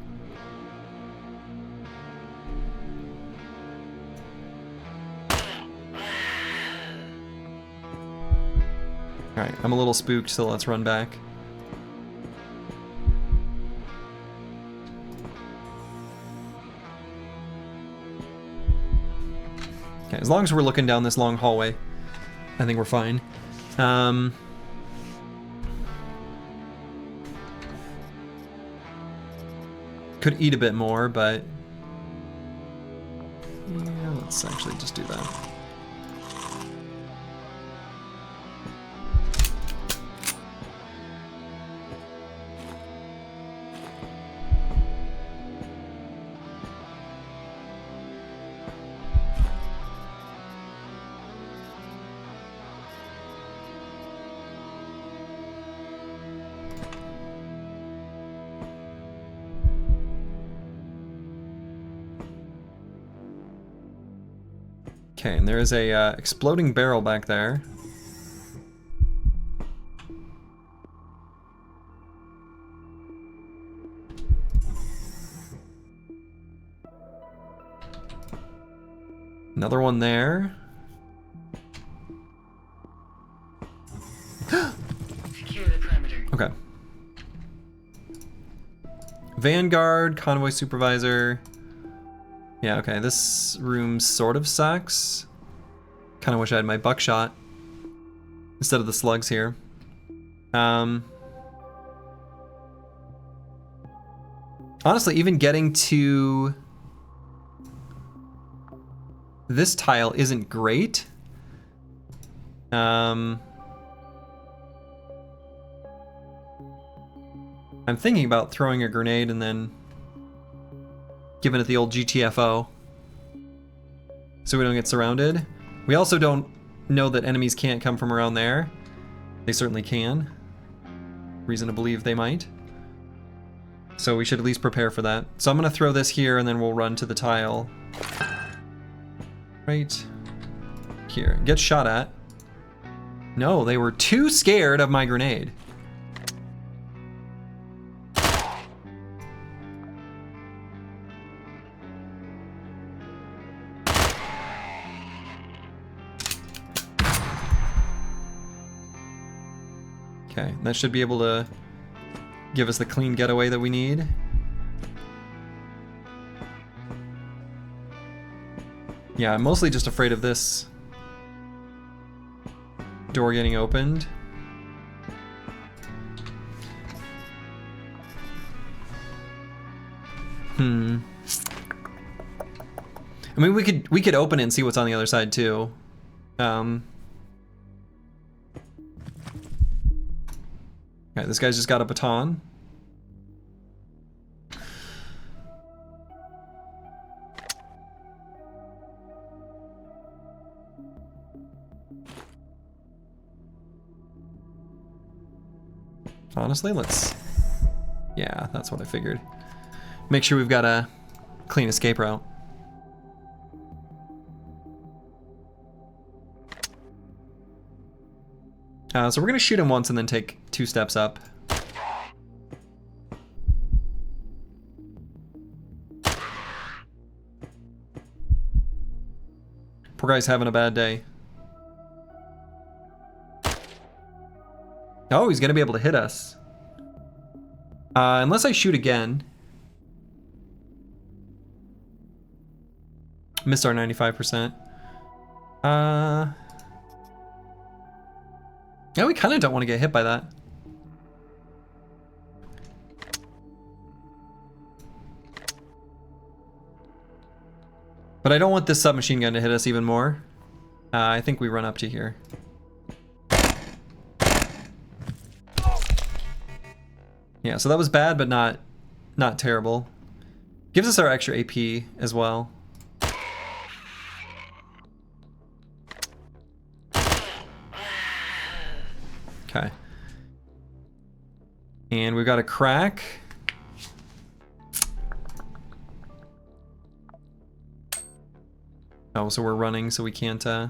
Alright, I'm a little spooked, so let's run back. Okay, as long as we're looking down this long hallway, I think we're fine. Could eat a bit more, but yeah, let's actually just do that. Okay, and there is a exploding barrel back there. Another one there. Secure the perimeter. Okay. Vanguard, convoy supervisor. Yeah, okay, this room sort of sucks. Kind of wish I had my buckshot instead of the slugs here. Honestly, even getting to this tile isn't great. I'm thinking about throwing a grenade and then giving it the old GTFO so we don't get surrounded. We also don't know that enemies can't come from around there. They certainly can. Reason to believe they might. So we should at least prepare for that. So I'm gonna throw this here and then we'll run to the tile. Right here. Get shot at. No, they were too scared of my grenade. Okay, that should be able to give us the clean getaway that we need. Yeah, I'm mostly just afraid of this door getting opened. I mean, we could open it and see what's on the other side too. Okay, this guy's just got a baton. Honestly, let's... Yeah, that's what I figured. Make sure we've got a clean escape route. So we're gonna shoot him once and then take 2 steps up. Poor guy's having a bad day. Oh, he's gonna be able to hit us. Unless I shoot again. Missed our 95%. Yeah, we kind of don't want to get hit by that. But I don't want this submachine gun to hit us even more. I think we run up to here. Yeah, so that was bad, but not terrible. Gives us our extra AP as well. Okay. And we've got a crack. Oh, so we're running, so we can't, Let's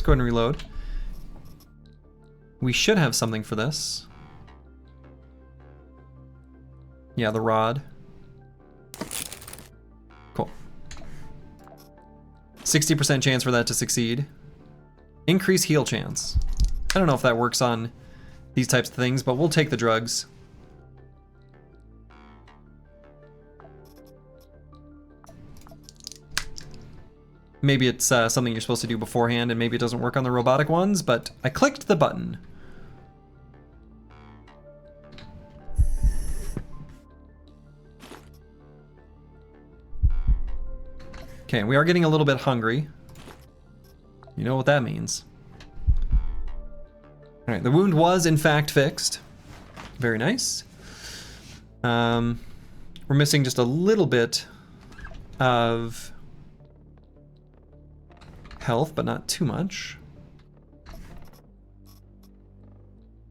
go ahead and reload. We should have something for this. Yeah, the rod. Cool. 60% chance for that to succeed. Increase heal chance. I don't know if that works on these types of things, but we'll take the drugs. Maybe it's something you're supposed to do beforehand and maybe it doesn't work on the robotic ones, but I clicked the button. Okay, we are getting a little bit hungry. You know what that means. Alright, the wound was in fact fixed. Very nice. We're missing just a little bit of health, but not too much.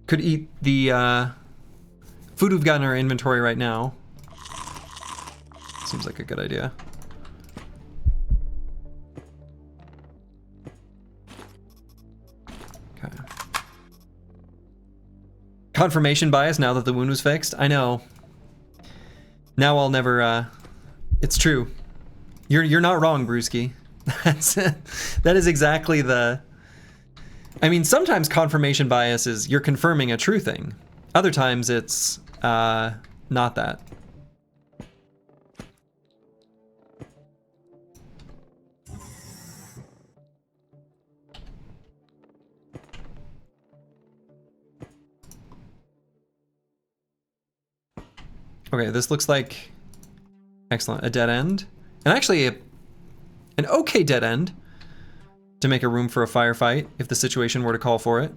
Could eat the food we've got in our inventory right now. Seems like a good idea. Okay. Confirmation bias now that the wound was fixed. I know. Now I'll never, it's true. You're not wrong, Brewski. That is exactly the... I mean, sometimes confirmation bias is you're confirming a true thing. Other times it's not that. Okay, this looks like... Excellent. A dead end. And actually, an okay dead end to make a room for a firefight if the situation were to call for it.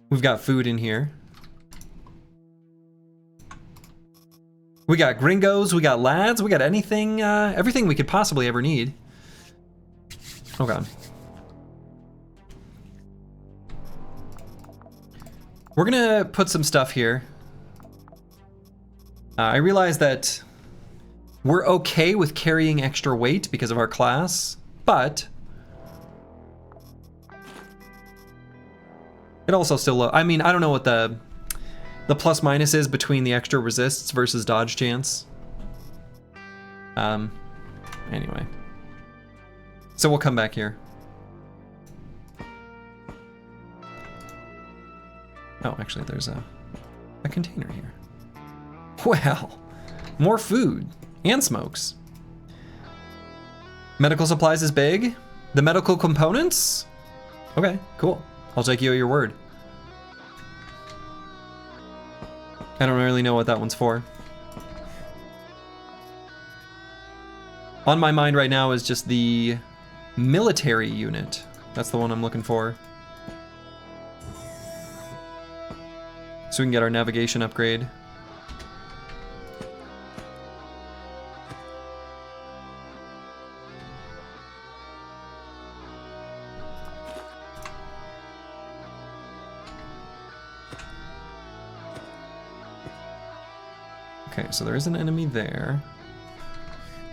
We've got food in here. We got gringos, we got lads, we got anything, everything we could possibly ever need. Oh god. We're gonna put some stuff here. I realize that we're okay with carrying extra weight because of our class, but it also still, I mean, I don't know what the plus minus is between the extra resists versus dodge chance. Anyway. So we'll come back here. Oh, actually there's a container here. Well, more food and smokes. Medical supplies is big. The medical components? Okay, cool. I'll take you at your word. I don't really know what that one's for. On my mind right now is just the military unit. That's the one I'm looking for. So we can get our navigation upgrade. Okay, so there is an enemy there.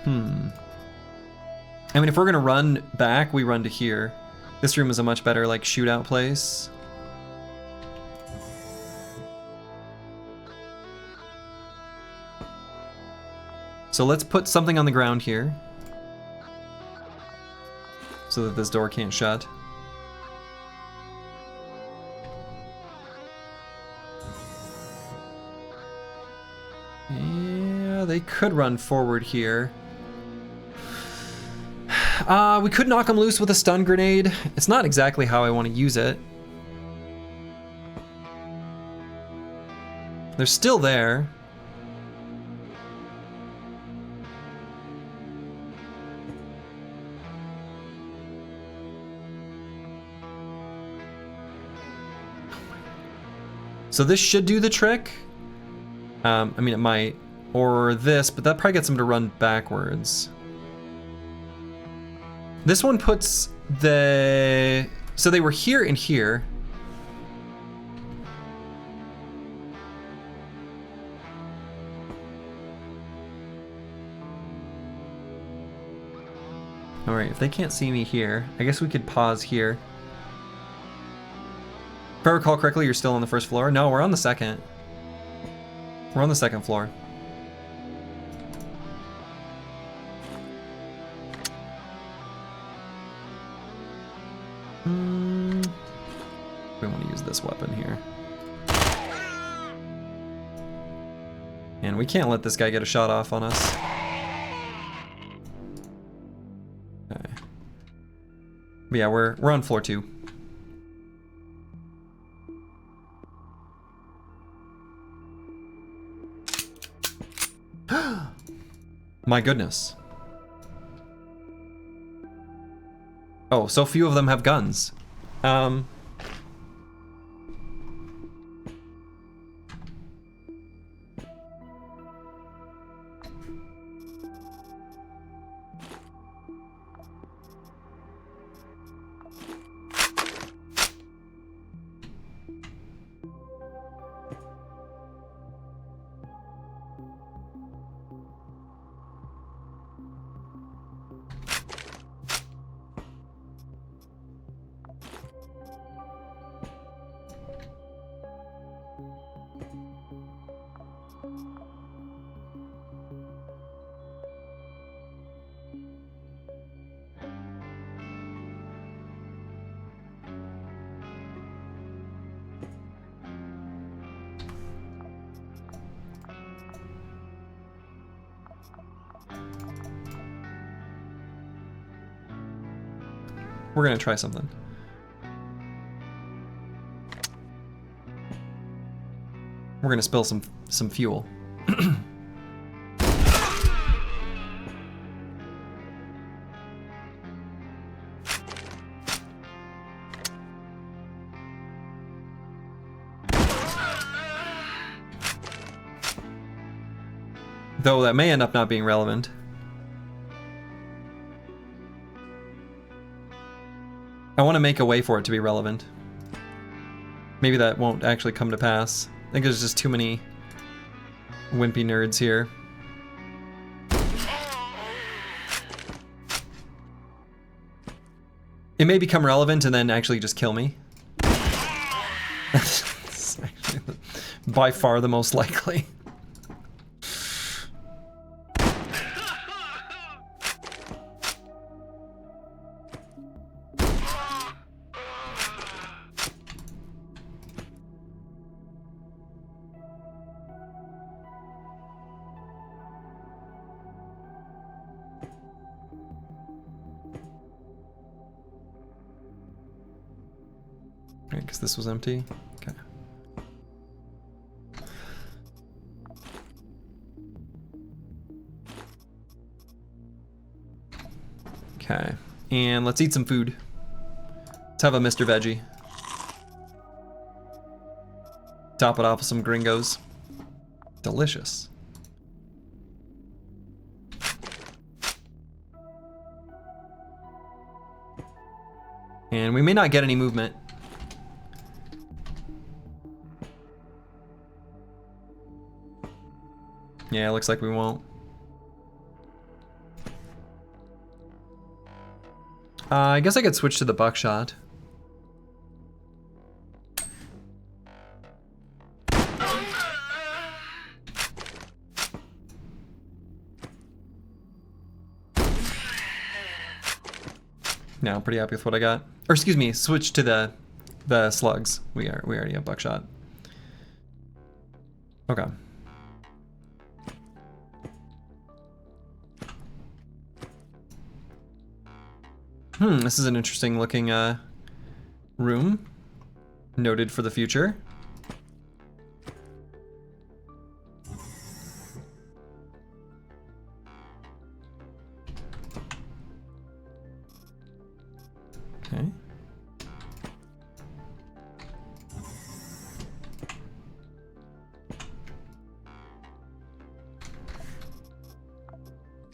I mean, if we're gonna run back, we run to here. This room is a much better, like, shootout place. So let's put something on the ground here, so that this door can't shut. Yeah, they could run forward here. We could knock them loose with a stun grenade. It's not exactly how I want to use it. They're still there. So this should do the trick. I mean, it might. Or this, but that probably gets them to run backwards. This one puts the... So they were here and here. Alright, if they can't see me here, I guess we could pause here. If I recall correctly, you're still on the first floor? No, we're on the second. We're on the second floor. We want to use this weapon here. And we can't let this guy get a shot off on us. Okay. But yeah, we're on floor 2. My goodness. Oh, so few of them have guns. We're gonna try something. We're gonna spill some fuel. Though that may end up not being relevant. I want to make a way for it to be relevant. Maybe that won't actually come to pass. I think there's just too many wimpy nerds here. It may become relevant and then actually just kill me. That's actually by far the most likely. Because this was empty. Okay. Okay. And let's eat some food. Let's have a Mr. Veggie. Top it off with some gringos. Delicious. And we may not get any movement. Yeah, it looks like we won't. I guess I could switch to the buckshot. No, I'm pretty happy with what I got. Or excuse me, switch to the slugs. We already have buckshot. Okay. This is an interesting looking room. Noted for the future. Okay.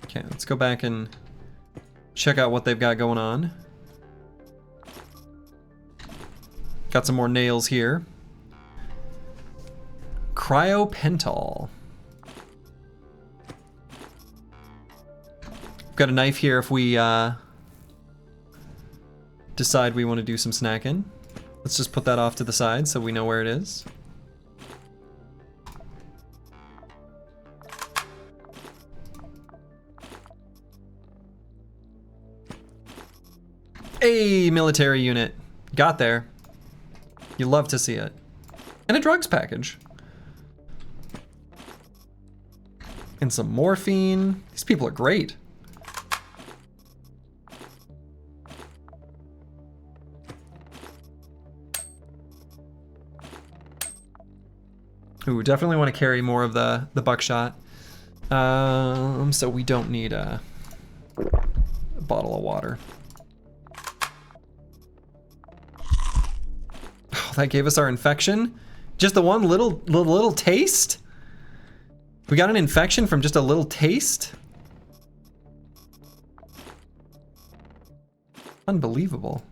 Okay, let's go back and check out what they've got going on. Got some more nails here. Cryopental. Got a knife here if we decide we want to do some snacking. Let's just put that off to the side so we know where it is. A military unit. Got there. You love to see it. And a drugs package. And some morphine. These people are great. Ooh, definitely want to carry more of the buckshot. So we don't need a bottle of water. Oh, that gave us our infection? Just the one little taste? We got an infection from just a little taste? Unbelievable.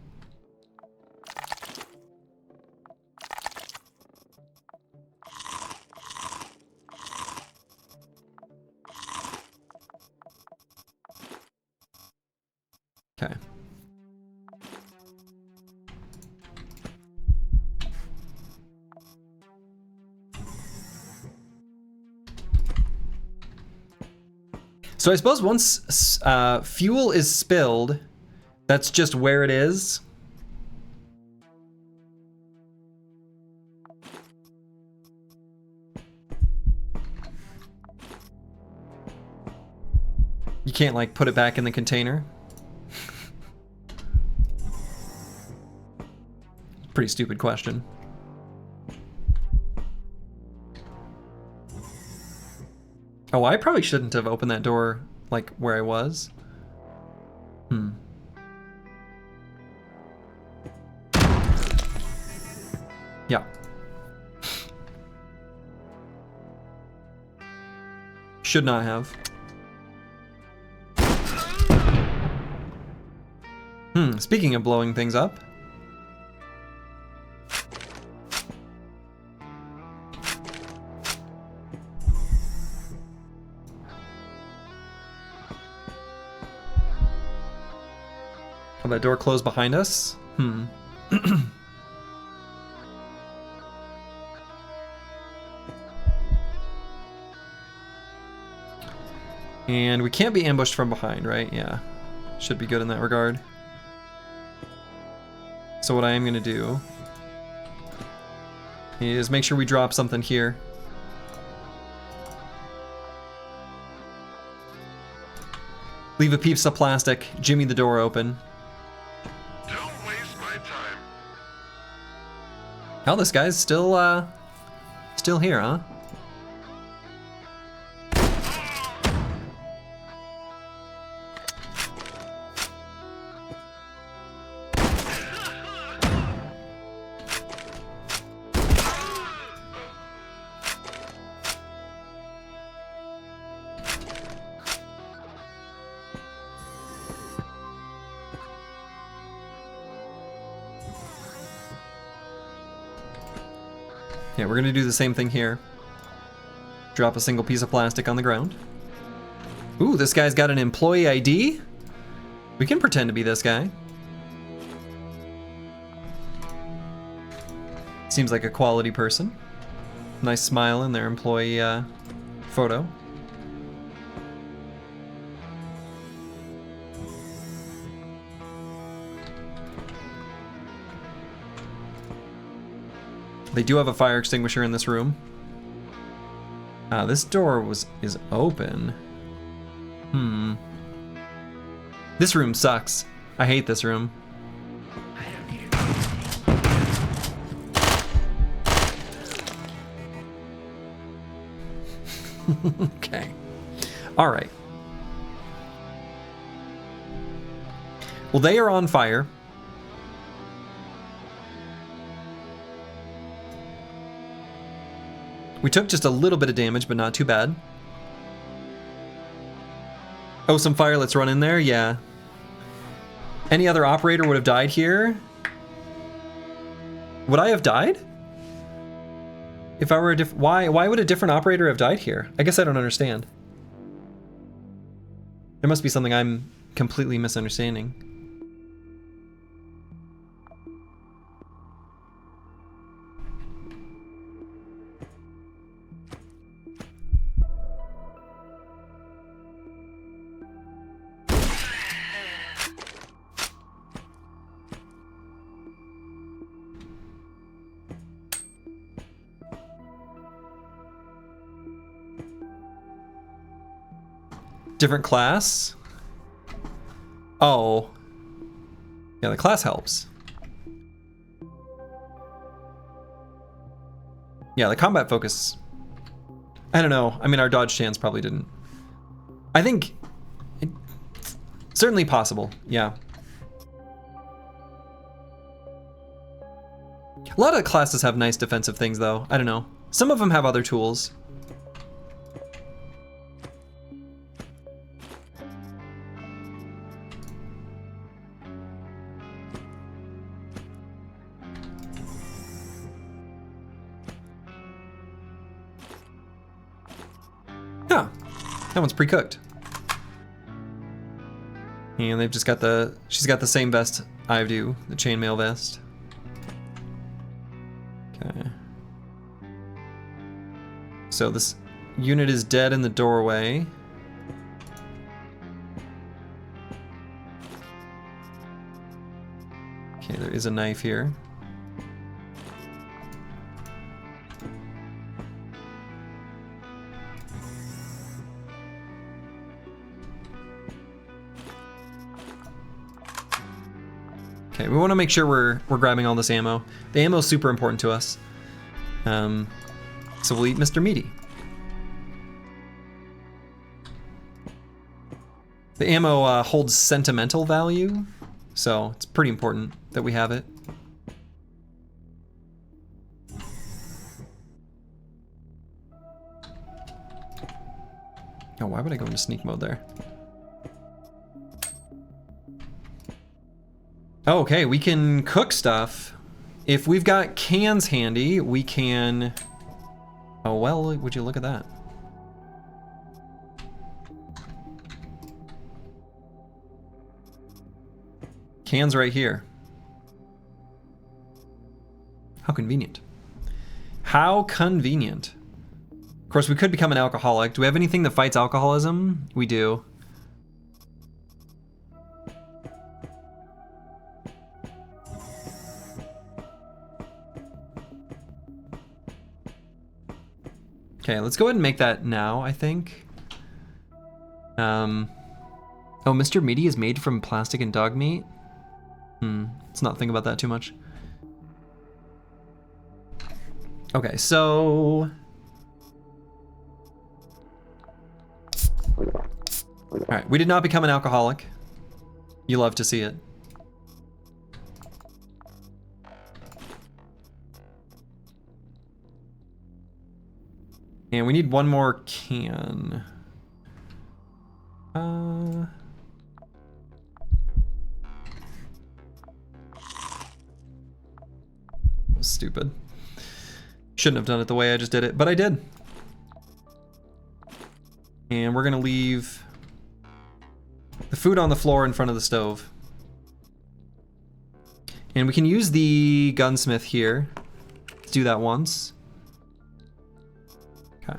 Okay. So I suppose once fuel is spilled, that's just where it is. You can't like put it back in the container. Pretty stupid question. Oh, I probably shouldn't have opened that door, like, where I was. Yeah. Should not have. Speaking of blowing things up. Oh, that door closed behind us? And we can't be ambushed from behind, right? Yeah. Should be good in that regard. So what I am gonna do is make sure we drop something here. Leave a piece of plastic, jimmy the door open. Don't waste my time. Oh, this guy's still here, huh? Yeah, we're gonna do the same thing here. Drop a single piece of plastic on the ground. Ooh, this guy's got an employee ID? We can pretend to be this guy. Seems like a quality person. Nice smile in their employee photo. They do have a fire extinguisher in this room. This door is open. This room sucks. I hate this room. Okay. All right. Well, they are on fire. We took just a little bit of damage, but not too bad. Oh, some fire, let's run in there, yeah. Any other operator would have died here. Would I have died? If I were a why would a different operator have died here? I guess I don't understand. There must be something I'm completely misunderstanding. Different class? Oh. Yeah, the class helps. Yeah, the combat focus. I don't know. I mean, our dodge chance probably didn't. I think... certainly possible, yeah. A lot of classes have nice defensive things, though. I don't know. Some of them have other tools. Yeah, that one's pre-cooked. And they've just got she's got the same vest I do, the chainmail vest. Okay. So this unit is dead in the doorway. Okay, there is a knife here. Okay, we want to make sure we're grabbing all this ammo. The ammo is super important to us. So we'll eat Mr. Meaty. The ammo holds sentimental value, so it's pretty important that we have it. Oh, why would I go into sneak mode there? Oh, okay, we can cook stuff. If we've got cans handy, we can... Oh, well, would you look at that? Cans right here. How convenient. How convenient. Of course, we could become an alcoholic. Do we have anything that fights alcoholism? We do. Okay, let's go ahead and make that now, I think. Oh, Mr. Meaty is made from plastic and dog meat? Let's not think about that too much. Okay, so... Alright, we did not become an alcoholic. You love to see it. And we need one more can. Stupid. Shouldn't have done it the way I just did it, but I did. And we're gonna leave the food on the floor in front of the stove. And we can use the gunsmith here. Let's do that once. Okay.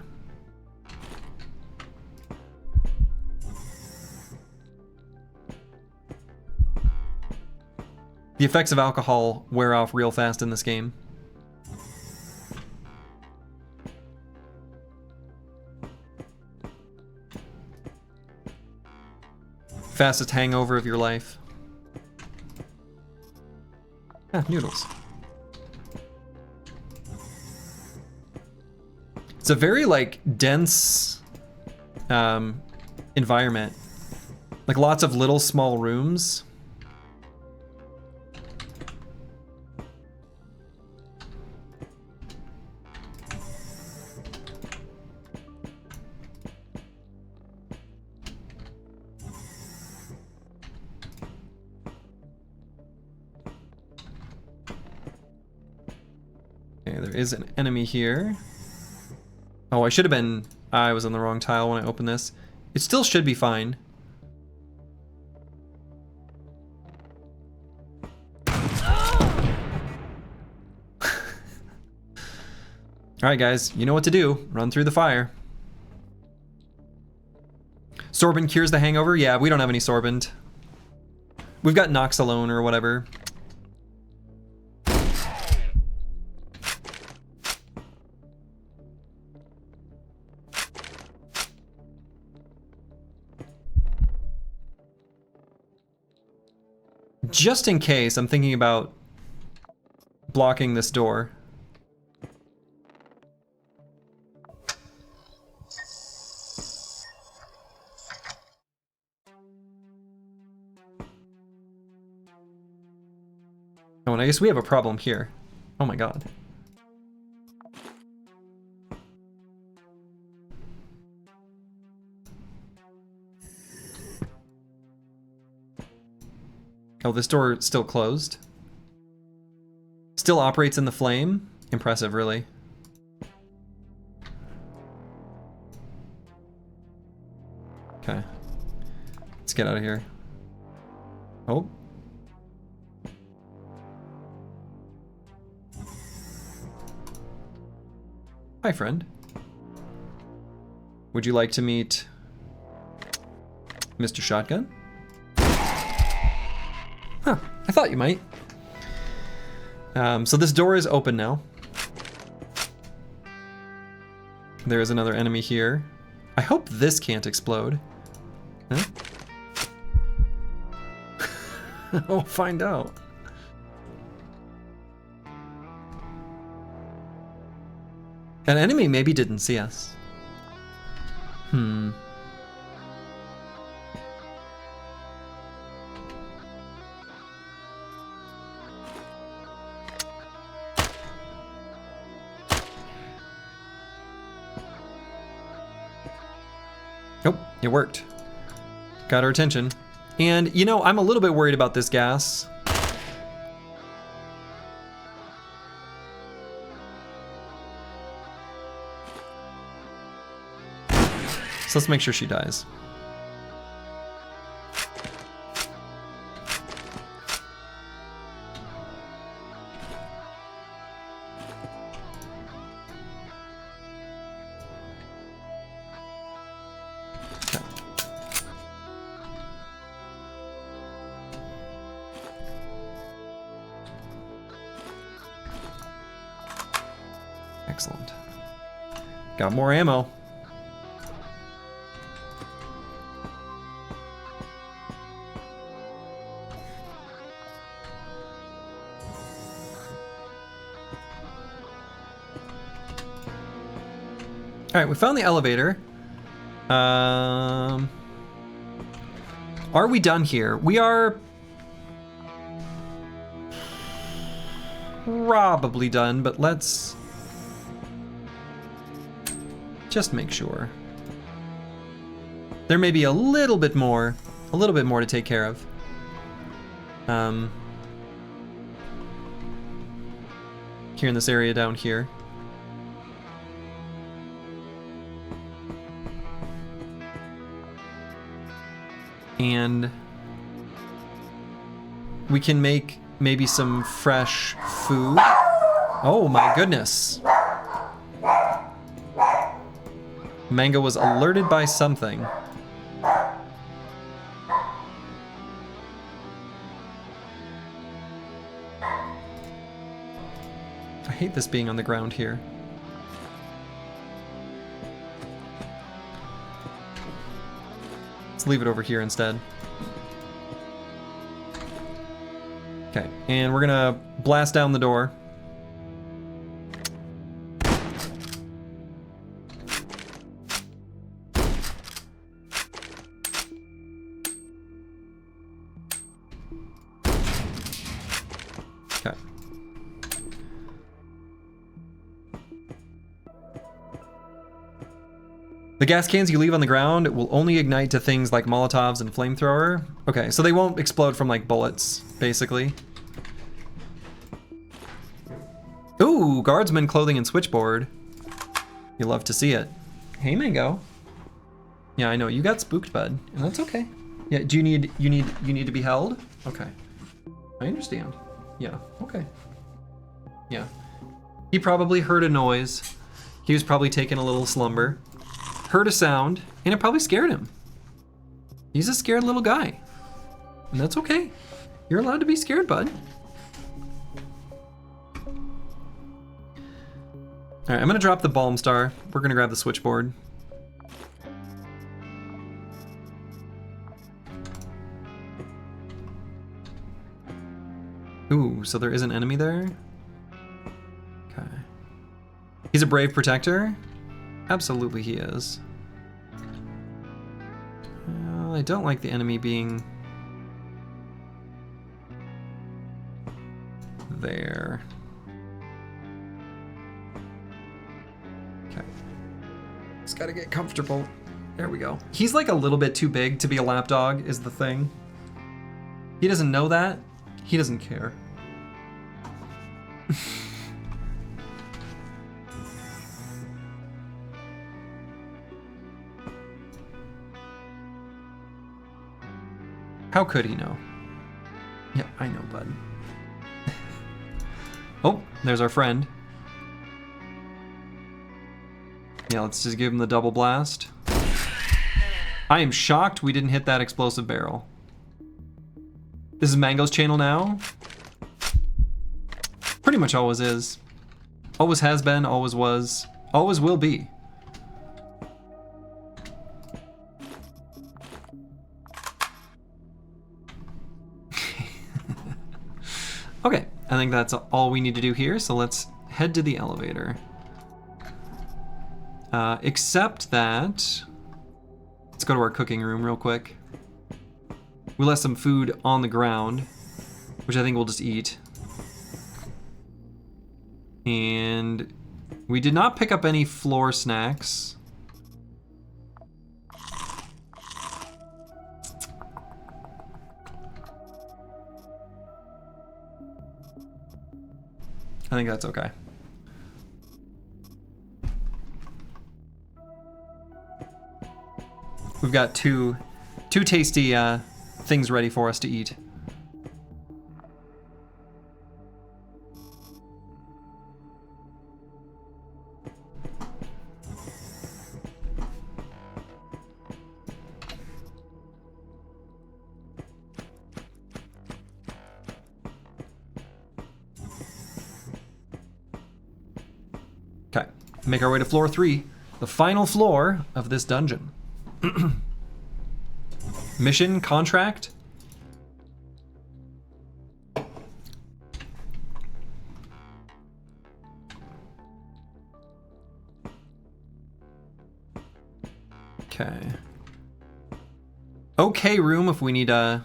The effects of alcohol wear off real fast in this game. Fastest hangover of your life. Ah, noodles. It's a very, like, dense environment. Like, lots of little small rooms. There is an enemy here. Oh, I should have been... I was on the wrong tile when I opened this. It still should be fine. Alright guys, you know what to do. Run through the fire. Sorbent cures the hangover? Yeah, we don't have any sorbent. We've got Noxalone or whatever. Just in case, I'm thinking about blocking this door. Oh, and I guess we have a problem here. Oh my god. Oh, this door is still closed. Still operates in the flame. Impressive, really. Okay. Let's get out of here. Oh. Hi, friend. Would you like to meet Mr. Shotgun? Huh, I thought you might. So this door is open now. There is another enemy here. I hope this can't explode. Huh? We'll find out. An enemy maybe didn't see us. It worked. Got her attention. And, you know, I'm a little bit worried about this gas. So let's make sure she dies. Okay. Excellent. Got more ammo. All right, we found the elevator. Are we done here? We are probably done, but let's just make sure. There may be a little bit more to take care of. Here in this area down here. And we can make maybe some fresh food. Oh my goodness. Mango was alerted by something. I hate this being on the ground here. Let's leave it over here instead. Okay, and we're gonna blast down the door. Okay. The gas cans you leave on the ground will only ignite to things like Molotovs and flamethrower. Okay, so they won't explode from like bullets, basically. Ooh, guardsman clothing and switchboard. You love to see it. Hey, Mango. Yeah, I know you got spooked, bud, and that's okay. Yeah, do you need to be held? Okay, I understand. Yeah, okay. Yeah, he probably heard a noise. He was probably taking a little slumber. Heard a sound, and it probably scared him. He's a scared little guy. And that's okay. You're allowed to be scared, bud. Alright, I'm gonna drop the Balm Star. We're gonna grab the switchboard. Ooh, so there is an enemy there? Okay. He's a brave protector? Absolutely he is. Well, I don't like the enemy being there. Okay. Just gotta get comfortable. There we go. He's like a little bit too big to be a lapdog is the thing. He doesn't know that. He doesn't care. How could he know? Yeah, I know, bud. Oh, there's our friend. Yeah, let's just give him the double blast. I am shocked we didn't hit that explosive barrel. This is Mango's channel now. Pretty much always is. Always has been, always was, always will be. Okay, I think that's all we need to do here, so let's head to the elevator. Except that, let's go to our cooking room real quick. We left some food on the ground, which I think we'll just eat. And we did not pick up any floor snacks. I think that's okay. We've got two tasty things ready for us to eat. Okay, make our way to floor 3, the final floor of this dungeon. Mission, contract. Okay. Okay room if we need a,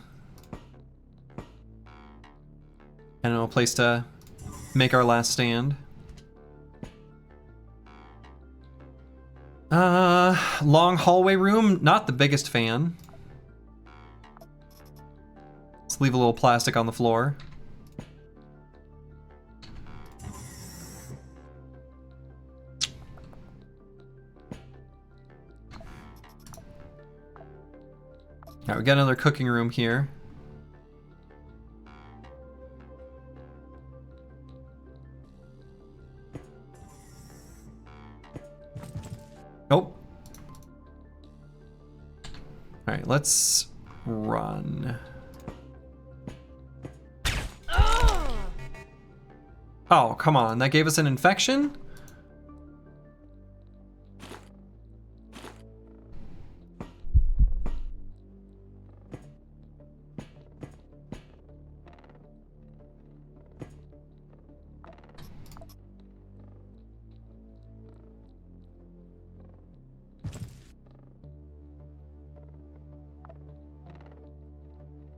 I don't know, a place to make our last stand. Long hallway room, not the biggest fan. Let's leave a little plastic on the floor. Alright, we got another cooking room here. Oh. Alright, let's run. Oh, come on. That gave us an infection?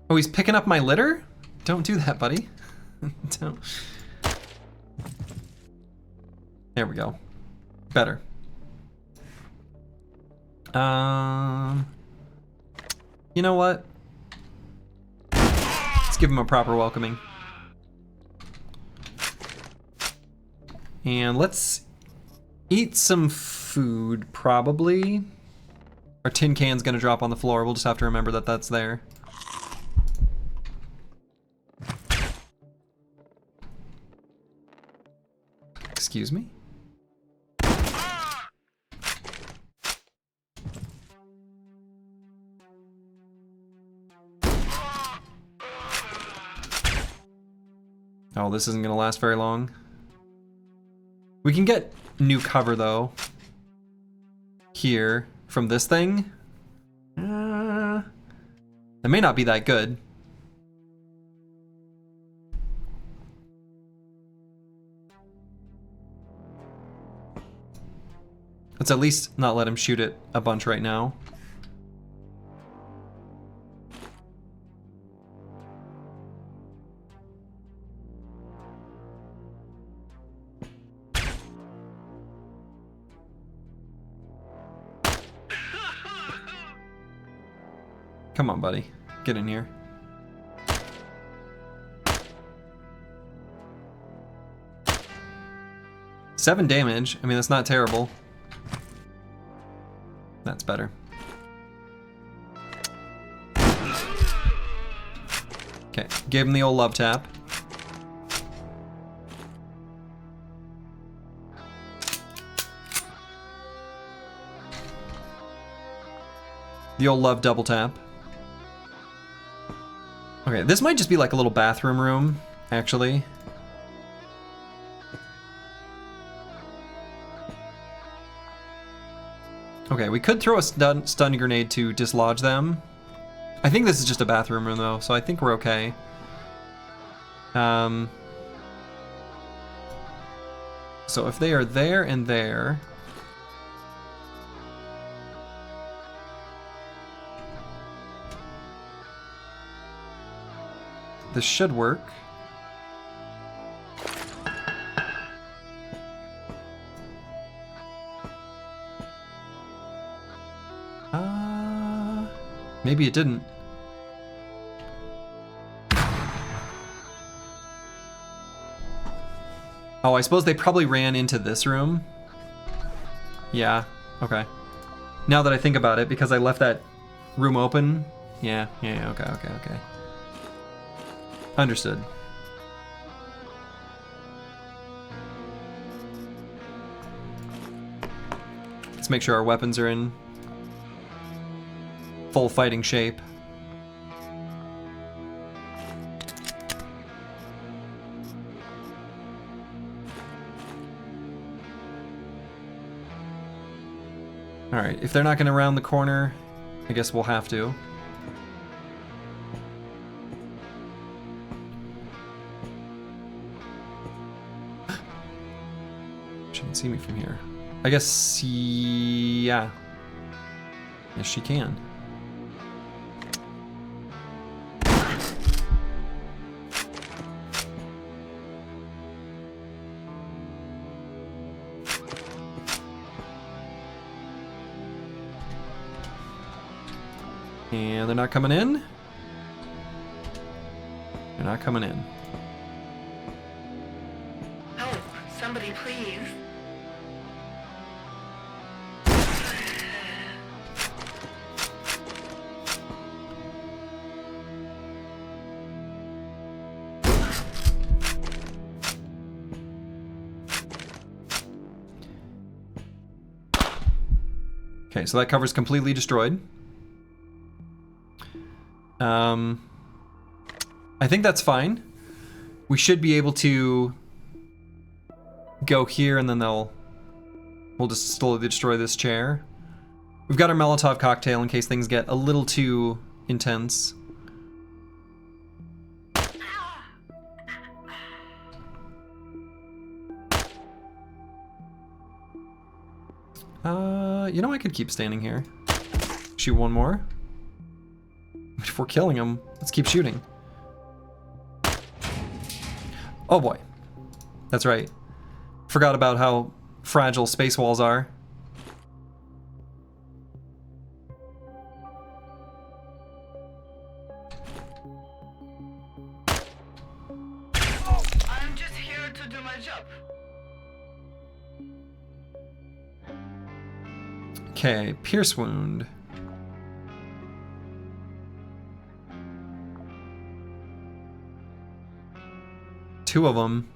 Oh, he's picking up my litter? Don't do that, buddy. Don't. There we go. Better. You know what? Let's give him a proper welcoming. And let's eat some food, probably. Our tin can's gonna drop on the floor. We'll just have to remember that that's there. Excuse me? Oh, this isn't gonna last very long. We can get new cover though. Here, from this thing. It may not be that good. Let's at least not let him shoot it a bunch right now. Come on, buddy. Get in here. Seven damage. I mean, that's not terrible. That's better. Okay, gave him the old love tap. The old love double tap. Okay, this might just be like a little bathroom room, actually. Okay, we could throw a stun grenade to dislodge them. I think this is just a bathroom room though, so I think we're okay. So if they are there and there... this should work. Maybe it didn't. Oh, I suppose they probably ran into this room. Yeah, okay. Now that I think about it, because I left that room open. Yeah, okay. Understood. Let's make sure our weapons are in full fighting shape. Alright, if they're not going to round the corner, I guess we'll have to. She can see me from here. I guess, yeah. Yes, she can. And they're not coming in. They're not coming in. Help! Somebody please. Okay, so that cover's completely destroyed. I think that's fine. We should be able to go here and then we'll just slowly destroy this chair. We've got our Molotov cocktail in case things get a little too intense. You know, I could keep standing here. Shoot one more. Before killing him, let's keep shooting. Oh boy. That's right. Forgot about how fragile space walls are. I'm just here to do my job. Okay, pierce wound. Two of them.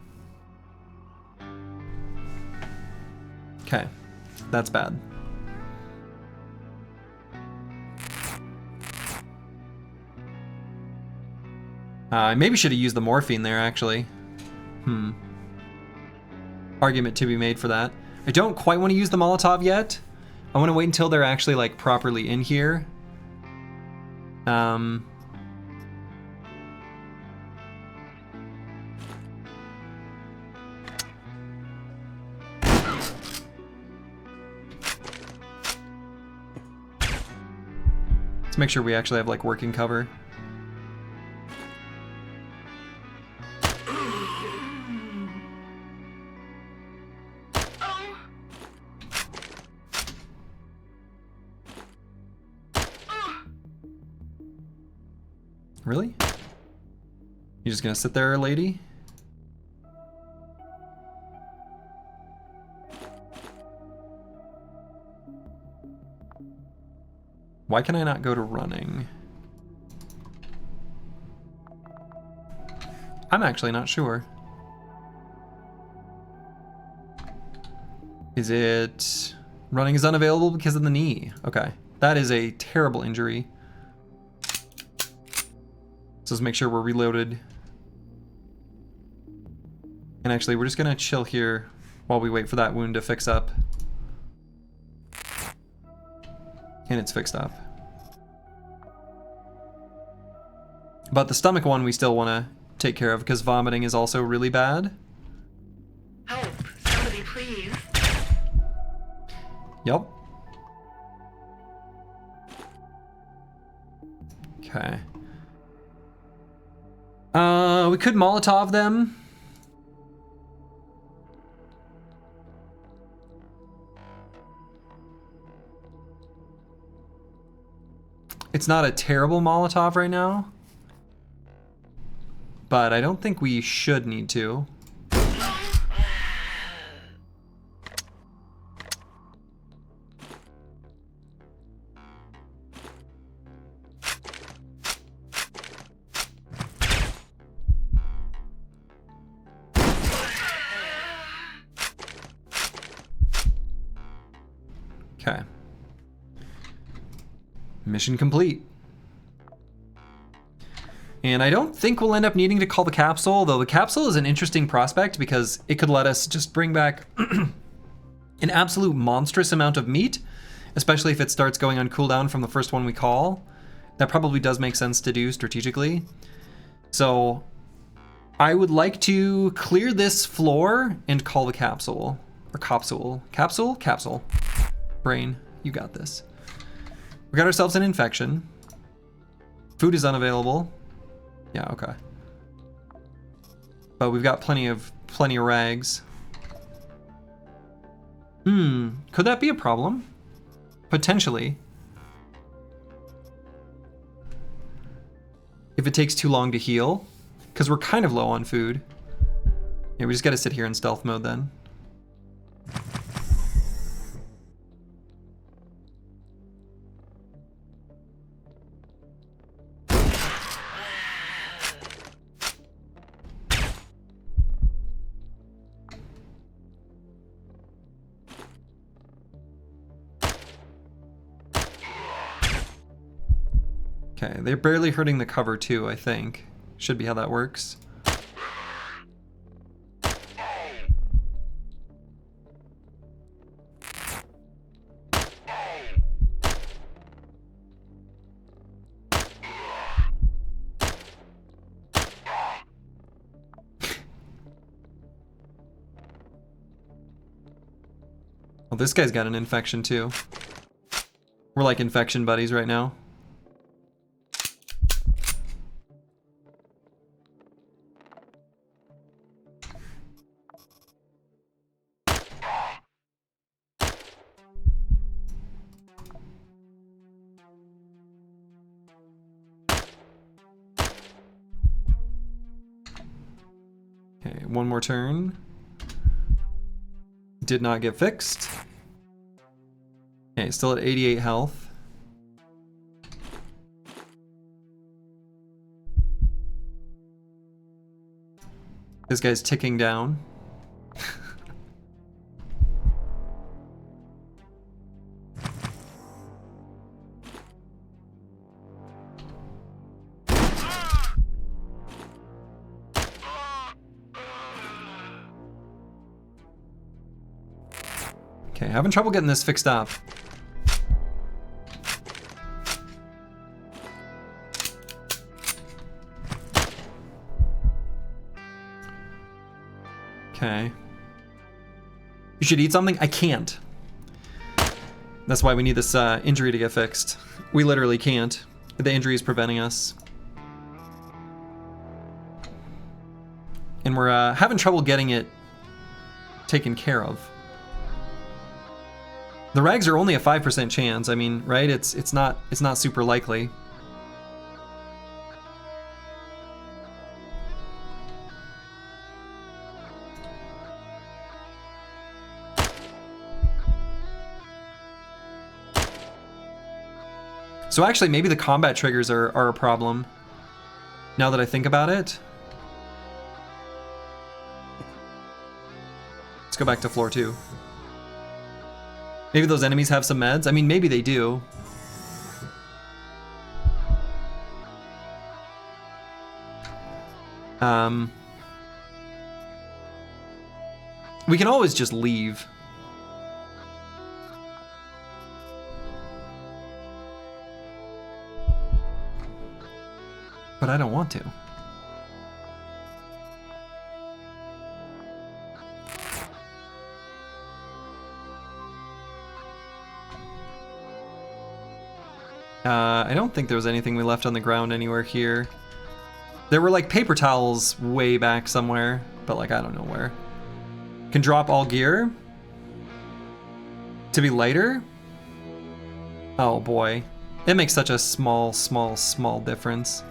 Okay, that's bad. I maybe should have used the morphine there, actually. Argument to be made for that. I don't quite want to use the Molotov yet. I want to wait until they're actually, like, properly in here. Let's make sure we actually have, like, working cover. Really? You just gonna sit there, lady? Why can I not go to running? I'm actually not sure. Is it... running is unavailable because of the knee? Okay. That is a terrible injury. So let's make sure we're reloaded. And actually, we're just gonna chill here while we wait for that wound to fix up. And it's fixed up. But the stomach one we still want to take care of because vomiting is also really bad. Help! Somebody please. Yep. Okay. We could Molotov them. It's not a terrible Molotov right now, but I don't think we should need to. Okay. Mission complete. And I don't think we'll end up needing to call the capsule, though the capsule is an interesting prospect because it could let us just bring back an absolute monstrous amount of meat, especially if it starts going on cooldown from the first one we call. That probably does make sense to do strategically. So I would like to clear this floor and call the capsule. Or capsule. Capsule? Capsule. Brain, you got this. We got ourselves an infection. Food is unavailable. Yeah, okay. But we've got plenty of rags. Could that be a problem? Potentially. If it takes too long to heal, because we're kind of low on food. Yeah, we just gotta sit here in stealth mode then. Okay, they're barely hurting the cover too, I think. Should be how that works. Well, this guy's got an infection too. We're like infection buddies right now. Okay, one more turn. Did not get fixed. Okay, still at 88 health. This guy's ticking down. Okay, having trouble getting this fixed up. Okay. You should eat something? I can't. That's why we need this injury to get fixed. We literally can't. The injury is preventing us. And we're having trouble getting it taken care of. The rags are only a 5% chance. I mean, right? It's not super likely. So actually, maybe the combat triggers are a problem. Now that I think about it. Let's go back to floor 2. Maybe those enemies have some meds? I mean, maybe they do. We can always just leave. But I don't want to. I don't think there was anything we left on the ground anywhere here. There were like paper towels way back somewhere, but like I don't know where. Can drop all gear to be lighter. Oh boy, it makes such a small difference.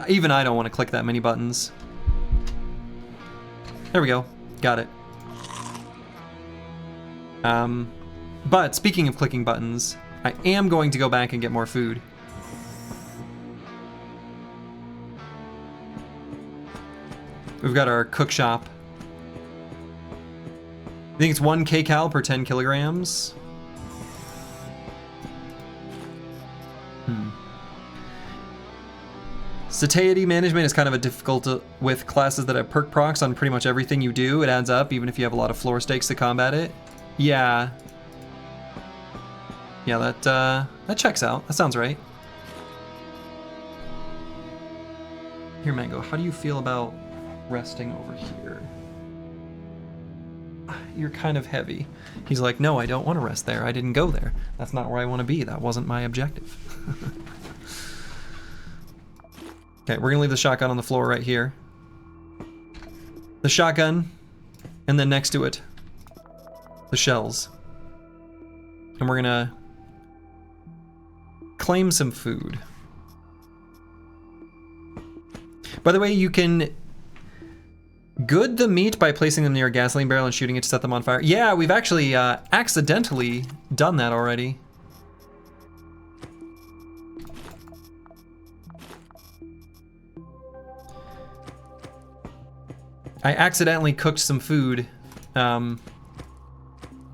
Even I don't want to click that many buttons. There we go. Got it. But speaking of clicking buttons, I am going to go back and get more food. We've got our cook shop. I think it's 1 kcal per 10 kilograms. Satiety management is kind of a difficult with classes that have perk procs on pretty much everything you do. It adds up even if you have a lot of floor stakes to combat it. Yeah. Yeah, that checks out. That sounds right. Here, Mango, how do you feel about resting over here? You're kind of heavy. He's like, no, I don't want to rest there. I didn't go there. That's not where I want to be. That wasn't my objective. Okay, we're gonna leave the shotgun on the floor right here. The shotgun, and then next to it, the shells. And we're gonna claim some food. By the way, you can good the meat by placing them near a gasoline barrel and shooting it to set them on fire. Yeah, we've actually accidentally done that already. I accidentally cooked some food,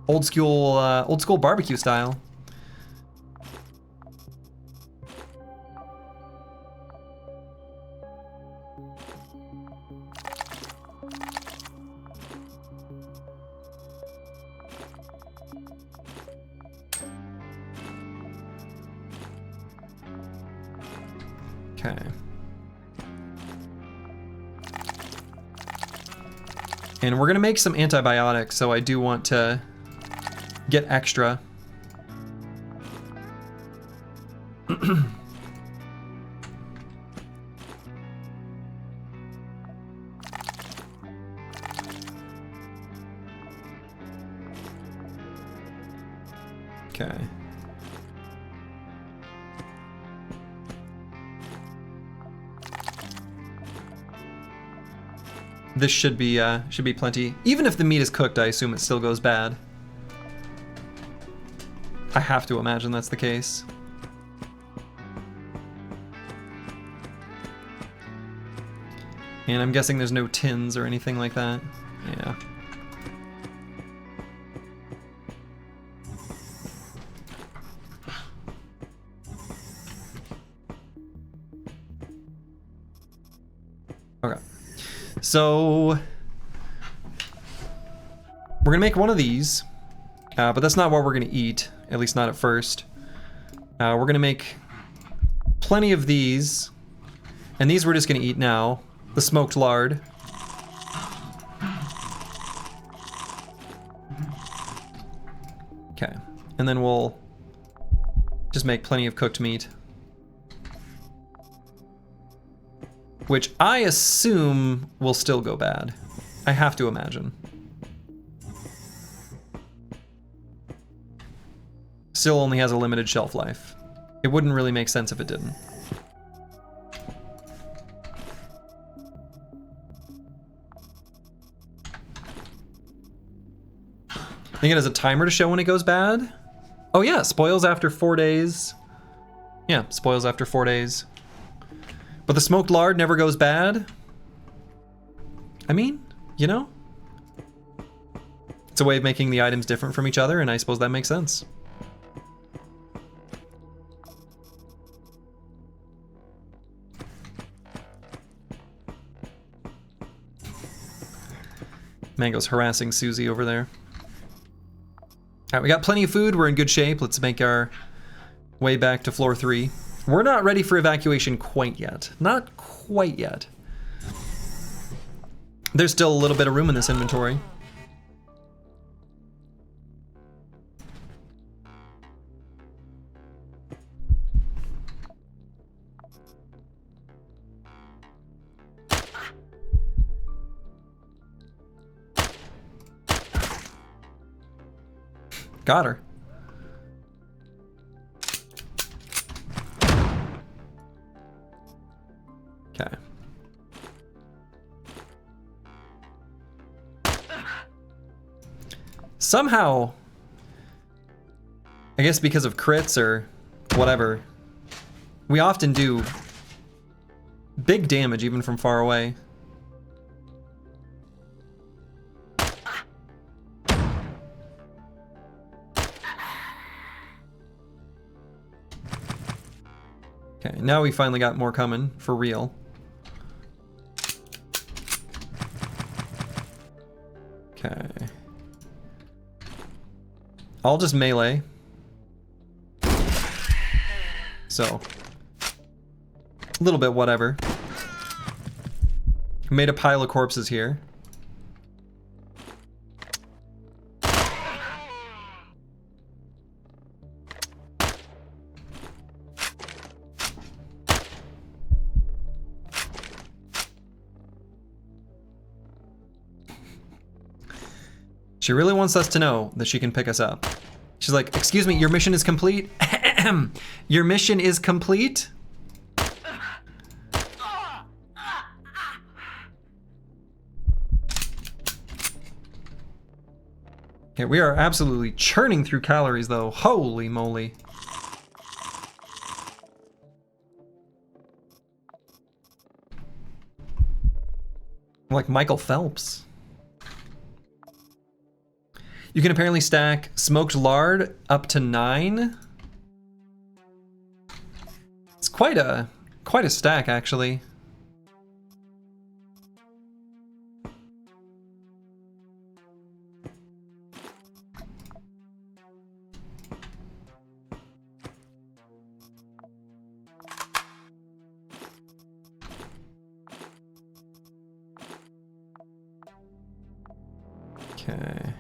old school barbecue style. Okay. And we're gonna make some antibiotics, so I do want to get extra. Okay. This should be plenty. Even if the meat is cooked, I assume it still goes bad. I have to imagine that's the case. And I'm guessing there's no tins or anything like that. Yeah. Okay. So we're gonna make one of these, but that's not what we're gonna eat, at least not at first. We're gonna make plenty of these, and these we're just gonna eat now. The smoked lard. Okay, and then we'll just make plenty of cooked meat. Which I assume will still go bad. I have to imagine. Still only has a limited shelf life. It wouldn't really make sense if it didn't. I think it has a timer to show when it goes bad. Oh yeah, spoils after 4 days. Yeah, spoils after 4 days. But the smoked lard never goes bad. I mean, you know? It's a way of making the items different from each other, and I suppose that makes sense. Mango's harassing Susie over there. Alright, we got plenty of food, we're in good shape. Let's make our way back to floor 3. We're not ready for evacuation quite yet. Not quite yet. There's still a little bit of room in this inventory. Got her. Okay. Somehow, I guess because of crits or whatever, we often do big damage even from far away. Okay, now we finally got more coming, for real. Okay. I'll just melee. So, a little bit whatever. Made a pile of corpses here. She really wants us to know that she can pick us up. She's like, excuse me, your mission is complete? Your mission is complete? Okay, we are absolutely churning through calories though. Holy moly. Like Michael Phelps. You can apparently stack smoked lard up to 9. It's quite a stack actually. Okay.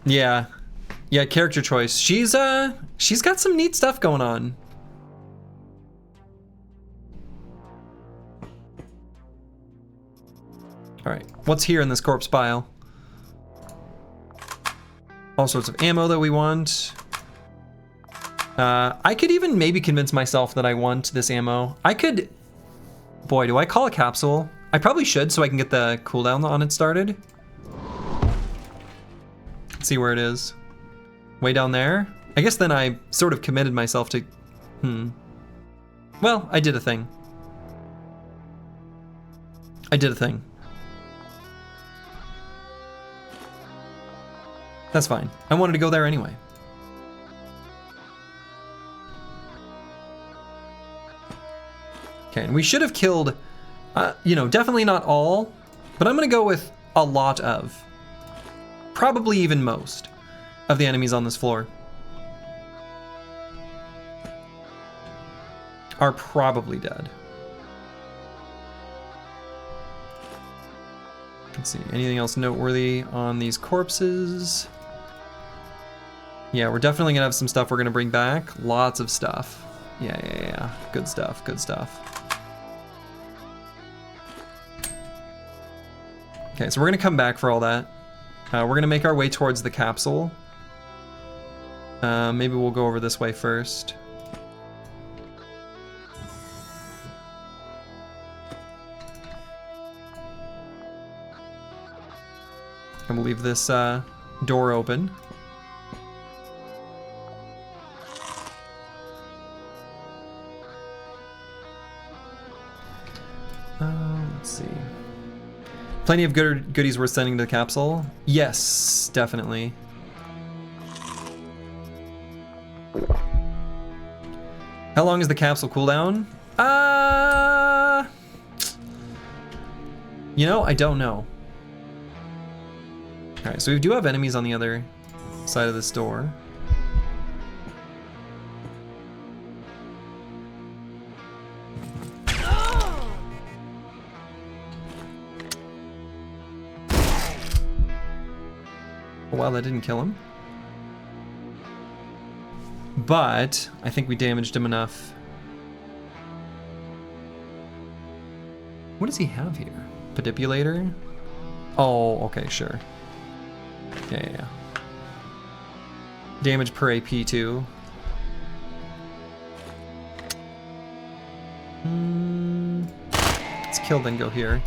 Yeah, character choice. She's got some neat stuff going on. All right, what's here in this corpse pile? All sorts of ammo that we want. I could even maybe convince myself that I want this ammo. I could, boy, do I call a capsule? I probably should so I can get the cooldown on it started. See where it is. Way down there? I guess then I sort of committed myself to... Well, I did a thing. That's fine. I wanted to go there anyway. Okay, and we should have killed, you know, definitely not all, but I'm gonna go with a lot of. Probably even most of the enemies on this floor are probably dead. Let's see, anything else noteworthy on these corpses? Yeah, we're definitely gonna have some stuff we're gonna bring back. Lots of stuff. Yeah. Good stuff, good stuff. Okay, so we're gonna come back for all that. We're gonna make our way towards the capsule. Maybe we'll go over this way first. And we'll leave this door open. Let's see. Plenty of goodies worth sending to the capsule. Yes, definitely. How long is the capsule cooldown? You know, I don't know. All right, so we do have enemies on the other side of this door. Oh, wow, that didn't kill him. But I think we damaged him enough. What does he have here? Pedipulator? Oh, okay, sure. Yeah. Damage per AP too. Let's kill then go here.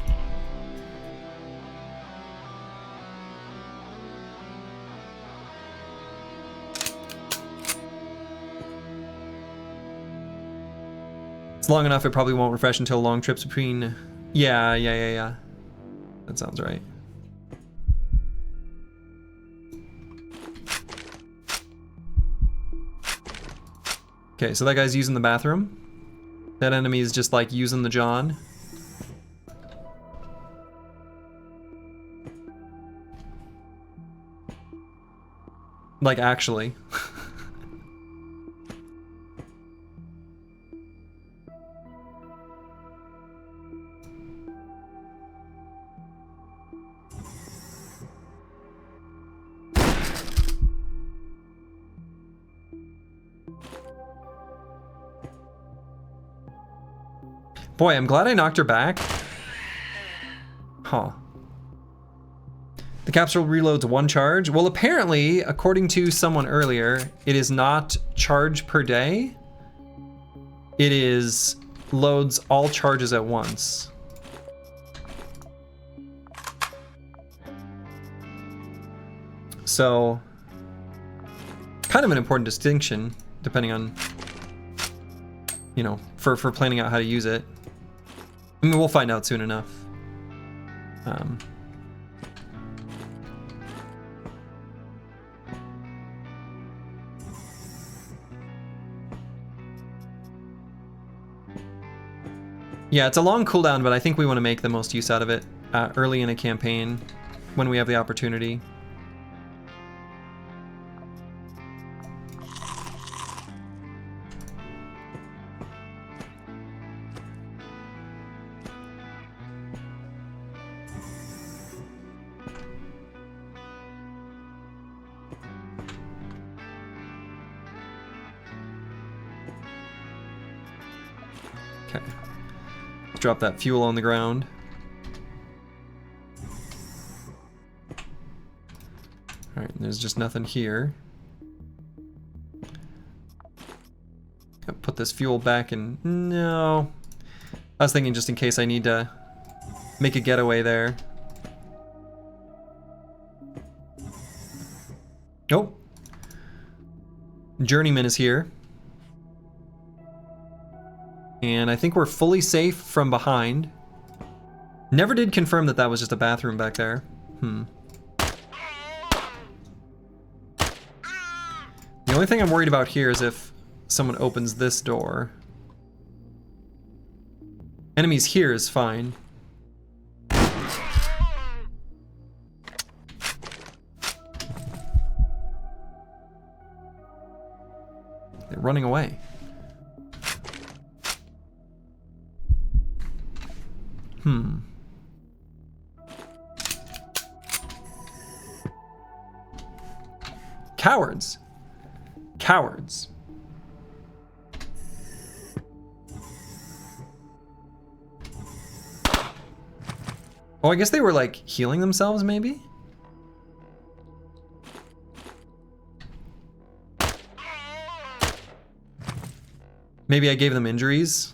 It's long enough, it probably won't refresh until long trips between... Yeah. That sounds right. Okay, so that guy's using the bathroom. That enemy is just like using the John. Like actually. Boy, I'm glad I knocked her back. Huh. The capsule reloads 1 charge. Well, apparently, according to someone earlier, it is not charge per day. It is loads all charges at once. So, kind of an important distinction, depending on, you know, for planning out how to use it. I mean, we'll find out soon enough. Yeah, it's a long cooldown, but I think we want to make the most use out of it early in a campaign when we have the opportunity. Okay. Let's drop that fuel on the ground. Alright, there's just nothing here. Gonna put this fuel back in. No. I was thinking just in case I need to make a getaway there. Oh. Journeyman is here. And I think we're fully safe from behind. Never did confirm that that was just a bathroom back there. The only thing I'm worried about here is if someone opens this door. Enemies here is fine. They're running away. Cowards. Cowards. Oh, I guess they were like healing themselves, maybe? Maybe I gave them injuries.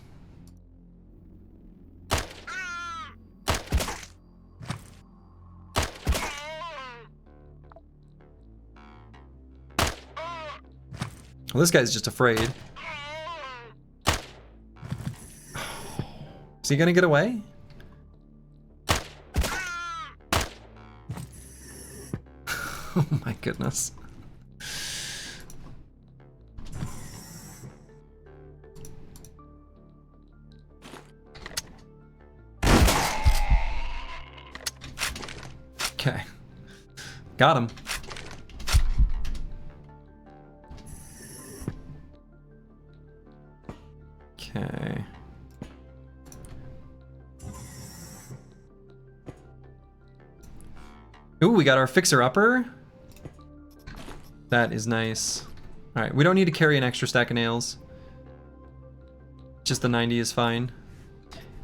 Well, this guy's just afraid. Is he gonna get away? Oh my goodness. Okay. Got him. Okay. Ooh, we got our fixer-upper. That is nice. All right, we don't need to carry an extra stack of nails. Just the 90 is fine.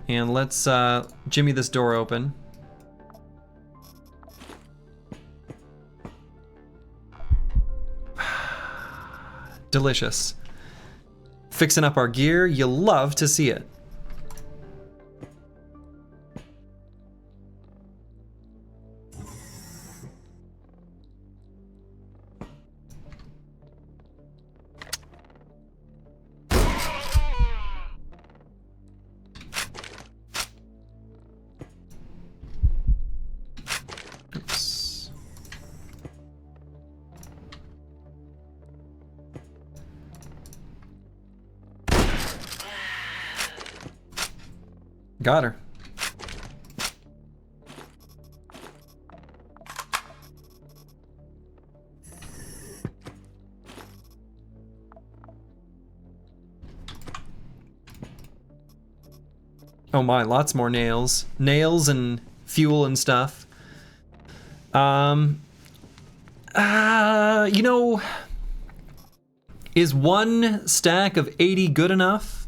And let's jimmy this door open. Delicious. Fixing up our gear, you love to see it. Oops. got her. Oh my, lots more nails. Nails and fuel and stuff. You know, is one stack of 80 good enough?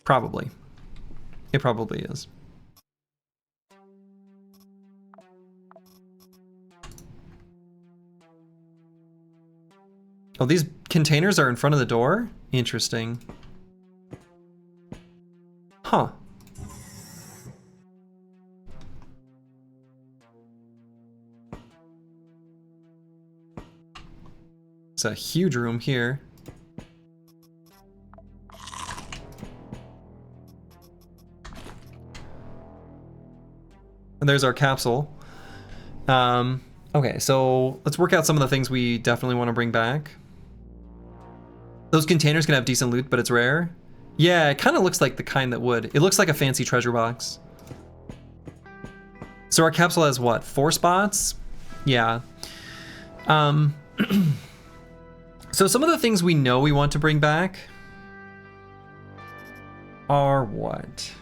Probably. It probably is. Oh, these containers are in front of the door? Interesting. Huh. It's a huge room here. And there's our capsule. Okay, so let's work out some of the things we definitely want to bring back. Those containers can have decent loot, but it's rare. Yeah, it kind of looks like the kind that would. It looks like a fancy treasure box. So our capsule has what, 4 spots? Yeah. So some of the things we know we want to bring back are what?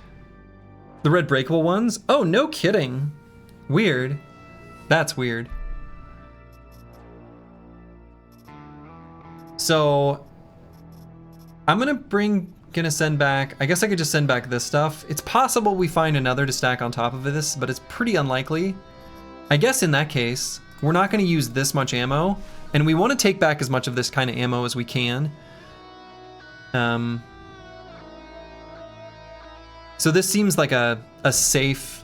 The red breakable ones? Oh, no kidding. Weird. That's weird. So I'm gonna send back, I guess I could just send back this stuff. It's possible we find another to stack on top of this, but it's pretty unlikely. I guess in that case, we're not gonna use this much ammo, and we want to take back as much of this kind of ammo as we can. So this seems like a safe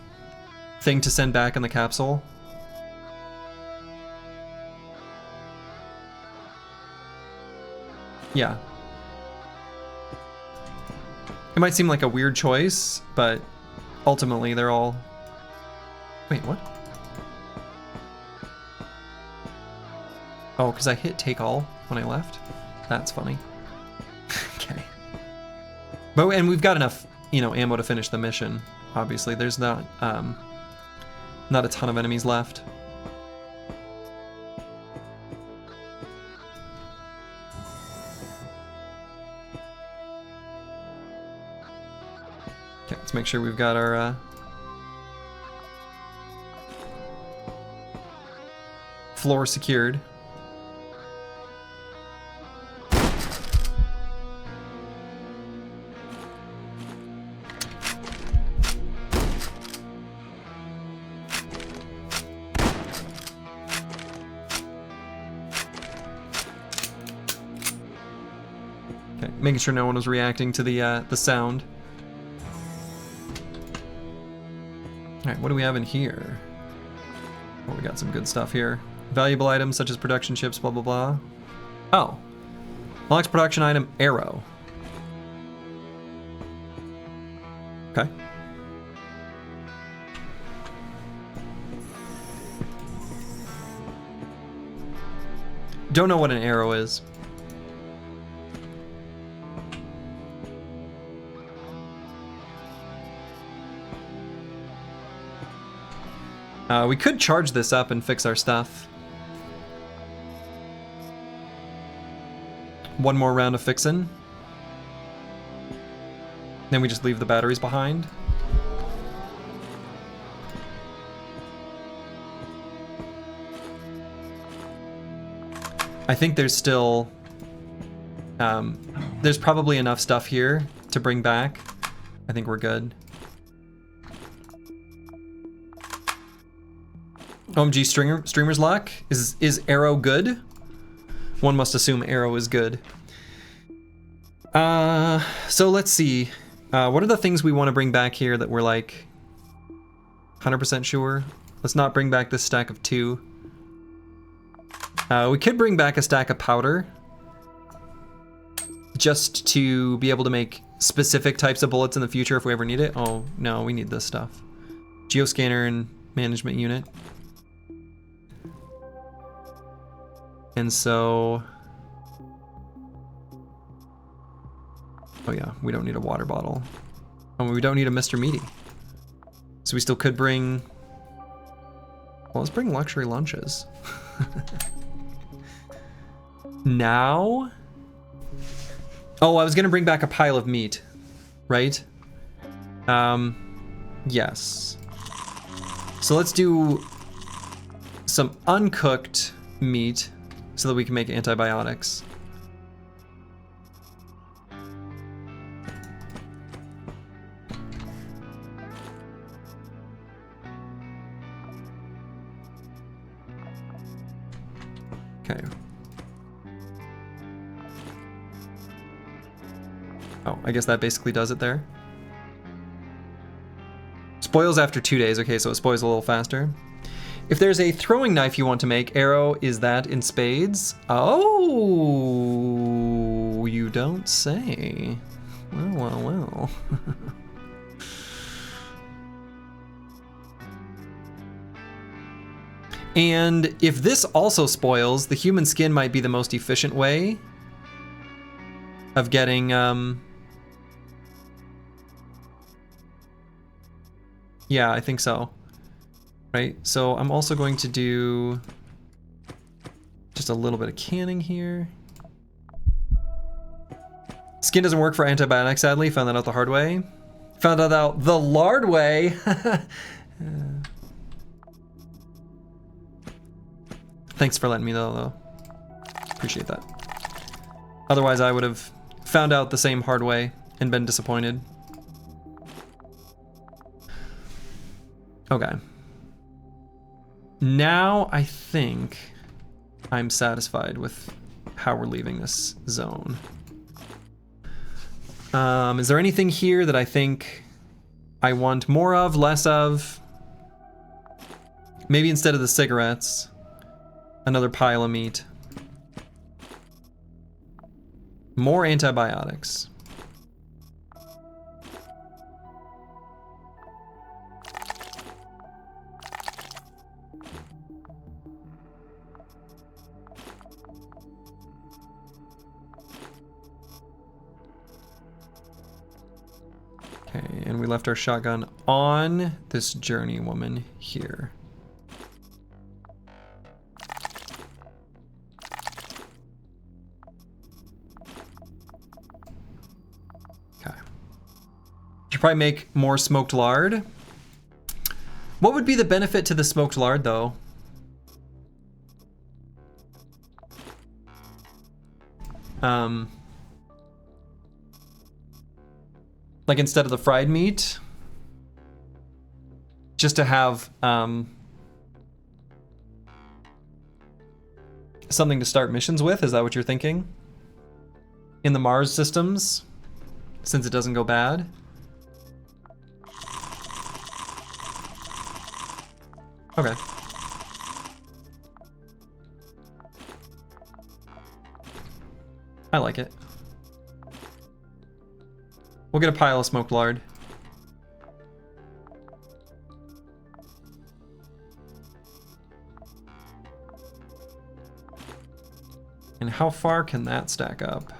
thing to send back in the capsule. Yeah. It might seem like a weird choice, but ultimately they're all... Wait, what? Oh, because I hit take all when I left? That's funny. Okay. But, and we've got enough, you know, ammo to finish the mission. Obviously, there's not a ton of enemies left. Okay, let's make sure we've got our floor secured. Okay, making sure no one was reacting to the sound. All right, what do we have in here? Oh, we got some good stuff here. Valuable items such as production chips, blah, blah, blah. Oh. Unlocks production item, arrow. Okay. Don't know what an arrow is. We could charge this up and fix our stuff. One more round of fixin'. Then we just leave the batteries behind. I think there's still... there's probably enough stuff here to bring back. I think we're good. OMG streamer's luck? Is arrow good? One must assume arrow is good. So let's see. What are the things we want to bring back here that we're like 100% sure? Let's not bring back this stack of 2. We could bring back a stack of powder just to be able to make specific types of bullets in the future if we ever need it. Oh no, we need this stuff. Geoscanner and management unit. And so... Oh yeah, we don't need a water bottle. And we don't need a Mr. Meaty. So we still could bring... Well, let's bring luxury lunches. Now... Oh, I was gonna bring back a pile of meat, right? Yes. So let's do some uncooked meat so that we can make antibiotics. Okay. Oh, I guess that basically does it there. Spoils after 2 days. Okay, so it spoils a little faster. If there's a throwing knife you want to make, arrow, is that in spades? Oh, you don't say. Well, well, well. And if this also spoils, the human skin might be the most efficient way of getting, yeah, I think so. Right, so I'm also going to do just a little bit of canning here. Skin doesn't work for antibiotics, sadly. Found that out the hard way. Found that out the lard way. Thanks for letting me know, though. Appreciate that. Otherwise, I would have found out the same hard way and been disappointed. Okay. Now I think I'm satisfied with how we're leaving this zone. Is there anything here that I think I want more of, less of? Maybe instead of the cigarettes, another pile of meat. More antibiotics. Okay, and we left our shotgun on this journey woman here. Okay. Should probably make more smoked lard. What would be the benefit to the smoked lard, though? Like instead of the fried meat, just to have something to start missions with? Is that what you're thinking? In the Mars systems, since it doesn't go bad? Okay. I like it. We'll get a pile of smoked lard. And how far can that stack up?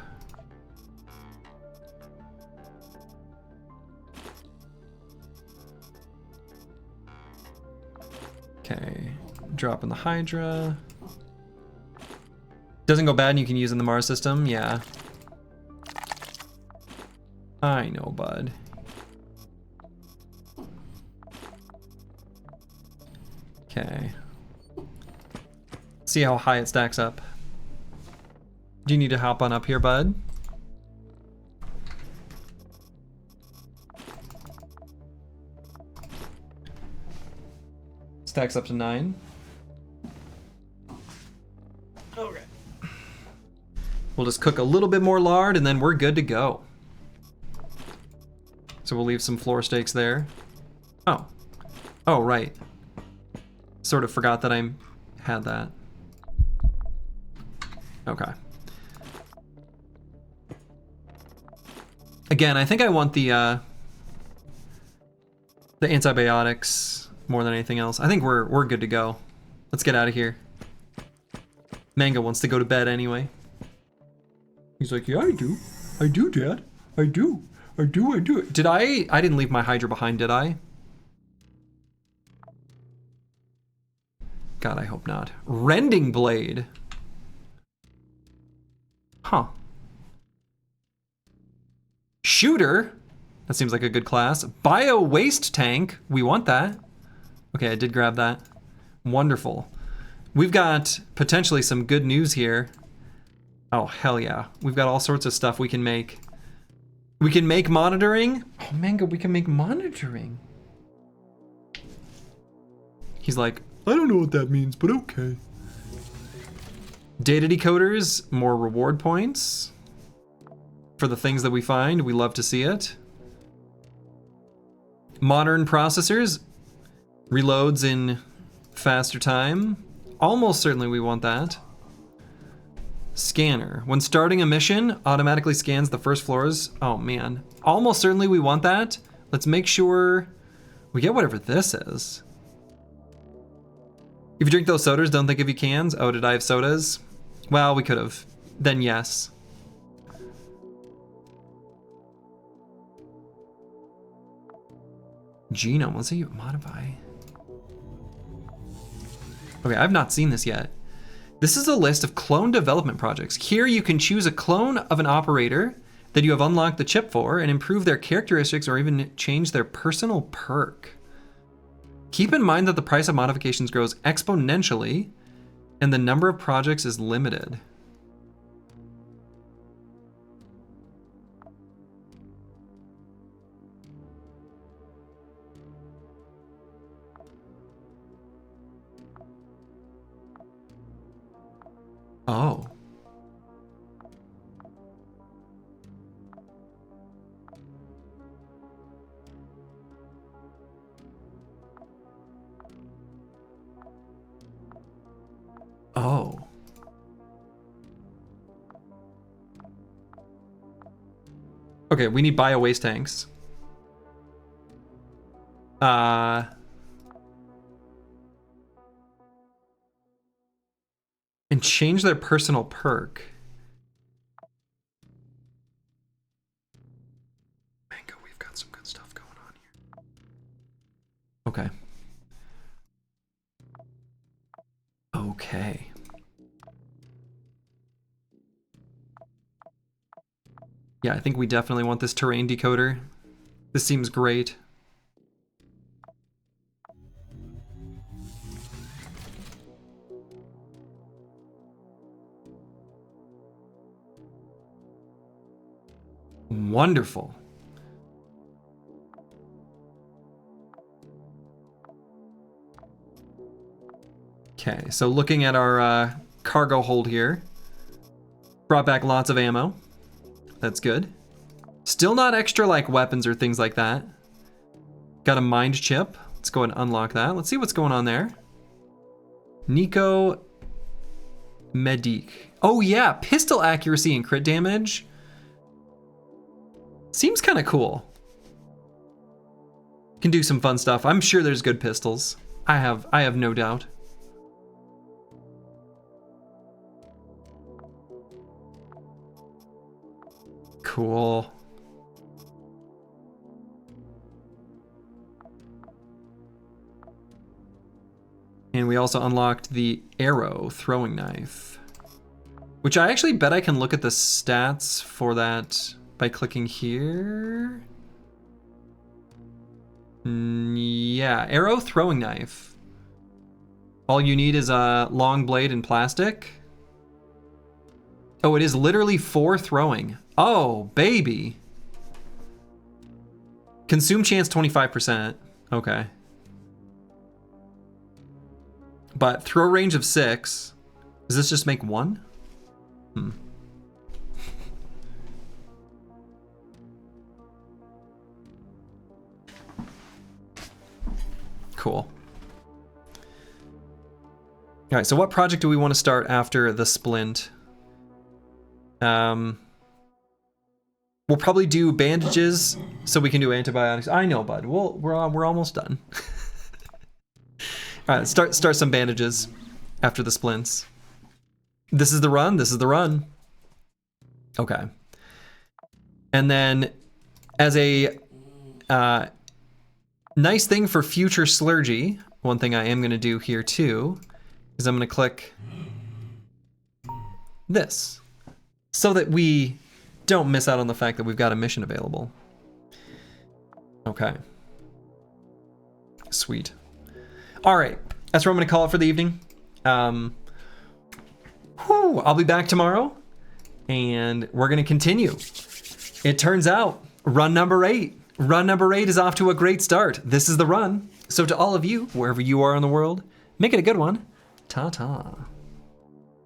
Okay, drop in the Hydra. Doesn't go bad and you can use in the Mars system, yeah. I know, bud. Okay. See how high it stacks up. Do you need to hop on up here, bud? Stacks up to 9. Okay. We'll just cook a little bit more lard and then we're good to go. So we'll leave some floor steaks there. Oh. Oh, right. Sort of forgot that I had that. Okay. Again, I think I want the antibiotics more than anything else. I think we're good to go. Let's get out of here. Mango wants to go to bed anyway. He's like, yeah, I do. I do, Dad. I do. I do. Did I didn't leave my Hydra behind, did I? God, I hope not. Rending Blade. Huh. Shooter. That seems like a good class. Bio Waste Tank. We want that. Okay, I did grab that. Wonderful. We've got potentially some good news here. Oh, hell yeah. We've got all sorts of stuff we can make. We can make monitoring. Oh, Mango, we can make monitoring. He's like, I don't know what that means, but okay. Data decoders, more reward points for the things that we find. We love to see it. Modern processors, reloads in faster time. Almost certainly we want that. Scanner. When starting a mission, automatically scans the first floors. Oh man. Almost certainly we want that. Let's make sure we get whatever this is. If you drink those sodas, don't think of your cans. Oh, did I have sodas? Well, we could have. Then yes. Genome, let's see, modify. Okay, I've not seen this yet. This is a list of clone development projects. Here you can choose a clone of an operator that you have unlocked the chip for and improve their characteristics or even change their personal perk. Keep in mind that the price of modifications grows exponentially and the number of projects is limited. Oh. Oh. Okay, we need bio waste tanks. And change their personal perk. Mango, we've got some good stuff going on here. Okay. Okay. Yeah, I think we definitely want this terrain decoder. This seems great. Wonderful. Okay, so looking at our cargo hold here. Brought back lots of ammo. That's good. Still not extra like weapons or things like that. Got a mind chip. Let's go ahead and unlock that. Let's see what's going on there. Nico Medic. Oh yeah, pistol accuracy and crit damage. Seems kind of cool. Can do some fun stuff. I'm sure there's good pistols. I have no doubt. Cool. And we also unlocked the arrow throwing knife, which I actually bet I can look at the stats for that by clicking here. Yeah, arrow throwing knife. All you need is a long blade and plastic. Oh, it is literally 4 throwing. Oh, baby. Consume chance 25%. Okay. But throw range of 6. Does this just make 1? Cool. All right, so what project do we want to start after the splint? We'll probably do bandages so we can do antibiotics. I know, bud. We're almost done. All right, start some bandages after the splints. This is the run. This is the run. Okay. And then as a nice thing for future Slurgy, one thing I am going to do here too is I'm going to click this so that we don't miss out on the fact that we've got a mission available. Okay. Sweet. All right. That's where I'm going to call it for the evening. I'll be back tomorrow and we're going to continue. It turns out run number 8 is off to a great start. This is the run. So to all of you, wherever you are in the world, make it a good one. Ta-ta.